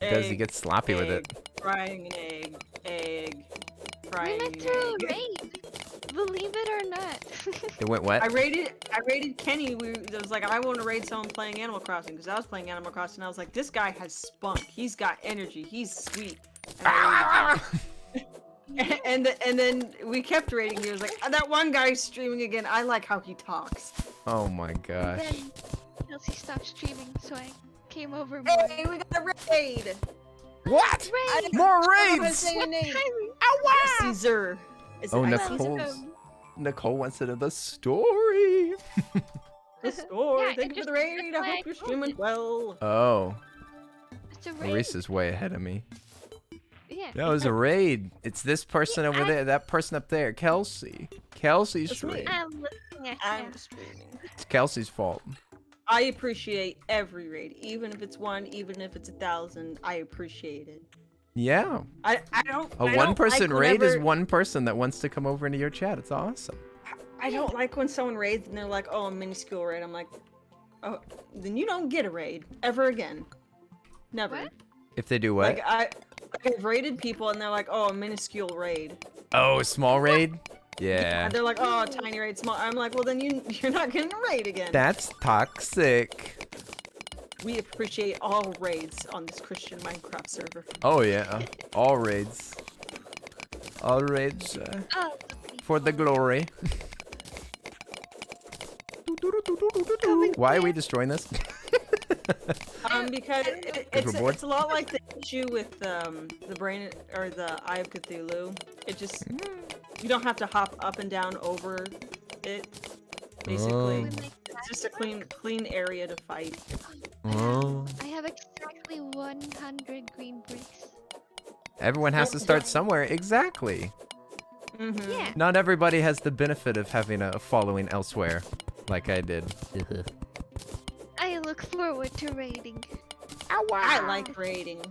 Does he Egg, get sloppy with it? Frying an egg. Egg. We Frying went an through a egg. raid. Believe it or not. It went wet? I raided Kenny. It was like, I want to raid someone playing Animal Crossing because I was playing Animal Crossing. And I was like, this guy has spunk. He's got energy. He's sweet. And, I raided him. and then we kept raiding. He was like, that one guy's streaming again. I like how he talks. Oh my gosh. Then Chelsea stopped streaming, so I came over more. Hey, we got a raid. What? Raid! More I'm raids! saying your name. Oh, Caesar. Is Oh, it Nicole's. Caesar? Nicole wants to know the story. The score. Yeah, Thank it you for the just- raid. that's I why hope you're I streaming well. Oh. It's a raid. Arisa's way ahead of me. Yeah. That was a raid. It's this person Yeah, over there, that person up there, Kelsey. Kelsey's That's me. raid. I'm looking at I'm you. streaming. It's Kelsey's fault. I appreciate every raid, even if it's 1, even if it's 1,000. I appreciate it. Yeah. I don't. A I don't one-person like raid is whenever- one person that wants to come over into your chat. It's awesome. I don't like when someone raids and they're like, "Oh, a minuscule raid." I'm like, "Oh, then you don't get a raid ever again. Never." What? If they do what? Like I've raided people and they're like, "Oh, a minuscule raid." Oh, a small raid? Yeah. And they're like, "Oh, a tiny raid, small." I'm like, "Well, then you're not getting a raid again." That's toxic. We appreciate all raids on this Christian Minecraft server. Oh yeah. All raids. All raids Oh, for the glory. Why are we destroying this? Because we're bored? it's a lot like the issue with the brain or the Eye of Cthulhu. It just you don't have to hop up and down over it. Basically, Oh. we make it's just a clean area to fight. Oh. I have exactly 100 green bricks. Everyone has to start somewhere. Exactly. Mm-hmm. Yeah. Not everybody has the benefit of having a following elsewhere, like I did. I look forward to raiding. I like raiding.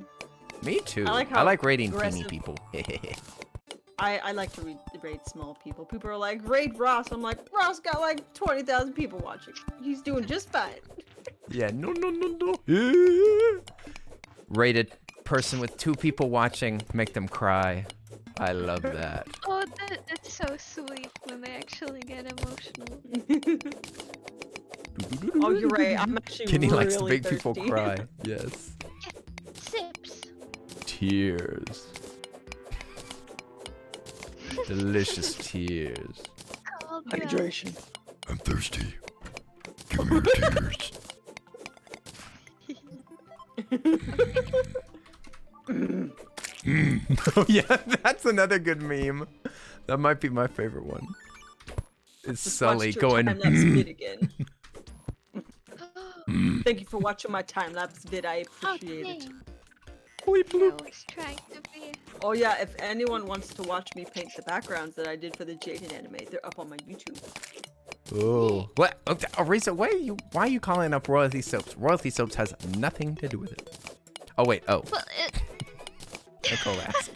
Me too. I like I how like raiding teeny aggressive- people. I like to raid small people. People are like, raid Ross. I'm like, Ross got like 20,000 people watching. He's doing just fine. Yeah, no. Rated person with 2 people watching, make them cry. I love that. Oh, that's so sweet when they actually get emotional. Oh, you're right. I'm actually Kenny really likes to make people thirsty. cry. Yes. Sips. Tears. Delicious tears. Cold milk. I'm thirsty. Give me your tears. Oh yeah, that's another good meme. That might be my favorite one. It's Just Sully watched your going. time-lapse vid again. Thank you for watching my time-lapse vid. I appreciate it. I was trying to be. Oh yeah, if anyone wants to watch me paint the backgrounds that I did for the Jaden anime, they're up on my YouTube. Oh, what? Arisa, why are you calling up royalty soaps? Royalty soaps has nothing to do with it. Oh wait, oh, Well, Nicole asked.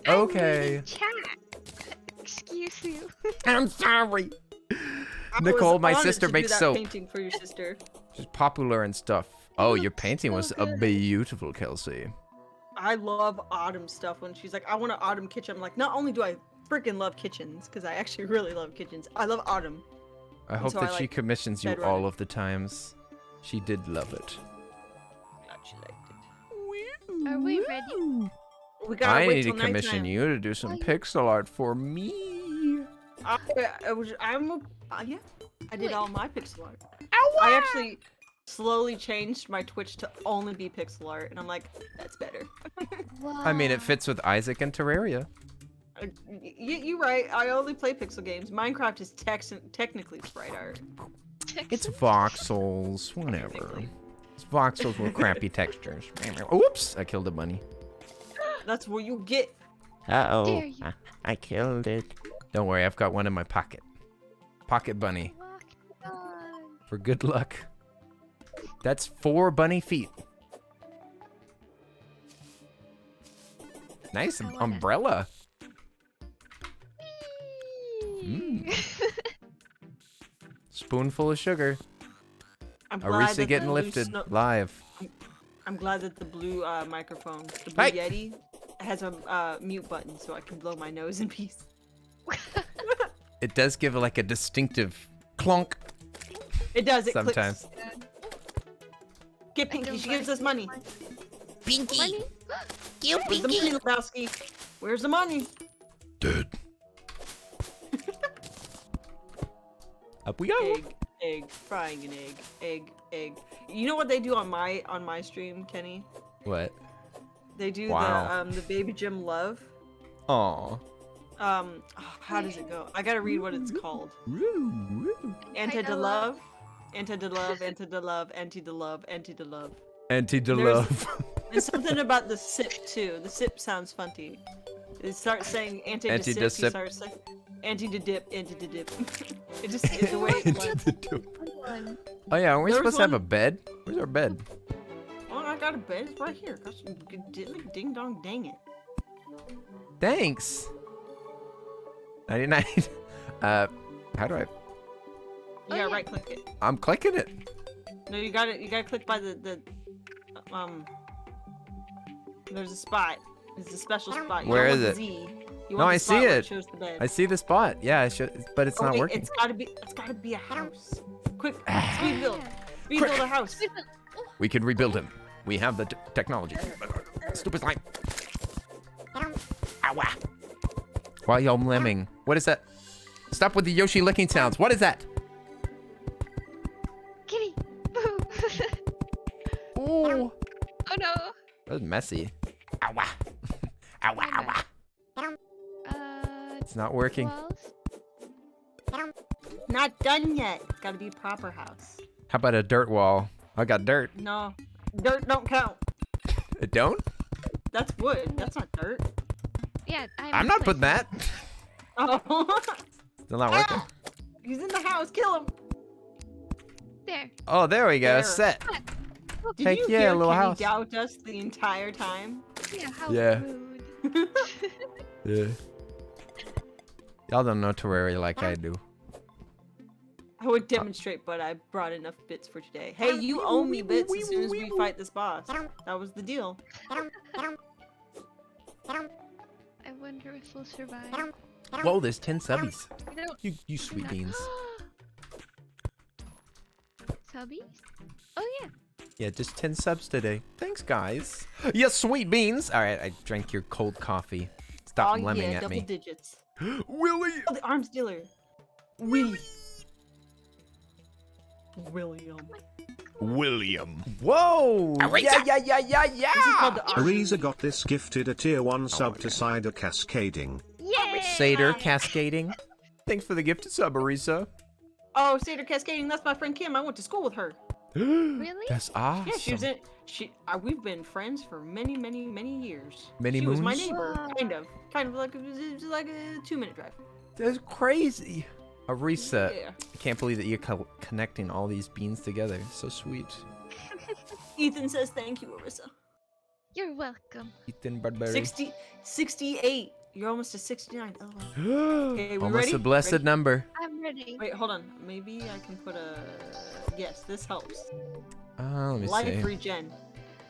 I'm Okay. reading chat. Excuse you. I'm sorry. I Nicole, was my honored sister to do makes that soap. painting for your sister. She's popular and stuff. Oh, your looks painting so was good. beautiful, Kelsey. I love autumn stuff. When she's like, I want an autumn kitchen. I'm like, not only do I freaking love kitchens, because I actually really love kitchens, I love autumn. I hope so that I she like commissions you bed all running. of the times. She did love it. Glad she liked it. Are we ready? We gotta I wait need to till commission nighttime. you to do some pixel art for me. Yeah, I did Wait. all my pixel art. I actually slowly changed my Twitch to only be pixel art, and I'm like, that's better. I mean, it Wow. fits with Isaac and Terraria. You're right. I only play pixel games. Minecraft is technically sprite art. It's voxels, whatever. It's voxels with crappy textures. Oops, I killed a bunny. That's where you get. Uh-oh, Dare you. I killed it. Don't worry, I've got one in my pocket. Pocket bunny, Walk on. for good luck. That's 4 bunny feet. Nice I wanna- umbrella. Mm. Spoonful of sugar. I'm glad Arisa that getting the blue lifted snow- live. I'm glad that the blue microphone, the blue Hey! Yeti, has a mute button so I can blow my nose in peace. It does give like a distinctive clunk It does. It sometimes. clicks. Get Pinky. She gives us money. Pinky. Money? Where's the money, Lebowski? Where's the money? Dude. Up we go. Egg, frying an egg. You know what they do on my stream, Kenny? What? They do Wow. the Baby Jim Love. Aw. How does it go? I gotta read what it's called. Anti to love, anti to love, anti to love, anti to love, anti to love. Anti to There's- love. And something about the sip too. The sip sounds funky. It starts saying anti to Anti sip. to He sip. starts saying anti to dip, anti to dip. It just is the way it's like. One. Oh yeah, aren't we There supposed was to have a one- bed? Where's our bed? Oh, I got a bed. It's right here. Gosh, ding dong, dang it. Thanks. 99. How do I? You gotta yeah. right click it. I'm clicking it. No, you gotta click by the there's a spot. There's a special spot. You Where don't is want it? the Z. You No, want the I spot see where it. shows the bed. I see the spot. Yeah, but it's Oh, not wait, working. It's gotta be a house. Quick, speed build. Speed build a house. We can rebuild him. We have the technology. Stupid slime. Ow. Why y'all lemming? What is that? Stop with the Yoshi licking sounds. What is that? Kitty. Boo. Ooh. Oh no. That was messy. Ow. Ow. It's not working. Walls? Not done yet. It's gotta be a proper house. How about a dirt wall? I got dirt. No, dirt don't count. It don't? That's wood. That's not dirt. Yeah, I'm not putting that. Oh, Still not working. he's in the house. Kill him. There. Oh, there we go. There. Set. Did Heck you yeah, hear little Kenny house. doubt us the entire time? Yeah, how Yeah. rude. Yeah. Y'all don't know Terraria like I do. I would demonstrate, but I brought enough bits for today. Hey, you owe me bits as soon as we fight this boss. That was the deal. I wonder if we'll survive. Whoa, there's 10 subbies. I don't You sweet beans. Subbies? Oh yeah. Yeah, just 10 subs today. Thanks, guys. Yes, sweet beans. All right, I drank your cold coffee. Stop Oh lemming yeah, at double me. digits. Willie. Oh, the arms dealer. William. William. Whoa. Arisa. Yeah. This is called the ArisaGotThis gifted a tier 1 sub to Cider Cascading. Yay! Seder cascading. Thanks for the gift to sub, Arisa. Oh, Seder Cascading. That's my friend Kim. I went to school with her. Really? That's awesome. Yeah, she was in. We've been friends for many years. Many she was my moons? neighbor, Wow. kind of like it was like a 2-minute drive. That's crazy. Arisa, Yeah. I can't believe that you're connecting all these beans together. So sweet. Ethan says thank you, Arisa. You're welcome. Ethan Bradbury. 68. You're almost to 69. Oh, wow. Okay, we Almost ready? a blessed Ready? number. I'm ready. Wait, hold on. Maybe I can put a. Yes, this helps. Let me Life see. regen.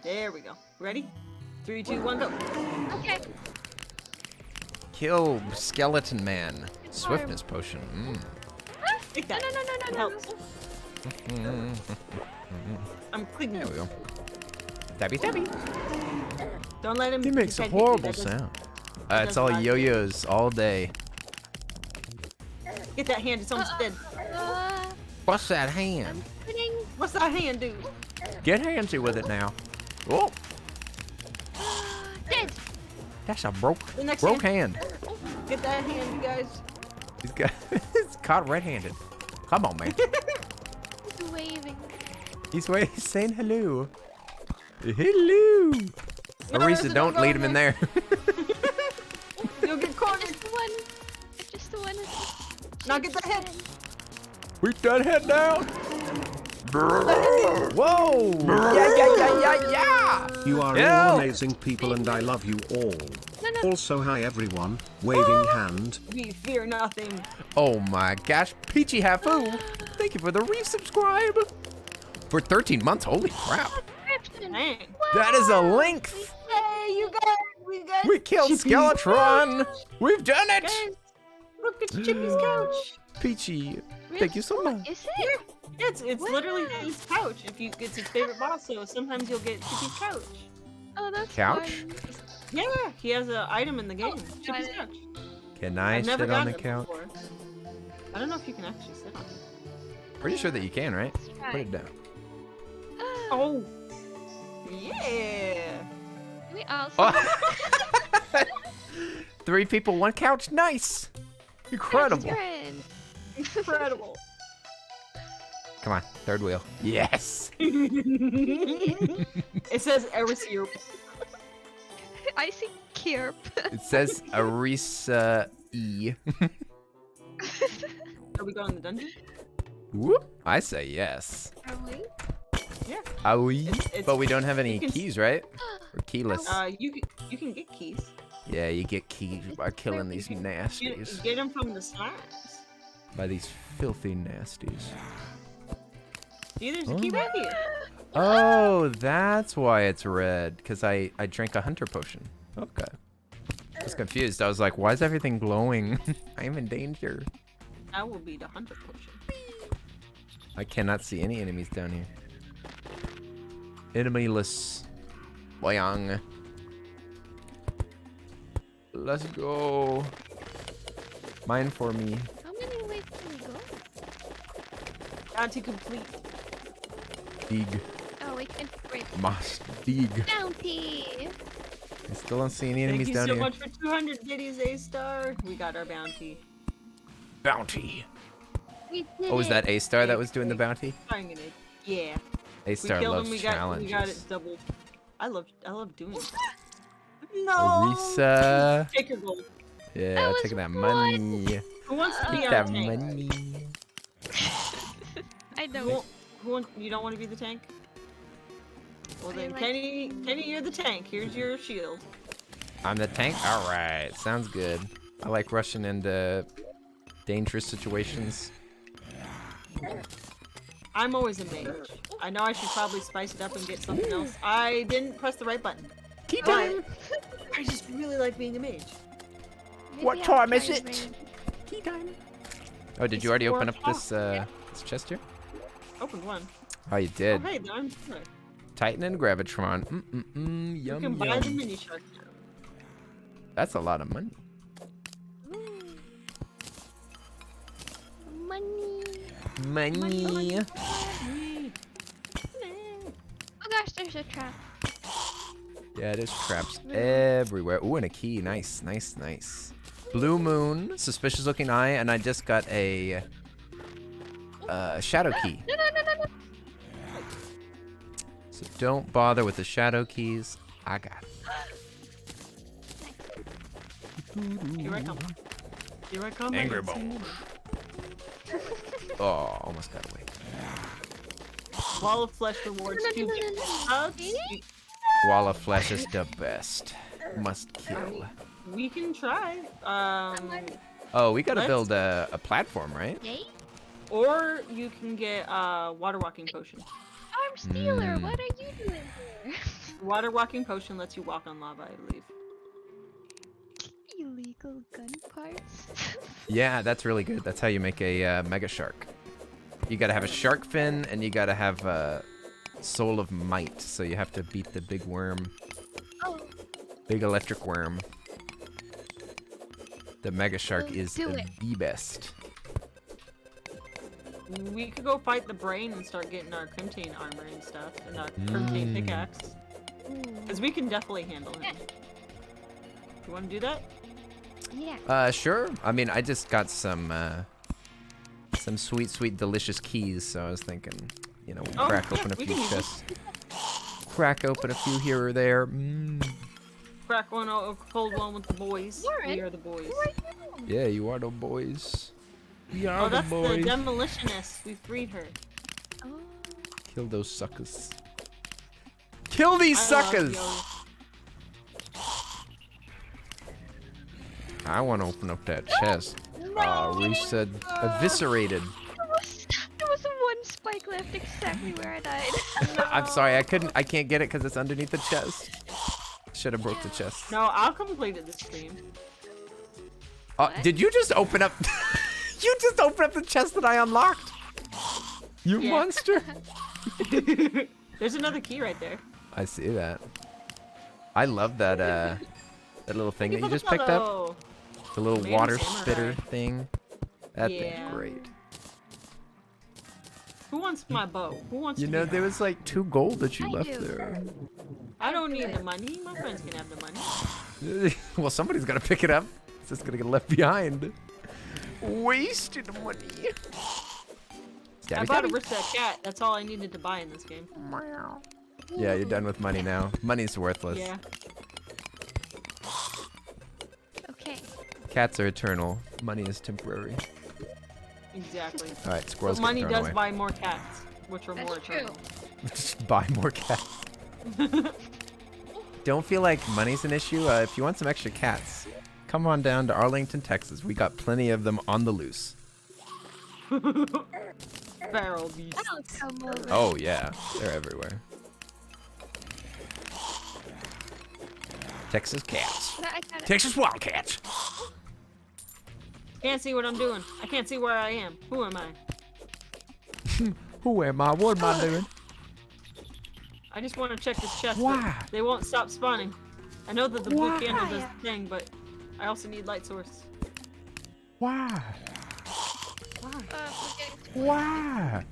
There we go. Ready? 3, 2, 1, go. Okay. Kill skeleton man. Swiftness potion. Take No, that. no, no, no, It no, helps. Mm. I'm clicking. There we go. Stabby. Don't let him. He makes a hit you. horrible That does- sound. that It's does all not- yo-yos all day. Get that hand. It's almost dead. What's that hand? I'm quitting. What's that hand do? Get handsy with it now. Oh, Dead. that's a broke The next hand. Get that hand, you guys. He's got he's caught red-handed. Come on, man. He's waving. He's saying hello. Hello. No, Arisa, Arisa, don't go lead him in there. You'll get cornered. Just the one. Just the one. Now get that head. Beat that head down. Whoa! Yeah! You are Ew. all amazing people and I love you all. No. Also hi everyone, waving hand. We fear nothing. Oh my gosh, Peachy Hafu! Thank you for the resubscribe! For 13 months, holy crap! Dang. That is a length! Hey, you guys, We killed Chippy's Skeletron! We've done it! Guys, look, it's Chippy's couch. Peachy, thank you so much. Is it? Yeah, it's literally his couch. It's his favorite boss, so sometimes you'll get Chippy's couch. Oh, that's Couch? fun. Yeah, he has an item in the game. Chippy's got it. couch. Can I I've never sit on the gotten it couch? before. I don't know if you can actually sit on it. Pretty sure that you can, right? Let's try. Put it down. Oh, yeah. We also. Oh. 3 people, 1 couch, nice! Incredible. Incredible. Come on, 3rd wheel. Yes! It says Arisa. I see Kirp. It says Arisa E. Are we going to the dungeon? Whoop! I say yes. Are we? Yeah. Are we? It's- But we don't have any you can keys, right? Or keyless. You can get keys. Yeah, you get keys by killing these You nasties. get them from the slimes. By these filthy nasties. See, there's a key right here. Oh, that's why it's red. Because I drank a hunter potion. Okay. I was confused. I was like, why is everything glowing? I'm in danger. That will be the hunter potion. I cannot see any enemies down here. Enemyless. Boyang. Let's go. Mine for me. How many ways can we go? Bounty complete. Dig. Oh, we can break Must dig. bounty. I still don't see any Thank enemies you down so here. much for 200 biddies, A-star. We got our bounty. Bounty. We did Oh, was it. that A-Star that was doing the bounty? I'm gonna, yeah. We A-Star killed loves him. We challenges. got it double. I love doing it. No. Arisa. Take your gold. Yeah, That was taking that fun. money. Who wants to be Take our that tank? money. I Who, know. you don't want to be the tank? Well I then, like- Kenny, you're the tank. Here's your shield. I'm the tank? Alright, sounds good. I like rushing into dangerous situations. I'm always a mage. I know I should probably spice it up and get something else. I didn't press the right button. Key But I just really like being a mage. Maybe What I'll time is try it? rain. Key time. Oh, did It's you already 4 open up o'clock. this chest here? Opened one. Oh, you did. Oh, hey, I'm good. Titan and Gravitron. You Yum, can buy the yum. mini shark now. That's a lot of money. Ooh. Money. Money. Oh gosh, there's a trap. Yeah, there's traps everywhere. Ooh, and a key. Nice, nice, nice. Blue moon, suspicious looking eye, and I just got a shadow key. No. So don't bother with the shadow keys. I got it. Here I come. Here I come. Angry Bones. Oh, almost got away. Wall of flesh rewards No. 2 hugs. Wall of flesh is the best. Must kill. We can try. Oh, we gotta Let's- build a platform, right? Yay? Or you can get water walking potion. Arm stealer, Mm. what are you doing here? Water walking potion lets you walk on lava, I believe. Illegal gun parts. Yeah, that's really good. That's how you make a mega shark. You gotta have a shark fin, and you gotta have a soul of might. So you have to beat the big worm, Oh, big electric worm. The mega shark is Do it. the best. We could go fight the brain and start getting our Crimtane armor and stuff, and our Crimtane pickaxe. Because we can definitely handle him. You want to do that? yeah. Sure. I mean, I just got some sweet, delicious keys. So I was thinking, you know, Oh, crack yeah, open a we few can use chests. Crack open a few here or there. Crack one, a cold one with the boys. Warren, We are the boys. Who are you? Yeah, you are the boys. We are Oh, the that's the boys. demolitionist. We freed her. Oh. Kill those suckers. Kill these suckers! I want to open up that chest. Arisa eviscerated. There was one spike left exactly where I died. I'm sorry, I can't get it because it's underneath the chest. Should have broke the chest. No, I'll complete it this stream. Did you just open up? You just opened up the chest that I unlocked. You monster. There's another key right there. I see that. I love that that little thing that you just picked up. The little Man, water samurai. spitter thing. That Yeah. thing's great. Who wants my bow? Who wants You to know, be there was like 2 gold that you I left do. there. I don't need the money. My friends can have the money. Well, somebody's got to pick it up. It's just going to get left behind. Wasted money. I bought a Arisa cat. That's all I needed to buy in this game. Yeah, you're done with money now. Money's worthless. Yeah. Okay. Cats are eternal. Money is temporary. Exactly. All right, squirrels But money get thrown does away. buy more cats, which are more That's true. eternal. Just buy more cats. Don't feel like money's an issue. If you want some extra cats, come on down to Arlington, Texas. We got plenty of them on the loose. Feral beasts. I'll come over. Oh yeah, they're everywhere. Texas cats. But I got it. Texas Wildcats. Can't see what I'm doing. I can't see where I am. Who am I? Who am I? What am I doing? I just want to check this chest. but Why? They won't stop spawning. I know that the blue Why? candle does the thing, but I also need light source. Why? Why? Okay. Why?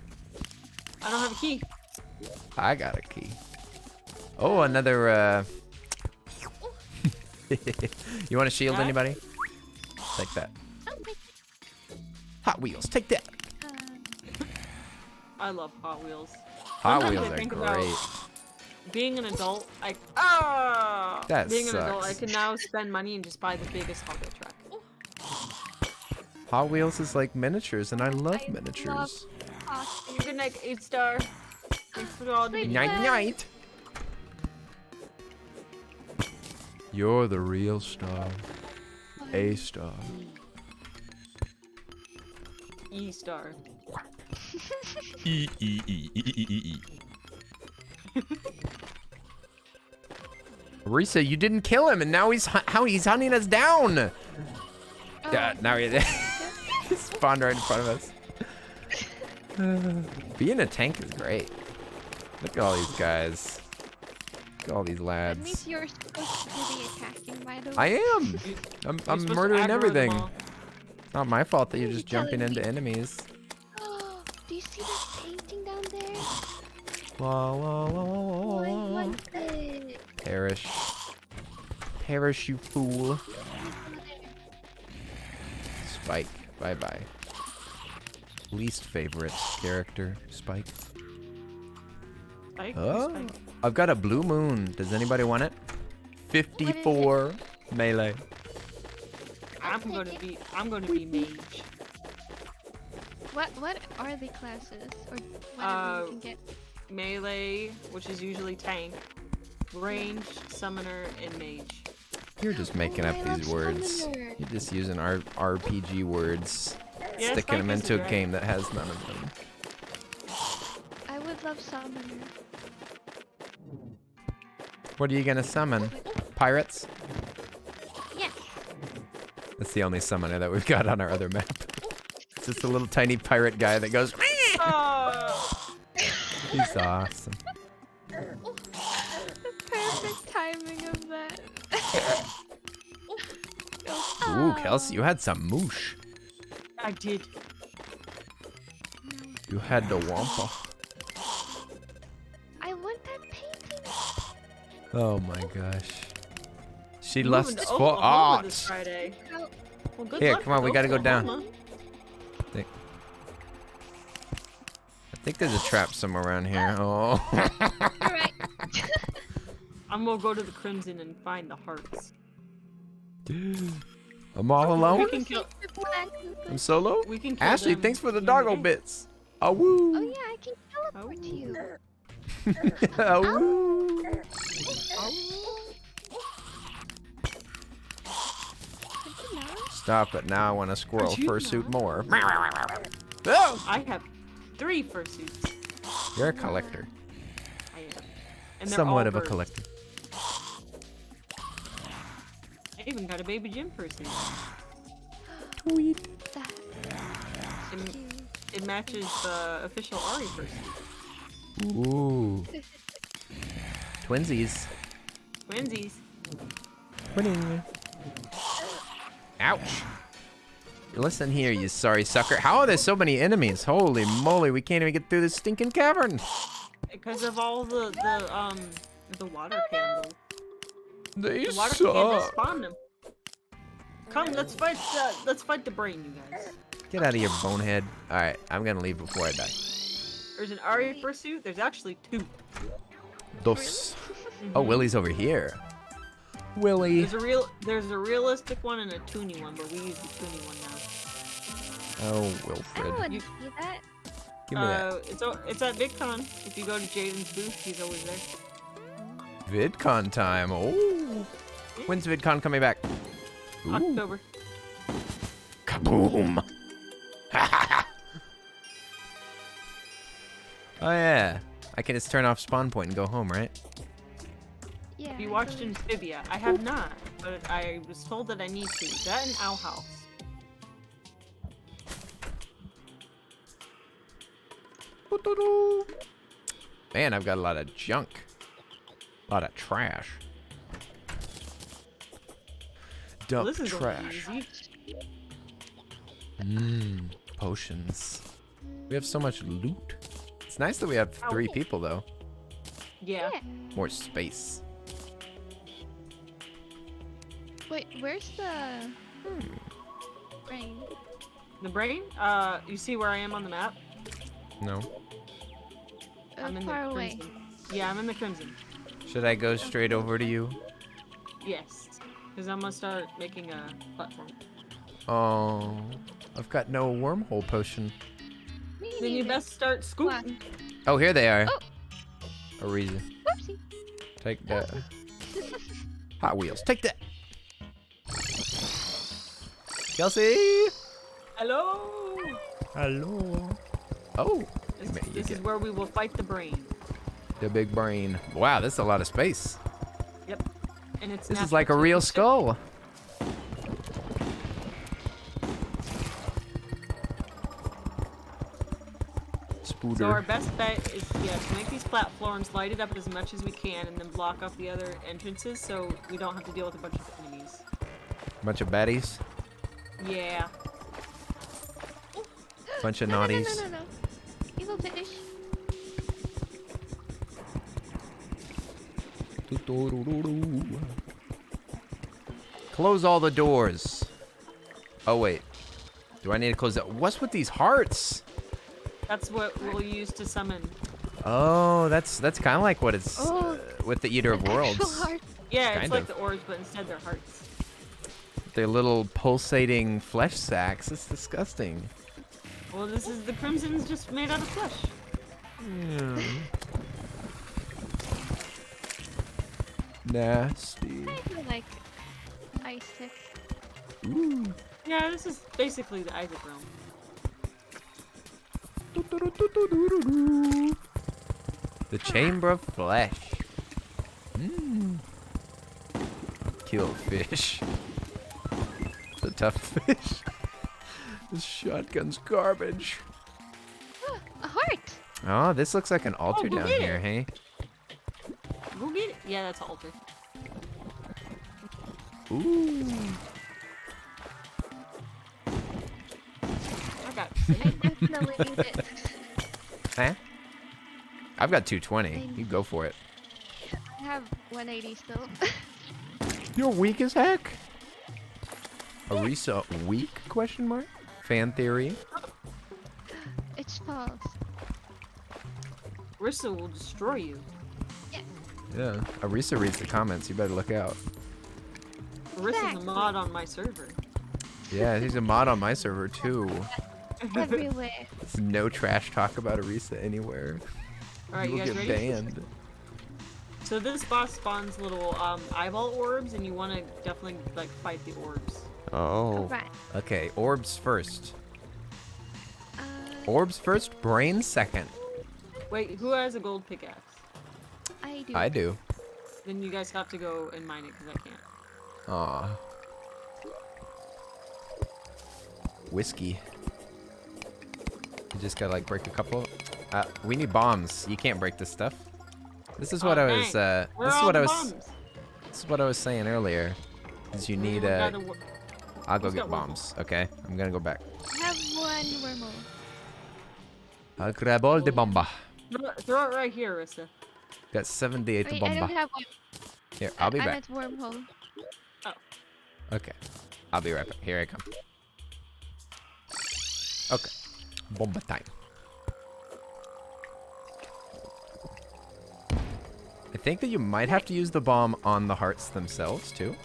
I don't have a key. I got a key. Oh, another. You want to shield Huh? anybody? Take that. Oh, wait. Hot Wheels, take that. I love Hot Wheels. Hot Sometimes Wheels I are think about great. Being an adult, That being an adult, I sucks. can now spend money and just buy the biggest Hot Wheel track. Hot Wheels is like miniatures, and I love I miniatures. Good night, 8-star. Thanks for all the Sleep Night, well. night. You're the real star. A star. E-star. E E E E E E E. Arisa, you didn't kill him, and now he's hunting us down. Yeah, now he spawned right in front of us. Being a tank is great. Look at all these guys. Look at all these That lads. means you're supposed to be attacking, by the way. I am. You're I'm supposed to murdering aggro them everything. all. Not my fault that you're What are just you jumping telling into me? enemies. Do you see that painting down there? La, la, la, Oh, la, I la. want it. Perish. Perish, you fool. Spike. Bye bye. Least favorite character, Spike. Spike? Oh, Spike. I've got a blue moon. Does anybody want it? 54 melee. I'm gonna be mage. What are the classes or whatever you can get? Melee, which is usually tank, ranged, summoner, and mage. You're just making Oh, up I these love words. Summoner. You're just using RPG words, Yeah, sticking Spike them is into a great. game that has none of them. I would love summoner. What are you gonna summon? Pirates? Yes. That's the only summoner that we've got on our other map. It's just a little tiny pirate guy that goes. Oh, He's awesome. The perfect timing of that. Ooh, Kelsey, you had some moosh. I did. You had the wampa. I want that painting. Oh my gosh. She Moving lusts to for Oklahoma this art. Friday. How- Well, good Here, luck come on, with we gotta go down. Oklahoma. I think there's a trap somewhere around here. Oh. Alright. I'm gonna go to the Crimson and find the hearts. I'm all We alone. can kill. I'm solo. We can kill Ashley, them thanks for the in doggo game. bits. Ah woo. Oh yeah, I can kill Oh. It's you. Oh. Could you not? Stop it. Now I want a squirrel Could you fursuit not? more. Oh! I have 3 fursuits. You're a collector. I am. And they're Somewhat all of a birds. collector. I even got a baby Jim fursuit. Tweet. That. It, it matches the official Ari fursuit. Ooh. Twinsies. Twinsies. Twinning. Ouch. Listen here, you sorry sucker. How are there so many enemies? Holy moly, we can't even get through this stinking cavern. Because of all the water candles. They The water candles suck. spawned them. Come, let's fight the brain, you guys. Get out of here, bonehead. Alright, I'm gonna leave before I die. There's an Ari fursuit. There's actually 2. Dos. Oh, Willie's over here. Willie. There's a realistic one and a toony one, but we use the toony one now. Oh, I Wilfred. wouldn't see that. Give me that. It's at VidCon. If you go to Jaden's booth, he's always there. VidCon time. Oh. When's VidCon coming back? Ooh. October. Kaboom. Oh, yeah. I can just turn off spawn point and go home, right? Yeah. Have you I watched believe- Amphibia? I have not, but I was told that I need to. That and Owl House. Man, I've got a lot of junk. A lot of trash. Well, Dump this is gonna be trash. easy. Mmm, potions. We have so much loot. It's nice that we have 3 Ow. people, though. Yeah. Yeah. More space. Wait, where's the brain? The brain? You see where I am on the map? No. I'm in Far the away. crimson. Yeah, I'm in the crimson. Should I go straight over to you? Yes. Because I'm gonna start making a platform. Oh, I've got no wormhole potion. Me Then you neither. best start scooting. Oh, here they are. Oh. Arisa. Whoopsie. Take that. Hot Wheels. Take that. Kelsey. Hello! Hello. Oh, This, you this is get where we will fight the brain. the big brain. Wow, that's a lot of space. Yep. And it's This is natural like a to real the ship. skull. So our Spooder. best bet is, yeah, to make these platforms, light it up as much as we can, and then block off the other entrances so we don't have to deal with a bunch of enemies. Bunch of baddies. Yeah. Bunch of No, no, no, naughties. no, no, no. Evil fish. Close all the doors. Oh, wait. Do I need to close that? What's with these hearts? That's what we'll use to summon. Oh, that's kind of like what it's Oh, with the Eater of Actual Worlds. heart. Yeah, it's Kind like of. the orbs, but instead they're hearts. They're little pulsating flesh sacks. It's disgusting. Well, this is the crimson's just made out of flesh. Nasty. I feel like Isaac. Ooh. Yeah, this is basically the Isaac realm. The Chamber of Flesh. Kill fish. It's a tough fish. This shotgun's garbage. A heart. Oh, this looks like an altar go down get it. here, hey? Go get it. Yeah, that's an altar. Ooh. I got I definitely need it. Eh? I've got 220. You go for it. I have 180 still. You're weak as heck. Arisa weak? Question mark. Fan theory. It's false. Arisa will destroy you. Yeah. Arisa reads the comments. You better look out. Arisa's a Exactly. mod on my server. Yeah, he's a mod on my server too. everywhere. There's no trash talk about Arisa anywhere. Alright, You you will guys get ready? banned. So this boss spawns little eyeball orbs, and you want to definitely like fight the orbs. Oh. Alright. Okay, orbs first. Uh, Orbs first, brain second. Wait, who has a gold pickaxe? I do. I do. Then you guys have to go and mine it because I can't. Aw. Whiskey. You just gotta like break a couple. We need bombs. You can't break this stuff. This is what I was. Where This is are what all I the was. bombs? This is what I was saying earlier. Is you need We gotta I'll go Who's get got one? bombs. Okay, I'm gonna go back. I have one wormhole. I'll grab all the bomba. throw it right here, Arisa. Got 78 Wait, I don't bomba. have one. Here, I'll be I'm back. at wormhole. Okay, I'll be right back. Here I come. Okay, bomba time. I think that you might have to use the bomb on the hearts themselves too.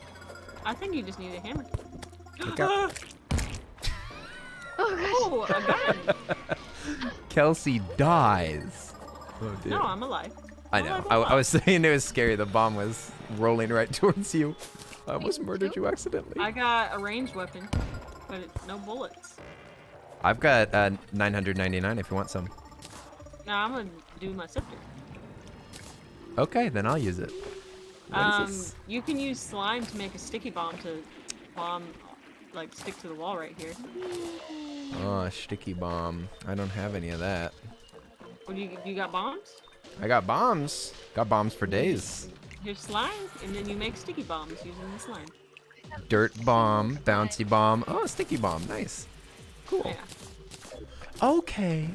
I think you just need a hammer. Look out. Oh gosh. Oh, a gun! Kelsey dies. Oh dear. No, I'm alive. I know. I was saying it was scary. The bomb was rolling right towards you. I almost murdered you accidentally. I got a ranged weapon, but no bullets. I've got 999 if you want some. Now I'm gonna do my scepter. Okay, then I'll use it. What is this? You can use slime to make a sticky bomb to bomb, like stick to the wall right here. Oh, sticky bomb. I don't have any of that. What you got bombs? I got bombs. Got bombs for days. Here's slime, and then you make sticky bombs using the slime. Dirt bomb, bouncy bomb. Oh, sticky bomb. Nice. Cool. Yeah. Okay.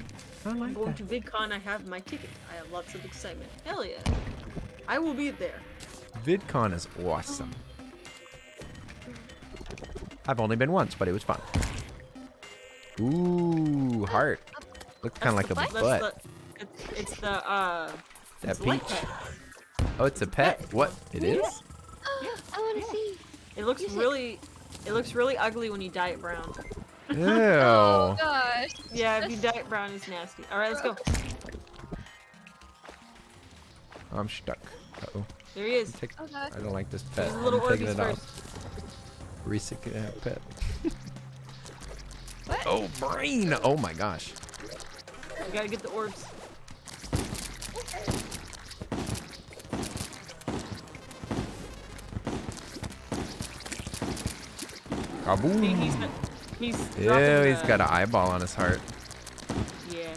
I I'm like going that. to VidCon. I have my ticket. I have lots of excitement. Hell yeah! I will be there. VidCon is awesome. I've only been once, but it was fun. Ooh, heart. Looks kind of like a That's butt. It's the That it's light peach. pet. Oh, it's a pet. What? It is? I want to see. It looks Use it. really ugly when you dye it brown. Ew. Oh gosh. Yeah, if you dye it brown, it's nasty. All right, let's go. I'm stuck. Uh-oh. There he is. Take, Oh gosh. I don't like this pet. Use the little I'm taking Orbeez it first. off. Arisa can have pet. What? Oh, brain! Oh my gosh. We gotta get the orbs. Kaboom! See, he's Ew, dropping he's got an eyeball on his heart. Yeah.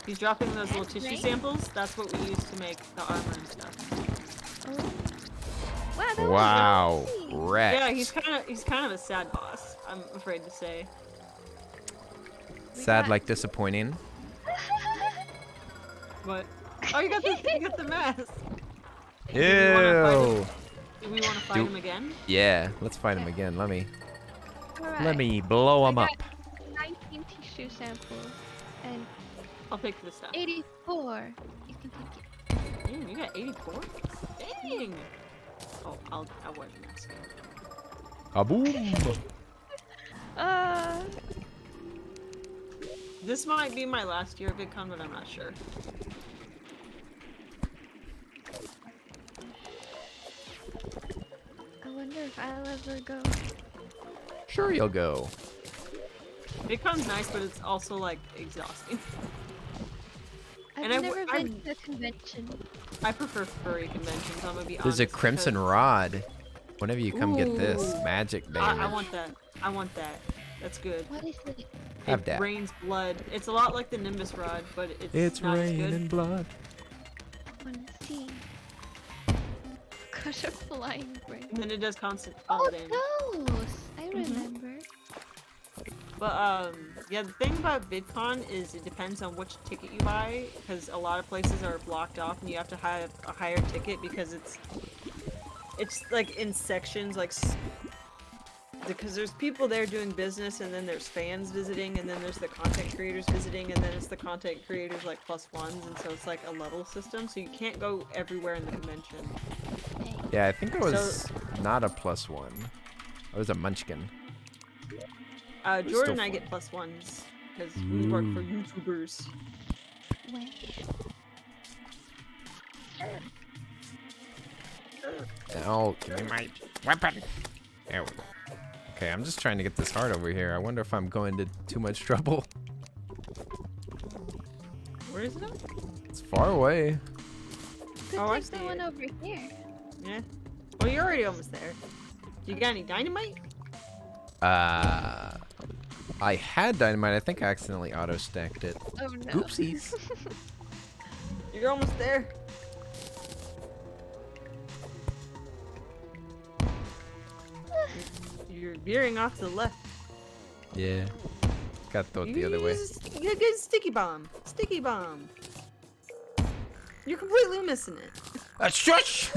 He's dropping those little That's tissue right. samples. That's what we use to make the armor and stuff. Oh. Wow. That Wow. Was lovely. Wrecked. Yeah, he's kind of a sad boss, I'm afraid to say. Sad, like disappointing. But oh, you got the mask. Ew. Do we want to fight him again? Yeah, let's fight him again. Let Alright. me blow him I up. got 19 tissue samples and I'll pick this stuff. 84. You can take it. Damn, you got 84? Dang! Oh, I'll wear the mask. Kaboom! This might be my last year of VidCon, but I'm not sure. I wonder if I'll ever go. Sure, you'll go. VidCon's nice, but it's also like exhausting. I've And never I- been to a convention. I prefer furry conventions, I'm gonna be There's honest. a crimson because- rod. Whenever you come get this, Ooh. magic damage. I want that. I want that. That's good. What is it? Have It that. rains blood. It's a lot like the Nimbus rod, but it's not as good. raining blood. I want to see. Gosh, a flying brain. And then it does constant Oh, damage. those! I Mhm. remember. But yeah, the thing about VidCon is it depends on which ticket you buy, because a lot of places are blocked off, and you have to have a higher ticket because it's like in sections, like because there's people there doing business, and then there's fans visiting, and then there's the content creators visiting, and then it's the content creators like +1s, and so it's like a level system, so you can't go everywhere in the convention. Yeah, I think I was not a +1. I was a munchkin. Jordan still and I fun. get +1s. because we work for YouTubers. When? Oh, give me my weapon. There we go. Okay, I'm just trying to get this heart over here. I wonder if I'm going to too much trouble. Where is it? It's far away. Could Oh, I take the see one it. over here. Yeah. Well, you're already almost there. You got any dynamite? I had dynamite. I think I accidentally auto-stacked it. Oh no. Oopsies. You're almost there. You're veering off to the left. Yeah. Got to throw it the other way. You get sticky bomb. Sticky bomb. You're completely missing it. Shush!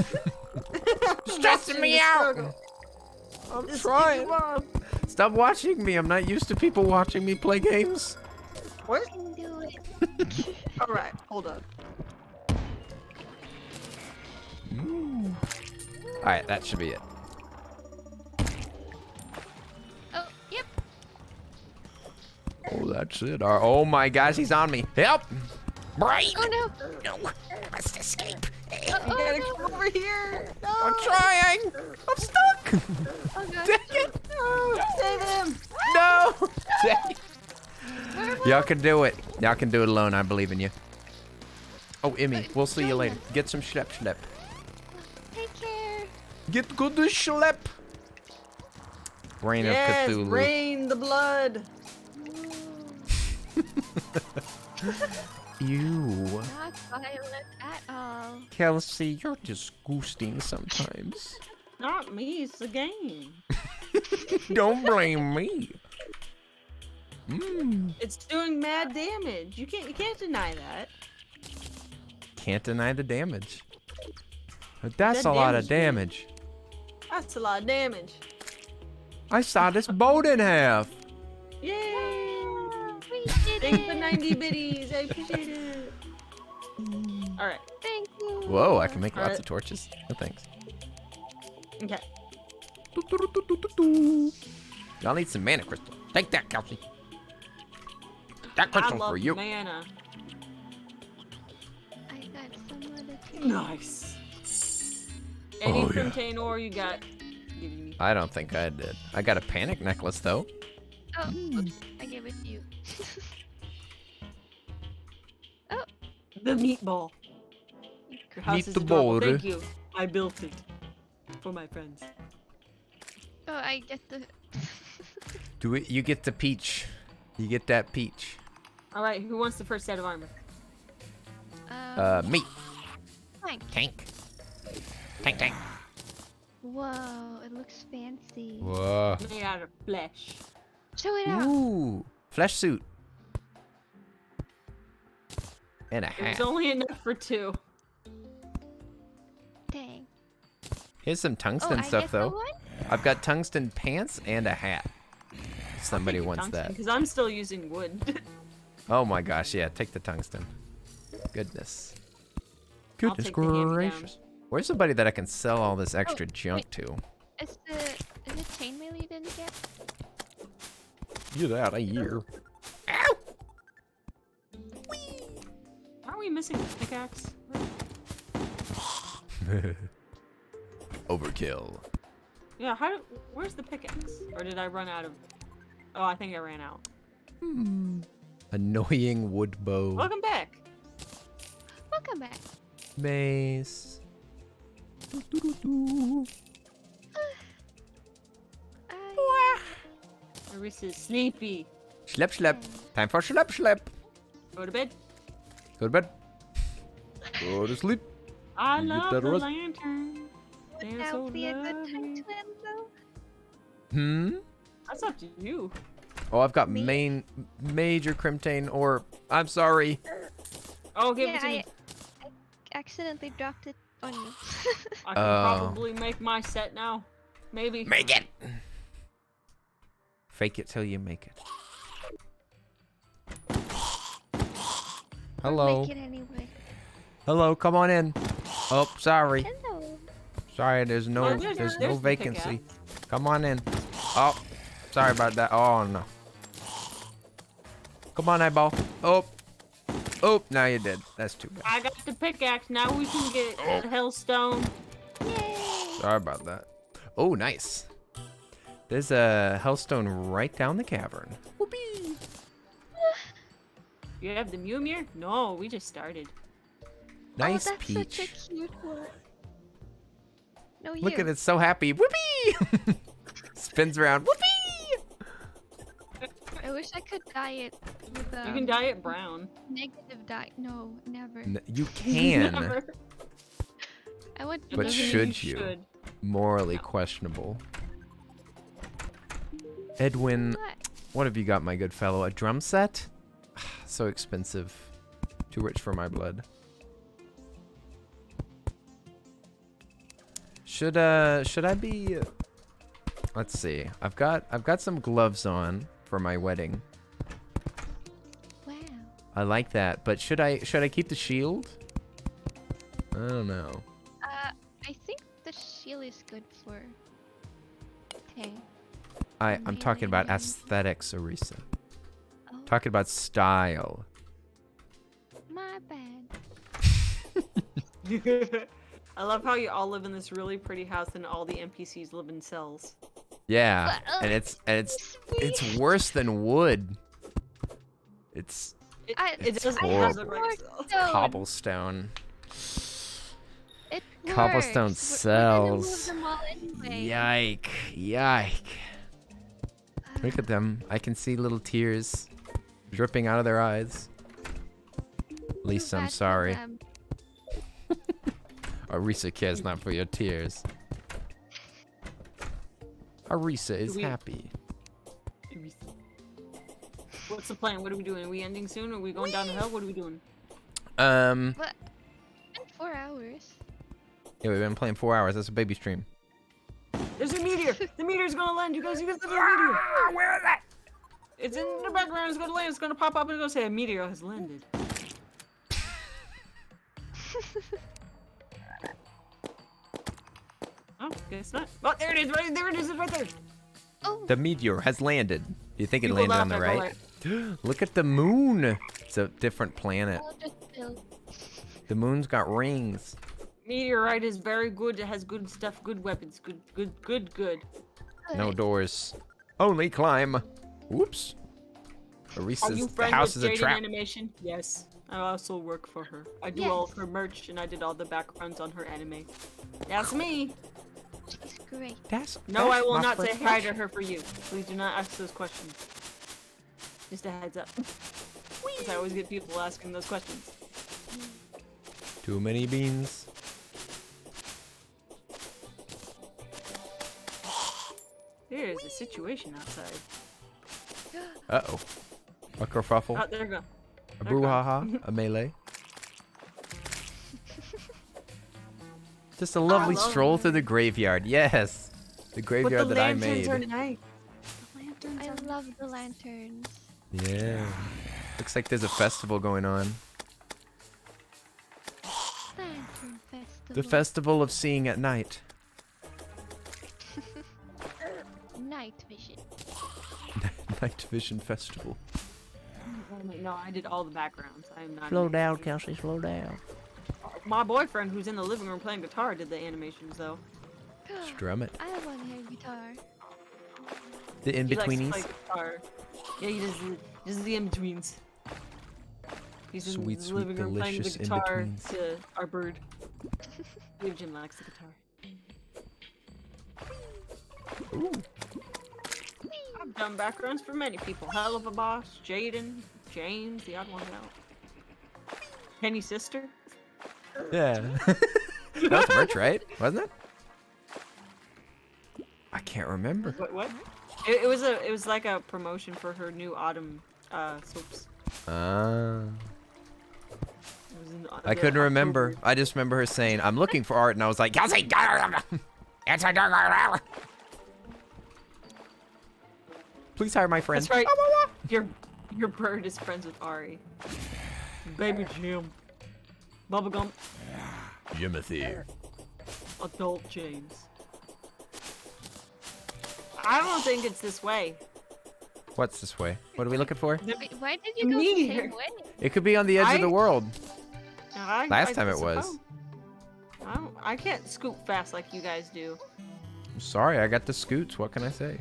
Stressing me the out! struggle. I'm Just trying. sticky bomb. Stop watching me. I'm not used to people watching me play games. What? I can do it. All right, hold up. Alright, that should be it. Oh, yep. Oh, that's it. Oh my gosh, he's on me. Help! Right! Oh no. No! I must escape. You gotta come over here. No. I'm trying! I'm stuck! Oh god. Dang it! No. Save him. No! Dang it. Y'all can do it. Y'all can do it alone. I believe in you. Oh, Emmy, we'll see you Join later. us. Get some schlep. Take care. Get good schlep. Reign Yes, of Cthulhu. rain the blood. Ew. Not violent at all. Kelsey, you're disgusting sometimes. Not me, it's the game. Don't blame me. It's doing mad damage. You can't deny that. Can't deny the damage. But that's That a lot of damage, damage. That's a lot of damage. I saw this boat in half. Yay! We did Thanks for it. 90 biddies. I appreciate it. All right. Thank you. Whoa, I can make lots Alright. of torches. No thanks. Okay. Y'all need some mana crystal. Take that, Kelsey. That I crystal love for you. mana. I got someone to Nice. Any Oh, yeah. Crimtane ore you got? Give me. I don't think I did. I got a panic necklace though. Oh, oops. I gave it to you. Oh, The meatball. Your house Meet is the adorable. board. Thank you. I built it for my friends. oh, I get the. Do it. You get the peach. You get that peach. All right. Who wants the first set of armor? Me. Fine. Tank. Tank. Whoa, it looks fancy. Whoa. Made out of flesh. Show it out. Ooh. Flesh suit. And a It was hat. only enough for 2. Dang. Here's some Oh, tungsten I stuff get the though. one? I've got tungsten pants and a hat. If somebody wants that. Because I'm still using wood. Oh my gosh, yeah, take the tungsten. Goodness. I'll Goodness take the hand-me-downs. gracious. Where's somebody that I can sell all this extra junk to? Is it chainmail you didn't get? Get out of here. Aren't we missing a pickaxe? Overkill. Yeah, where's the pickaxe? Or did I run out of... Oh, I think I ran out. Annoying wood bow. Welcome back. Welcome back. Mace. Arisa's sleepy. Schlep. Time for schlep. Go to bed. Go to bed. Go to sleep. I You get love that the rest? lantern. Would They're now so be a good time lovely. to end though? That's up to you. Oh, I've got Me? major crimtane ore. I'm sorry. Oh, give Yeah, it to me. I accidentally dropped it on you. I can Oh. probably make my set now. Maybe. Make it. Fake it till you make it. Hello. Make it anyway. Hello, come on in. Oh, sorry. Hello. Sorry, there's no Oh, there's no the vacancy. pickaxe. Come on in. Oh, sorry about that. Oh no. Come on, eyeball. Oh. Oh, now you did. That's too bad. I got the pickaxe. Now we can get the hellstone. Sorry about that. Oh, nice. There's a hellstone right down the cavern. Whoopee. You have the Mewmere? No, we just started. Nice oh, that's peach. such a cute one. No, Look here. at it, so happy. Whoopee! Spins around. Whoopee! I wish I could dye it with You can dye it brown. negative dye. No, never. You can, Never. I would. It but doesn't mean should you? should. Morally questionable. Edwin, What? what have you got, my good fellow? A drum set? So expensive. Too rich for my blood. Should I be? Let's see. I've got some gloves on for my wedding. Wow. I like that, but should I keep the shield? I don't know. I think the shield is good for. Okay. I'm talking about Melee. aesthetics, Arisa. Oh, Talking about style. my bad. I love how you all live in this really pretty house and all the NPCs live in cells. Yeah, But, and it's worse than wood. It's It It's doesn't horrible. have the right cell. cobblestone. It Cobblestone works. We're gonna move cells. them all anyway. Yike. Look at them. I can see little tears dripping out of their eyes. Lisa, I'm Bad for sorry. them. Arisa cares not for your tears. Arisa is we- happy. What's the plan? What are we doing? Are we ending soon? Are we going down the hill? What are we doing? Um, But in 4 hours. yeah, we've been playing 4 hours. That's a baby stream. There's a meteor! The meteor's gonna land! You guys see the meteor! Where is that? It's in the background, it's gonna land, it's gonna pop up and go say a meteor has landed. Oh, guess not. Oh, there it is, right there it is, it's right there! Oh, The meteor has landed. Do you think it People landed on the laugh, I right? go Look at the moon. It's a different planet. I'll just build. The moon's got rings. Meteorite is very good, it has good stuff, good weapons, good. No Good. doors. Only climb. Whoops. Are you Arisa's the friends house with is a Jaden trap. Animation? Yes. I also work for her. I do Yes. all of her merch and I did all the backgrounds on her anime. That's me! She's great. No, I will my not say first hi question. to her for you. Please do not ask those questions. Just a heads up. 'Cause I always get people asking those questions. Too many beans. There's a situation outside. Uh-oh. A kerfuffle. Oh, there we go. A they're gone. brouhaha. A melee. Just a lovely love stroll it. through the graveyard. Yes. The But graveyard the that I lanterns made. are nice. The lanterns I are love the lanterns. Yeah. Looks like there's a festival going on. Lantern festival. The festival of seeing at night. Night vision. Night Vision Festival. No, I did all the backgrounds. I am not. Slow an down, animator. Kelsey. Slow down. My boyfriend, who's in the living room playing guitar, did the animations though. Strum it. I want to hear guitar. The He likes to in-betweenies. play guitar. Yeah, he does the in-betweens. He's in Sweet, the sweet, living room playing the delicious guitar in-betweens. to our bird. Jim likes the guitar. Ooh. I've done backgrounds for many people. Hell of a Boss, Jaden, James, the odd one out. Penny's sister. Yeah. That was merch, right? Wasn't it? I can't remember. What? It was like a promotion for her new autumn soaps. Ah. It was in I the couldn't remember. October. I just remember her saying, "I'm looking for art," and I was like, "Kelsey, AntiDarkHeart. Please hire my friend." That's right. Your bird is friends with Ari. Baby Jim. Bubblegum. Jimothy. Adult James. I don't think it's this way. What's this way? What are we looking for? Wait, why did you go the Meteor. same way? It could be on the edge of the world. Last time it was. suppose. I can't scoop fast like you guys do. I'm sorry, I got the scoots. What can I say?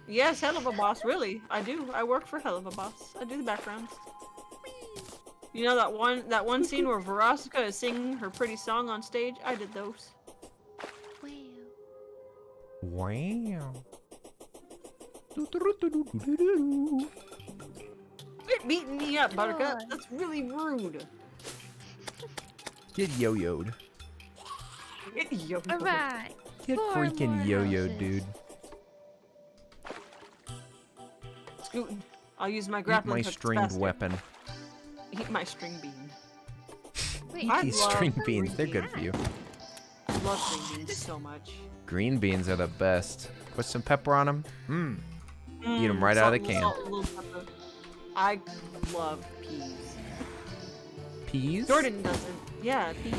Yes, hell of a boss, really. I do. I work for hell of a boss. I do the backgrounds. You know that one scene where Veronica is singing her pretty song on stage? I did those. Wow. Wow. Quit beating me up, Buttercup. God. That's really rude. Get yo-yoed. Yo. Alright. Get 4 freaking more yo-yoed, houses. dude. Scootin'. I'll use my Eat grappling my hook stringed faster. weapon. Eat my string bean. Wait, I These love string green beans, they're good for you. I love string beans so much. Green beans are the best. Put some pepper on them. Mmm. Eat 'em right out of the can. Salt, little pepper. I love peas. Peas? Jordan doesn't. Yeah, peas.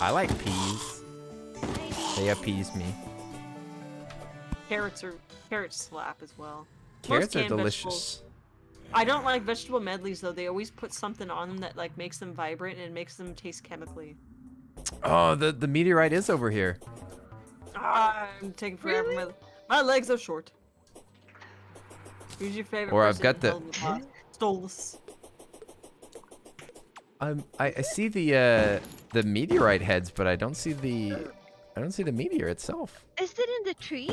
I like peas. They appease me. Carrots slap as well. Most Carrots are canned delicious. vegetables- I don't like vegetable medleys though. They always put something on them that like makes them vibrant and makes them taste chemically. Oh, the meteorite is over here. I'm taking forever. Really? My legs are short. Who's your favorite Or I've person got in the- Hell of a Boss? Stolas. I see the meteorite heads, but I don't see the meteor itself. Is it in the tree?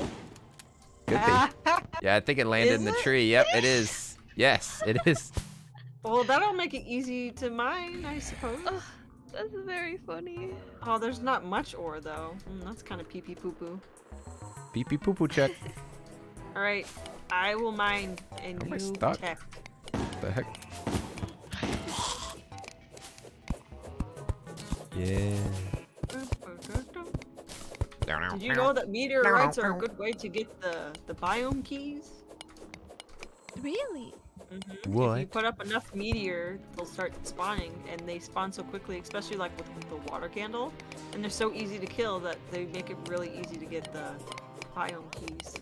Could be. Yeah, I think it landed in the Is it? tree. Yep, it is. Yes, it is. Well, that'll make it easy to mine, I suppose. Oh, that's very funny. Oh, there's not much ore though. That's kind of pee pee poo poo. Pee pee poo poo check. All right, I will mine and How am I you stuck? protect. What the heck? Yeah. Did you know that meteorites are a good way to get the biome keys? Really? If you What? put up enough meteor, they'll start spawning, and they spawn so quickly, especially like with the water candle. And they're so easy to kill that they make it really easy to get the biome keys.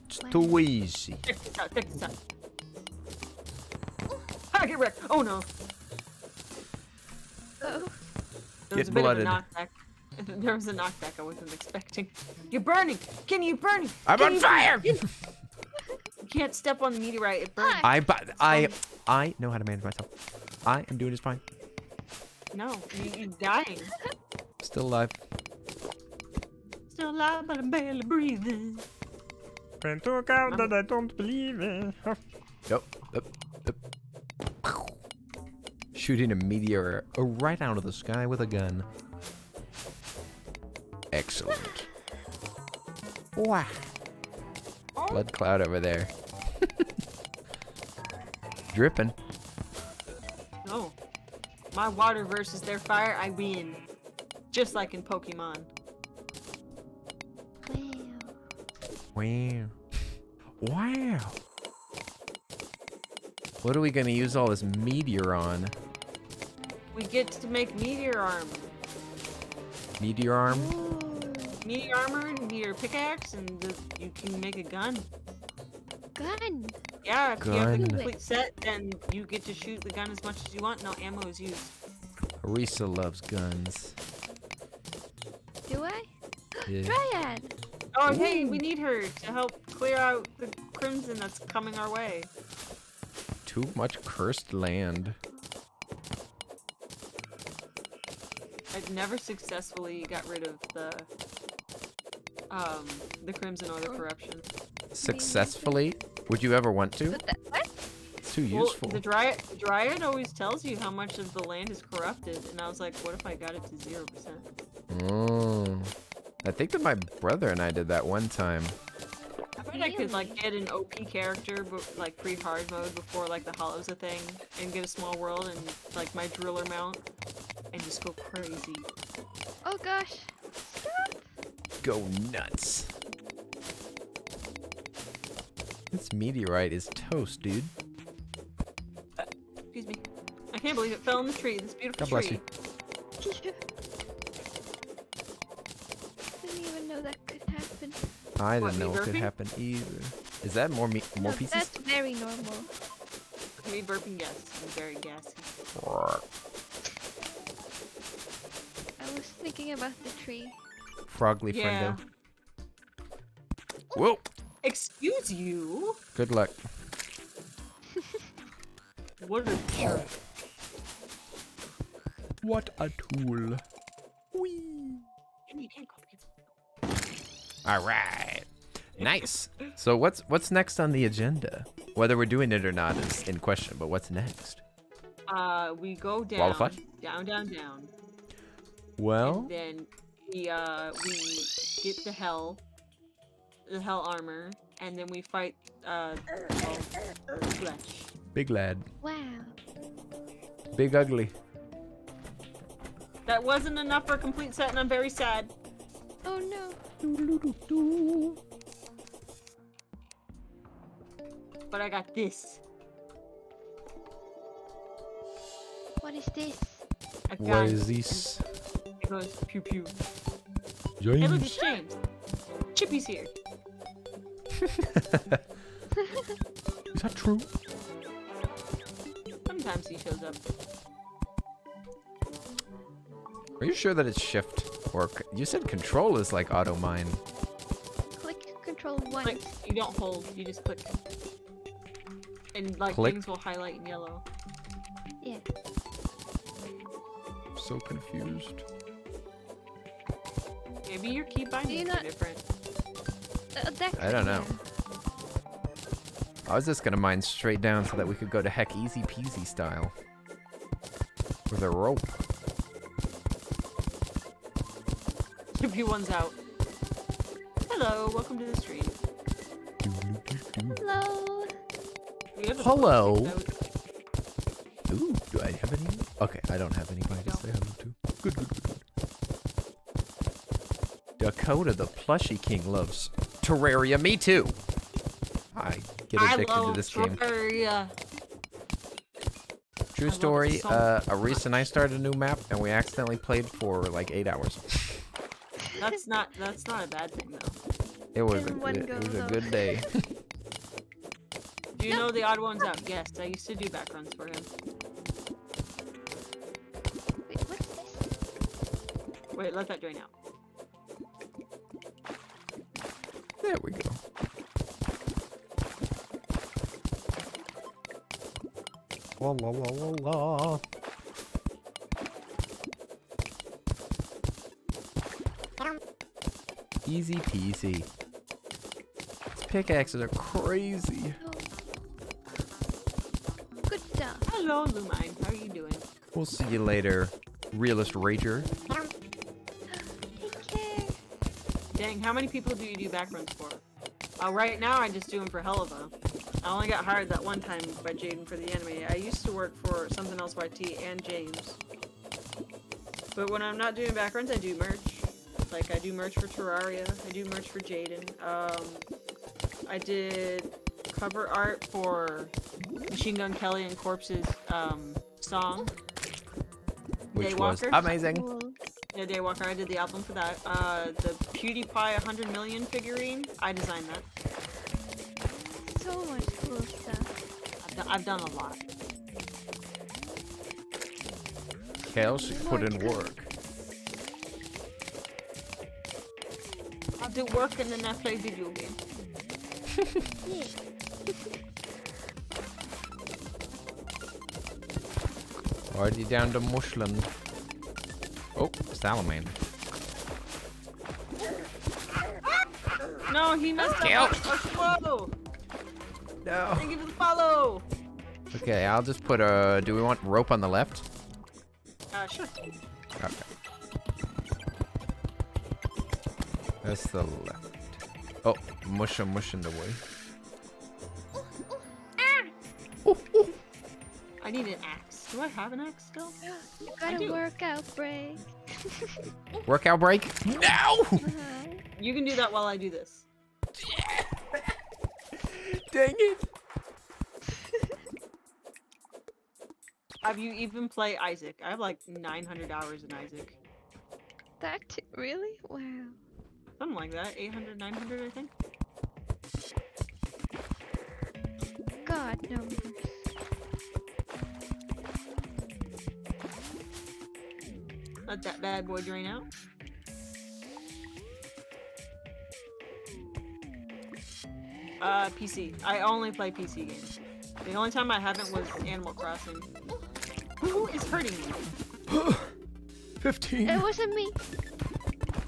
It's too easy. Check this out, check this out. Ah, get wrecked! Oh no! Oh. There was Get a bit blooded. of a knockback. There was a knockback I wasn't expecting. You're burning! Kenny, you're burning! I'm Kenny, on fire! You can't step on the meteorite, it burns. I know how to manage myself. I am doing just fine. No, you're dying. Still alive. Still alive, but I'm barely breathing. And took out that I don't believe it. Nope. Shooting a meteor right out of the sky with a gun. Excellent. Wow. Blood cloud over there. Dripping. No. My water versus their fire, I win. Just like in Pokemon. Wow. Wow. What are we gonna use all this meteor on? We get to make meteor armor. Meteor arm? Meteor armor, meteor pickaxe, and you can make a gun. Gun. Yeah, if you have the Gun. complete set, then you get to shoot the gun as much as you want. No ammo is used. Arisa loves guns. Do I? Yeah. Dryad. Oh, hey, we need her to help clear out the crimson that's coming our way. Too much cursed land. I've never successfully got rid of the crimson or the corruption. Successfully? Would you ever want to? What? It's too Well, useful. the dryad always tells you how much of the land is corrupted, and I was like, what if I got it to 0%? Oh. I think that my brother and I did that one time. I bet I could like get an OP character, but like pre-hard mode before like the hollow's a thing, and get a small world and like my driller mount, and just go crazy. Oh gosh. Stop. Go nuts. This meteorite is toast, dude. Excuse me. I can't believe it fell in the tree. This beautiful God bless tree. you. Didn't even know that could happen. I What, didn't know me it could burping? happen either. Is that more No, pieces? that's very normal. Me burping, yes. I'm very gassy. I was thinking about the tree. Frogly Yeah. friendo. Whoa! Excuse you? Good luck. What a jerk. What a tool. Whee! All right. Nice. So what's next on the agenda? Whether we're doing it or not is in question, but what's next? We go Wall of down, Fudge? down. Well, And then we get the hell armor, and then we fight flesh. big lad. Wow. Big ugly. That wasn't enough for a complete set, and I'm very sad. Oh no. But I got this. What is this? A What gun. is this? It goes pew pew. Hey, look, it's James. James. Chippy's here. Is that true? Sometimes he shows up. Are you sure that it's shift? Or you said control is like auto mine. Click control once. Click. You don't hold. You just click. And like Click? things will highlight in yellow. Yeah. So confused. Maybe your key Do you bindings are not- different. That I don't could- know. I was just gonna mine straight down so that we could go to heck easy peasy style. With a rope. Chippy one's out. Hello, welcome to the stream. Hello. We have a Hello. post-it note. Ooh, do I have any? Okay, I don't have anybody to say hello to. Good. Dakota the plushie king loves Terraria. Me too. I get addicted to this game. Terraria. True love it story. so Arisa and I started a new map, and we accidentally played for like 8 hours. That's not a bad thing though. It was In one go, a though. good day. Do you know the odd ones out? Yes, I used to do back runs for him. Wait, what's this? Wait, let that drain out. There we go. La la la la la. Easy peasy. These pickaxes are crazy. Oh. Good stuff. Hello, Lumine. How are you doing? We'll see you later, realist rager. Take care. Dang, how many people do you do back runs for? Right now I just do them for hell of a. I only got hired that one time by Jaden for the anime. I used to work for Something Else YT and James. But when I'm not doing back runs, I do merch. Like, I do merch for Terraria. I do merch for Jaden. I did cover art for Machine Gun Kelly and Corpse's song. Which was Daywalker. amazing. Cool. Yeah, Daywalker. I did the album for that. The PewDiePie 100 million figurine. I designed that. So much cool stuff. I've done a lot. Kale, she put in work. I do work and then I play video games. Yeah. Already down to Mushland. Oh, salamander. No, he messed Kill. up. Whoa! No. Thank you for the follow. Okay, I'll just put a. Do we want rope on the left? Sure. Okay. That's the left. Oh, mush in the way. I need an axe. Do I have an axe still? You I got do. a workout break. Workout break? No! You can do that while I do this. Dang it! Have you even played Isaac? I have like 900 hours in Isaac. That really? Wow. Something like that. 800, 900, I think. God numbers. Let that bad boy drain out. PC. I only play PC games. The only time I haven't was Animal Crossing. Who is hurting me? 15. It wasn't me.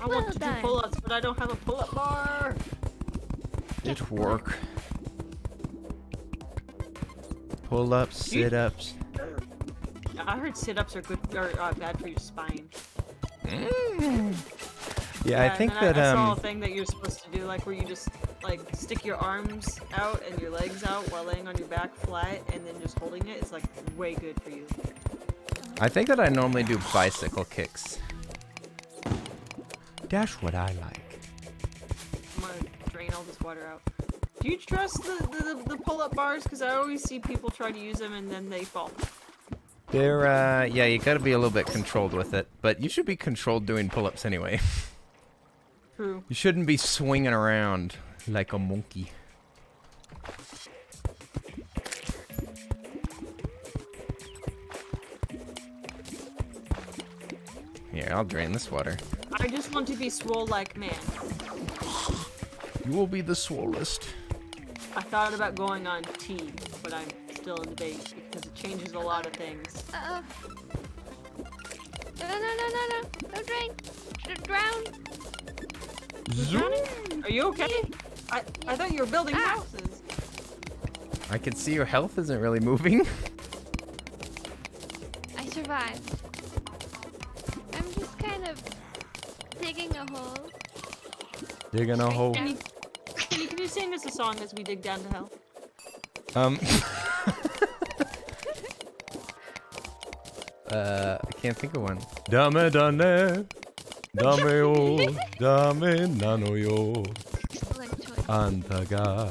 I Well want to done. do pull-ups, but I don't have a pull-up bar. It work. Pull-ups, sit-ups. I heard sit-ups are good or bad for your spine. Yeah, I think and then that I saw a thing that you're supposed to do, like where you just like stick your arms out and your legs out while laying on your back flat, and then just holding it. It's like way good for you. I think that I normally do bicycle kicks. That's what I like. I'm gonna drain all this water out. Do you trust the pull-up bars? Because I always see people try to use them and then they fall. They're, yeah, you gotta be a little bit controlled with it, but you should be controlled doing pull-ups anyway. True. You shouldn't be swinging around like a monkey. Here, I'll drain this water. I just want to be swole like man. You will be the swollest. I thought about going on tea, but I'm still in debate because it changes a lot of things. Uh-oh. No. Don't drain. Drown. Drowning? Are you okay? I thought you were building houses. I can see your health isn't really moving. I survived. I'm just kind of digging a hole. Digging a hole. Can you sing us a song as we dig down to hell? I can't think of one. Dame dane, dame o, dame nano yo. Excellent choice. Anta ga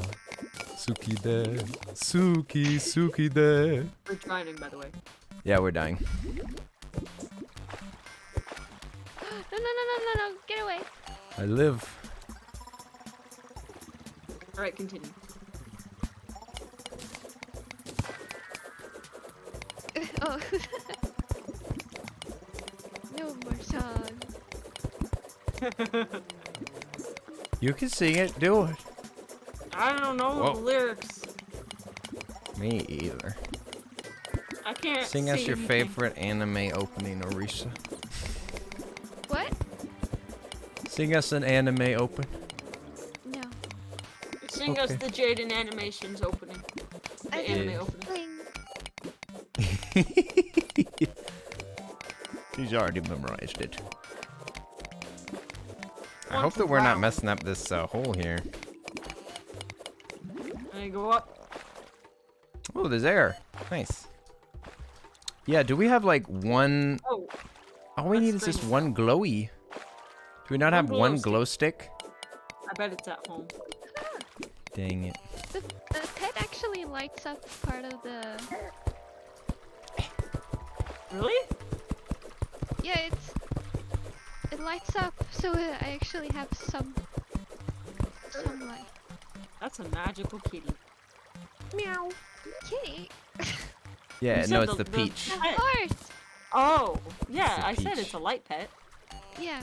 suki de, suki de. We're drowning, by the way. Yeah, we're dying. No. Get away. I live. Alright, continue. Oh. No more song. You can sing it. Do it. I don't know Whoa. the lyrics. Me either. I can't Sing us see your anything. favorite anime opening, Arisa. What? Sing us an anime open. No. Sing us Okay. the Jaden Animations opening. The I anime Yeah. opening. Sing. He's already memorized it. I One hope for that we're not Brown. messing up this hole here. And I go up. Oh, there's air. Nice. Yeah, do we have like one... Oh, All we need is Let's just bring- one glowy. Do we not One have glow one stick. glow stick? I bet it's at home. Dang it. The pet actually lights up part of the. Really? Yeah, it lights up, so I actually have some light. That's a magical kitty. Meow. Kitty. Yeah, You no, said it's the the- peach. Of Pet. course. Oh, yeah, It's a I said peach. it's a light pet. Yeah.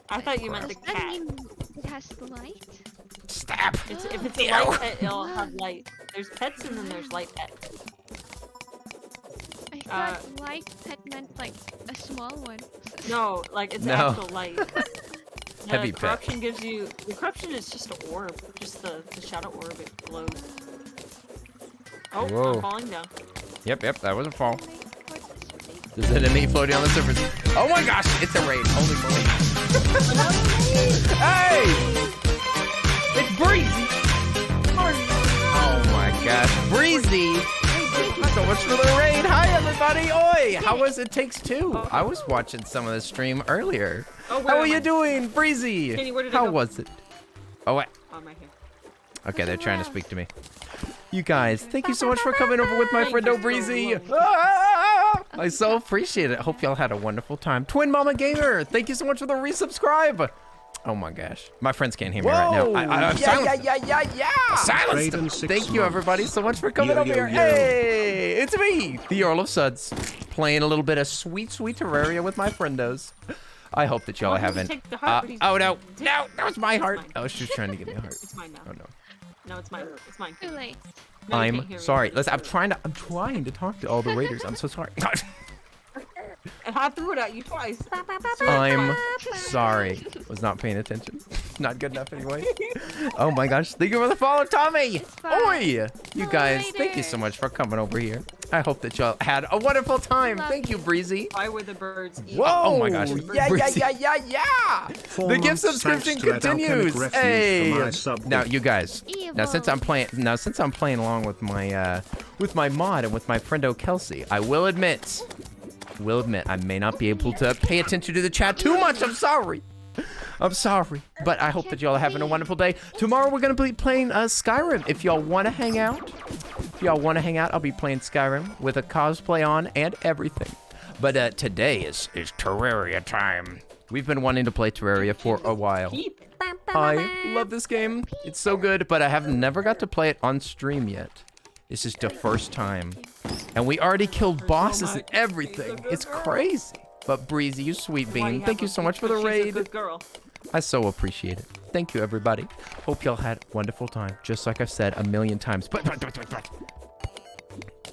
I thought you meant the Does that cat. mean it has the light? Stop! If it's a Ew. light pet, it'll have light. There's pets and then there's light pets. I thought light pet meant like a small one. No, like it's No. actual light. Heavy pet. corruption gives you. The corruption is just an orb, just the shadow orb. It glows. Oh, Whoa. I'm falling down. Yep, that was a fall. Like, what is it? There's an enemy floating on the surface. Oh my gosh, it's a raid. Holy moly. Hey! It's Breezy! Oh my gosh. Breezy! Thank you so much for the raid. Hi everybody. Oi! How was It Takes Two? I was watching some of the stream earlier. Oh, where How are am you I? doing, Breezy? Kenny, where did I How go? was it? Oh, wait. Oh, my hair. Okay, they're trying to Wow. speak to me. You guys, thank you so much for coming over with my Thank friend you Oh so Breezy. much. Ah! I so appreciate it. Hope y'all had a wonderful time. Twin Mama Gamer, thank you so much for the resubscribe. Oh my gosh. My friends can't hear me right now. I'm silent. Yeah. Silence. Thank you, everybody, so much for coming over here. Hey, it's me, the Earl of Suds, playing a little bit of sweet, sweet Terraria with my friendos. I hope that y'all are having. Oh, no. No, that was my heart. Oh, she's trying to get me a heart. It's mine now. Oh, no. No, it's mine. It's mine. Too late. No, you can't I'm hear me. sorry. Listen, I'm trying to talk to all the raiders. I'm so sorry. And I threw it at you twice. I'm sorry. Was not paying attention. Not good enough anyway. Oh my gosh. Thank you for the follow, Tommy. Oi. You guys, thank you so much for coming over here. I hope that y'all had a wonderful time. Thank you, Breezy. Why were the birds eating? Whoa. Oh my gosh. Yeah. The gift 4 months subscription thanks to continues. Alchemic Refuge for my sub Now gift. you guys. Since I'm playing along with my mod and with my friendo Kelsey, I will admit I may not be able to pay attention to the chat too much. I'm sorry. But I hope that y'all are having a wonderful day. Tomorrow we're gonna be playing Skyrim. If y'all wanna hang out, I'll be playing Skyrim with a cosplay on and everything. But today is Terraria time. We've been wanting to play Terraria for a while. I love this game. It's so good, but I have never got to play it on stream yet. This is the first time. And we already killed bosses and everything. It's crazy. But Breezy, you sweet bean, thank you so much for the raid. Good girl. I so appreciate it. Thank you, everybody. Hope y'all had a wonderful time. Just like I've said a million times. But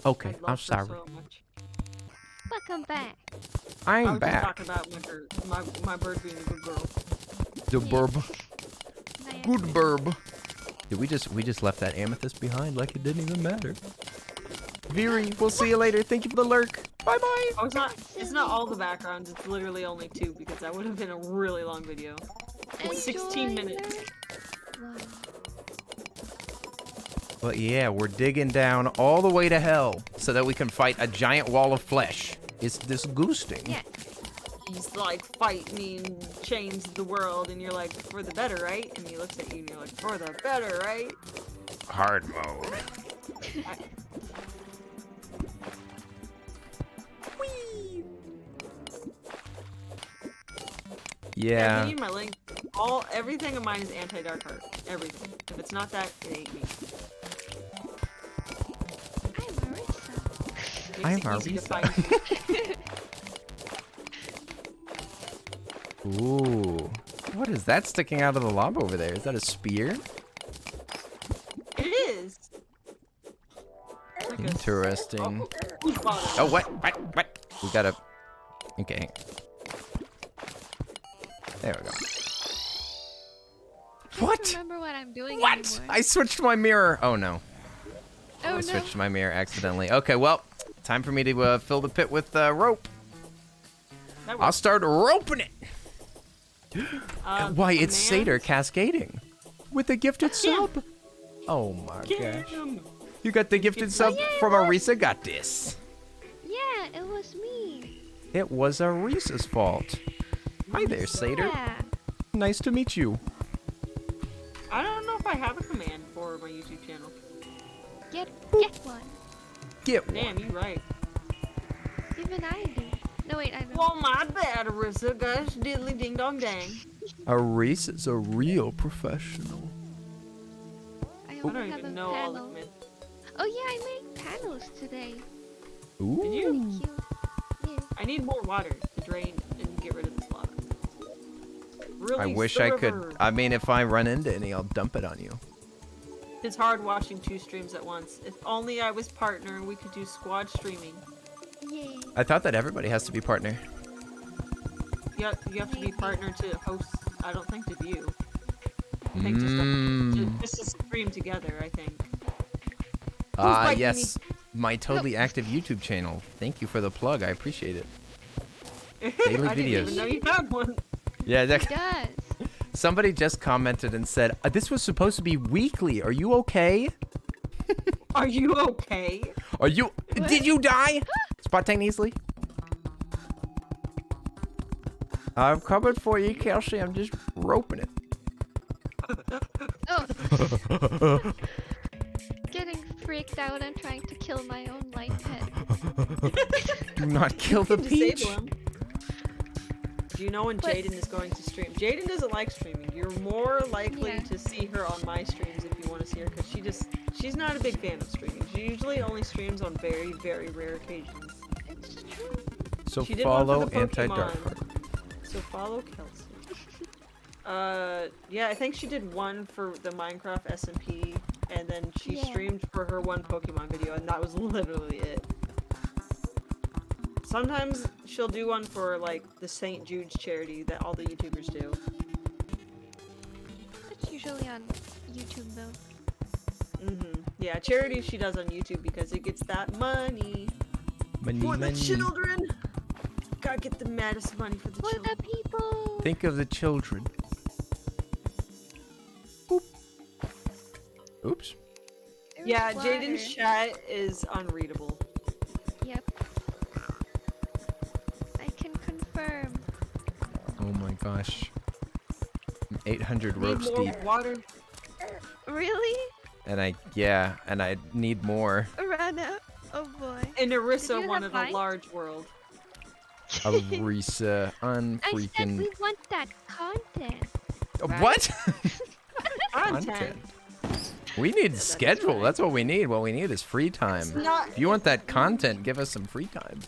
okay, I'm sorry. So much. Welcome back. I'm I was back. just talking about my bird being a good girl. The burb. Nice. Good burb. Dude, we just left that amethyst behind like it didn't even matter. Viri, we'll see you later. Thank you for the lurk. Bye bye. Oh, it's not all the backgrounds. It's literally only 2 because that would have been a really long video. It's 16 minutes. Wow. But yeah, we're digging down all the way to hell so that we can fight a giant wall of flesh. It's disgusting. Yeah. He's like, fight me and change the world, and you're like, for the better, right? And he looks at you and you're like, for the better, right? Hard mode. Yeah. If you need my link, everything of mine is AntiDarkHeart. Everything. If it's not that, it ain't me. I'm Makes I'm it easy to Arisa. find you. Ooh. What is that sticking out of the lava over there? Is that a spear? It is. Like a- Interesting. Who's bottom? Oh, what? We gotta... Okay. There we go. I What? don't remember what I'm doing What? anymore. I switched my mirror. Oh, no. Oh I no. switched my mirror accidentally. Okay, well, time for me to fill the pit with rope. That I'll works. start roping it. Why, it's man. Seder cascading with a gifted Him. sub. Oh my Get gosh. him. You got the gifted sub from ArisaGotThis. Yeah, it was me. It was Arisa's fault. Hi there, Seder. Yeah. Nice to meet you. I don't know if I have a command for my YouTube channel. Get one. Get one. Damn, you right. Even I do. No wait, I don't. Well, my bad, Arisa. Gosh, diddly ding dong dang. Arisa's a real professional. I I only don't have even a know all the panel. commands. Oh yeah, I made panels today. Ooh. Did you? Really cute. Yeah. I need more water to drain and get rid of this lava. I Release wish the I river. could. I mean, if I run into any, I'll dump it on you. It's hard watching 2 streams at once. If only I was partner and we could do squad streaming. Yay. I thought that everybody has to be partner. You have to be partner to host. I don't think to view. I think just to stream together. I think. Ah, biting yes. My totally active YouTube channel. Thank you for the plug. I appreciate it. Daily I didn't even videos. know you had one. Yeah, It does. somebody just commented and said, this was supposed to be weekly. Are you okay? Are you okay? Are you... Did you die? Spontaneously? I'm coming for you, Kelsey. I'm just roping it. Oh. Getting freaked out and trying to kill my own light pet. Do not kill the Disable peach. him. Do you know when But- Jaden is going to stream? Jaden doesn't like streaming. You're more likely Yeah. to see her on my streams if you want to see her, because she's not a big fan of streaming. She usually only streams on very, very rare occasions. It's true. So She did one for follow the Pokemon. AntiDarkHeart. So follow Kelsey. Yeah, I think she did one for the Minecraft SMP, and then she Yeah. streamed for her one Pokemon video, and that was literally it. Sometimes she'll do one for, like, the St. Jude's charity that all the YouTubers do. It's usually on YouTube though. Yeah, charity she does on YouTube because it gets that money. For the children! Gotta get the maddest money for the For children. the people. Think of the children. Boop. Oops. There's Yeah, water. Jaden's chat is unreadable. Yep. I can confirm. Oh my gosh. I'm 800 Need ropes more deep. water. Really? And I need more. Ran out. Oh boy. And Did Arisa you wanted have a mine? large world. Arisa, I said unfreaking. we want that content. What? Content. We need schedule. That's what we need. What we need is free time. Not If you want that content, give us some free time.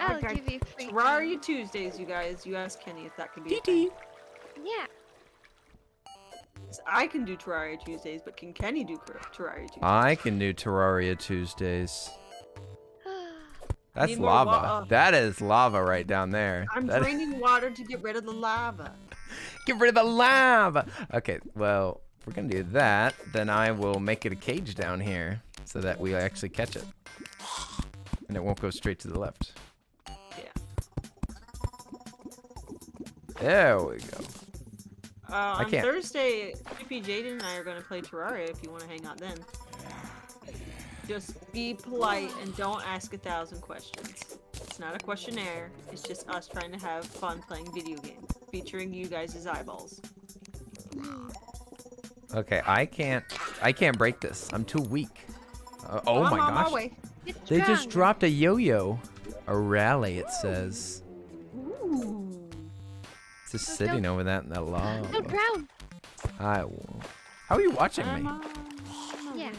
I'll Okay. give you free. Terraria Tuesdays, you guys. You ask Kenny if that could be a TT. thing. Yeah. I can do Terraria Tuesdays, but can Kenny do Terraria Tuesdays? I can do Terraria Tuesdays. That's Need more lava. That is lava right down there. I'm That- draining water to get rid of the lava. Get rid of the lava. Okay, well, if we're gonna do that, then I will make it a cage down here so that we actually catch it. And it won't go straight to the left. Yeah. There we go. On can't. Thursday, Chippy, Jaden, and I are going to play Terraria if you want to hang out then. Just be polite and don't ask 1,000 questions. It's not a questionnaire. It's just us trying to have fun playing video games, featuring you guys' eyeballs. Okay, I can't break this. I'm too weak. Oh I'm my on my gosh. way. Get They just drunk. dropped a yo-yo. A rally, it says. Ooh. It's just sitting over that in the lava. Don't drown. I won't. How are you watching I'm me? on my Yeah. way.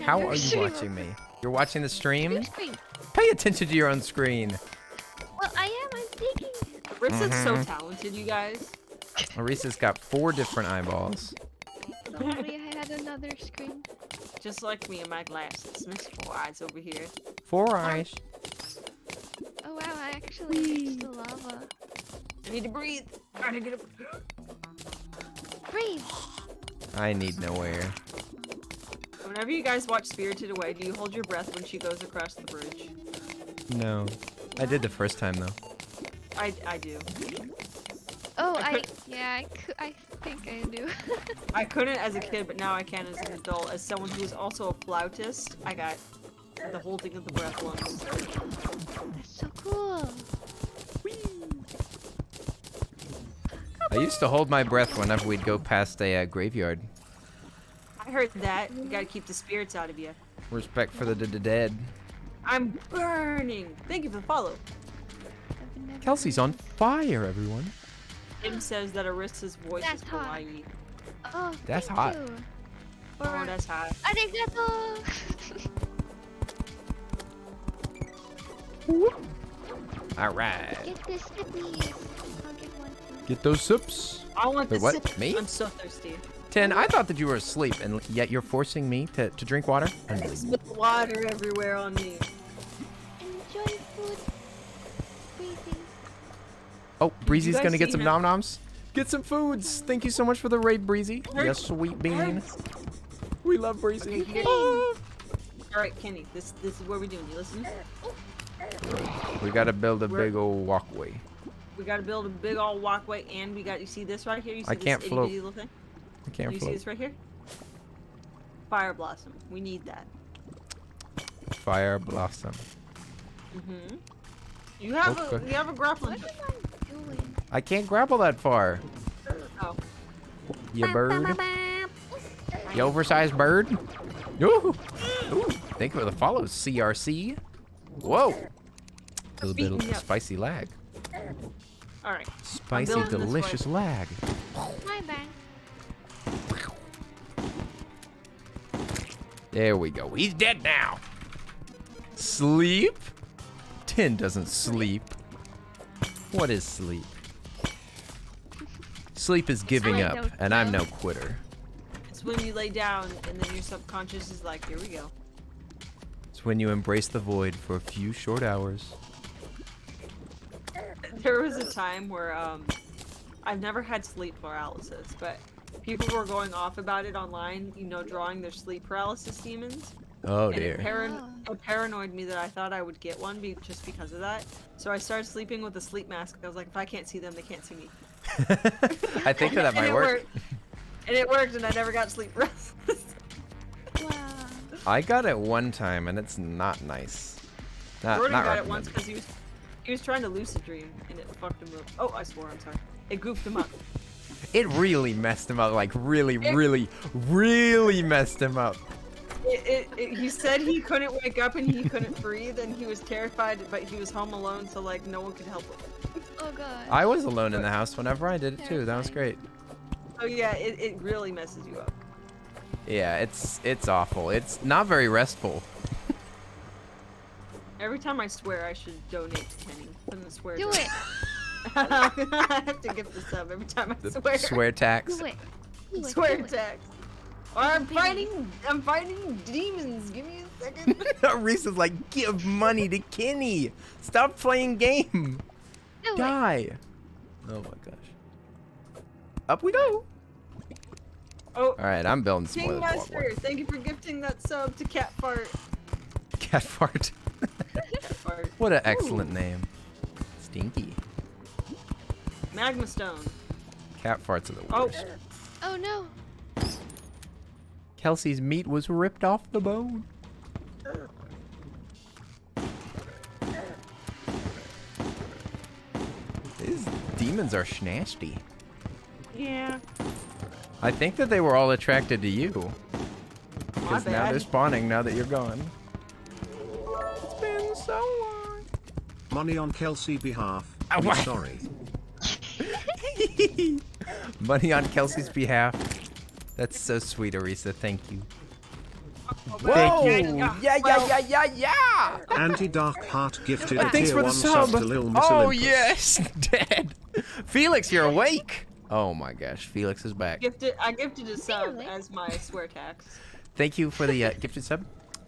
How Your are you stream watching me? You're watching the stream? Your screen. Pay attention to your own screen. Well, I am. I'm thinking. Risa's so Mm-hmm. talented, you guys. Arisa's got 4 different eyeballs. Sorry, I had another screen. Just like me and my glasses. Miss Four Eyes over here. 4 eyes. Oh wow, I actually reached the lava. I need to breathe. Gotta get up. Breathe. I need no air. Whenever you guys watch Spirited Away, do you hold your breath when she goes across the bridge? No. I did the first time though. I do. Oh, I I think I do. I couldn't as a kid, but now I can as an adult. As someone who is also a flautist, I got the holding of the breath once. That's so cool. I used to hold my breath whenever we'd go past a graveyard. I heard that. You gotta keep the spirits out of you. Respect for the dead. I'm burning. Thank you for the follow. I've never Kelsey's on fire, everyone. Tim says that Arisa's voice That's is hot. kawaii. Oh, That's thank hot. You. Oh, that's hot. Arigato. Alright. Get this, get these. I'll get one. Get those sips. I want Wait, the what? sip. Me? I'm so thirsty. 10, I thought that you were asleep, and yet you're forcing me to drink water? Spit water everywhere on me. Enjoy food. Breathing. Oh, Breezy's guys gonna get see some him? nom-noms. Get some foods. Thank you so much for the raid, Breezy. Hurt. Yes, sweet bean. We love Breezy. Okay, Ah. Alright, Kenny, this is what we're doing. You listen? We gotta build a Where- big old walkway. We gotta build a big old walkway, and we got, you see this right here? You see I this can't itty float. bitty little thing? I can't You see float. this right here? Fire blossom. We need that. Fire blossom. Mm-hmm. You have Okay. you have a grappling What hook. am I doing? I can't grapple that far. Oh. You bird. You oversized bird. Ooh. Ooh. Thank you for the follow, CRC. Whoa. A little bit Beat me of up. spicy lag. All right. Spicy, building this delicious lag. My bad. There we go. He's dead now. Sleep? Tin doesn't sleep. What is sleep? Sleep is giving I up, don't and I'm know. no quitter. It's when you lay down and then your subconscious is like, here we go. It's when you embrace the void for a few short hours. There was a time where I've never had sleep paralysis, but people were going off about it online, you know, drawing their sleep paralysis demons. Oh And dear. it paranoid me that I thought I would get one just because of that. So I started sleeping with a sleep mask. I was like, if I can't see them, they can't see me. I think that And might it work. worked. And it worked, and I never got sleep paralysis. Wow. I got it one time, and it's not nice. Jordan not got it once recommended. because he was trying to lucid dream, and it fucked him up. Oh, I swore. I'm sorry. It goofed him up. It really messed him up. Like really messed him up. He said he couldn't wake up and he couldn't breathe, and he was terrified, but he was home alone, so like no one could help him. Oh god. I was alone in the house whenever I did it too. That was great. So yeah, it really messes you up. Yeah, it's awful. It's not very restful. Every time I swear, I should donate to Kenny. Put in the swear. Do jar. it. I have to give this up every time I The swear. swear tax. Do it. Do it. Swear do it. text. Or I'm fighting demons. Give me a second. Arisa's like, give money to Kenny. Stop playing game. Do it. Die. Oh my gosh. Up we go. Oh, All right, I'm building some King more Master, thank you for gifting that sub to Cat Fart. Cat fart. Cat Fart. What an excellent name. Stinky. Magma Stone. Cat farts are the Oh, worst. Oh no. Kelsey's meat was ripped off the bone. These demons are snasty. yeah. I think that they were all attracted to you. My Because now bad. they're spawning now that you're gone. It's been so long. Money on Kelsey behalf. Ah, I'm what? sorry. Money on Kelsey's behalf. That's so sweet, Arisa. Thank you. Whoa! Yeah. AntiDarkHeart gifted a Thanks tier for the 1 sub sub. to Lil Miss Oh, Olympus. yes. Dead. Felix, you're awake. Oh my gosh. Felix is back. I gifted a sub Really? as my swear tax. Thank you for the gifted sub.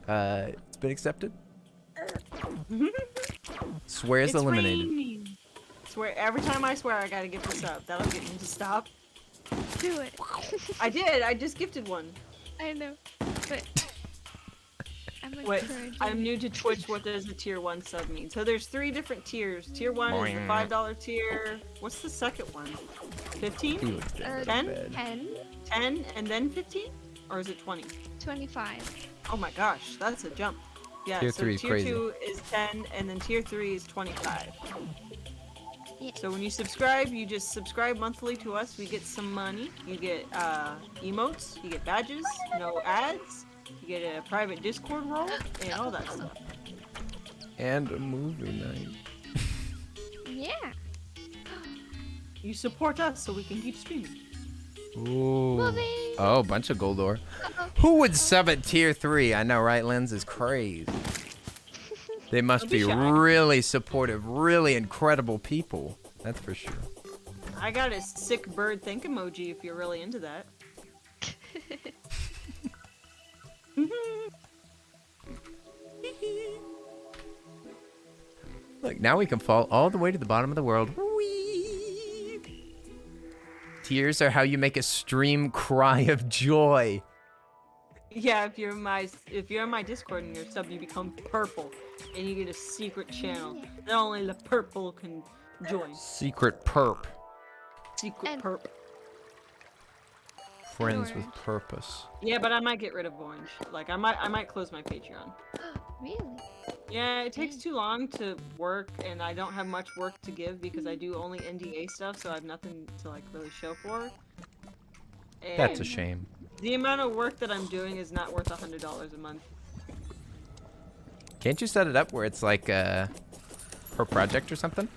It's been accepted. Swears It's eliminated. raining. Swear every time I swear I gotta gift a sub. That'll get me to stop. Do it. I did. I just gifted one. I know. But I'm Wait, encouraging I'm you. new to Twitch. What does a tier 1 sub mean? So there's 3 different tiers. Tier 1 is the $5 tier. What's the second one? 15? Felix did 10? bad. 10, 10 and then 15? Or is it 20? 25. Oh my gosh, that's a jump. Yeah, Tier so 3 is tier crazy. 2 is 10 and then tier 3 is 25. Yeah. So when you subscribe, you just subscribe monthly to us. We get some money. You get emotes, you get badges, no ads, you get a private Discord role, and all that stuff. And a movie night. Yeah. You support us so we can keep streaming. Ooh. Movie. Oh, bunch of gold ore. Uh-oh. Who would sub at tier 3? I know, right? Lens is crazy. They must Don't be be shy. really supportive, really incredible people. That's for sure. I got a sick bird think emoji if you're really into that. Look, now we can fall all the way to the bottom of the world. Whee! Tears are how you make a stream cry of joy. Yeah, if you're in my Discord and you're sub, you become purple, and you get a secret channel that only the purple can join. Secret perp. Secret And- perp. Friends with Orange. purpose. Yeah, but I might get rid of orange. Like I might close my Patreon. Really? Yeah, it takes too long to work, and I don't have much work to give because I do only NDA stuff, so I have nothing to like really show for. And That's a shame. The amount of work that I'm doing is not worth $100 a month. Can't you set it up where it's like per project or something?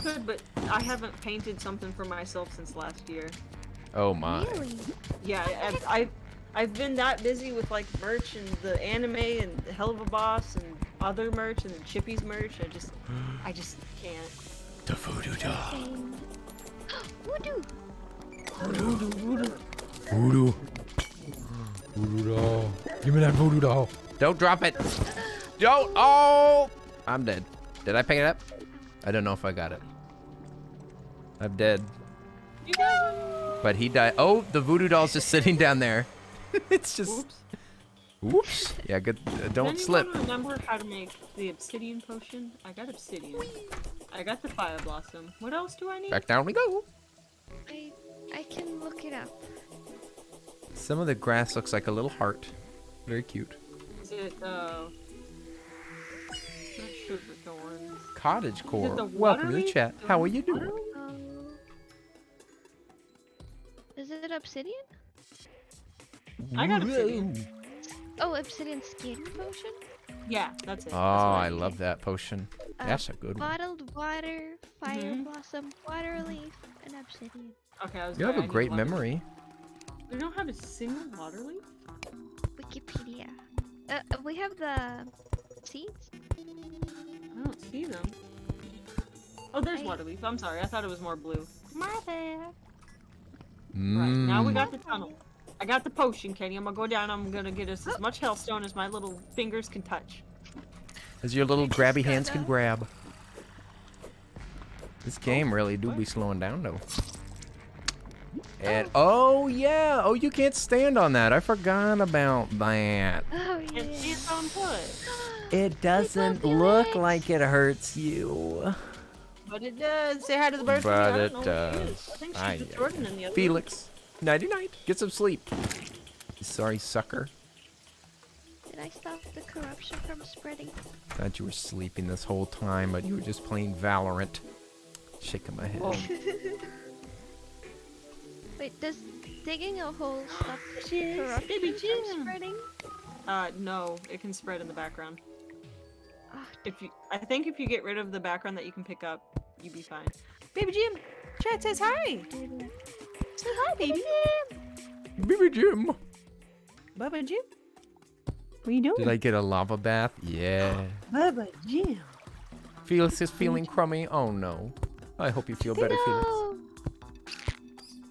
could, but I haven't painted something for myself since last year. Oh my. Really? Yeah, I've been that busy with like merch and the anime and the Hell of a Boss and other merch and the Chippy's merch. I just can't. The voodoo doll. Same. Voodoo. Voodoo. Voodoo doll. Give me that voodoo doll. Don't drop it. Don't. Oh, I'm dead. Did I pick it up? I don't know if I got it. I'm dead. You guys. But he died. Oh, the voodoo doll's just sitting down there. It's just. Oops. Whoops. Yeah, good. Don't slip. Does anyone remember how to make the obsidian potion? I got obsidian. I got the fire blossom. What else do I need? Back down we go. I can look it up. Some of the grass looks like a little heart. Very cute. Is it not sugar thorns? Cottage core. the Welcome to the waterleaf? chat. How are you doing? Is it obsidian? I got obsidian. Oh, obsidian skin potion? Yeah, that's it. Oh, I love that potion. That's a good one. Bottled water, fire Mhm. blossom, water leaf, and obsidian. Okay, I was You have right, a I need great water. memory. We don't have a single water leaf? Wikipedia. We have the seeds. I don't see them. Oh, there's water leaf. I'm sorry. I thought it was more blue. My bad. Right, now we Mm. got the tunnel. I got the potion, Kenny. I'm gonna go down. I'm gonna get us as much hellstone as my little fingers can touch. As your little grabby hands can Gonna- grab. This game really do be slowing down though. And oh yeah, oh you can't stand on that. I forgot about that. Oh And yeah. it's on foot. It doesn't your look legs. like it hurts you. But it does. Say hi to the bird. But I don't it know where she is. does. I think Aye, she's aye, Jordan in the other room. Felix, nighty night. Get some sleep. Sorry, sucker. Did I stop the corruption from spreading? Thought you were sleeping this whole time, but you were just playing Valorant. Shaking my head. Whoa. Wait, does digging a hole stop the Jizz, corruption baby from Jim. spreading? No, it can spread in the background. Ah, I think if you get rid of the background that you can pick up, you'd be fine. Baby Jim, chat says hi. didn't. Say hi, baby. Baby Jim. Bubba Jim. What you doing? Did I get a lava bath? Yeah. Bubba Jim. Felix is feeling crummy. Oh no. I hope you feel better, Felix. No!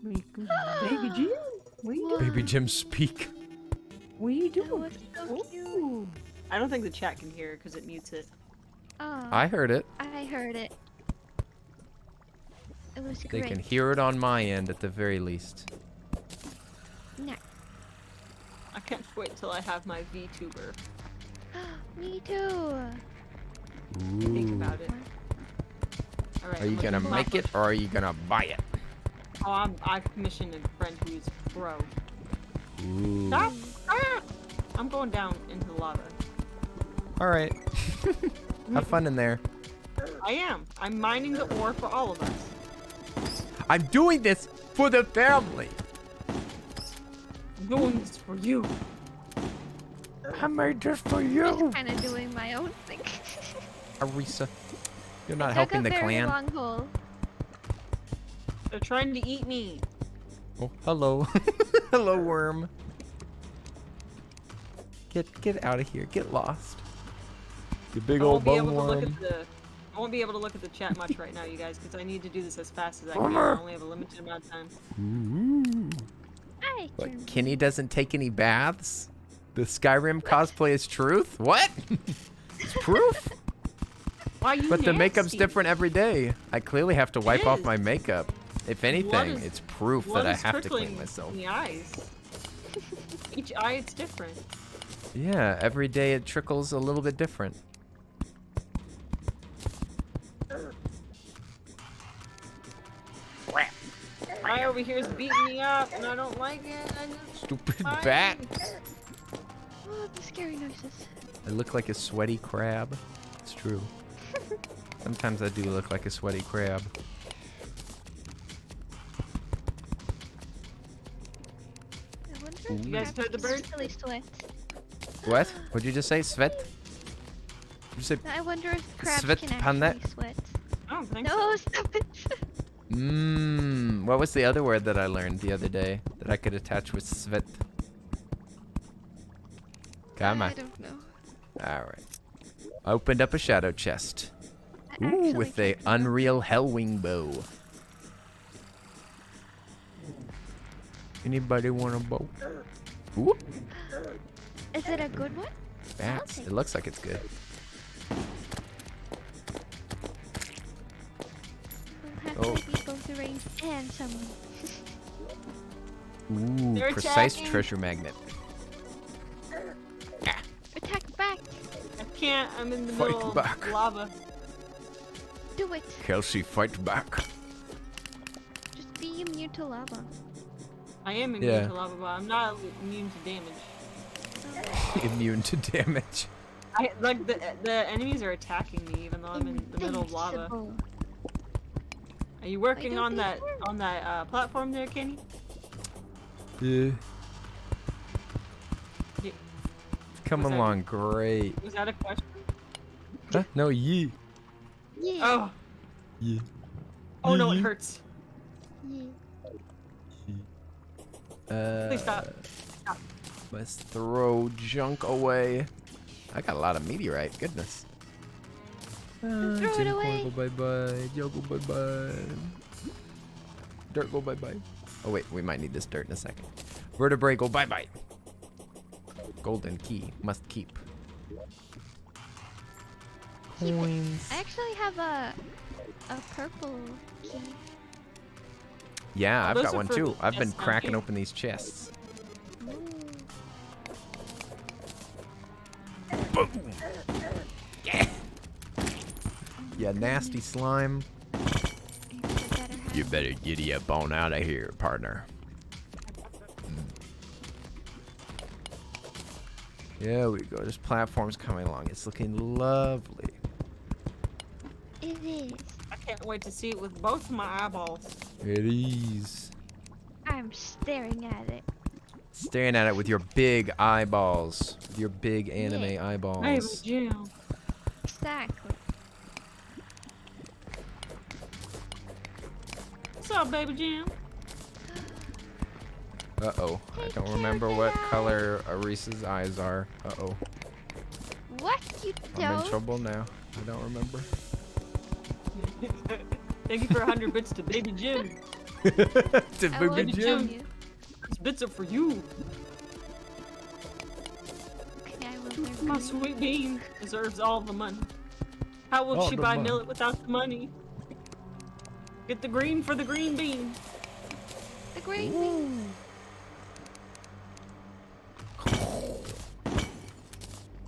Baby Jim. What you doing? Baby Jim, speak. What you That doing? was so cute. Ooh. I don't think the chat can hear because it mutes it. Oh, I heard it. I heard it. It was They great. can hear it on my end at the very least. Nah. I can't wait till I have my VTuber. Me too. Think Ooh. about it. All right. Are you I'm gonna looking make it or are you gonna buy it? Oh, I've commissioned a friend who's pro. Ooh. Stop! Ah! I'm going down into the lava. All right. Have fun in there. I am. I'm mining the ore for all of us. I'm doing this for the family. I'm doing this for you. I made this for Just you. kind of doing my own thing. Arisa, you're not I helping dug the a very clan. long hole. They're trying to eat me. Oh, hello. Hello, worm. Get out of here. Get lost. You big I old won't be bone able to look worm. at the. I won't be able to look at the chat much right now, you guys, because I need to do this as fast as I can. Bummer. I only have a limited amount of time. Ooh. I What, can- Kenny doesn't take any baths? The Skyrim cosplay is truth? What? It's proof? Why you But the makeup's nasty? different every day. I clearly have to wipe off is. my makeup. If Blood anything, is- it's proof Blood that I is have to trickling clean myself. in the eyes. Each eye, it's different. Yeah, every day it trickles a little bit different. Eye over here is beating me up, and I don't like it. I just Stupid Fine. bat. Oh, the scary noises. I look like a sweaty crab. It's true. Sometimes I do look like a sweaty crab. I wonder Ooh. if You guys heard the crabs bird? really sweat. What? What'd you just say? Svet? Did you say I wonder if crabs Sweat can panda? actually sweat. Oh, don't think No, so. stop it. What was the other word that I learned the other day that I could attach with Svet? Come I on. don't know. Alright. Opened up a shadow chest. I Ooh, actually with a can't remember. Unreal Hellwing bow. Anybody want a bow? Ooh, Is it a good one? bats. Okay. It looks like it's good. We'll have Oh. to be both the range and summon. Ooh, They're precise attacking. treasure magnet. Attack back. I can't. I'm in the Fight middle back. of lava. Do it. Kelsey, fight back. Just be immune to lava. I am immune Yeah. to lava, but I'm not immune to damage. Immune to damage. I like the enemies are attacking me even though I'm in the middle of lava. Invincible. Are you working don't on think that platform there, Kenny? Yeah. Yeah. Come Was that- along, great. Was that a question? Huh? No, yeah. Yeah. Oh. Yeah. Oh no, it Yeah. hurts. Yeah. Please stop. Let's throw junk away. I got a lot of meteorite. Goodness. Throw it Tin away. Go bye bye. Yo go bye bye. Dirt go bye bye. Oh wait, we might need this dirt in a second. Vertebrae go bye bye. Golden key must keep. Keep it. Coins. I actually have a purple key. Yeah, Oh, I've those got are one for too. the I've been chests down cracking here. open these chests. Ooh. Boom. Yeah. Yeah, nasty slime. You better giddy up on out of here, partner. There we go. This platform's coming along. It's looking lovely. It is. I can't wait to see it with both of my eyeballs. It is. I'm staring at it. Staring at it with your big eyeballs. With your big anime Yeah. Hey, eyeballs. Jim. Exactly. What's up, baby Jim? Uh-oh. I Take don't care remember of what that eye. color Arisa's eyes are. Uh-oh. What? You I'm in don't? trouble now. I don't remember. Thank you for 100 bits to baby Jim. To I Booby won't Jim. tell you. These bits are for you. Okay, I will never My you. sweet bean deserves all the money. How will All she the buy money. millet without the money? Get the green for the green bean. The green bean.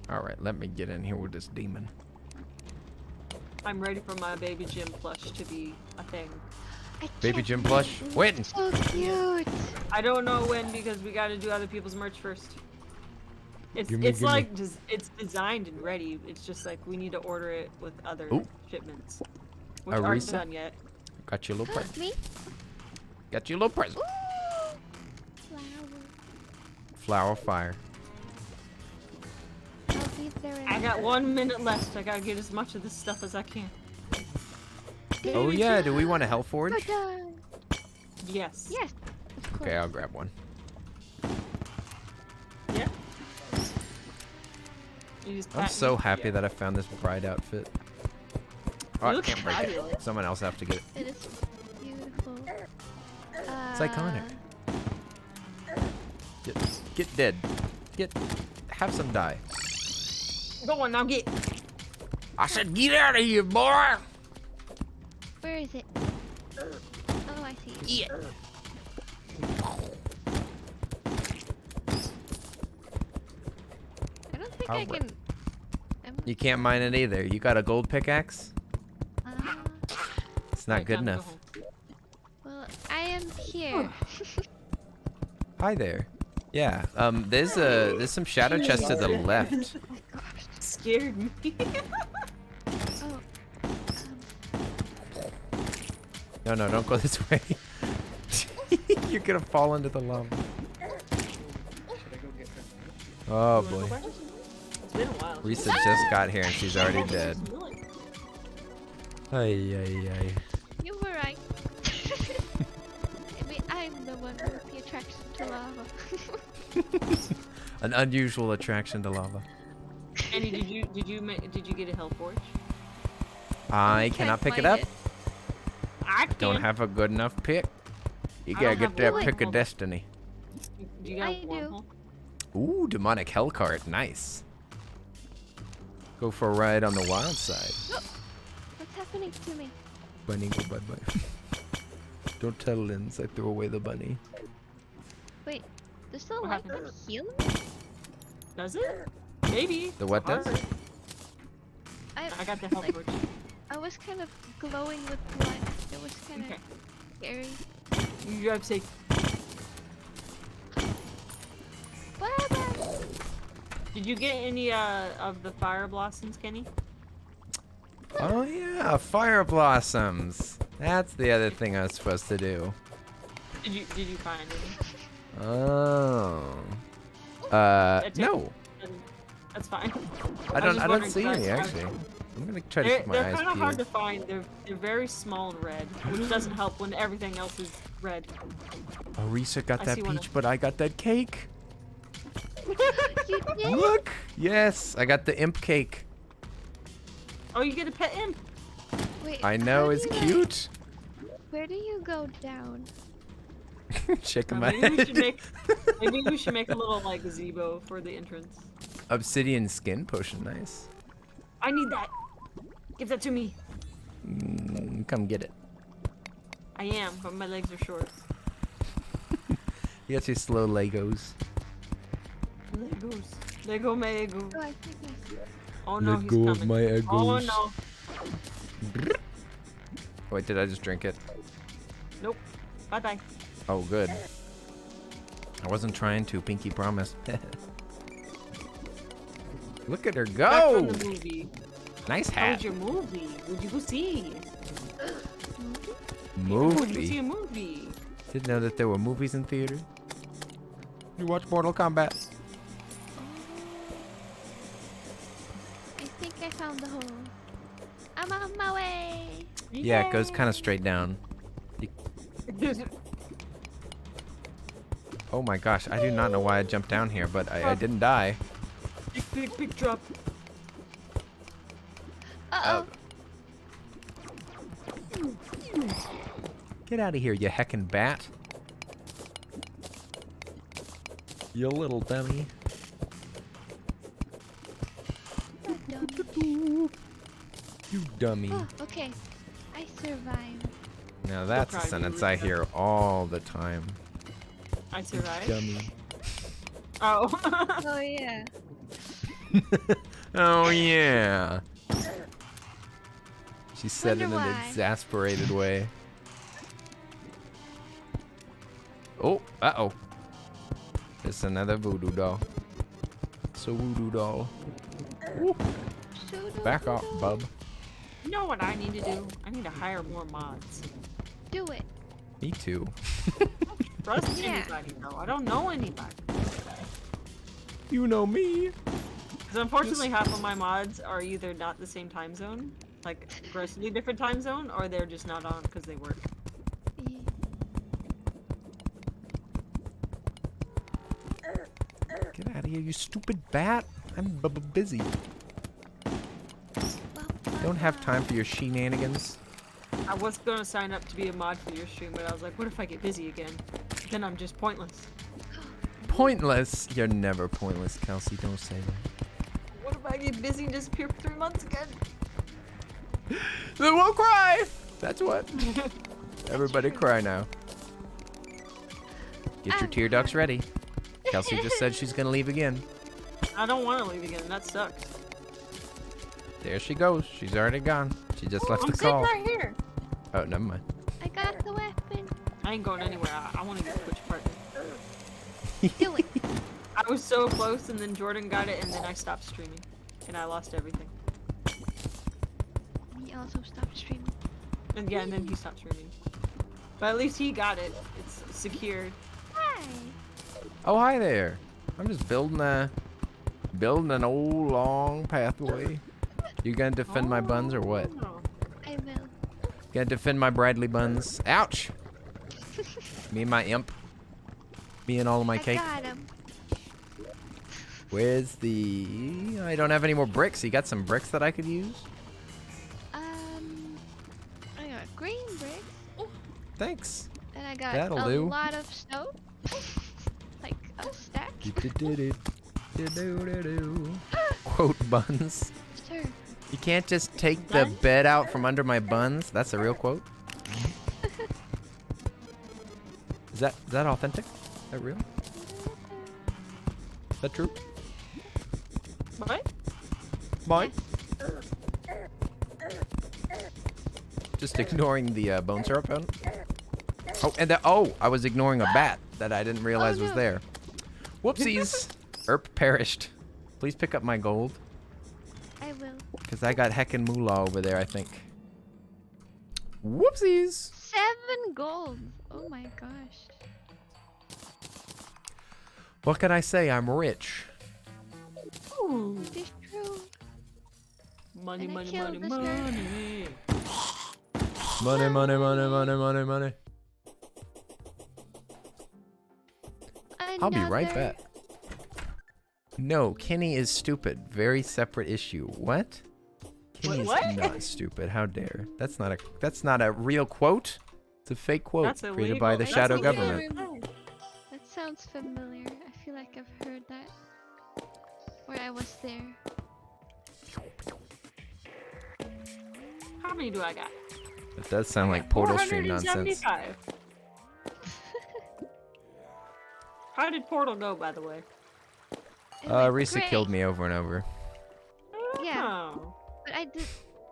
Alright, let me get in here with this demon. I'm ready for my baby Jim plush to be a thing. I Baby can't Jim believe plush, it. waiting. So cute. I don't know when because we got to do other people's merch first. It's Gimme, it's gimme. like it's designed and ready. It's just like we need to order it with other Ooh. shipments, which aren't Arisa? done yet. Got you a little present. Me? Got you a little present. Ooh. Flower. Flower fire. I'll be there in I got 1 minute left. I gotta get as much of this stuff as I can. Oh yeah, do we want a Hellforge? We're done. Yes. Yes. Of course. Okay, I'll grab one. Yeah. You just I'm pat so me? happy Yeah. that I found this bride outfit. Oh, I look can't break it. fabulous. Someone else have to get it. It is beautiful. It's iconic. Get dead. Have some die. Go on now, get. I said get out of here, boy! Where is it? Oh, I see it. Yeah. I don't think I'll I br- can. You can't mine it either. You got a gold pickaxe? Ah, It's not Alright, good time to go enough. home. well, I am here. Hi there. Yeah, there's some shadow chests to the left. Scared me. Oh, No, don't go this way. You're gonna fall into the lava. Should I go get her? Oh You wanna boy. go back? It's been a while. Risa just got here and she's already dead. Ay, ay, ay. You were right. Maybe I'm the one with the attraction to lava. An unusual attraction to lava. Annie, did you get a hell forge? I Can't cannot pick it find up. I Don't can. have a good enough pick. You I gotta don't get have that one. pick of destiny. Do you got I a do. wormhole? Ooh, demonic hell cart. Nice. Go for a ride on the wild side. What's happening to me? Bunny, go bye-bye. Don't tell Linz I threw away the bunny. Wait, does the What light happened? heal me? Does it? Maybe. The what does? Alright. I got the hell like, forge. I was kind of glowing with blood. It was kind of Okay. scary. You have to say. What happened? Did you get any of the fire blossoms, Kenny? Oh yeah, fire blossoms. That's the other thing I was supposed to do. Did you find any? Oh. No. That's fine. I don't wondering see if any that's- actually. I'm gonna try to They're keep my kind eyes of hard to peeled. find. They're very small and red, which doesn't help when everything else is red. Arisa got I that see one peach, but I got that cake. You did? Look! Yes, I got the imp cake. Oh, you get a pet imp. Wait, I how know, do it's you, cute. Where do you go down? Shaking my Maybe we head. should make a little like gazebo for the entrance. Obsidian skin potion, nice. I need that. Give that to me. Come get it. I am, but my legs are short. You got your slow Legos. Legos. Lego Mego. Oh, I think I see. Oh no, Let he's go coming. of my egos. Oh no. Wait, did I just drink it? Nope. Bye bye. Oh, good. I wasn't trying to, Pinky promise. Look at her Back go! from the movie. Nice How was hat. your movie? Would you go see? Would you go see Movie. a movie? Didn't know that there were movies in theater. You watch Mortal Kombat? I think I found the hole. I'm on my way. Yeah, it goes kind of straight down. Oh my gosh, I do not know why I jumped down here, but I didn't die. Big drop. Uh-oh. Get out of here, you heckin' bat. You little dummy. You dummy. Oh, okay. I survived. Now that's a proud of you, sentence I Rita. hear all the time. I survived. Dummy. Oh. Oh yeah. Oh yeah. She said it in Wonder an why. exasperated way. Oh, uh-oh. It's another voodoo doll. It's a voodoo doll. Woo. Back off, bub. You know what I need to do? I need to hire more mods. Do it. Me too. Trust Yeah. anybody though. I don't know anybody. You know me. Because unfortunately half of my mods are either not the same time zone, like grossly different time zone, or they're just not on because they work. Yeah. Get out of here, you stupid bat. I'm busy. Don't have time for your shenanigans. I was gonna sign up to be a mod for your stream, but I was like, what if I get busy again? Then I'm just pointless. Pointless. You're never pointless, Kelsey. Don't say that. What if I get busy and disappear for 3 months again? Then we'll cry. That's what. Everybody cry now. Get your tear ducts ready. Kelsey just said she's gonna leave again. I don't want to leave again. That sucks. There she goes. She's already gone. She just left I'm the sitting call. right here. Oh, never mind. I got the weapon. I ain't going anywhere. I want to get Twitch partner. Do it. I was so close, and then Jordan got it, and then I stopped streaming, and I lost everything. Me also stopped streaming. And yeah, and then he stopped streaming. But at least he got it. It's secured. Hi. Oh, hi there. I'm just building an old long pathway. You gonna defend my buns or what? Oh. I will. Gotta defend my Bradley buns. Ouch! Me and my imp. Me and all of my cake. I got him. Where's the... I don't have any more bricks. You got some bricks that I could use? I got green bricks. Thanks. And I got That'll a do. lot of snow. Like a stack. Quote buns. Sure. You can't just take the bed out from under my buns. That's a real quote. Is that authentic? Is that real? Is that true? What? Mine? Just ignoring the bone syrup. Oh, and I was ignoring a bat that I didn't realize was no. there. Whoopsies. Erp perished. Please pick up my gold. I will. Because I got heckin' moolah over there, I think. Whoopsies. 7 gold. Oh my gosh. What can I say? I'm rich. Ooh. It is true. Money, And I money, killed money, this guy. money. Money, money, money, money, money, money. I'll be right Another- back. No, Kenny is stupid. Very separate issue. What? Kenny is What? not stupid. How dare? That's not a real quote. It's a fake quote That's created by the illegal. shadow That's government. illegal. That sounds familiar. I feel like I've heard that. Or I was there. How many do I got? It does sound like Portal Stream nonsense. 475. How did Portal go, by the way? It went Arisa great. killed me over and over. Yeah. Oh. But I did.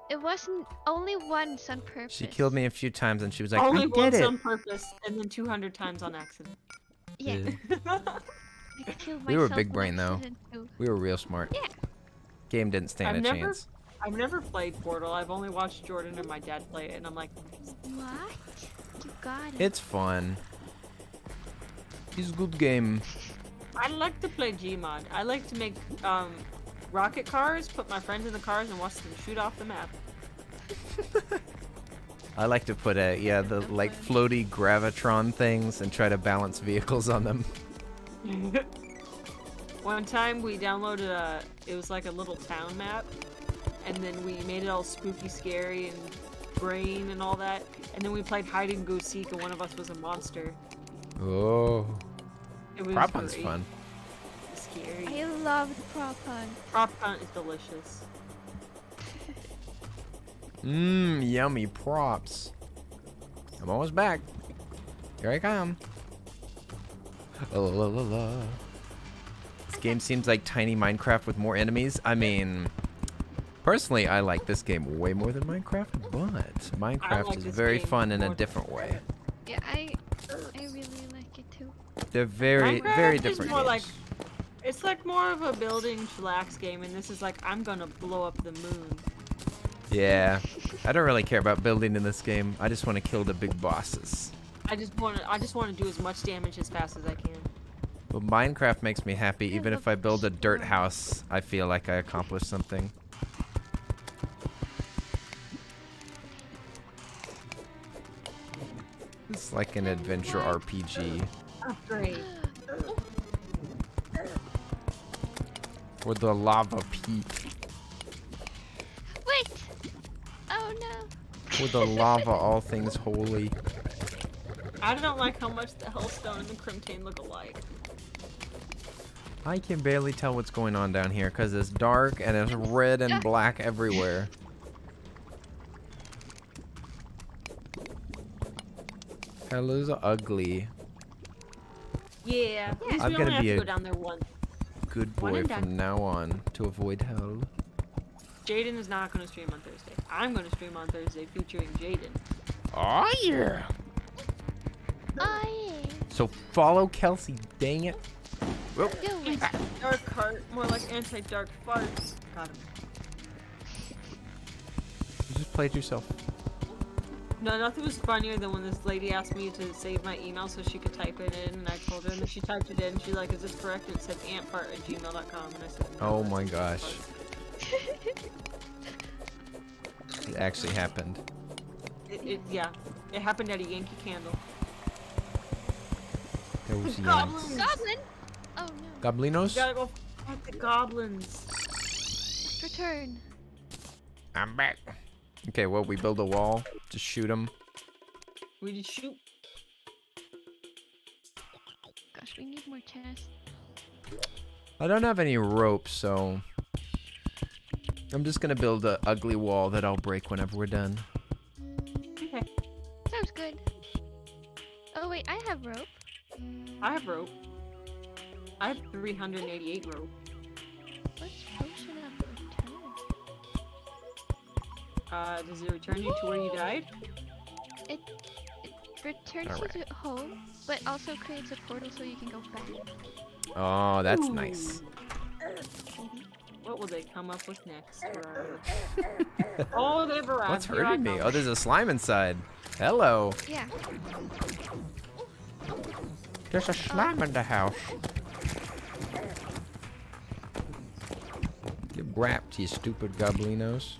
It wasn't only once on purpose. She killed me a few times and she was like, Only I did once it. on purpose, and then 200 times on accident. Yeah. Yeah. I killed We were myself big on brain, though. accident, too. We were real smart. Yeah. Game didn't stand I've a never- chance. I've never played Portal. I've only watched Jordan and my dad play it, and I'm like, What? You got it. It's fun. It's a good game. I like to play Gmod. I like to make rocket cars, put my friends in the cars, and watch them shoot off the map. I like to put the like floaty gravitron things and try to balance vehicles on them. One time we downloaded it was like a little town map, and then we made it all spooky, scary, and brain and all that. And then we played hide and go seek, and one of us was a monster. Oh. It was Prop hunt's great. fun. Scary. I loved prop hunt. Prop hunt is delicious. Mmm, yummy props. I'm almost back. Here I come. Oh, la, la, la. This game seems like tiny Minecraft with more enemies. I mean, personally, I like this game way more than Minecraft, but Minecraft like is this very game fun in a more than different way. Yeah, I really like it too. They're very, Minecraft very is different more games. like it's like more of a building chillax game, and this is like I'm gonna blow up the moon. Yeah, I don't really care about building in this game. I just want to kill the big bosses. I just want to do as much damage as fast as I can. But Minecraft makes me happy. Even if I build a dirt house, I feel like I accomplished something. It's like an adventure RPG. Great. Or the lava peak. Wait! Oh no! Or the lava, all things holy. I don't like how much the Hellstone and the Crimtane look alike. I can barely tell what's going on down here because it's dark and it's red and black everywhere. Hello's ugly. Yeah, at least I'm we gonna only have be to a- go down there once. Good One boy and done. from now on to avoid hell. Jaden is not going to stream on Thursday. I'm going to stream on Thursday featuring Jaden. Oh yeah! Oh yeah! So follow Kelsey, dang it. Do it! Dark heart, more like anti-dark farts. Got him. You just played yourself. No, nothing was funnier than when this lady asked me to save my email so she could type it in, and I told her, and then she typed it in, and she's like, is this correct? And it said antfart@gmail.com, and I said, no, Oh that's my not gosh. fart. It actually happened. Yeah, it happened at a Yankee Candle. Those Goblins! Goblin! Oh no. You Goblinos? gotta go fight the goblins. Return. I'm back. Okay, well, we build a wall. Just shoot them. We just shoot. Gosh, we need more chests. I don't have any rope, so I'm just gonna build a ugly wall that I'll break whenever we're done. Okay. Sounds good. Oh wait, I have rope. I have rope. I have 388 rope. What's potion of return? Does it return you to where you died? It returns you to home, but also creates a portal so you can go back. Oh, that's Ooh. nice. What will they come up with next? Oh, they've arrived. What's Here I hurting me? come. Oh, there's a slime inside. Hello. Yeah. There's a slime in the house. Get wrapped, you stupid goblinos.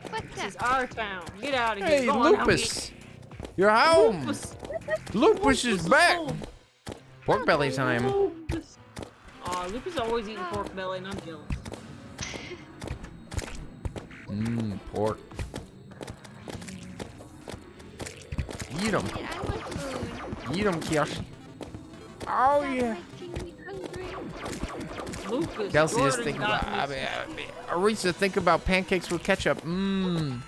What This is the? our town. Get out of here. Hey, Go on, help me. Lupus! You're home! Lupus. Lupus is back! home. Pork belly time. Lupus. Aw, Lupus is always eating pork belly, and I'm jealous. Mmm, pork. Eat 'em. Wait, I want food. Eat 'em, Kyoshi. Oh, Stop yeah. making me hungry. Lupus. Kelsey, just Jordan think got about. me. Arisa, think about pancakes with ketchup. Mmm.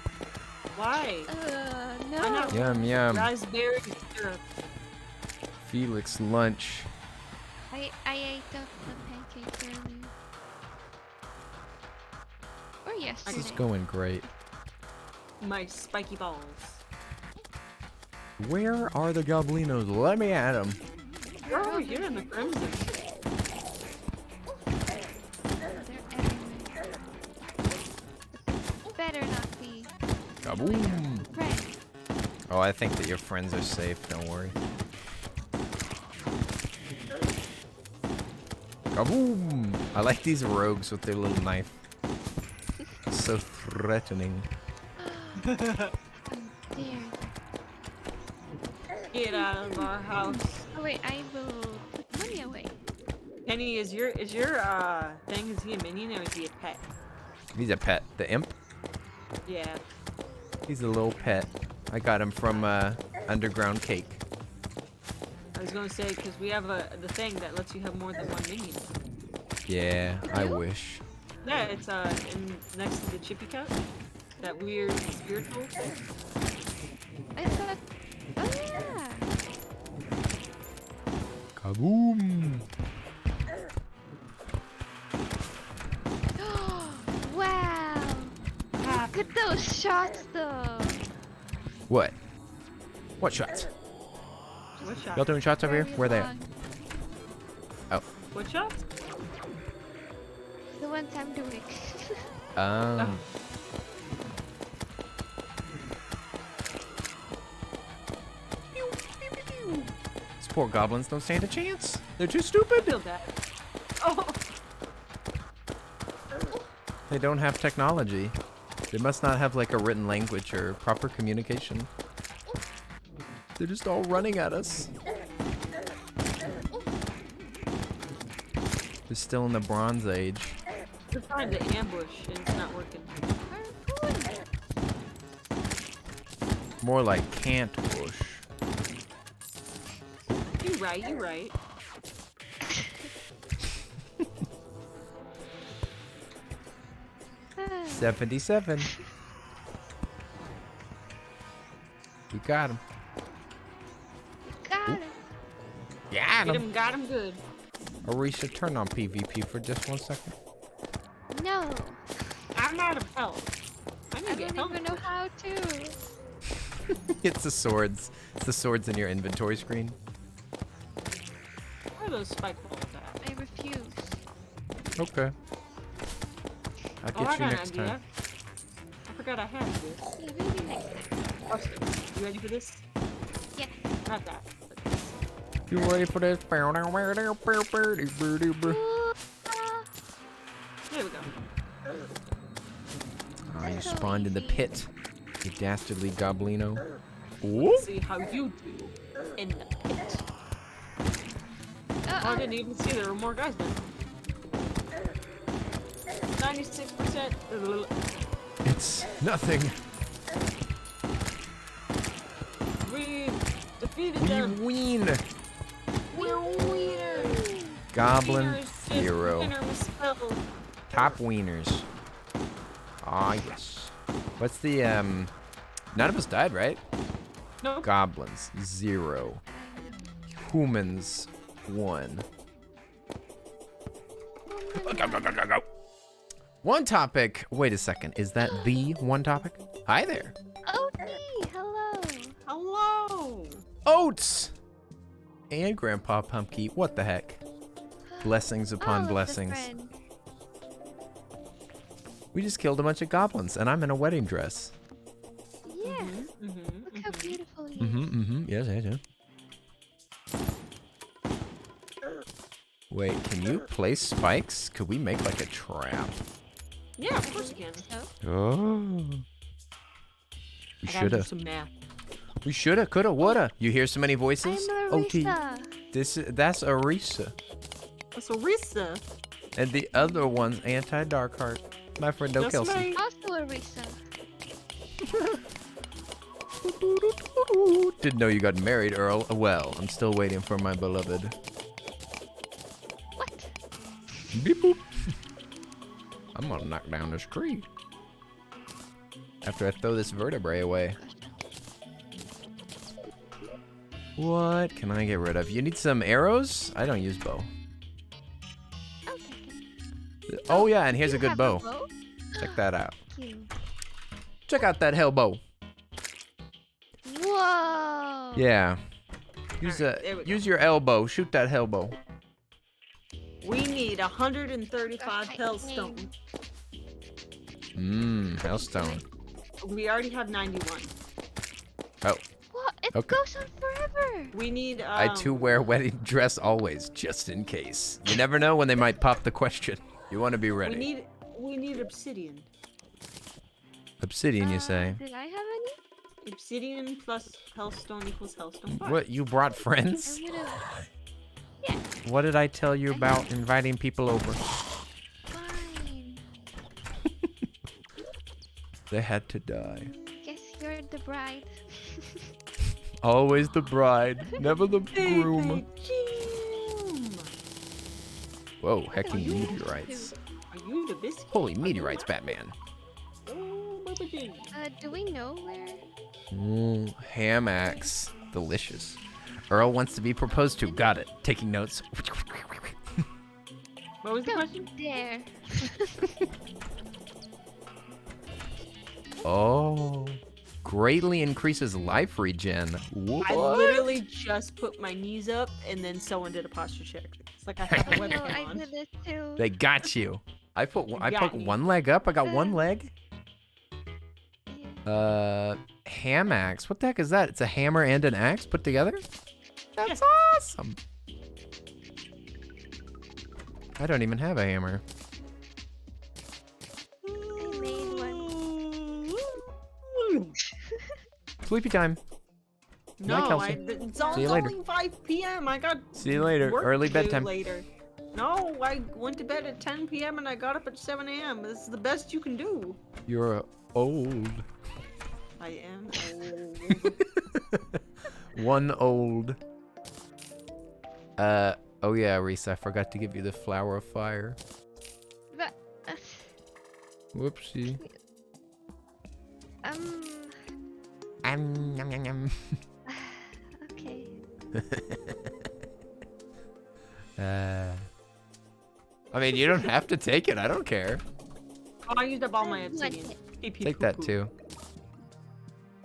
Why? No. Why not Yum, yum. raspberry syrup? Felix lunch. I ate up the pancakes earlier. Or yesterday. This is going great. My spiky balls. Where are the goblinos? Let me at them. They're over here in the crimson. They're everywhere. Better not be. Kaboom. Right. Oh, I think that your friends are safe. Don't worry. Kaboom! I like these rogues with their little knife. So threatening. How dare. Get out of our house. Oh wait, I will put money away. Penny, is your thing, is he a minion or is he a pet? He's a pet. The imp? Yeah. He's a little pet. I got him from Underground Cake. I was gonna say, because we have the thing that lets you have more than one minion. Yeah, I wish. Yeah, it's next to the chippy cup. That weird spiritual. I thought. Oh yeah. Kaboom! Wow. Look at those shots though. What? What shots? What shot? Y'all doing shots over here? Very Where are they at? long. Oh. What shot? The ones I'm doing. Um. These poor goblins don't stand a chance. They're too stupid. Feel that. Oh. They don't have technology. They must not have like a written language or proper communication. They're just all running at us. They're still in the Bronze Age. We're trying to ambush and it's not working. More like can't push. You're right, you're right. Ah, 77. We got him. got it. Got him. Got him good. Arisa, turn on PvP for just 1 second. No, I'm out of health. I need I to get don't health. even know how to. It's the swords. It's the swords in your inventory screen. Where are those spike balls at? I refuse. Okay. I'll Oh, I get you got an next idea. time. I forgot I had this. Yeah, maybe next time. Watch this. You ready for this? Yeah. Not that. But this. You ready for this? Ooh, There we go. Ah, spawned in the pit. You dastardly goblino. Let's see how you do in the pit. Oh, I didn't even see there were more guys then. 96%. It's nothing. We defeated We them. ween. We're wieners. Goblin Wiener is just hero. wiener misspelled. Top wieners. Ah, yes. What's the, none of us died, right? Nope. Goblins, 0. Humans, 1. Go. One topic. Wait a second. Is that the one topic? Hi there. Odie, hello. Hello. Oats! And Grandpa Pumpkin. What the heck? Blessings upon Oh, it's a blessings. friend. We just killed a bunch of goblins, and I'm in a wedding dress. Yeah. Mm-hmm. Look how beautiful he is. Yes, yes, yes. Wait, can you place spikes? Could we make like a trap? Yeah, of course you can. So, Oh. We I gotta do shoulda. some math. We shoulda, coulda, woulda. You hear so many voices? I'm OT. Arisa. That's Arisa. That's Arisa. And the other one's AntiDarkHeart. My friend That's Kelsey. right. Also Arisa. Didn't know you got married, Earl. Well, I'm still waiting for my beloved. What? Beep boop. I'm gonna knock down this tree. After I throw this vertebrae away. What can I get rid of? You need some arrows? I don't use bow. Okay. Oh yeah, and here's You a good have bow. bow? Check that out. Cute. Check out that hell bow. Whoa. Yeah. Use Alright, there we go. use your elbow. Shoot that hell bow. We need 135 Okay. hellstone. Hellstone. We already have 91. Oh, What? It Okay. goes on forever. We need. I too wear wedding dress always, just in case. You never know when they might pop the question. You want to be ready. We need obsidian. Obsidian, you say? Did I have any? Obsidian plus hellstone equals hellstone. 5. What, you brought friends? I would've- What did I tell you about inviting people over? Fine. They had to die. Guess you're the bride. Always the bride, never the groom. Whoa, hecking meteorites. Are you the biscuit? Holy meteorites, Batman. Oh, Baba Jin. Do we know where? Ham axe. Delicious. Earl wants to be proposed to. Got it. Taking notes. What was the question? There. Oh. Greatly increases life regen. What? I literally just put my knees up and then someone did a posture check. It's like I have a No, webcam I on. did it too. They got you. I put got me. one leg up. I got one leg. Yeah. Ham axe. What the heck is that? It's a hammer and an axe put together? That's awesome. I don't even have a hammer. I made one. Sleepy time. No, Kelsey. it's See you later. only 5 p.m. I got See you later. work Early to do bedtime. later. No, I went to bed at 10 p.m. and I got up at 7 a.m. This is the best you can do. You're old. I am old. One old. Oh yeah, Arisa, I forgot to give you the flower of fire. But, Whoopsie. Yum, yum, yum. okay. I mean, you don't have to take it. I don't care. Oh, I used up all my I want obsidian. it. Pee pee Take poo that poo. too.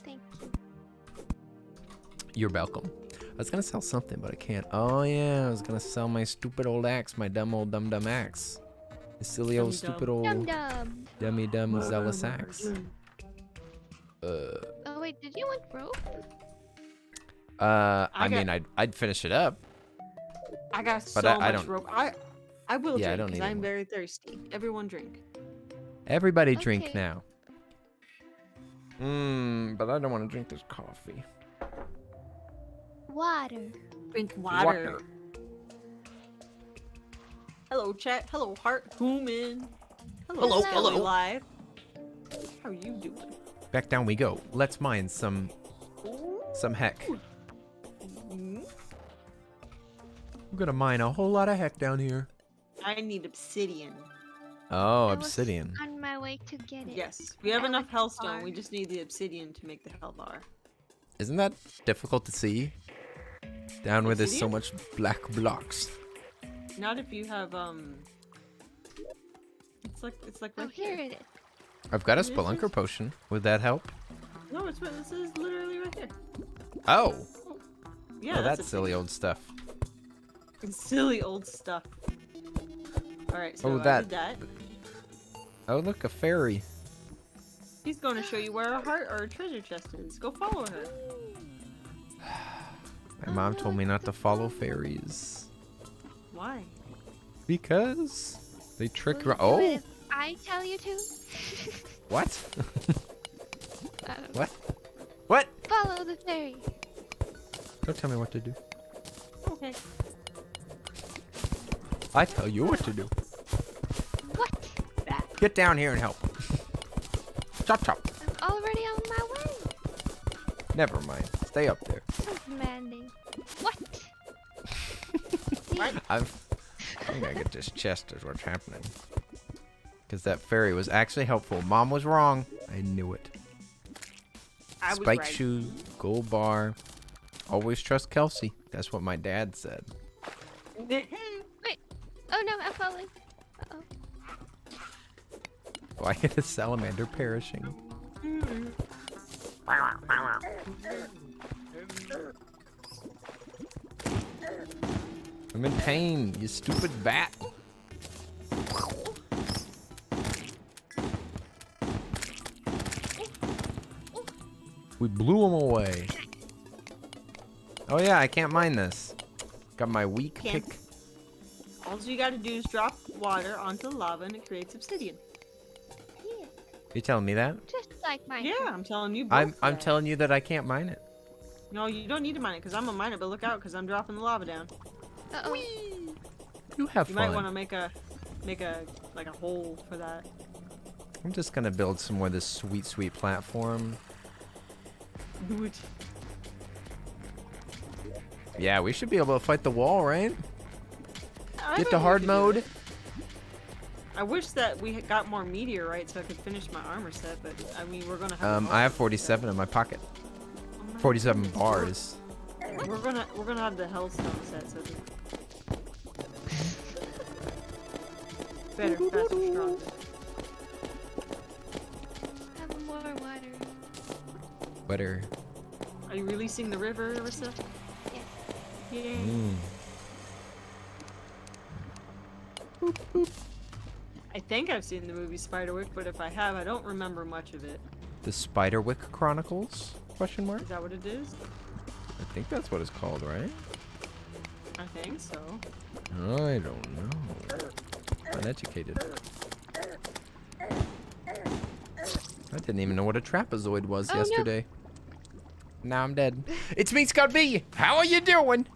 Thank you. You're welcome. I was gonna sell something, but I can't. Oh yeah, I was gonna sell my stupid old axe, my dumb old dumb axe. The silly old Dumb stupid dumb. old Dum dum. dummy dumb zealous axe. Oh wait, did you want rope? I mean, I'd finish it up. I got so But I much don't- rope. I will Yeah, I drink don't because need I'm any more. very thirsty. Everyone drink. Everybody drink Okay. now. But I don't want to drink this coffee. Water. Drink water. Hello, chat. Hello, heart human. Hello, hello. Live. How you doing? Back down we go. Let's mine some heck. Mm, I'm gonna mine a whole lot of heck down here. I need obsidian. Oh, I was obsidian. on my way to get it. Yes, we have I enough went hellstone. far. We just need the obsidian to make the hell bar. Isn't that difficult to see? Down where there's so Obsidian? much black blocks. Not if you have It's like Oh, right here here. it is. I've got a This spelunker is- potion. Would that help? No, this is literally right here. Oh, Yeah, oh, that's obsidian. silly old stuff. Silly old stuff. All right, so Oh, I that. did that. Oh, look, a fairy. She's going to show you where our heart or treasure chest is. Go follow her. My mom told me not to follow fairies Why? because they trick. Will you do Oh, it if I tell you to? what? Um, What? What? Follow the fairy. Don't tell me what to do. Okay. I tell you what to do. What? Get down here and help. Chop chop. I'm already on my way. Never mind. Stay up there. So demanding. What? I'm gonna get this chest is what's happening. Because that fairy was actually helpful. Mom was wrong. I knew it. I was Spike right. shoes, gold bar. Always trust Kelsey. That's what my dad said. Wait. Oh no, I'm falling. Uh-oh. Why is a salamander perishing? I'm in pain, you stupid bat. We blew him away. Oh yeah, I can't mine this. Got my weak Can't. pick. All you gotta do is drop water onto the lava and it creates obsidian. Yeah. You telling me that? Just like mine. Yeah, I'm telling you. I'm both that. telling you that I can't mine it. No, you don't need to mine it because I'm gonna mine it, but look out because I'm dropping the lava down. Uh-oh. You have You fun. might want to make a like a hole for that. I'm just gonna build some more of this sweet, sweet platform. Do it. Yeah, we should be able to fight the wall, right? I Get bet to we hard could do mode. it. I wish that we had got more meteorite so I could finish my armor set, but I mean we're gonna have. I have 47 in my pocket. 47 bars. We're gonna have the hellstone set, so. Better, faster, stronger. Have more water. Better. Are you releasing the river, Arisa? Yes. Yay. I think I've seen the movie Spiderwick, but if I have, I don't remember much of it. The Spiderwick Chronicles? Question mark? Is that what it is? I think that's what it's called, right? I think so. I don't know. Uneducated. I didn't even know what a trapezoid was Oh, no. yesterday. Now I'm dead. It's me, Scott B. How are you doing?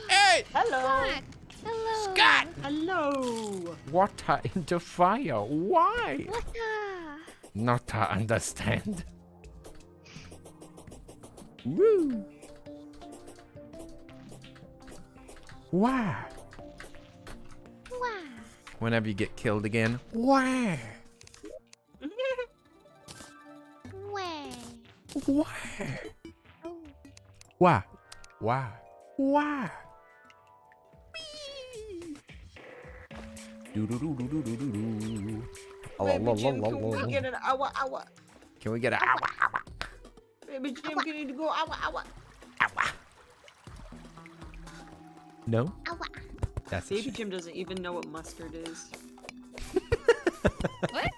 Hey! Hello. Scott! Hello! Scott! Hello. Water into fire. Why? What? Not to understand. Woo! Why? Wow. Whenever you get killed again. Why? Way. Why? Oh. Why? Why? Why? Do-do-do-do-do-do-do. Baby Jim, can we get an awa awa? Can we get a ow, ow, Baby Jim, can you go awa awa? ow? No? Awa. That's a Baby shame. Jim doesn't even know what mustard is. What?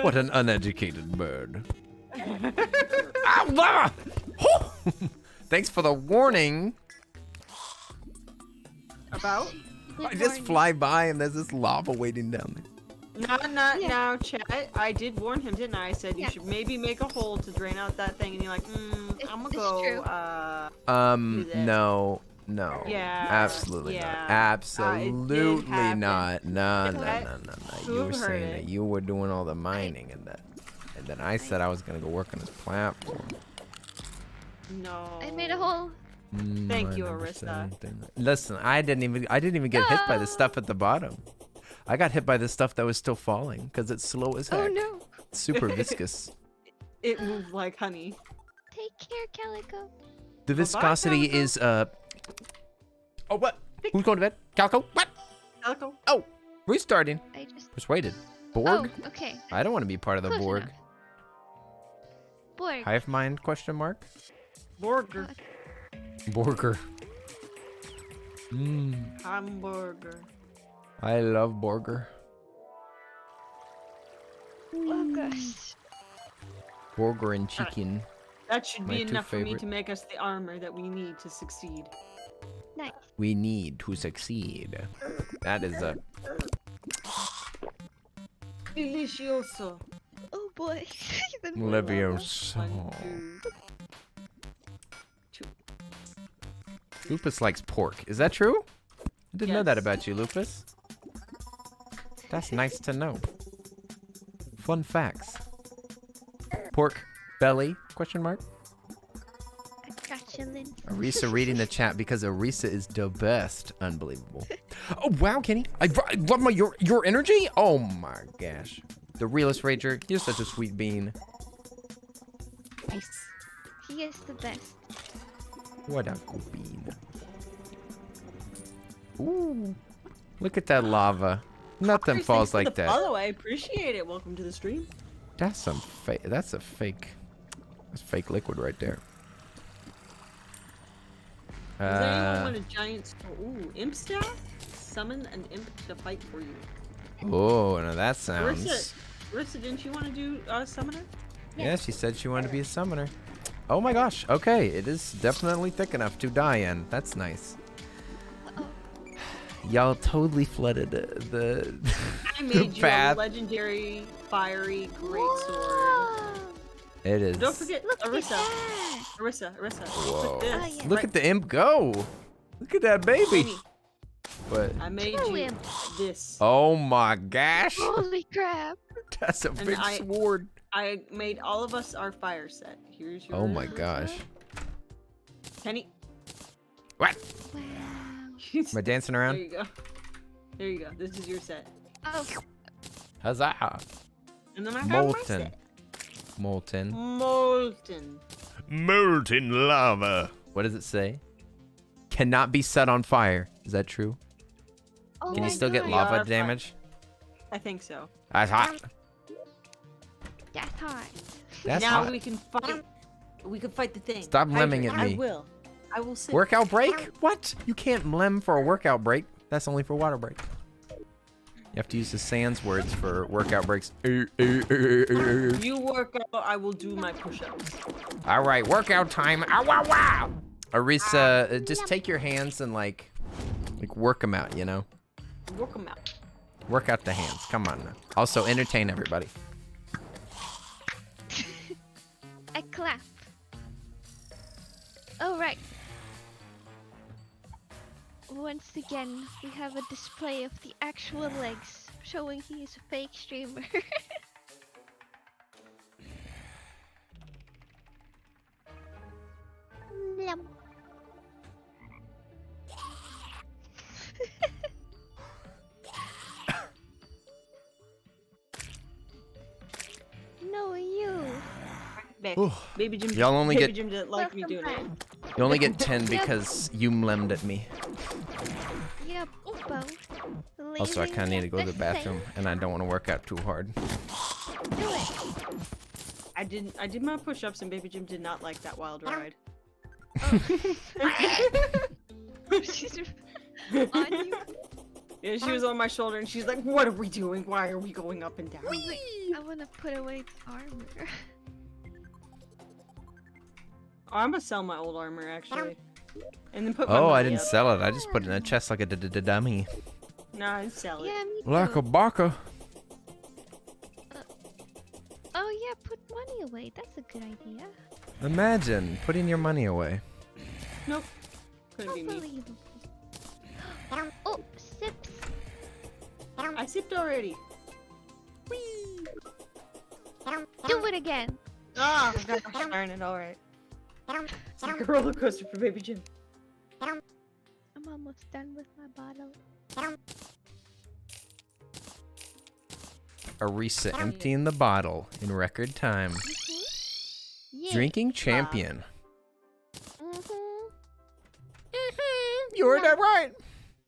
What an uneducated bird. Ow, lava! Whew! Thanks for the warning. About? I just fly by and there's this lava waiting down there. Not Yeah. now, chat. I did warn him, didn't I? I said you Yeah. should maybe make a hole to drain out that thing, and you're like, I'm gonna It's go. true. Do this. No. Yeah. Absolutely yeah. not. Absolutely happen. not. No. Okay. You Who were heard saying it? that you were doing all the mining and that. And then I said I was gonna go work on this platform. No. I made a hole. Thank you, I never Arisa. said anything. Listen, I didn't even get hit by the stuff at the bottom. I got hit by the stuff that was still falling because it's slow as heck. Oh no. It's super viscous. It moved like honey. Take care, Calico. The viscosity Calico. is Oh, what? Who's going to bed? Calico? What? Calico. Oh, restarting. I just. Persuaded. Borg? Oh, okay. I don't want to be part of the Close Borg. enough. Borg. Hive mind? Question mark. Burger. Borger. Hamburger. I love Borger. Oh gosh. Borger and chicken. That should My be two enough for me favorite. to make us the armor that we need to succeed. Nice. We need to succeed. That is a. Delicioso. Oh boy. Even more lava. Levioso. 1, 2. Lupus likes pork. Is that true? I didn't know that Yes. about you, Lupus. That's nice to know. Fun facts. Pork belly? Question mark. I got you, Lynn. Arisa reading the chat because Arisa is the best. Unbelievable. Oh wow, Kenny! I love your energy. Oh my gosh, the realist rager. You're such a sweet bean. Nice. He is the best. What a cool bean. Ooh, look at that lava. Nothing Thanks falls for like the that. Follow, I appreciate it. Welcome to the stream. That's some fake. That's a fake. That's fake liquid right there. Does anyone want a giant? Ooh, imp staff? Summon an imp to fight for you. Oh, now that sounds. Arisa, didn't you want to do summoner? Yeah, she said she wanted to be a summoner. Oh my gosh. Okay, it is definitely thick enough to die in. That's nice. Uh-oh. Y'all totally flooded the I made you path. a legendary fiery great sword. Whoa. It is. Don't forget, Look at Arisa. that. Arisa. Whoa. Put this. Ah, yeah. Look at the imp go. Look at that baby. Baby, What? I made True you imp. this. Oh my gosh. Holy crap. That's a big I- sword. I made all of us our fire set. Here's your. Oh my gosh. Penny. What? Wow. Am I dancing There around? you go. There you go. This is your set. Oh, Huzzah. And then I got my Molten. set. Molten. Molten. Molten lava. What does it say? Cannot be set on fire. Is that true? oh Can my you still get God. Yeah, lava fine. damage? I think so. That's hot. That's hot. That's now hot. we can fight. We can fight the thing. Stop lemming Hydrate. at me. I will. I will sit. Workout break? What? You can't lem for a workout break. That's only for water break. You have to use the sans words for workout breaks. You work out. I will do my push-ups. All right, workout time. Ow, wow, wow. Arisa, just take your hands and like work them out, you know? Work them out. Work out the hands. Come on now. Also, entertain everybody. I clap. Oh, right. Once again, we have a display of the actual legs, showing he is a fake streamer. Yum. No, you. Back. Ooh. Baby Jim. Y'all only Baby get- Jim didn't like me Welcome doing back. it. You only get 10 because you lemmed at me. Yep, both. Also, I kind of need to go to the bathroom, and I don't want to work out too hard. Do it. I did my push-ups, and Baby Jim did not like that wild ride. She's on you. Yeah, she was on my shoulder, and she's like, "What are we doing? Why are we going up and down?" I wanna put away the armor. I'm gonna sell my old armor actually, and then put. My Oh, I money didn't up. sell it. I just put it in a chest like a dummy. No, I'd sell it. Yeah, me too. Like a baka. yeah, put money away. That's a good idea. Imagine putting your money away. Nope. Couldn't be me. Unbelievable. Oh, sips. I sipped already. Do it again. Ah, oh, gosh darn it, alright. It's like a roller coaster for Baby Jim. I'm almost done with my bottle. Arisa emptying the bottle in record time. Yeah. Drinking champion. Mm-hmm. You heard that right.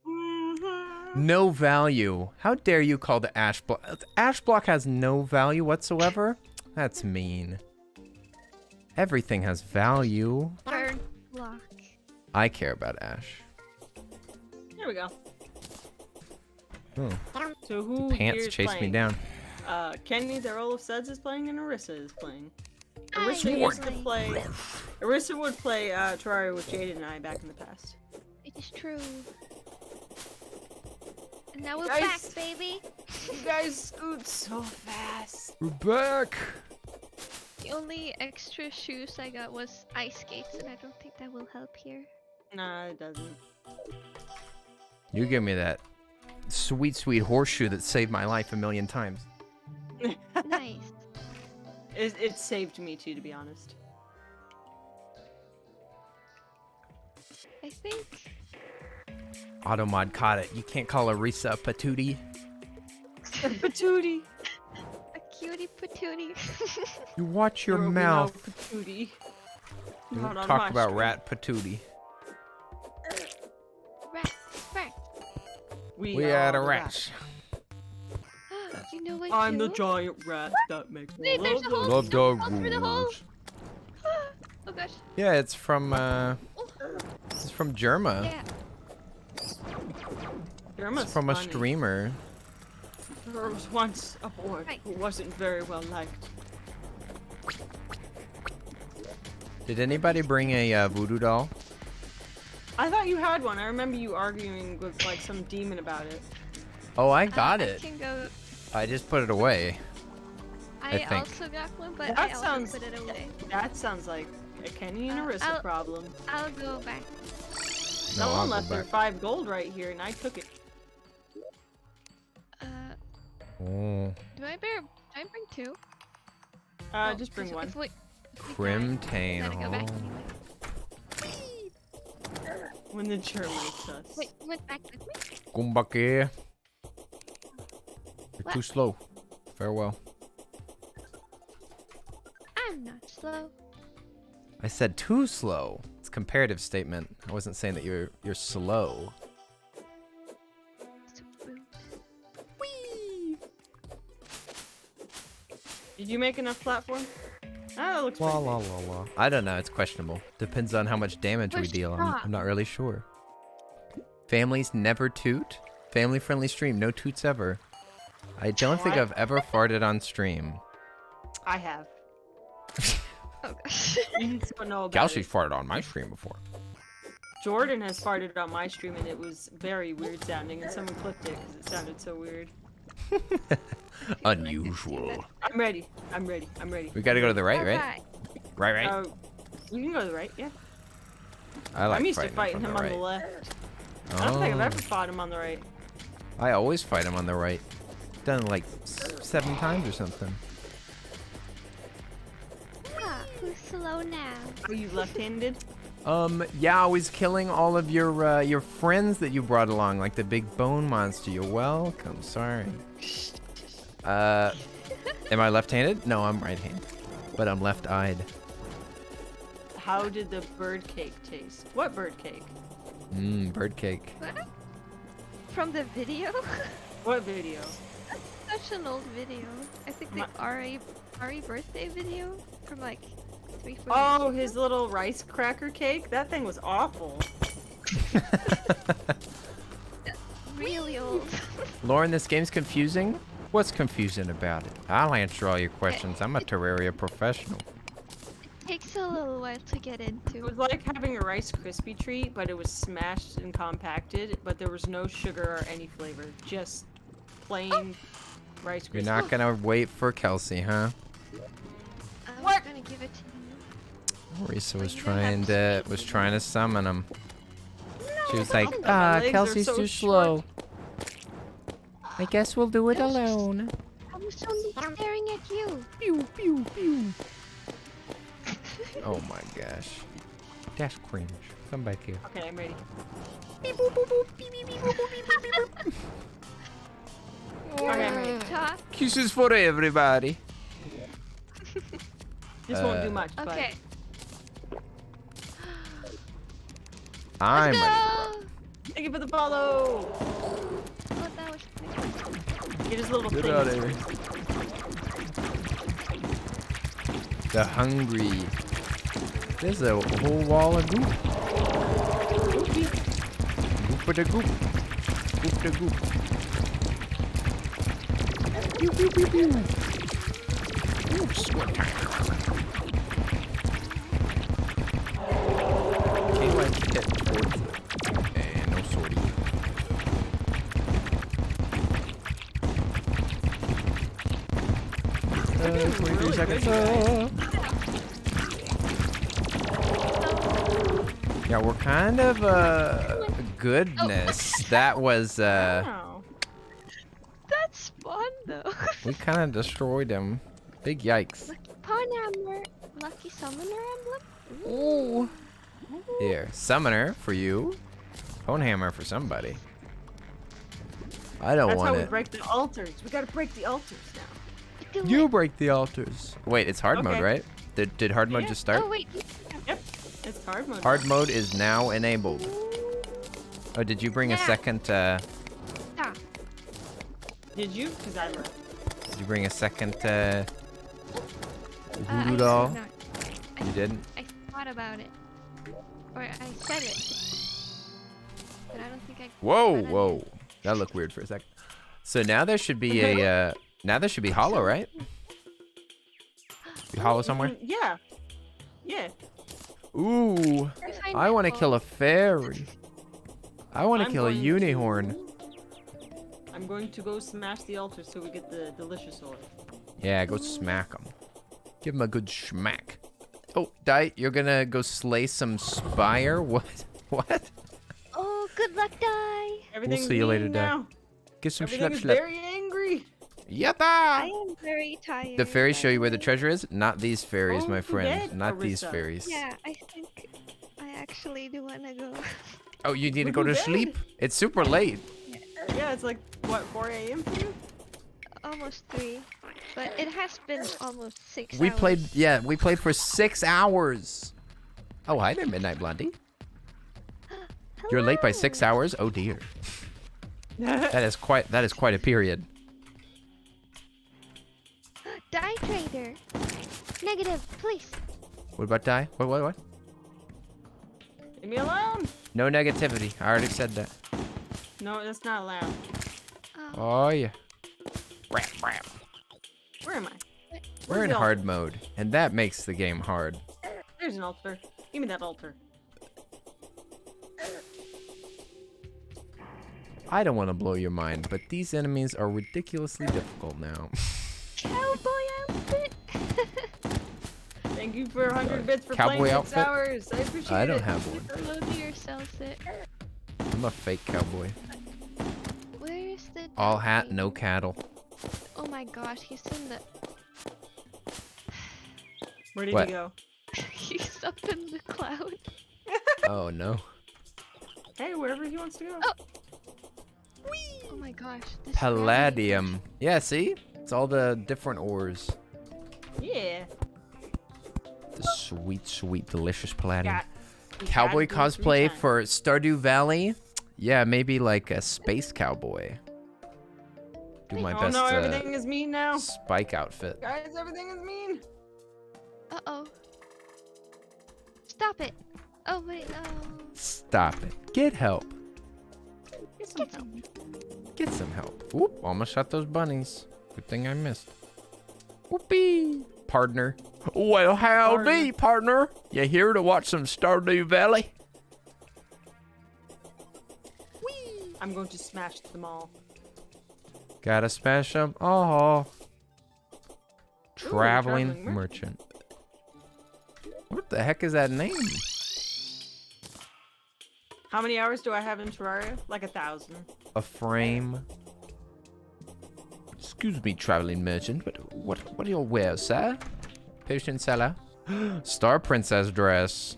Mm-hmm. No value. How dare you call the ash block? Ash block has no value whatsoever? That's mean. Everything has value. Burn block. I care about ash. There we go. Oh, So who pants here is chased playing? me down. Kenny, the Earl of Suds is playing, and Arisa is playing. I Arisa am used to playing. play. Arisa would play Terraria with Jaden and I back in the past. It is true. And now we're Guys. back, baby. You guys scoot so fast. We're back. The only extra shoes I got was ice skates, and I don't think that will help here. Nah, it doesn't. You give me that sweet, sweet horseshoe that saved my life a million times. Nice. It saved me too, to be honest. I think. Automod caught it. You can't call Arisa a patootie. Patootie. A cutie patootie. You watch your Or we mouth. know Patootie. Don't Not on talk my about stream. rat patootie. Rat, rat. We We are had a the rat. You know what? I'm too? the giant rat that makes me Wait, there's a hole. Love Don't dog fall through the hole. rules. Oh gosh. Yeah, it's from Germa. Yeah. It's from a streamer. There was once a boy Right. who wasn't very well liked. Did anybody bring a voodoo doll? I thought you had one. I remember you arguing with like some demon about it. Oh, I got I it. can go. I just put it away. I think. also got one, but That I also sounds- put it away. That sounds like a Kenny and Arisa I'll- problem. I'll go back. No, Someone I'll go left their back. 5 gold right here, and I took it. Oh, Do I bring 2? Just bring 'cause one. if we Crimtane. gotta go back Oh. anyway. When the terminates us. Wait, you went back with me? Gumbake. You're What? too slow. Farewell. I'm not slow. I said too slow. It's a comparative statement. I wasn't saying that you're slow. So rude. Did you make enough platform? Oh, it looks La pretty la big. la la. I don't know. It's questionable. Depends on how much damage we Push deal. drop. I'm not really sure. Families never toot. Family friendly stream. No toots ever. I don't think What? I've ever farted on stream. I have. Oh gosh. You just don't know about Kelsey's it. farted on my stream before. Jordan has farted on my stream, and it was very weird sounding, and someone clipped it because it sounded so weird. Unusual. I'm ready. I'm ready. I'm ready. We gotta go to the right, right? Alright. Right, right. Oh, you can go to the right, yeah. I like I'm used to fighting fighting him from on the the right. left. I don't think I've Oh. ever fought him on the right. I always fight him on the right. Done it like 7 times or something. Ah, who's slow now? Are you left-handed? Yeah, I was killing all of your friends that you brought along, like the big bone monster. You're welcome. Sorry. Am I left-handed? No, I'm right-handed, but I'm left-eyed. How did the bird cake taste? What bird cake? Bird cake. What? From the video? What video? Such an old video. I think the Ari birthday video from like 3-4 Oh, years his little rice cracker cake? That thing was awful. ago. Really old. Lauren, this game's confusing. What's confusing about it? I'll answer all your questions. I'm a Terraria professional. Takes a little while to get It into. was like having a Rice Krispie treat, but it was smashed and compacted, but there was no sugar or any flavor. Just plain Rice Krispie. You're not gonna wait for Kelsey, huh? give it to you. Arisa was you don't have trying to summon him. She was like, but my legs are Kelsey's so too short." slow. I guess we'll do it alone. I was only staring at you. Pew, pew, pew. Oh my gosh. That's cringe. Come back here. Okay, I'm ready. Okay, I'm ready. Ta. Kisses for everybody. This won't do much, Okay. I'm Let's ready. go. but thank you for the follow. Oh, that was quick. Get his little Get thing. out of here. The hungry. There's a whole wall of goop. Goop of the goop. Goop the goop. Pew, pew, pew, pew. Ooh, sweat. Okay, let's get towards it. And no sortie. 23 really seconds. good, Yeah, we're kind of goodness. That was Wow. That's fun though. we kind of destroyed him. Big yikes. Lucky pawn hammer. Lucky summoner emblem. Ooh. Here, summoner for you. Phone hammer for somebody. I don't That's how want we it. break the altars. We gotta break the altars now. Do You it. break the altars. Wait, it's hard mode, Okay. right? Did hard mode Yeah. just start? Oh wait. Yep, it's hard mode. Hard mode is now enabled. Oh, did you bring a Yeah. second? Ah. Did you? Because I left. Did you bring a second? I Voodoo did doll? not. You didn't? I thought about it. Or I said it. But I don't think I. Whoa, got it. whoa. That looked weird for a sec. So now there should be a now there should be hollow, right? Be hollow somewhere? Yeah. Yeah. Ooh. I find I it want to kill all. a fairy. I want to I'm kill a going unicorn. I'm going to go smash the altar so we get the delicious oil. Yeah, go smack him. Give him a good smack. Oh, Di, you're gonna go slay some spire? What? What? Oh, good luck, die. Everything's see you later, mean Dad. now. Get some Everything schlep is schlep. very angry. I Yatta! am very tired. The fairies show by you the where the way. treasure is? Not these fairies, Oh, my friend. forget Not these Arisa. fairies. Yeah, I think I actually do wanna go. Oh, you need to We're go to in bed. sleep? It's super late. Yeah, it's like, what, 4 a.m. for you? Almost 3. But it has been almost 6 We hours. played, we played for 6 hours. Oh, hi there, Midnight Blondie. You're late by 6 Hello. hours? Oh dear. That is quite a period. Die trader. Negative, please. What about die? What? Leave me alone. No negativity. I already said that. No, that's not allowed. Oh yeah. Rap, rap. Where am I? We're Where's in the hard mode, and that makes the game hard. There's an altar. Give me that altar. I don't want to blow your mind, but these enemies are ridiculously difficult now. Cowboy outfit. Thank you for 100 bits for Cowboy playing 6 outfit? hours. I appreciate it. I don't have one. Hello to yourself, it. I'm a fake cowboy. Where is the All die hat, trader? no cattle. Oh my gosh, he's in the. Where did What? you go? He's up in the cloud. Oh no. Hey, wherever he wants to go. Oh. Oh my gosh. This Palladium. Yeah, see? It's all the different ores. Yeah. The sweet, sweet, delicious palladium. We Cowboy gotta do cosplay 3 times. for Stardew Valley? Yeah, maybe like a space cowboy. Do my Oh best no, everything is mean now. spike outfit. Guys, everything is mean. Uh-oh. Stop it. Oh wait, Stop it. Get help. Get some help. Get some help. Oop, almost shot those bunnies. Good thing I missed. Whoopee. Partner. Well, howdy, partner. You here to watch some Stardew Valley? I'm going to smash them all. Gotta smash them. Oh. Traveling traveling merchant. the heck is that name? How many hours do I have in Terraria? Like 1,000. A frame. Excuse me, traveling merchant, but what do you wear, sir? Potion seller. Star Princess dress.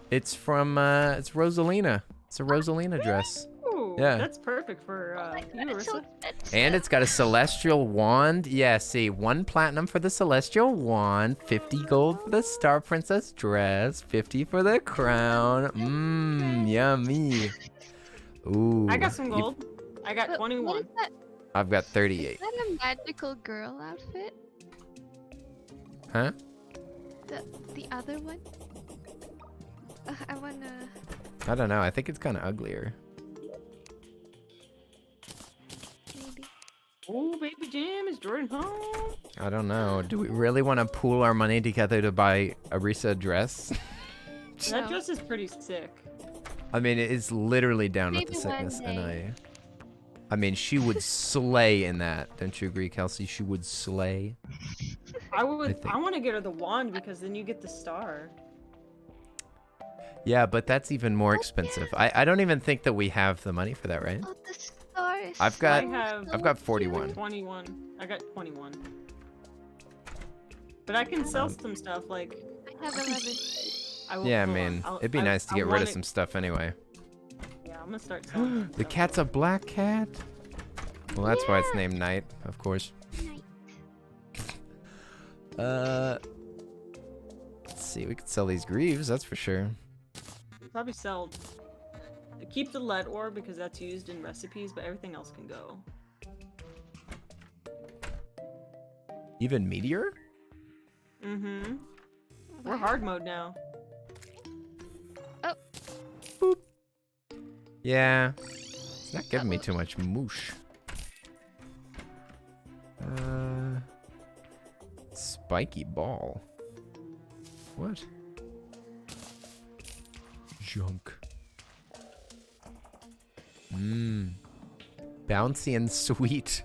It's from, it's Rosalina. It's a Rosalina dress. Ooh, Yeah. that's perfect for you, It's so Arisa. expensive. And it's got a celestial wand. Yeah, see, 1 platinum for the celestial wand, 50 gold for the Star Princess dress, 50 for the crown. Mmm, yummy. Ooh. I got some you- gold. I got What 21. is that? I've got 38. Is that a magical girl outfit? Huh? The other one? I wanna. I don't know. I think it's kind of uglier. Maybe. Oh, baby Jam, is Jordan home? I don't know. Do we really want to pool our money together to buy Arisa a dress? That No. dress is pretty sick. I mean, it's literally down with the Maybe one sickness, and day. I mean, she would slay in that. Don't you agree, Kelsey? She would slay. I would. think- I want to get her the wand because then you get the star. Yeah, but that's even more expensive. I don't even think that we have the money for that, right? Oh, the star is I've got- I've got 41. 21. I got 21. But I can sell some stuff like. I have 11. I will, Yeah, hold on, man. I'll- It'd be nice to I get rid want of it- some stuff anyway. Yeah, I'm gonna start selling. The cat's a black cat? Well, that's why it's named Night, of course. Night. Let's see. We could sell these greaves, that's for sure. Probably sell. Keep the lead ore because that's used in recipes, but everything else can go. Even Meteor? Mm-hmm. We're hard mode now. Yeah. It's not giving me too much moosh. Spiky ball. What? Junk. Mmm. Bouncy and sweet.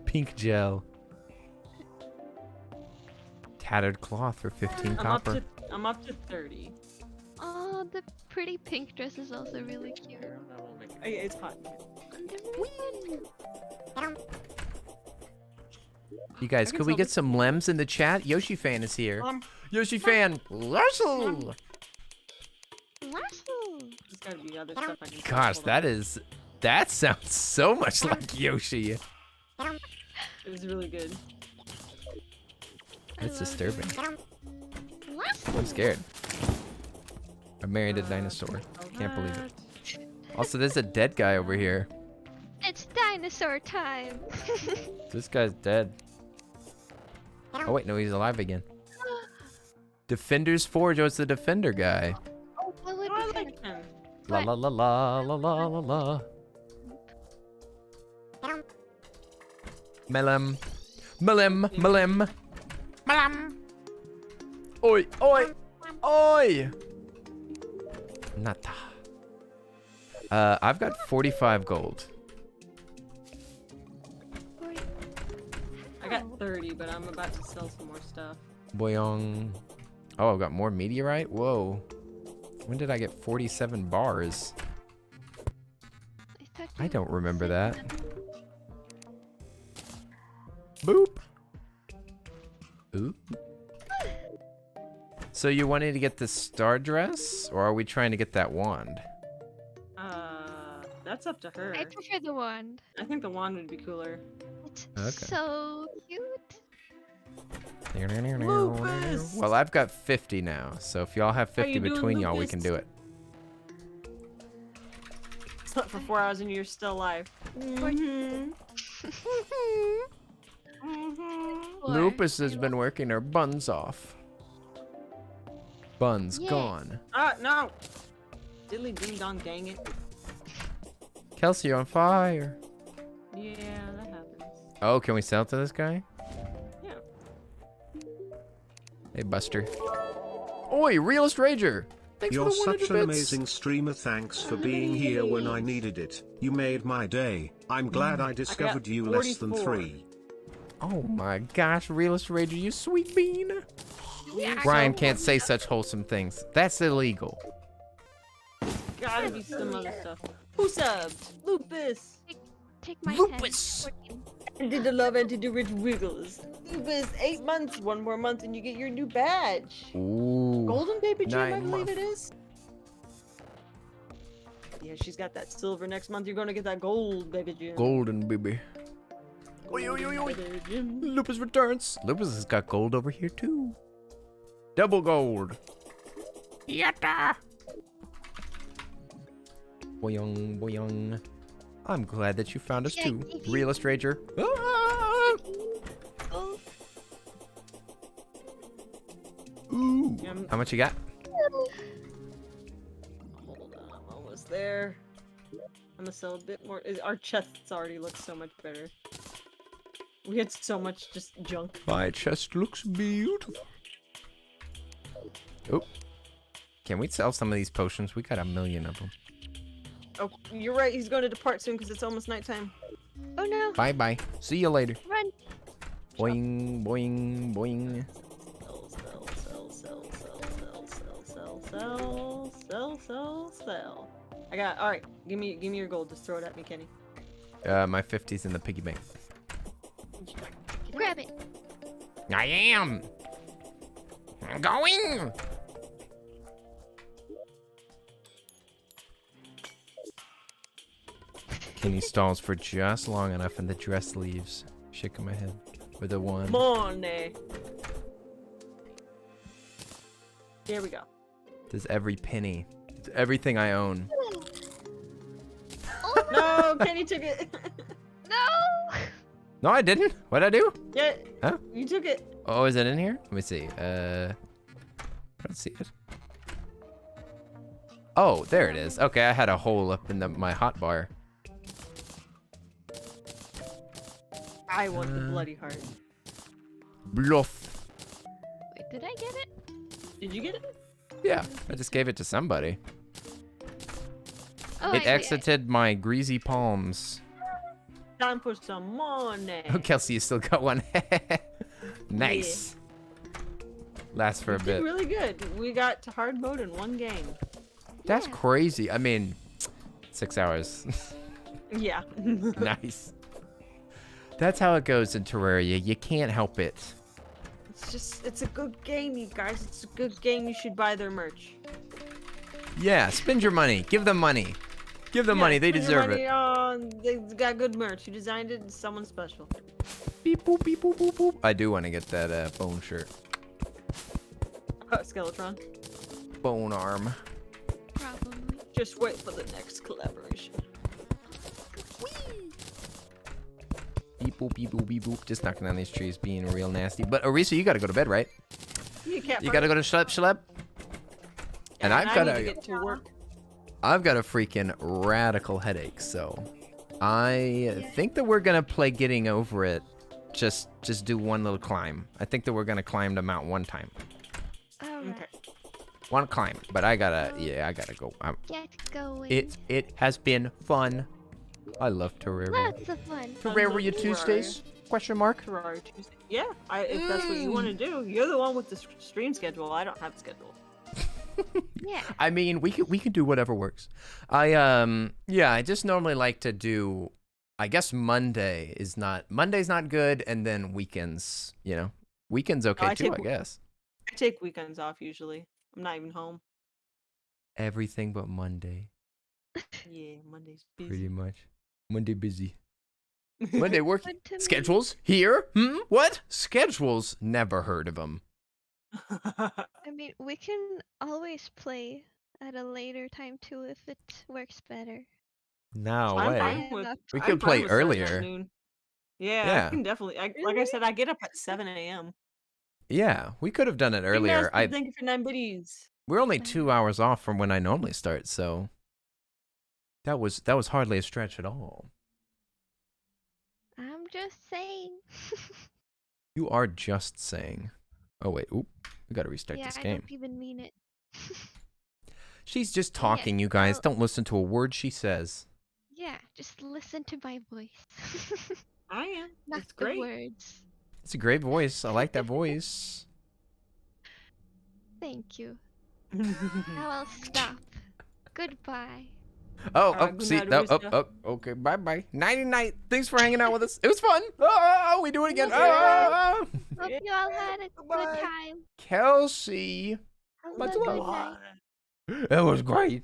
Pink gel. Tattered cloth for 15 copper. I'm up to 30. Oh, the pretty pink dress is also really cute. Oh, yeah, it's hot. You guys, can could we sell get this. some lems in the chat? Yoshi Fan is here. Yoshi Fan, Russell! There's gotta be other stuff I can sell. Gosh, Hold on. that sounds so much like Yoshi. It was really good. It's disturbing. Russell. I'm scared. I married a dinosaur. Can't believe it. Also, there's a dead guy over here. It's dinosaur time. This guy's dead. Oh wait, no, he's alive again. Defender's Forge. Oh, it's the Defender guy. Oh, that would Oh, I be like fun. him. La la la la la la la la. Melem. Melem. Melem. Melem. Oi. Oi. Oi. Nata. I've got 45 gold. I got 30, but I'm about to sell some more stuff. Boyong. Oh, I've got more meteorite? Whoa. When did I get 47 bars? thought I you don't remember said that. Boop. Ooh. So you wanted to get the star dress, or are we trying to get that wand? That's up to her. I prefer the wand. I think the wand would be cooler. It's Okay. so cute. Lupus! Well, I've got 50 now, so if y'all have How 50 you doing, between y'all, we can Lupus? do it. Slept for 4 hours and you're still alive. Mm-hmm. Or, Lupus has been working her buns off. Buns Yeah. gone. Ah, no! Diddly ding dong dang it. Kelsey, you're on fire. Yeah, that happens. Oh, can we sell to this guy? Yeah. Hey, Buster. Oi, Realist Rager! Thanks You're for the such 100 an bits. amazing streamer. Thanks for being here when I needed it. You made my day. I'm glad I discovered you less than 44. 3. Oh my gosh, Realist Rager, you sweet bean. Yeah, Brian so- can't say such wholesome things. That's illegal. Gotta be some other stuff. Who subbed? Lupus. Take my Lupus! 10. And did the love and did the rich wiggles. Lupus, 8 months, 1 more month, and you get your new badge. Ooh. Golden baby gem, I 9 believe month. it is. Yeah, she's got that silver. Next month, you're gonna get that gold baby gem. Golden baby. Oi, oi, oi, oi. Baby gem. Lupus returns. Lupus has got gold over here too. Double gold. Yatta! Boyong, boyong. I'm glad that you found us too, realist rager. Ah! Oh, Ooh. Yum. How much you got? Hold on, I'm almost there. I'm gonna sell a bit more. Our chests already look so much better. We had so much just junk. My chest looks beautiful. Oh. Can we sell some of these potions? We got 1,000,000 of them. Oh, you're right. He's going to depart soon because it's almost nighttime. oh no! Bye bye. See you later. Run! Boing, boing, boing. Sell. I got. All right. Give me your gold. Just throw it at me, Kenny. My 50's in the piggy bank. Grab it! I am. I'm going. Kenny stalls for just long enough and the dress leaves. Shaking my head with a 1. Money. There we go. Does every penny. It's everything I own. No, Kenny took it. No! No, I didn't. What'd I do? Yeah. Huh? You took it. Oh, is it in here? Let me see. I don't see it. Oh, there it is. Okay, I had a hole up in my hot bar. I want the bloody heart. Bluff. Wait, did I get it? Did you get it? Yeah, I just gave it to somebody. Oh, It exited my greasy palms. Time for some money. Oh, Kelsey, you still got one. Nice. Lasts for a Did bit. really good. We got to hard mode in 1 game. That's Yeah. crazy. I mean, 6 hours. Yeah. Nice. That's how it goes in Terraria. You can't help it. It's a good game, you guys. It's a good game. You should buy their merch. Yeah, spend your money. Give them money. Give them money. They spend your deserve money it. on- they got good merch. You designed it. It's someone special. Beep boop beep boop boop boop. I do want to get that bone shirt. Skeletron. Bone arm. Probably. Just wait for the next collaboration. Beep boop beep boop beep boop. Just knocking down these trees, being real nasty. But Arisa, you gotta go to bed, right? You can't. You gotta go to Schlep Schlep. And I've I got need to a get to work. freaking radical headache, so I think that we're gonna play Getting Over It. Just do one little climb. I think that we're gonna climb the mount one time. Alright. Okay. One climb, but I gotta go. Get going. It has been fun. I love Terraria. Lots of fun. Terraria Terraria. Tuesdays? Question mark. Terraria Tuesday. Yeah, if that's what you want to do. You're the one with the stream schedule. I don't have a schedule. Yeah. I mean, we can do whatever works. I just normally like to do. I guess Monday's not good, and then weekends. Weekends okay I too. take- I guess. I take weekends off usually. I'm not even home. Everything but Monday, Yeah, Monday's busy. pretty much. Monday busy. Monday work. Fun to me. Schedules here? What? Schedules? Never heard of them. I mean, we can always play at a later time too if it works better. No I'm way. fine with- We I'm could fine play with starting at earlier. noon. Yeah, Yeah. I can definitely. Like I Really? said, I get up at 7 a.m. Yeah, we could have done it earlier. Thank you for 9 biddies. We're only 2 hours off from when I normally start, so that was hardly a stretch at all. I'm just saying. You are just saying. Oh wait, oop, we gotta restart Yeah, this I game. don't even mean it. She's just talking, you guys. well- Don't listen to a word she says. Yeah, just listen to my voice. I am. Not It's the great. words. It's a great voice. I like that voice. Thank you. Now I'll stop. Goodbye. Alright, good See, night, no, Arisa. okay, bye. Nighty night. Thanks for hanging out with us. It was fun. Oh, we do it again. Oh. Hope you all had a Goodbye. good time. Kelsey, Have Much a good love. night. it was great.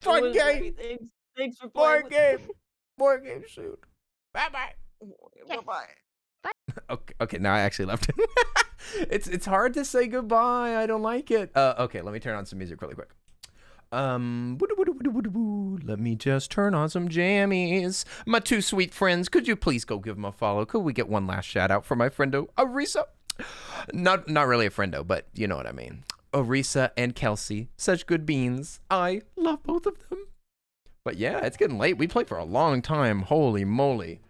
Fun It was game. great. Thanks for More playing. game. More game soon. Bye. Yes. Bye-bye. Okay, now I actually left it. it's hard to say goodbye. I don't like it. Okay, let me turn on some music really quick. Let me just turn on some jammies. My two sweet friends, could you please go give them a follow? Could we get one last shout out for my friendo, Arisa? Not really a friendo, but you know what I mean. Arisa and Kelsey, such good beans. I love both of them. But yeah, it's getting late. We played for a long time. Holy moly.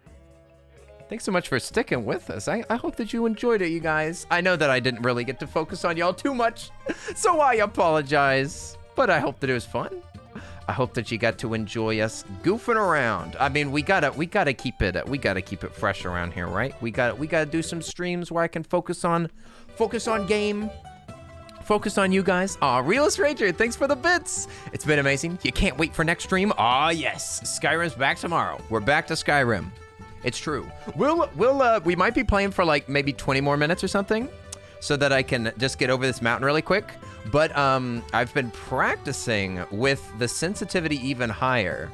Thanks so much for sticking with us. I hope that you enjoyed it, you guys. I know that I didn't really get to focus on y'all too much, so I apologize. But I hope that it was fun. I hope that you got to enjoy us goofing around. I mean, we gotta keep it fresh around here, right? We gotta do some streams where I can focus on game. Focus on you guys. Aw, Realist Ranger, thanks for the bits. It's been amazing. You can't wait for next stream. Aw, yes. Skyrim's back tomorrow. We're back to Skyrim. It's true. We might be playing for like maybe 20 more minutes or something so that I can just get over this mountain really quick. But I've been practicing with the sensitivity even higher.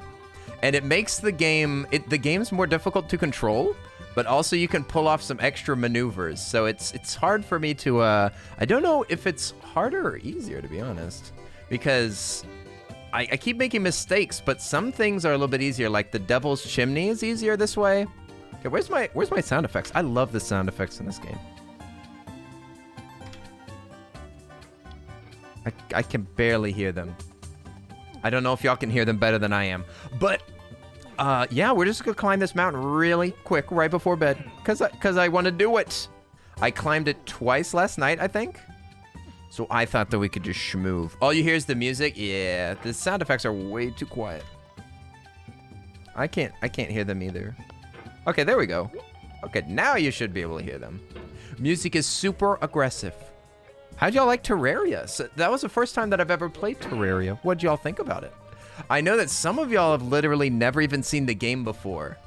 And it makes the game's more difficult to control. But also you can pull off some extra maneuvers. So it's hard for me to, I don't know if it's harder or easier, to be honest. Because I keep making mistakes, but some things are a little bit easier, like the Devil's Chimney is easier this way. Okay, where's my sound effects? I love the sound effects in this game. I can barely hear them. I don't know if y'all can hear them better than I am. But yeah, we're just gonna climb this mountain really quick right before bed, cause I want to do it. I climbed it twice last night, I think. So I thought that we could just schmoove. All you hear is the music. Yeah, the sound effects are way too quiet. I can't hear them either. Okay, there we go. Okay, now you should be able to hear them. Music is super aggressive. How'd y'all like Terraria? So that was the first time that I've ever played Terraria. What'd y'all think about it? I know that some of y'all have literally never even seen the game before.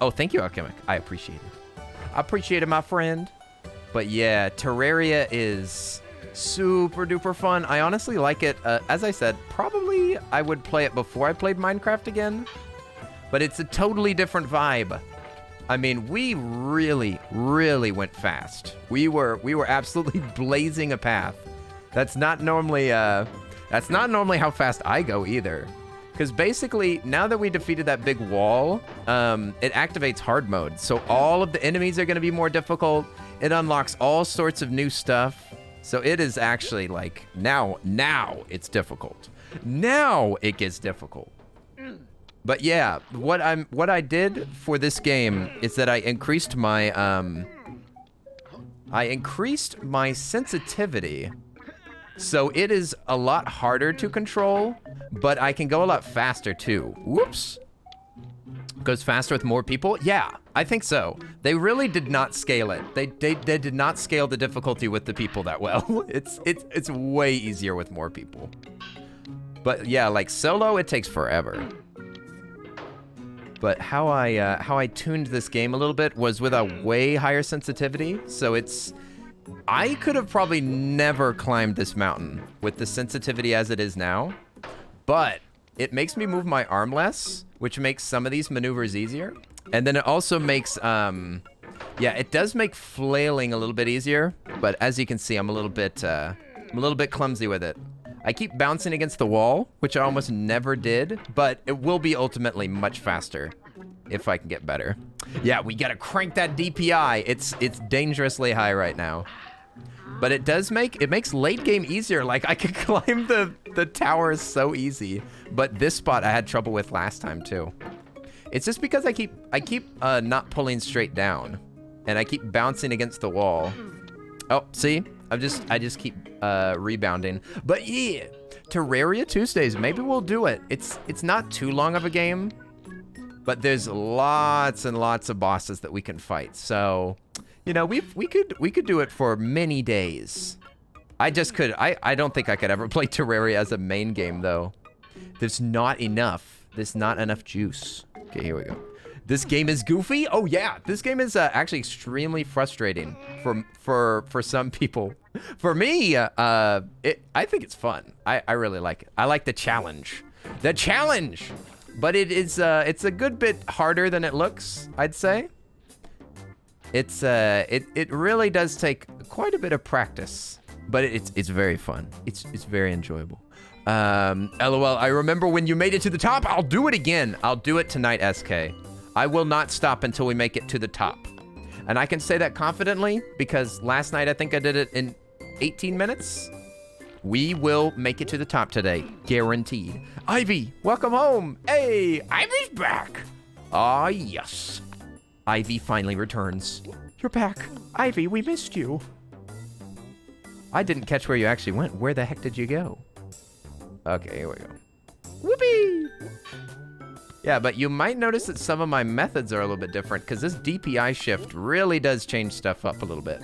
Oh, thank you, Alchemic. I appreciate it. I appreciate it, my friend. But yeah, Terraria is super duper fun. I honestly like it. As I said, probably I would play it before I played Minecraft again. But it's a totally different vibe. I mean, we really went fast. We were absolutely blazing a path. That's not normally how fast I go either. Because basically, now that we defeated that big wall, it activates hard mode. So all of the enemies are going to be more difficult. It unlocks all sorts of new stuff. So it is actually like, now it's difficult. Now it gets difficult. But yeah, what I did for this game is that I increased my sensitivity. So it is a lot harder to control, but I can go a lot faster too. Whoops. Goes faster with more people? Yeah, I think so. They really did not scale it. They did not scale the difficulty with the people that well. It's way easier with more people. But yeah, like solo, it takes forever. But how I tuned this game a little bit was with a way higher sensitivity. So I could have probably never climbed this mountain with the sensitivity as it is now, but it makes me move my arm less, which makes some of these maneuvers easier. And then it also makes, yeah, it does make flailing a little bit easier, but as you can see, I'm a little bit clumsy with it. I keep bouncing against the wall, which I almost never did, but it will be ultimately much faster if I can get better. Yeah, we gotta crank that DPI. It's dangerously high right now. But it makes late game easier. Like I could climb the towers so easy, but this spot I had trouble with last time too. It's just because I keep not pulling straight down, and I keep bouncing against the wall. Oh, see? I just keep rebounding. But yeah, Terraria Tuesdays, maybe we'll do it. It's not too long of a game, but there's lots and lots of bosses that we can fight. So, you know, we could do it for many days. I just could. I don't think I could ever play Terraria as a main game, though. There's not enough. There's not enough juice. Okay, here we go. This game is goofy. Oh yeah, this game is actually extremely frustrating for some people. For me, I think it's fun. I really like it. I like the challenge. The challenge. But it's a good bit harder than it looks, I'd say. It really does take quite a bit of practice, but it's very fun. It's very enjoyable. LOL, I remember when you made it to the top. I'll do it again. I'll do it tonight, SK. I will not stop until we make it to the top. And I can say that confidently because last night I think I did it in 18 minutes. We will make it to the top today, guaranteed. Ivy, welcome home. Hey, Ivy's back. Ah, yes. Ivy finally returns. You're back. Ivy, we missed you. I didn't catch where you actually went. Where the heck did you go? Okay, here we go. Whoopee! Yeah, but you might notice that some of my methods are a little bit different because this DPI shift really does change stuff up a little bit.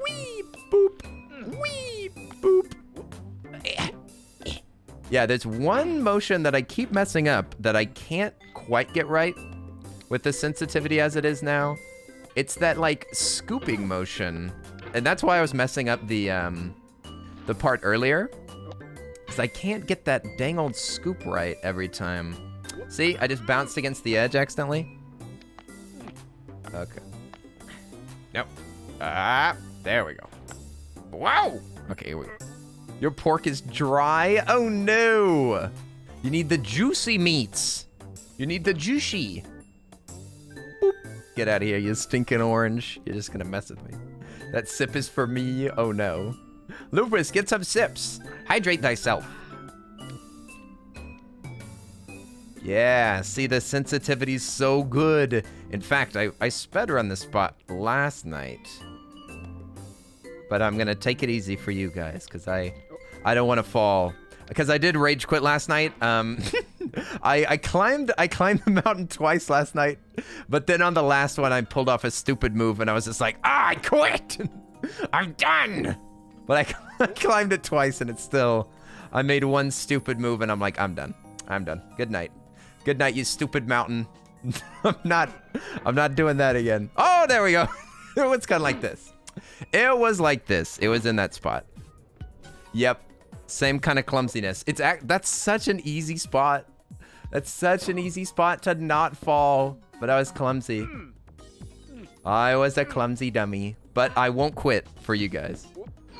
Wee, boop, wee, boop. Yeah, there's one motion that I keep messing up that I can't quite get right with the sensitivity as it is now. It's that like scooping motion. And that's why I was messing up the part earlier. Because I can't get that dang old scoop right every time. See, I just bounced against the edge accidentally. Okay. Nope. Ah, there we go. Wow! Okay, here we go. Your pork is dry? Oh no! You need the juicy meats. You need the juicy. Boop. Get out of here, you stinking orange. You're just gonna mess with me. That sip is for me? Oh no. Lupus, get some sips. Hydrate thyself. Yeah, see, the sensitivity's so good. In fact, I sped run this spot last night. But I'm gonna take it easy for you guys, because I don't want to fall. Because I did rage quit last night. I climbed the mountain twice last night, but then on the last one I pulled off a stupid move and I was just like, I quit! I'm done! But I climbed it twice and it's still, I made one stupid move and I'm like, I'm done. I'm done. Good night. Good night, you stupid mountain. I'm not doing that again. Oh, there we go. It was kind of like this. It was like this. It was in that spot. Yep. Same kind of clumsiness. That's such an easy spot. That's such an easy spot to not fall. But I was clumsy. I was a clumsy dummy. But I won't quit for you guys.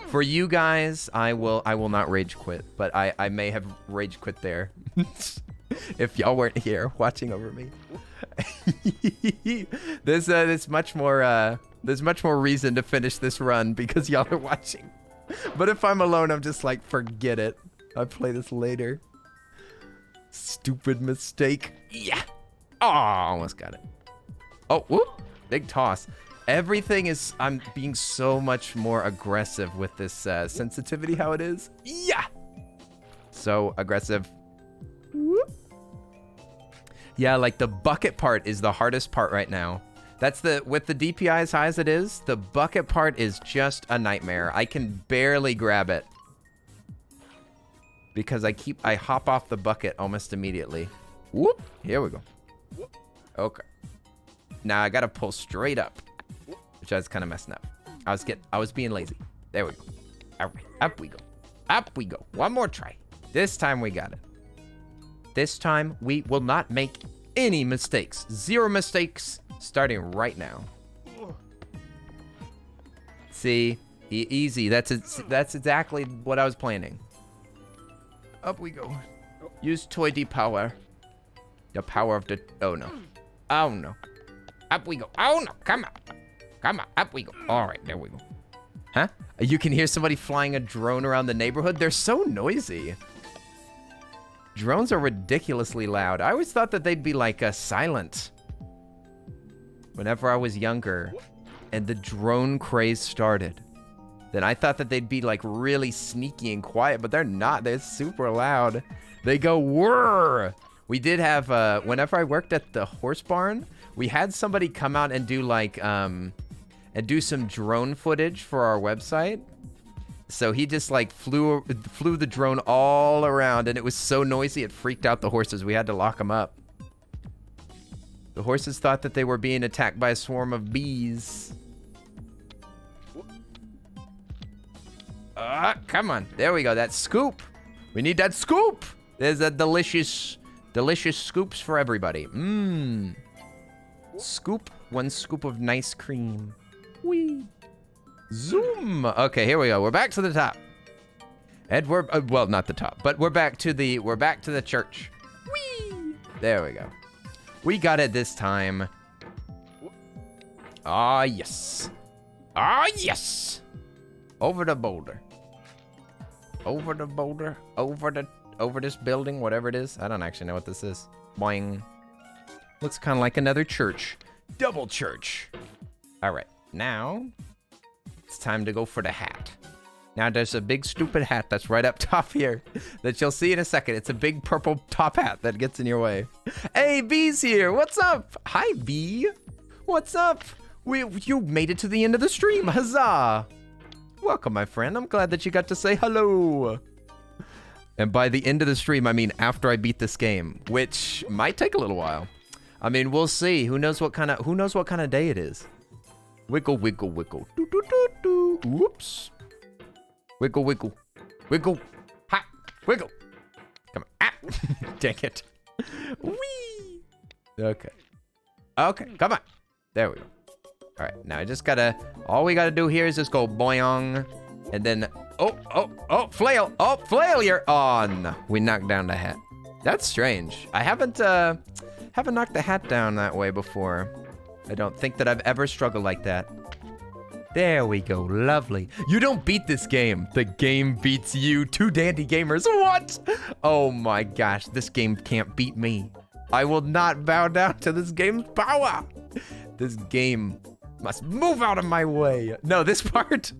For you guys, I will not rage quit. But I may have rage quit there. If y'all weren't here watching over me. There's much more reason to finish this run because y'all are watching. But if I'm alone, I'm just like, forget it. I'll play this later. Stupid mistake. Yeah. Oh, almost got it. Oh, whoop. Big toss. Everything is, I'm being so much more aggressive with this sensitivity, how it is. Yeah. So aggressive. Whoop. Yeah, like the bucket part is the hardest part right now. That's with the DPI as high as it is, the bucket part is just a nightmare. I can barely grab it. Because I hop off the bucket almost immediately. Whoop, here we go. Okay. Now I gotta pull straight up. Which I was kind of messing up. I was being lazy. There we go. All right, up we go. Up we go. One more try. This time we got it. This time we will not make any mistakes. 0 mistakes. Starting right now. See, easy. That's exactly what I was planning. Up we go. Use toy depower. The power of the. Oh no. Oh no. Up we go. Oh no. Come on. Come on. Up we go. All right. There we go. Huh? You can hear somebody flying a drone around the neighborhood. They're so noisy. Drones are ridiculously loud. I always thought that they'd be like silent. Whenever I was younger and the drone craze started, then I thought that they'd be like really sneaky and quiet, but they're not. They're super loud. They go whirr. We did have, whenever I worked at the horse barn, we had somebody come out and do like, and do some drone footage for our website. So he just like flew the drone all around, and it was so noisy it freaked out the horses. We had to lock them up. The horses thought that they were being attacked by a swarm of bees. Come on. There we go. That scoop. We need that scoop. There's a delicious scoops for everybody. Mmm. Scoop. 1 scoop of nice cream. Whee. Zoom. Okay, here we go. We're back to the top. And we're well, not the top, but we're back to the church. Whee. There we go. We got it this time. Ah, yes. Ah, yes. Over the boulder. Over the boulder. Over this building, whatever it is. I don't actually know what this is. Boing. Looks kind of like another church. Double church. All right, now it's time to go for the hat. Now there's a big stupid hat that's right up top here that you'll see in a second. It's a big purple top hat that gets in your way. Hey, B's here. What's up? Hi, B. What's up? You made it to the end of the stream. Huzzah. Welcome, my friend. I'm glad that you got to say hello. And by the end of the stream, I mean after I beat this game, which might take a little while. I mean, we'll see. Who knows what kind of day it is? Wiggle, wiggle, wiggle. Do, do, do, do. Whoops. Wiggle, wiggle. Wiggle. Ha. Wiggle. Come on. Ah. Dang it. Whee. Okay. Okay. Come on. There we go. All right. Now I just gotta, all we gotta do here is just go boing. And then, oh, flail. Oh, failure. Oh, no. We knocked down the hat. That's strange. I haven't knocked the hat down that way before. I don't think that I've ever struggled like that. There we go. Lovely. You don't beat this game. The game beats you. 2 dandy gamers. What? Oh my gosh. This game can't beat me. I will not bow down to this game's power. This game must move out of my way. No, this part.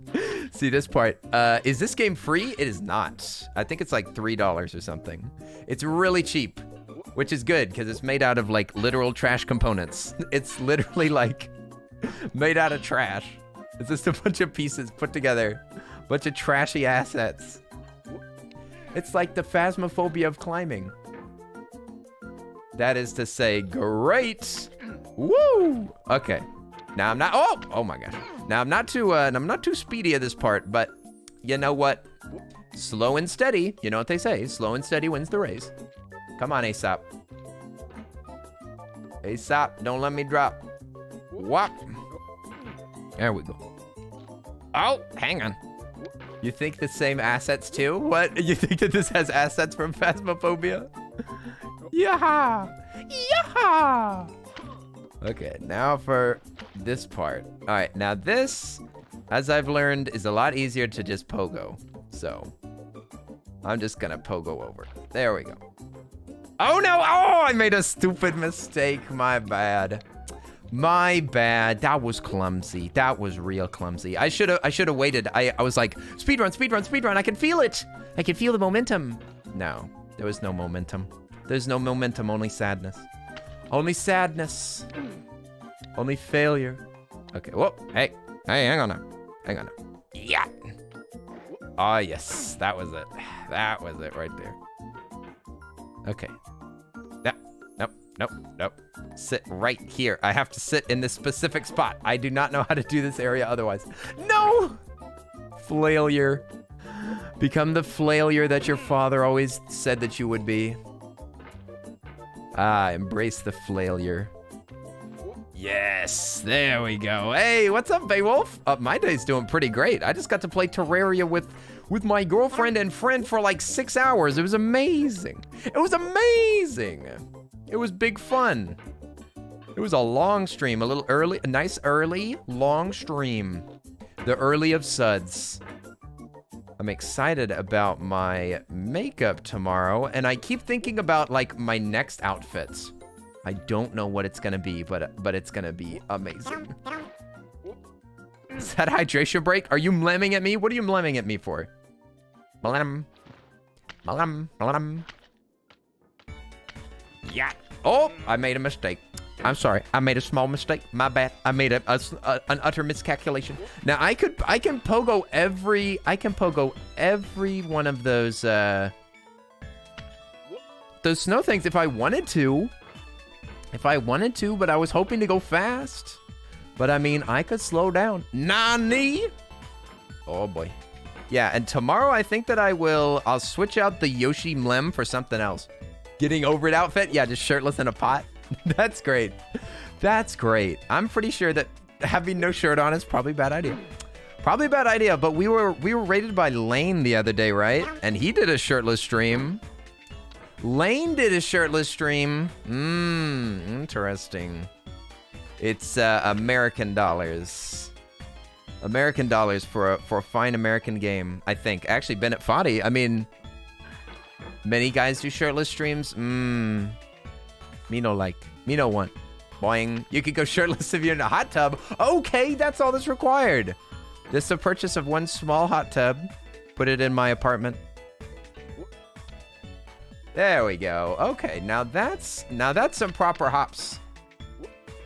See this part. Is this game free? It is not. I think it's like $3 or something. It's really cheap, which is good because it's made out of like literal trash components. It's literally like made out of trash. It's just a bunch of pieces put together. Bunch of trashy assets. It's like the phasmophobia of climbing. That is to say, great. Woo! Okay. Now I'm not, oh my gosh. Now I'm not too speedy at this part, but you know what? Slow and steady, you know what they say, slow and steady wins the race. Come on, Aesop. Aesop, don't let me drop. Whop. There we go. Oh, hang on. You think the same assets too? What? You think that this has assets from Phasmophobia? Yaha! Yaha! Okay, now for this part. All right, now this, as I've learned, is a lot easier to just pogo. So, I'm just gonna pogo over. There we go. Oh no! Oh, I made a stupid mistake. My bad. My bad. That was clumsy. That was real clumsy. I should have waited. I was like, speedrun, speedrun, speedrun. I can feel it. I can feel the momentum. No, there was no momentum. There's no momentum, only sadness. Only sadness. Only failure. Okay, whoa, hey, hang on now. Hang on now. Yeah. Oh, yes, that was it. That was it right there. Okay. Nope. Sit right here. I have to sit in this specific spot. I do not know how to do this area otherwise. No! Failure. Become the failure that your father always said that you would be. Ah, embrace the failure. Yes, there we go. Hey, what's up, Beowulf? My day's doing pretty great. I just got to play Terraria with my girlfriend and friend for like 6 hours. It was amazing. It was amazing. It was big fun. It was a long stream, a little early, a nice early, long stream. The early of suds. I'm excited about my makeup tomorrow, and I keep thinking about like my next outfits. I don't know what it's gonna be, but it's gonna be amazing. Is that a hydration break? Are you mlemming at me? What are you mlemming at me for? Mlem. Mlem. Mlem. Yeah. Oh, I made a mistake. I'm sorry. I made a small mistake. My bad. I made an utter miscalculation. Now I can pogo every one of those snow things if I wanted to. But I was hoping to go fast. But I mean, I could slow down. Nani? Oh boy. Yeah, and tomorrow I think that I'll switch out the Yoshi Mlem for something else. Getting over it outfit? Yeah, just shirtless in a pot. That's great. That's great. I'm pretty sure that having no shirt on is probably a bad idea. Probably a bad idea, but we were rated by Lane the other day, right? And he did a shirtless stream. Lane did a shirtless stream. Interesting. It's American dollars. American dollars for a fine American game, I think. Actually, Bennett Foddy, I mean, many guys do shirtless streams. Me no like. Me no want. Boing. You could go shirtless if you're in a hot tub. Okay, that's all that's required. Just the purchase of one small hot tub. Put it in my apartment. There we go. Okay, now that's some proper hops.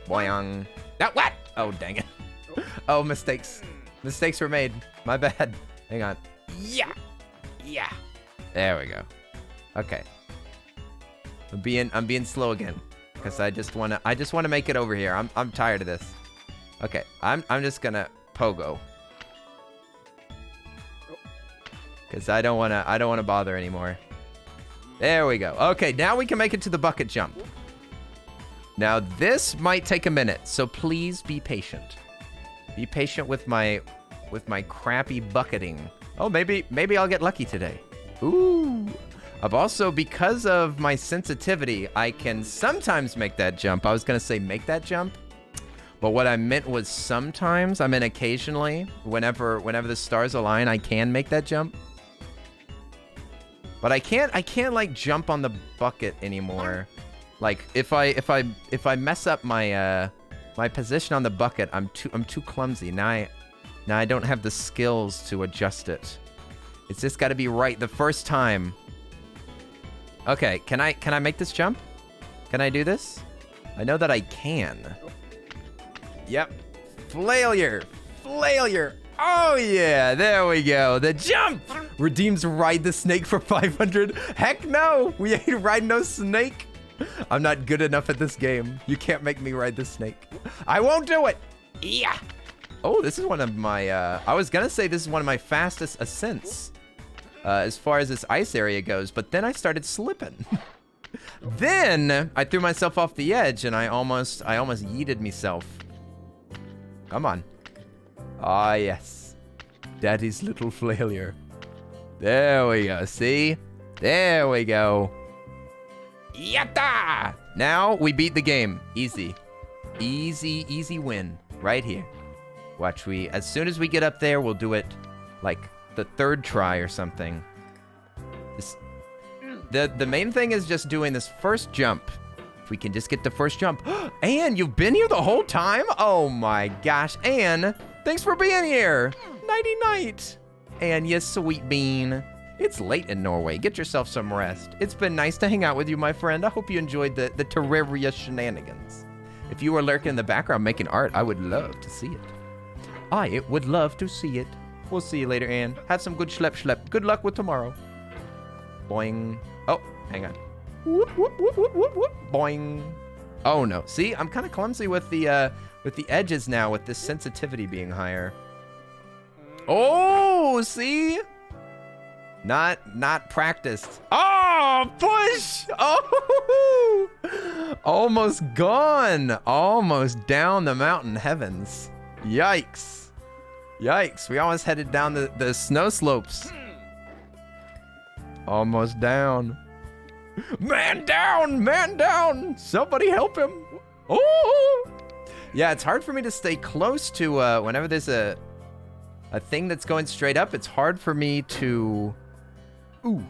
Boing. Now what? Oh, dang it. Oh, mistakes. Mistakes were made. My bad. Hang on. Yeah. Yeah. There we go. Okay. I'm being slow again because I just want to make it over here. I'm tired of this. Okay. I'm just going to pogo. Cuz I don't want to bother anymore. There we go. Okay, now we can make it to the bucket jump. Now this might take a minute, so please be patient. Be patient with my crappy bucketing. Oh, maybe I'll get lucky today. Ooh. I've also, because of my sensitivity, I can sometimes make that jump. I was going to say make that jump, but what I meant was sometimes, I meant occasionally, whenever the stars align, I can make that jump. But I can't like jump on the bucket anymore. Like if I mess up my my position on the bucket, I'm too clumsy. Now I don't have the skills to adjust it. It's just got to be right the first time. Okay, can I make this jump? Can I do this? I know that I can. Yep. Failure. Oh yeah, there we go. The jump redeems ride the snake for 500. Heck no, we ain't riding no snake. I'm not good enough at this game. You can't make me ride the snake. I won't do it. Yeah. Oh, this is one of my, I was gonna say this is one of my fastest ascents as far as this ice area goes, but then I started slipping. Then I threw myself off the edge and I almost yeeted myself. Come on. Ah, yes. Daddy's little failure. There we go. See? There we go. Yatta! Now we beat the game. Easy. Easy win. Right here. Watch, as soon as we get up there, we'll do it like the third try or something. The main thing is just doing this first jump. If we can just get the first jump. Anne, you've been here the whole time? Oh my gosh. Anne, thanks for being here. Nighty night. Anne, you sweet bean. It's late in Norway. Get yourself some rest. It's been nice to hang out with you, my friend. I hope you enjoyed the Terraria shenanigans. If you were lurking in the background making art, I would love to see it. I would love to see it. We'll see you later, Anne. Have some good schlep. Good luck with tomorrow. Boing. Oh, hang on. Whoop, whoop, whoop, whoop, whoop, whoop. Boing. Oh no. See, I'm kind of clumsy with the edges now with this sensitivity being higher. Oh, see? Not practiced. Oh, push! Oh, almost gone. Almost down the mountain heavens. Yikes. Yikes. We almost headed down the snow slopes. Almost down. Man down! Man down! Somebody help him. Oh! Yeah, it's hard for me to stay close to whenever there's a thing that's going straight up. It's hard for me to... Ooh.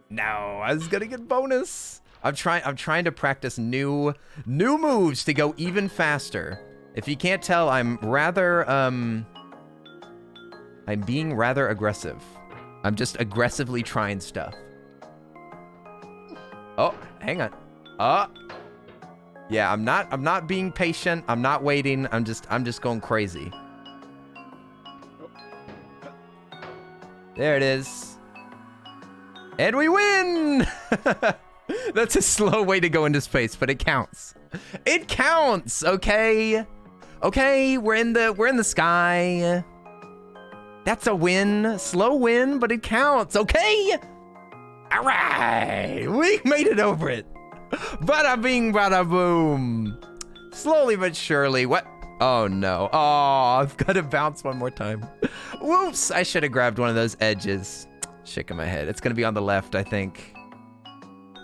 No, I was gonna get bonus. I'm trying to practice new moves to go even faster. If you can't tell, I'm being rather aggressive. I'm just aggressively trying stuff. Oh, hang on. Yeah, I'm not being patient. I'm not waiting. I'm just going crazy. There it is. And we win! That's a slow way to go into space, but it counts. It counts, okay? Okay, we're in the sky. That's a win. Slow win, but it counts, okay? All right, we made it over it. Bada bing, bada boom. Slowly but surely, what? Oh no, oh, I've got to bounce one more time. Whoops, I should have grabbed one of those edges. Shaking my head, it's gonna be on the left, I think.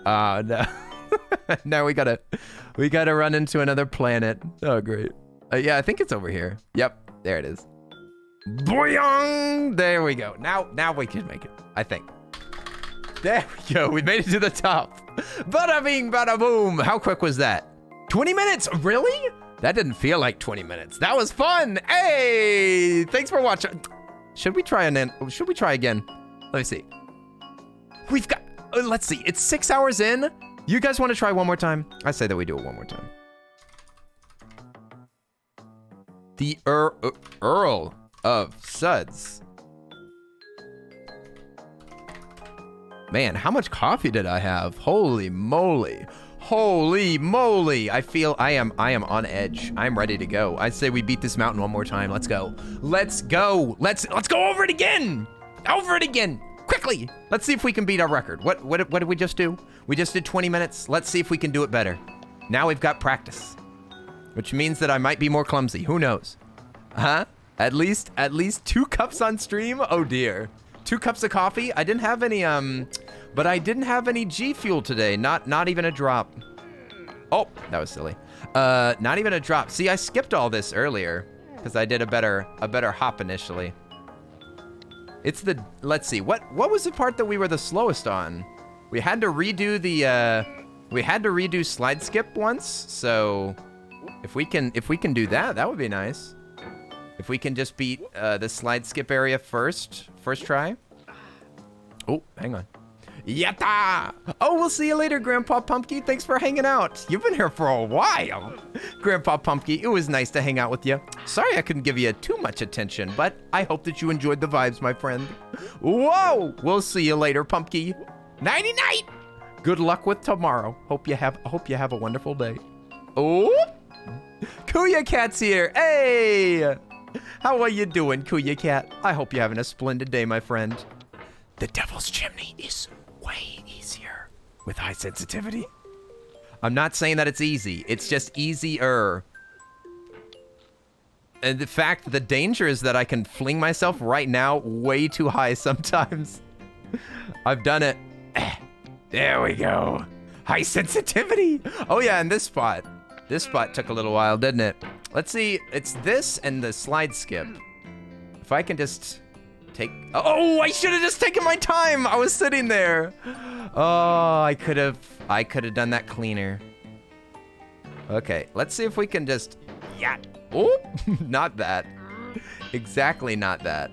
No. Now we gotta run into another planet. Oh, great. Yeah, I think it's over here. Yep, there it is. Boing! There we go. Now we can make it, I think. There we go. We made it to the top. Bada bing, bada boom. How quick was that? 20 minutes? Really? That didn't feel like 20 minutes. That was fun. Hey, thanks for watching. Should we try again? Let me see. We've got, let's see. It's 6 hours in. You guys want to try one more time? I say that we do it one more time. The Earl of Suds. Man, how much coffee did I have? Holy moly. Holy moly. I feel I am on edge. I'm ready to go. I say we beat this mountain one more time. Let's go. Let's go. Let's go over it again. Over it again. Quickly. Let's see if we can beat our record. What did we just do? We just did 20 minutes. Let's see if we can do it better. Now we've got practice, which means that I might be more clumsy. Who knows? Huh? At least 2 cups on stream? Oh dear. 2 cups of coffee? I didn't have any, but I didn't have any G Fuel today. Not even a drop. Oh, that was silly. Not even a drop. See, I skipped all this earlier because I did a better hop initially. It's the, let's see, what was the part that we were the slowest on? We had to redo slide skip once, so if we can do that, that would be nice. If we can just beat the slide skip area first try. Oh, hang on. Yatta! Oh, we'll see you later, Grandpa Pumpkin. Thanks for hanging out. You've been here for a while. Grandpa Pumpkin, it was nice to hang out with you. Sorry I couldn't give you too much attention, but I hope that you enjoyed the vibes, my friend. Whoa! We'll see you later, Pumpkin. Nighty-night! Good luck with tomorrow. Hope you have a wonderful day. Oh! Kuya Cat's here. Hey! How are you doing, Kuya Cat? I hope you're having a splendid day, my friend. The Devil's Chimney is way easier with high sensitivity. I'm not saying that it's easy. It's just easier. And the danger is that I can fling myself right now way too high sometimes. I've done it. There we go. High sensitivity. Oh yeah, and this spot took a little while, didn't it? Let's see, it's this and the slide skip. If I can just take, oh, I should have just taken my time. I was sitting there. Oh, I could have done that cleaner. Okay, let's see if we can just, yeah. Oh, not that. Exactly not that.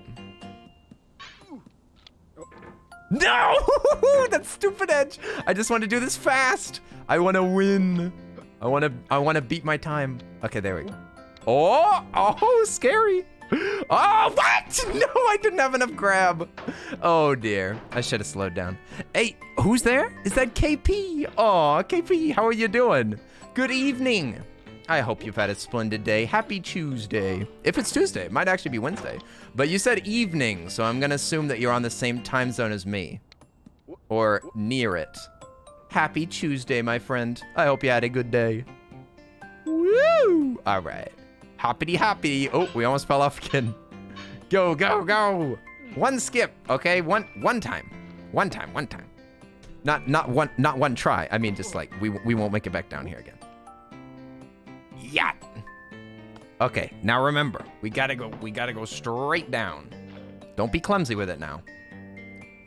No, that stupid edge. I just want to do this fast. I want to win. I want to beat my time. Okay, there we go. Oh, scary. Oh, what? No, I didn't have enough grab. Oh dear, I should have slowed down. Hey, who's there? Is that KP? Oh, KP, how are you doing? Good evening. I hope you've had a splendid day. Happy Tuesday. If it's Tuesday, it might actually be Wednesday. But you said evening, so I'm gonna assume that you're on the same time zone as me. Or near it. Happy Tuesday, my friend. I hope you had a good day. Woo! All right. Hoppity hoppity. Oh, we almost fell off again. Go, go, go. One skip, okay? One time. One time. Not one try. I mean, just like, we won't make it back down here again. Yeah. Okay, now remember, we gotta go straight down. Don't be clumsy with it now.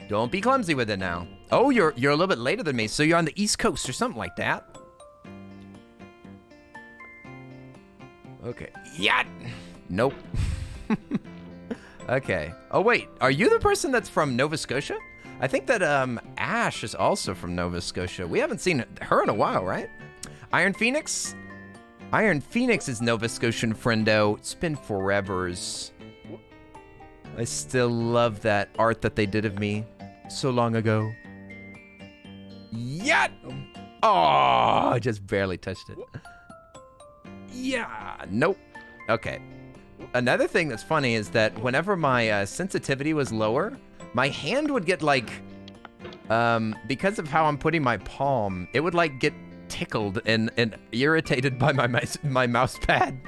Don't be clumsy with it now. Oh, you're a little bit later than me, so you're on the East Coast or something like that. Okay. Yeah. Nope. Okay. Oh wait, are you the person that's from Nova Scotia? I think that Ash is also from Nova Scotia. We haven't seen her in a while, right? Iron Phoenix? Iron Phoenix is Nova Scotian friendo. It's been forevers. I still love that art that they did of me so long ago. Yeah! Oh, I just barely touched it. Yeah, nope. Okay. Another thing that's funny is that whenever my sensitivity was lower, my hand would get like, because of how I'm putting my palm, it would like get tickled and irritated by my mouse pad.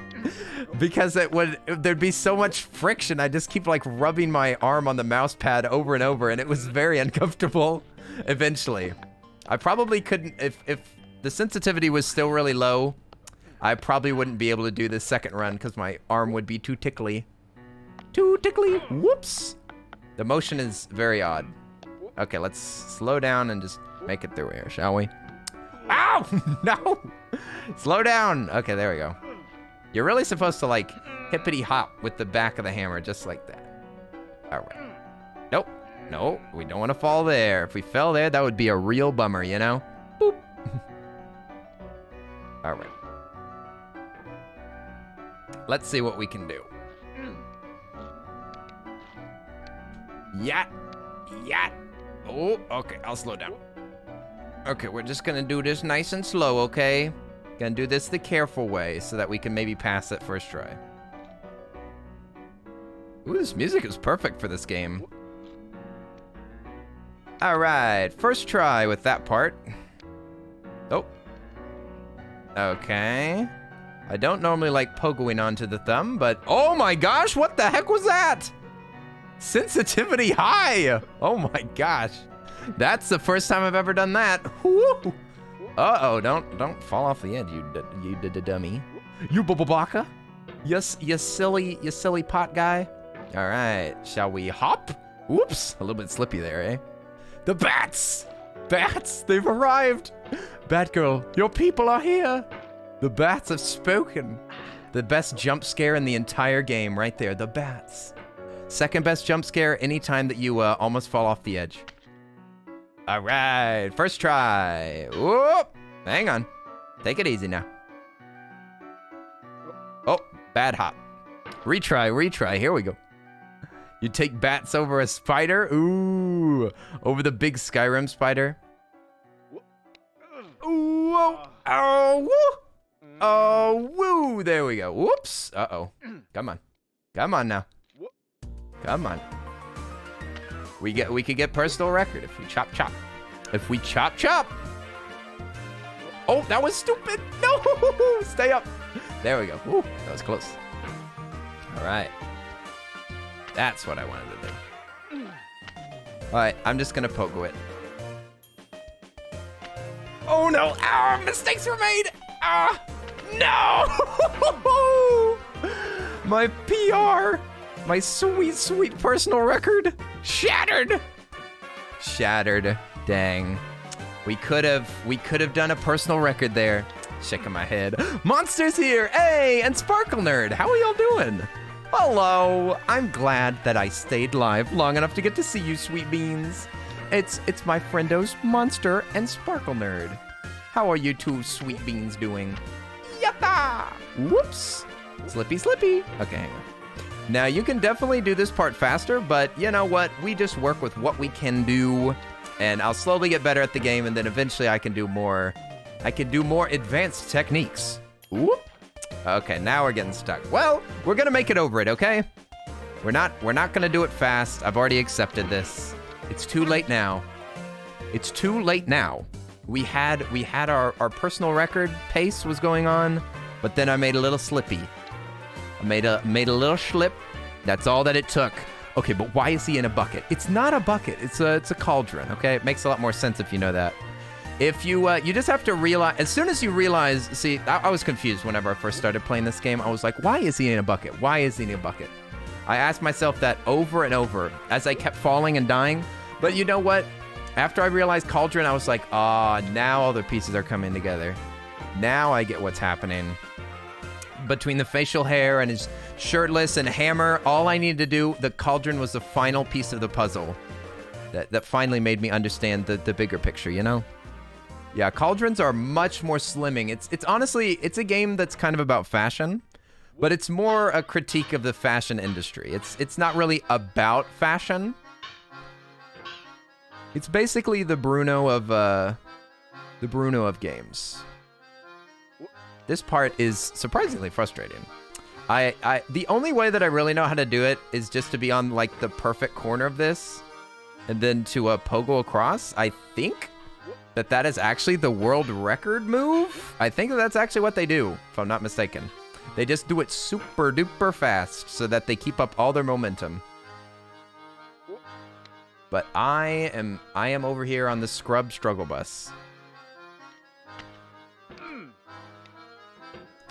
Because there'd be so much friction. I just keep like rubbing my arm on the mouse pad over and over, and it was very uncomfortable eventually. I probably couldn't, if the sensitivity was still really low, I probably wouldn't be able to do this second run because my arm would be too tickly. Too tickly, whoops. The motion is very odd. Okay, let's slow down and just make it through here, shall we? Ow, no, slow down. Okay, there we go. You're really supposed to like hippity hop with the back of the hammer, just like that. All right. Nope, no, we don't want to fall there. If we fell there, that would be a real bummer, you know? Boop. All right. Let's see what we can do. Yeah. Oh, okay, I'll slow down. Okay, we're just gonna do this nice and slow, okay? Gonna do this the careful way so that we can maybe pass it first try. Ooh, this music is perfect for this game. All right, first try with that part. Oh. Okay. I don't normally like pogoing onto the thumb, but oh my gosh, what the heck was that? Sensitivity high. Oh my gosh. That's the first time I've ever done that. Woo. Uh-oh, don't fall off the edge, you dummy. You baka? Yes, you silly pot guy. All right, shall we hop? Whoops, a little bit slippy there, eh? The bats! Bats, they've arrived. Batgirl, your people are here. The bats have spoken. The best jump scare in the entire game right there, the bats. Second best jump scare anytime that you almost fall off the edge. All right, first try. Whoop, hang on. Take it easy now. Oh, bad hop. Retry, here we go. You take bats over a spider? Ooh, over the big Skyrim spider. Ooh, oh, woo. Oh, woo, there we go. Whoops, uh-oh. Come on now. Come on. We could get personal record if we chop. If we chop. Oh, that was stupid. No, stay up. There we go. Woo, that was close. All right. That's what I wanted to do. All right, I'm just gonna pogo it. Oh no, mistakes were made. No. My PR. My sweet personal record shattered. Dang. We could have done a personal record there. Shaking my head. Monster's here. Hey, and Sparkle Nerd. How are y'all doing? Hello. I'm glad that I stayed live long enough to get to see you, sweet beans. It's my friendos Monster and Sparkle Nerd. How are you two sweet beans doing? Yatta! Whoops. Slippy. Okay, hang on. Now, you can definitely do this part faster, but you know what? We just work with what we can do, and I'll slowly get better at the game, and then eventually I can do more advanced techniques. Whoop. Okay, now we're getting stuck. Well, we're gonna make it over it, okay? We're not gonna do it fast. I've already accepted this. It's too late now. We had our personal record pace was going on, but then I made a little slippy. I made a little slip. That's all that it took. Okay, but why is he in a bucket? It's not a bucket. It's a cauldron. Okay, it makes a lot more sense if you know that. If you you just have to realize, as soon as you realize, see, I was confused whenever I first started playing this game. I was like, why is he in a bucket? Why is he in a bucket? I asked myself that over and over as I kept falling and dying. But you know what? After I realized cauldron, I was like, now all the pieces are coming together. Now I get what's happening. Between the facial hair and his shirtless and hammer, all I needed to do, the cauldron was the final piece of the puzzle. That finally made me understand the bigger picture, you know? Yeah, cauldrons are much more slimming. It's honestly, it's a game that's kind of about fashion, but it's more a critique of the fashion industry. It's not really about fashion. It's basically the Bruno of games. This part is surprisingly frustrating. The only way that I really know how to do it is just to be on like the perfect corner of this and then to pogo across. I think that is actually the world record move. I think that's actually what they do, if I'm not mistaken. They just do it super duper fast so that they keep up all their momentum. But I am over here on the scrub struggle bus.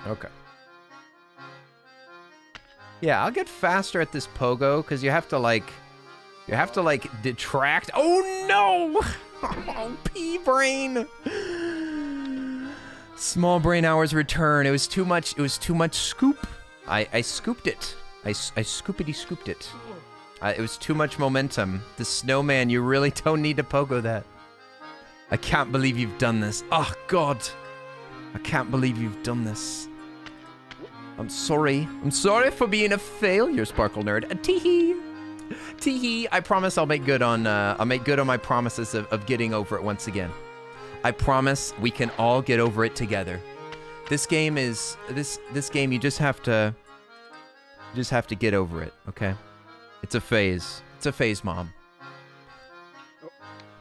Okay. Yeah, I'll get faster at this pogo because you have to like detract. Oh no! Oh, pea brain. Small brain hours return. It was too much. It was too much scoop. I scooped it. I scoopity scooped it. It was too much momentum. The snowman, you really don't need to pogo that. I can't believe you've done this. Oh God. I can't believe you've done this. I'm sorry. I'm sorry for being a failure, Sparkle Nerd. Tee-hee. Tee-hee. I promise I'll make good on my promises of getting over it once again. I promise we can all get over it together. This game is this game you just have to get over it, okay? It's a phase. It's a phase, Mom.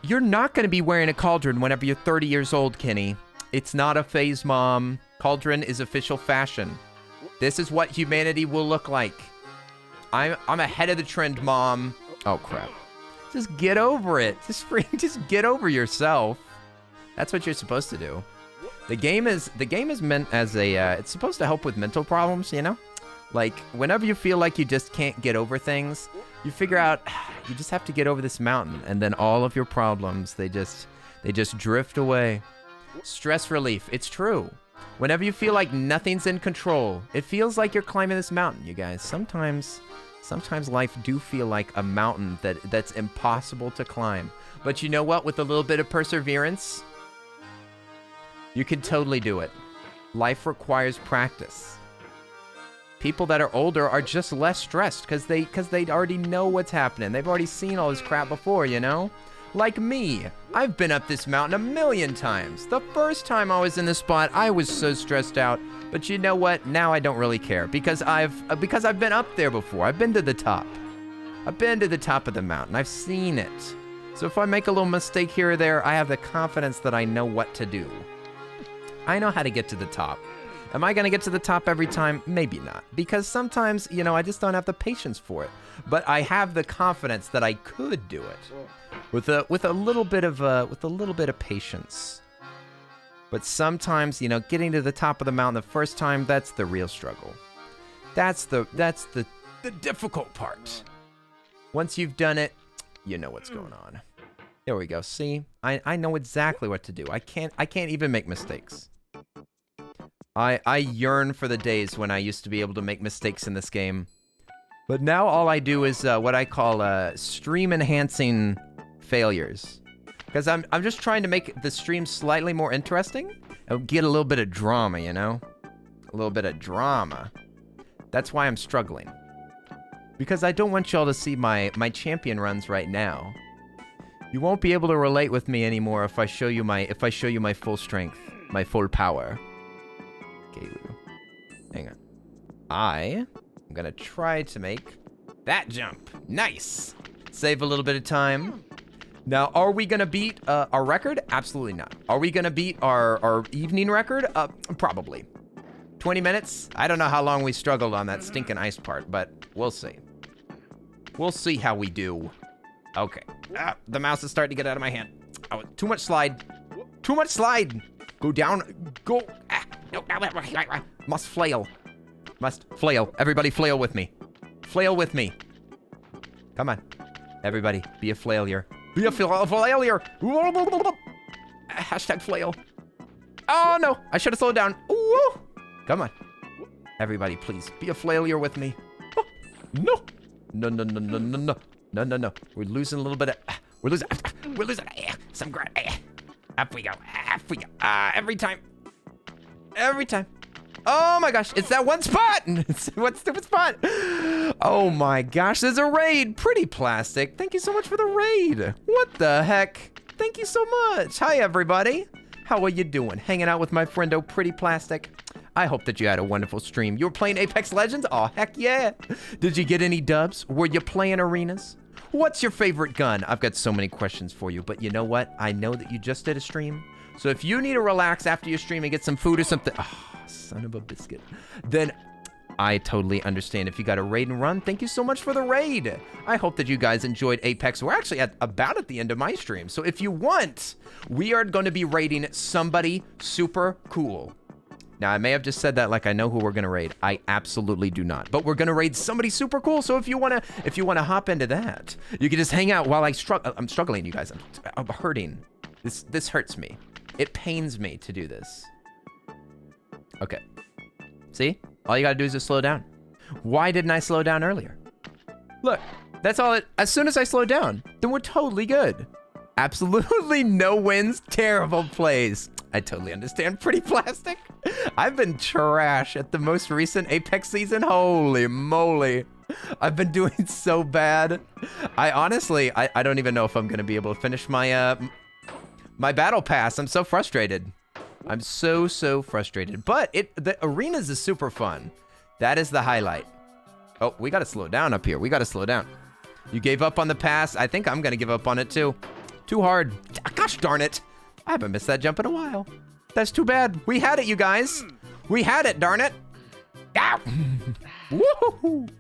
You're not going to be wearing a cauldron whenever you're 30 years old, Kenny. It's not a phase, Mom. Cauldron is official fashion. This is what humanity will look like. I'm ahead of the trend, Mom. Oh crap. Just get over it. Just get over yourself. That's what you're supposed to do. The game is meant as a it's supposed to help with mental problems, you know? Like whenever you feel like you just can't get over things, you figure out you just have to get over this mountain and then all of your problems they just drift away. Stress relief. It's true. Whenever you feel like nothing's in control, it feels like you're climbing this mountain, you guys. Sometimes life do feel like a mountain that's impossible to climb. But you know what? With a little bit of perseverance, you can totally do it. Life requires practice. People that are older are just less stressed because they already know what's happening. They've already seen all this crap before, you know? Like me, I've been up this mountain a million times. The first time I was in this spot, I was so stressed out. But you know what? Now I don't really care because I've been up there before. I've been to the top. I've been to the top of the mountain. I've seen it. So if I make a little mistake here or there, I have the confidence that I know what to do. I know how to get to the top. Am I going to get to the top every time? Maybe not. Because sometimes, you know, I just don't have the patience for it. But I have the confidence that I could do it. With a little bit of patience. But sometimes, you know, getting to the top of the mountain the first time, that's the real struggle. That's the difficult part. Once you've done it, you know what's going on. There we go. See? I know exactly what to do. I can't even make mistakes. I yearn for the days when I used to be able to make mistakes in this game. But now all I do is what I call stream enhancing failures. Because I'm just trying to make the stream slightly more interesting. And get a little bit of drama, you know? A little bit of drama. That's why I'm struggling. Because I don't want y'all to see my champion runs right now. You won't be able to relate with me anymore if I show you my full strength, my full power. Okay, hang on. I'm gonna try to make that jump. Nice. Save a little bit of time. Now, are we gonna beat our record? Absolutely not. Are we gonna beat our evening record? Probably. 20 minutes? I don't know how long we struggled on that stinking ice part, but we'll see. We'll see how we do. Okay. The mouse is starting to get out of my hand. Oh, too much slide. Too much slide. Go down. Go. No. Must flail. Must flail. Everybody flail with me. Flail with me. Come on. Everybody, be a flailure. Be a flailure. Hashtag flail. Oh, no. I should have slowed down. Ooh. Come on. Everybody, please, be a flailure with me. Oh, no. No. We're losing a little bit of... We're losing some ground. Up we go. Every time. Every time. Oh my gosh, it's that one spot. It's one stupid spot. Oh my gosh, there's a raid. Pretty Plastic. Thank you so much for the raid. What the heck? Thank you so much. Hi, everybody. How are you doing? Hanging out with my friendo, Pretty Plastic. I hope that you had a wonderful stream. You were playing Apex Legends? Oh, heck yeah. Did you get any dubs? Were you playing arenas? What's your favorite gun? I've got so many questions for you, but you know what? I know that you just did a stream. So if you need to relax after your stream and get some food or something, oh, son of a biscuit, then I totally understand. If you got a raid and run, thank you so much for the raid. I hope that you guys enjoyed Apex. We're actually about at the end of my stream. So if you want, we are going to be raiding somebody super cool. Now, I may have just said that like I know who we're going to raid. I absolutely do not. But we're going to raid somebody super cool. So if you want to hop into that, you can just hang out while I'm struggling, you guys. I'm hurting. This hurts me. It pains me to do this. Okay. See? All you gotta do is just slow down. Why didn't I slow down earlier? Look, that's all as soon as I slow down, then we're totally good. Absolutely no wins, terrible plays. I totally understand, Pretty Plastic. I've been trash at the most recent Apex season. Holy moly. I've been doing so bad. I honestly don't even know if I'm gonna be able to finish my my battle pass. I'm so frustrated. I'm so frustrated. But the arenas is super fun. That is the highlight. Oh, we gotta slow down up here. We gotta slow down. You gave up on the pass. I think I'm gonna give up on it too. Too hard. Gosh darn it. I haven't missed that jump in a while. That's too bad. We had it, you guys. We had it, darn it. Ow. Woohoo.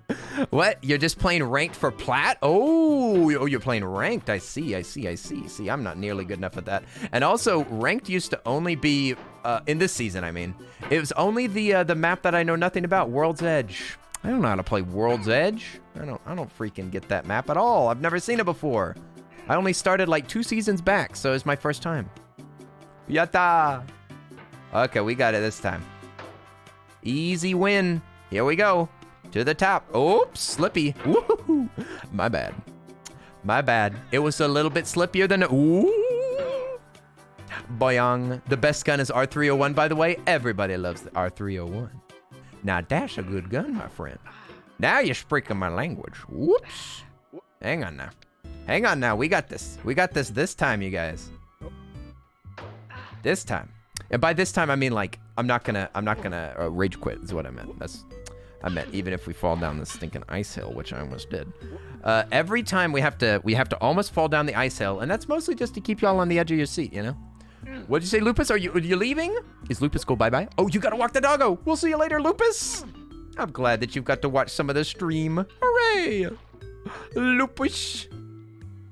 What? You're just playing ranked for plat? Oh, you're playing ranked. I see. See, I'm not nearly good enough at that. And also, ranked used to only be, in this season, I mean, it was only the map that I know nothing about, World's Edge. I don't know how to play World's Edge. I don't freaking get that map at all. I've never seen it before. I only started like 2 seasons back, so it's my first time. Yatta! Okay, we got it this time. Easy win. Here we go. To the top. Oops, slippy. Woohoo. My bad. My bad. It was a little bit slippier than... Ooh. Boyong. The best gun is R301, by the way. Everybody loves the R301. Now, that's a good gun, my friend. Now you're speaking my language. Whoops. Hang on now. Hang on now. We got this. We got this time, you guys. This time. And by this time, I mean, like, I'm not gonna rage quit is what I meant. I meant even if we fall down this stinking ice hill, which I almost did. Every time we have to almost fall down the ice hill, and that's mostly just to keep y'all on the edge of your seat, you know? What'd you say, Lupus? Are you leaving? Is Lupus go bye-bye? Oh, you gotta walk the doggo. We'll see you later, Lupus. I'm glad that you've got to watch some of the stream. Hooray! Lupus.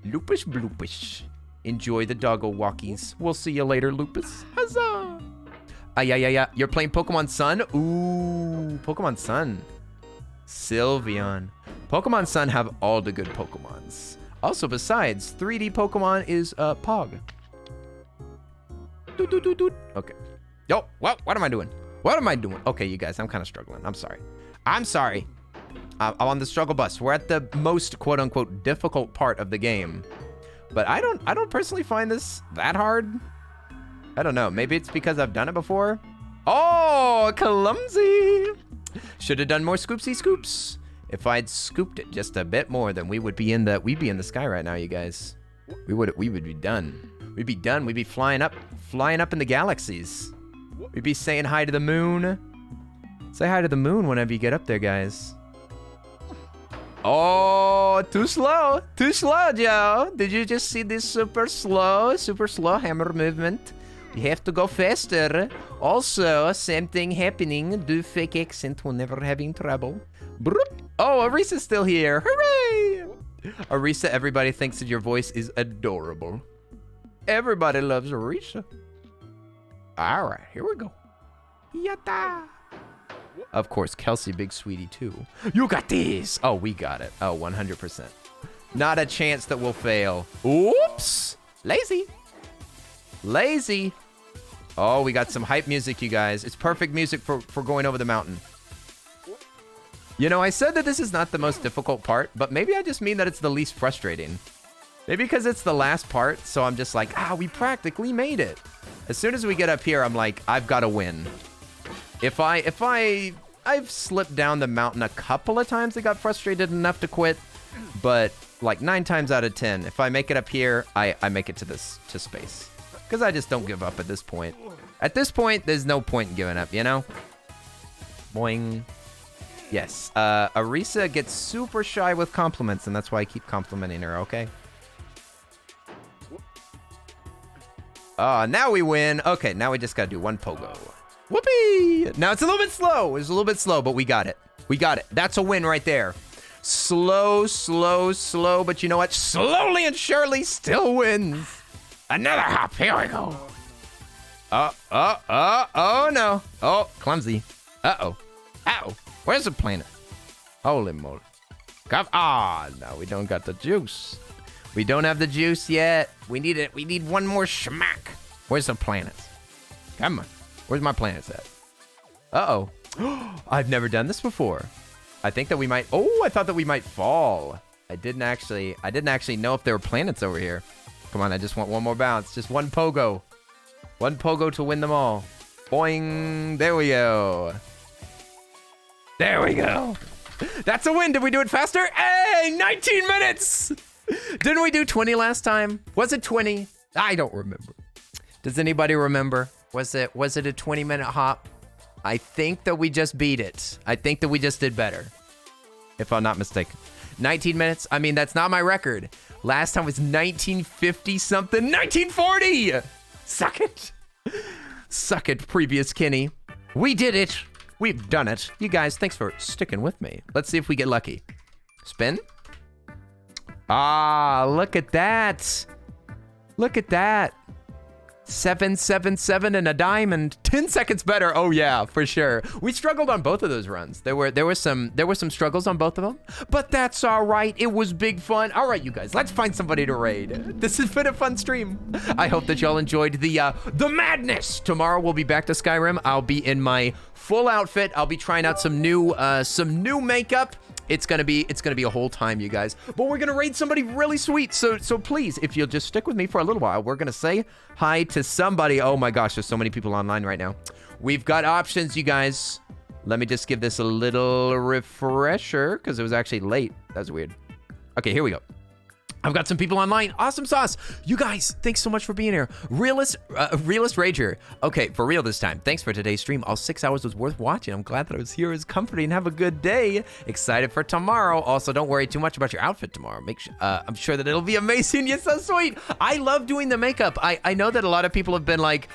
Lupus bloopus. Enjoy the doggo walkies. We'll see you later, Lupus. Huzzah! Yeah. You're playing Pokemon Sun? Ooh, Pokemon Sun. Sylveon. Pokemon Sun have all the good Pokemons. Also, besides, 3D Pokemon is Pog. Okay. Yo, what am I doing? What am I doing? Okay, you guys, I'm kind of struggling. I'm sorry. I'm on the struggle bus. We're at the most quote-unquote difficult part of the game. But I don't personally find this that hard. I don't know. Maybe it's because I've done it before. Oh, clumsy. Should have done more scoopsy scoops. If I'd scooped it just a bit more, then we'd be in the sky right now, you guys. We would be done. We'd be done. We'd be flying up in the galaxies. We'd be saying hi to the moon. Say hi to the moon whenever you get up there, guys. Oh, too slow, Joe. Did you just see this super slow hammer movement? You have to go faster. Also, same thing happening. Do fake accent whenever having trouble. Broop. Oh, Arisa's still here. Hooray! Arisa, everybody thinks that your voice is adorable. Everybody loves Arisa. All right, here we go. Yatta! Of course, Kelsey, big sweetie, too. You got this! Oh, we got it. Oh, 100%. Not a chance that we'll fail. Oops! Lazy. Oh, we got some hype music, you guys. It's perfect music for going over the mountain. You know, I said that this is not the most difficult part, but maybe I just mean that it's the least frustrating. Maybe because it's the last part, so I'm just like, we practically made it. As soon as we get up here, I'm like, I've got to win. I've slipped down the mountain a couple of times. I got frustrated enough to quit, but like 9 times out of 10, if I make it up here, I make it to space. Because I just don't give up at this point. At this point, there's no point in giving up, you know? Boing. Yes. Arisa gets super shy with compliments, and that's why I keep complimenting her, okay? Now we win. Okay, now we just gotta do 1 pogo. Whoopee! Now it's a little bit slow. It's a little bit slow, but we got it. We got it. That's a win right there. Slow, slow, slow, but you know what? Slowly and surely still wins. Another hop. Here we go. Oh no. Oh, clumsy. Uh-oh. Uh-oh. Where's the planet? Holy moly. No, we don't got the juice. We don't have the juice yet. We need it. We need one more schmack. Where's the planets? Come on. Where's my planets at? Uh-oh. I've never done this before. I think that we might... Oh, I thought that we might fall. I didn't actually know if there were planets over here. Come on, I just want one more bounce. Just 1 pogo. 1 pogo to win them all. Boing. There we go. There we go. That's a win. Did we do it faster? Hey, 19 minutes. Didn't we do 20 last time? Was it 20? I don't remember. Does anybody remember? Was it a 20-minute hop? I think that we just beat it. I think that we just did better, if I'm not mistaken. 19 minutes? I mean, that's not my record. Last time was 1950 something. 1940! Suck it. Suck it, previous Kenny. We did it. We've done it. You guys, thanks for sticking with me. Let's see if we get lucky. Spin. Look at that. Look at that. 777 and a diamond. 10 seconds better. Oh yeah, for sure. We struggled on both of those runs. There were some struggles on both of them, but that's all right. It was big fun. All right, you guys, let's find somebody to raid. This has been a fun stream. I hope that y'all enjoyed the madness. Tomorrow we'll be back to Skyrim. I'll be in my full outfit. I'll be trying out some new makeup. It's gonna be a whole time, you guys. But we're gonna raid somebody really sweet. So please, if you'll just stick with me for a little while, we're gonna say hi to somebody. Oh my gosh, there's so many people online right now. We've got options, you guys. Let me just give this a little refresher because it was actually late. That was weird. Okay, here we go. I've got some people online. Awesome sauce. You guys, thanks so much for being here. Realist Rager. Okay, for real this time. Thanks for today's stream. All 6 hours was worth watching. I'm glad that I was here. It's comforting. Have a good day. Excited for tomorrow. Also, don't worry too much about your outfit tomorrow. I'm sure that it'll be amazing. You're so sweet. I love doing the makeup. I know that a lot of people have been like,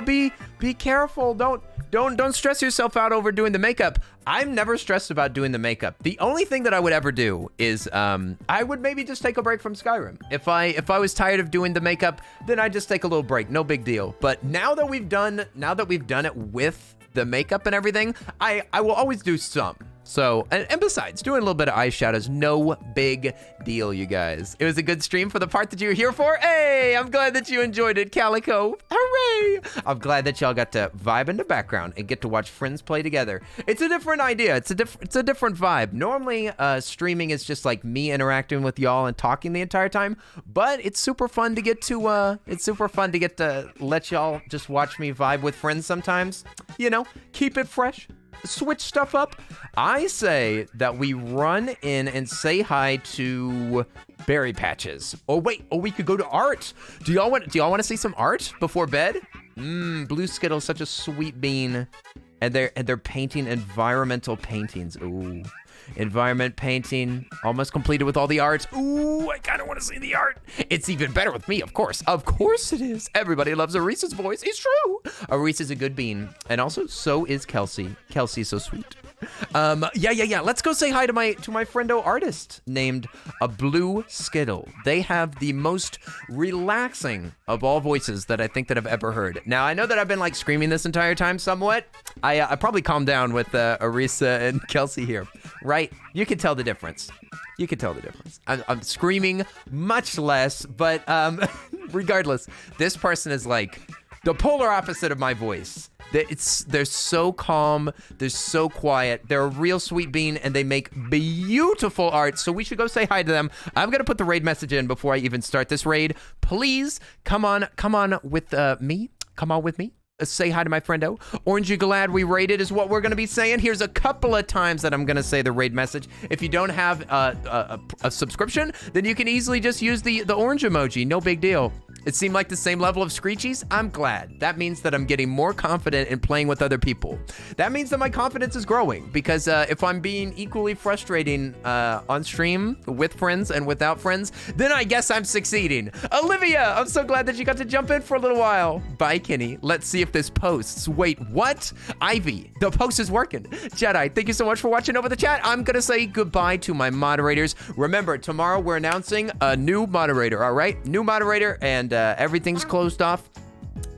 be careful. Don't stress yourself out over doing the makeup. I'm never stressed about doing the makeup. The only thing that I would ever do is I would maybe just take a break from Skyrim. If I was tired of doing the makeup, then I'd just take a little break. No big deal. But now that we've done it with the makeup and everything, I will always do some. So, and besides, doing a little bit of eyeshadows, no big deal, you guys. It was a good stream for the part that you were here for. Hey, I'm glad that you enjoyed it, Calico. Hooray! I'm glad that y'all got to vibe in the background and get to watch friends play together. It's a different idea. It's a different vibe. Normally, streaming is just like me interacting with y'all and talking the entire time, but it's super fun to get to, let y'all just watch me vibe with friends sometimes. You know, keep it fresh. Switch stuff up. I say that we run in and say hi to berry patches. Oh wait, we could go to art. Do y'all want to see some art before bed? Blue Skittle's such a sweet bean. And they're painting environmental paintings. Ooh. Environment painting, almost completed with all the art. Ooh, I kind of want to see the art. It's even better with me, of course. Of course it is. Everybody loves Arisa's voice. It's true. Arisa's a good bean. And also, so is Kelsey. Kelsey's so sweet. Yeah. Let's go say hi to my friendo artist named a Blue Skittle. They have the most relaxing of all voices that I think that I've ever heard. Now, I know that I've been like screaming this entire time somewhat. I probably calmed down with Arisa and Kelsey here, right? You can tell the difference. I'm screaming much less, but regardless, this person is like the polar opposite of my voice. They're so calm, they're so quiet, they're a real sweet bean, and they make beautiful art, so we should go say hi to them. I'm gonna put the raid message in before I even start this raid. Please, come on with me. Come on with me. Say hi to my friendo. Orange, you glad we raided is what we're going to be saying. Here's a couple of times that I'm going to say the raid message. If you don't have a subscription, then you can easily just use the orange emoji. No big deal. It seemed like the same level of screechies. I'm glad. That means that I'm getting more confident in playing with other people. That means that my confidence is growing because if I'm being equally frustrating on stream with friends and without friends, then I guess I'm succeeding. Olivia, I'm so glad that you got to jump in for a little while. Bye, Kenny. Let's see if this posts. Wait, what? Ivy, the post is working. Jedi, thank you so much for watching over the chat. I'm gonna say goodbye to my moderators. Remember, tomorrow we're announcing a new moderator, all right? New moderator, and everything's closed off.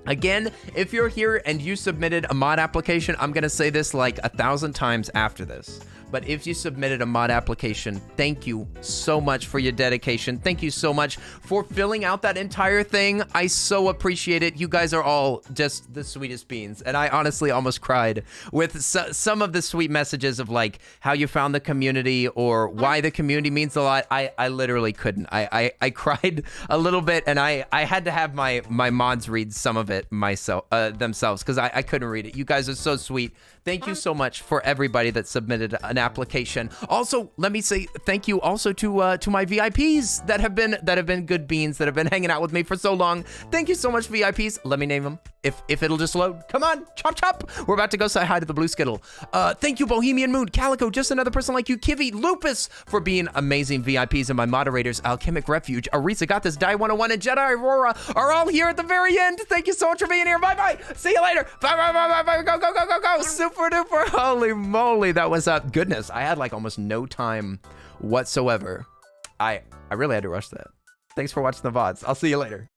Again, if you're here and you submitted a mod application, I'm gonna say this like 1,000 times after this. But if you submitted a mod application, thank you so much for your dedication. Thank you so much for filling out that entire thing. I so appreciate it. You guys are all just the sweetest beans. And I honestly almost cried with some of the sweet messages of like how you found the community or why the community means a lot. I literally couldn't. I cried a little bit, and I had to have my mods read some of it themselves because I couldn't read it. You guys are so sweet. Thank you so much for everybody that submitted an application. Also, let me say thank you also to my VIPs that have been good beans, that have been hanging out with me for so long. Thank you so much, VIPs. Let me name them if it'll just load. Come on, chop chop. We're about to go say hi to the Blue Skittle. Thank you, Bohemian Moon, Calico, just another person like you, Kivy, Lupus, for being amazing VIPs, and my moderators, Alchemic Refuge, ArisaGotThis, Die 101, and Jedi Aurora are all here at the very end. Thank you so much for being here. Bye bye. See you later. Bye bye bye bye bye. Go go go go go. Super duper. Holy moly, that was goodness. I had like almost no time whatsoever. I really had to rush that. Thanks for watching the VODs. I'll see you later.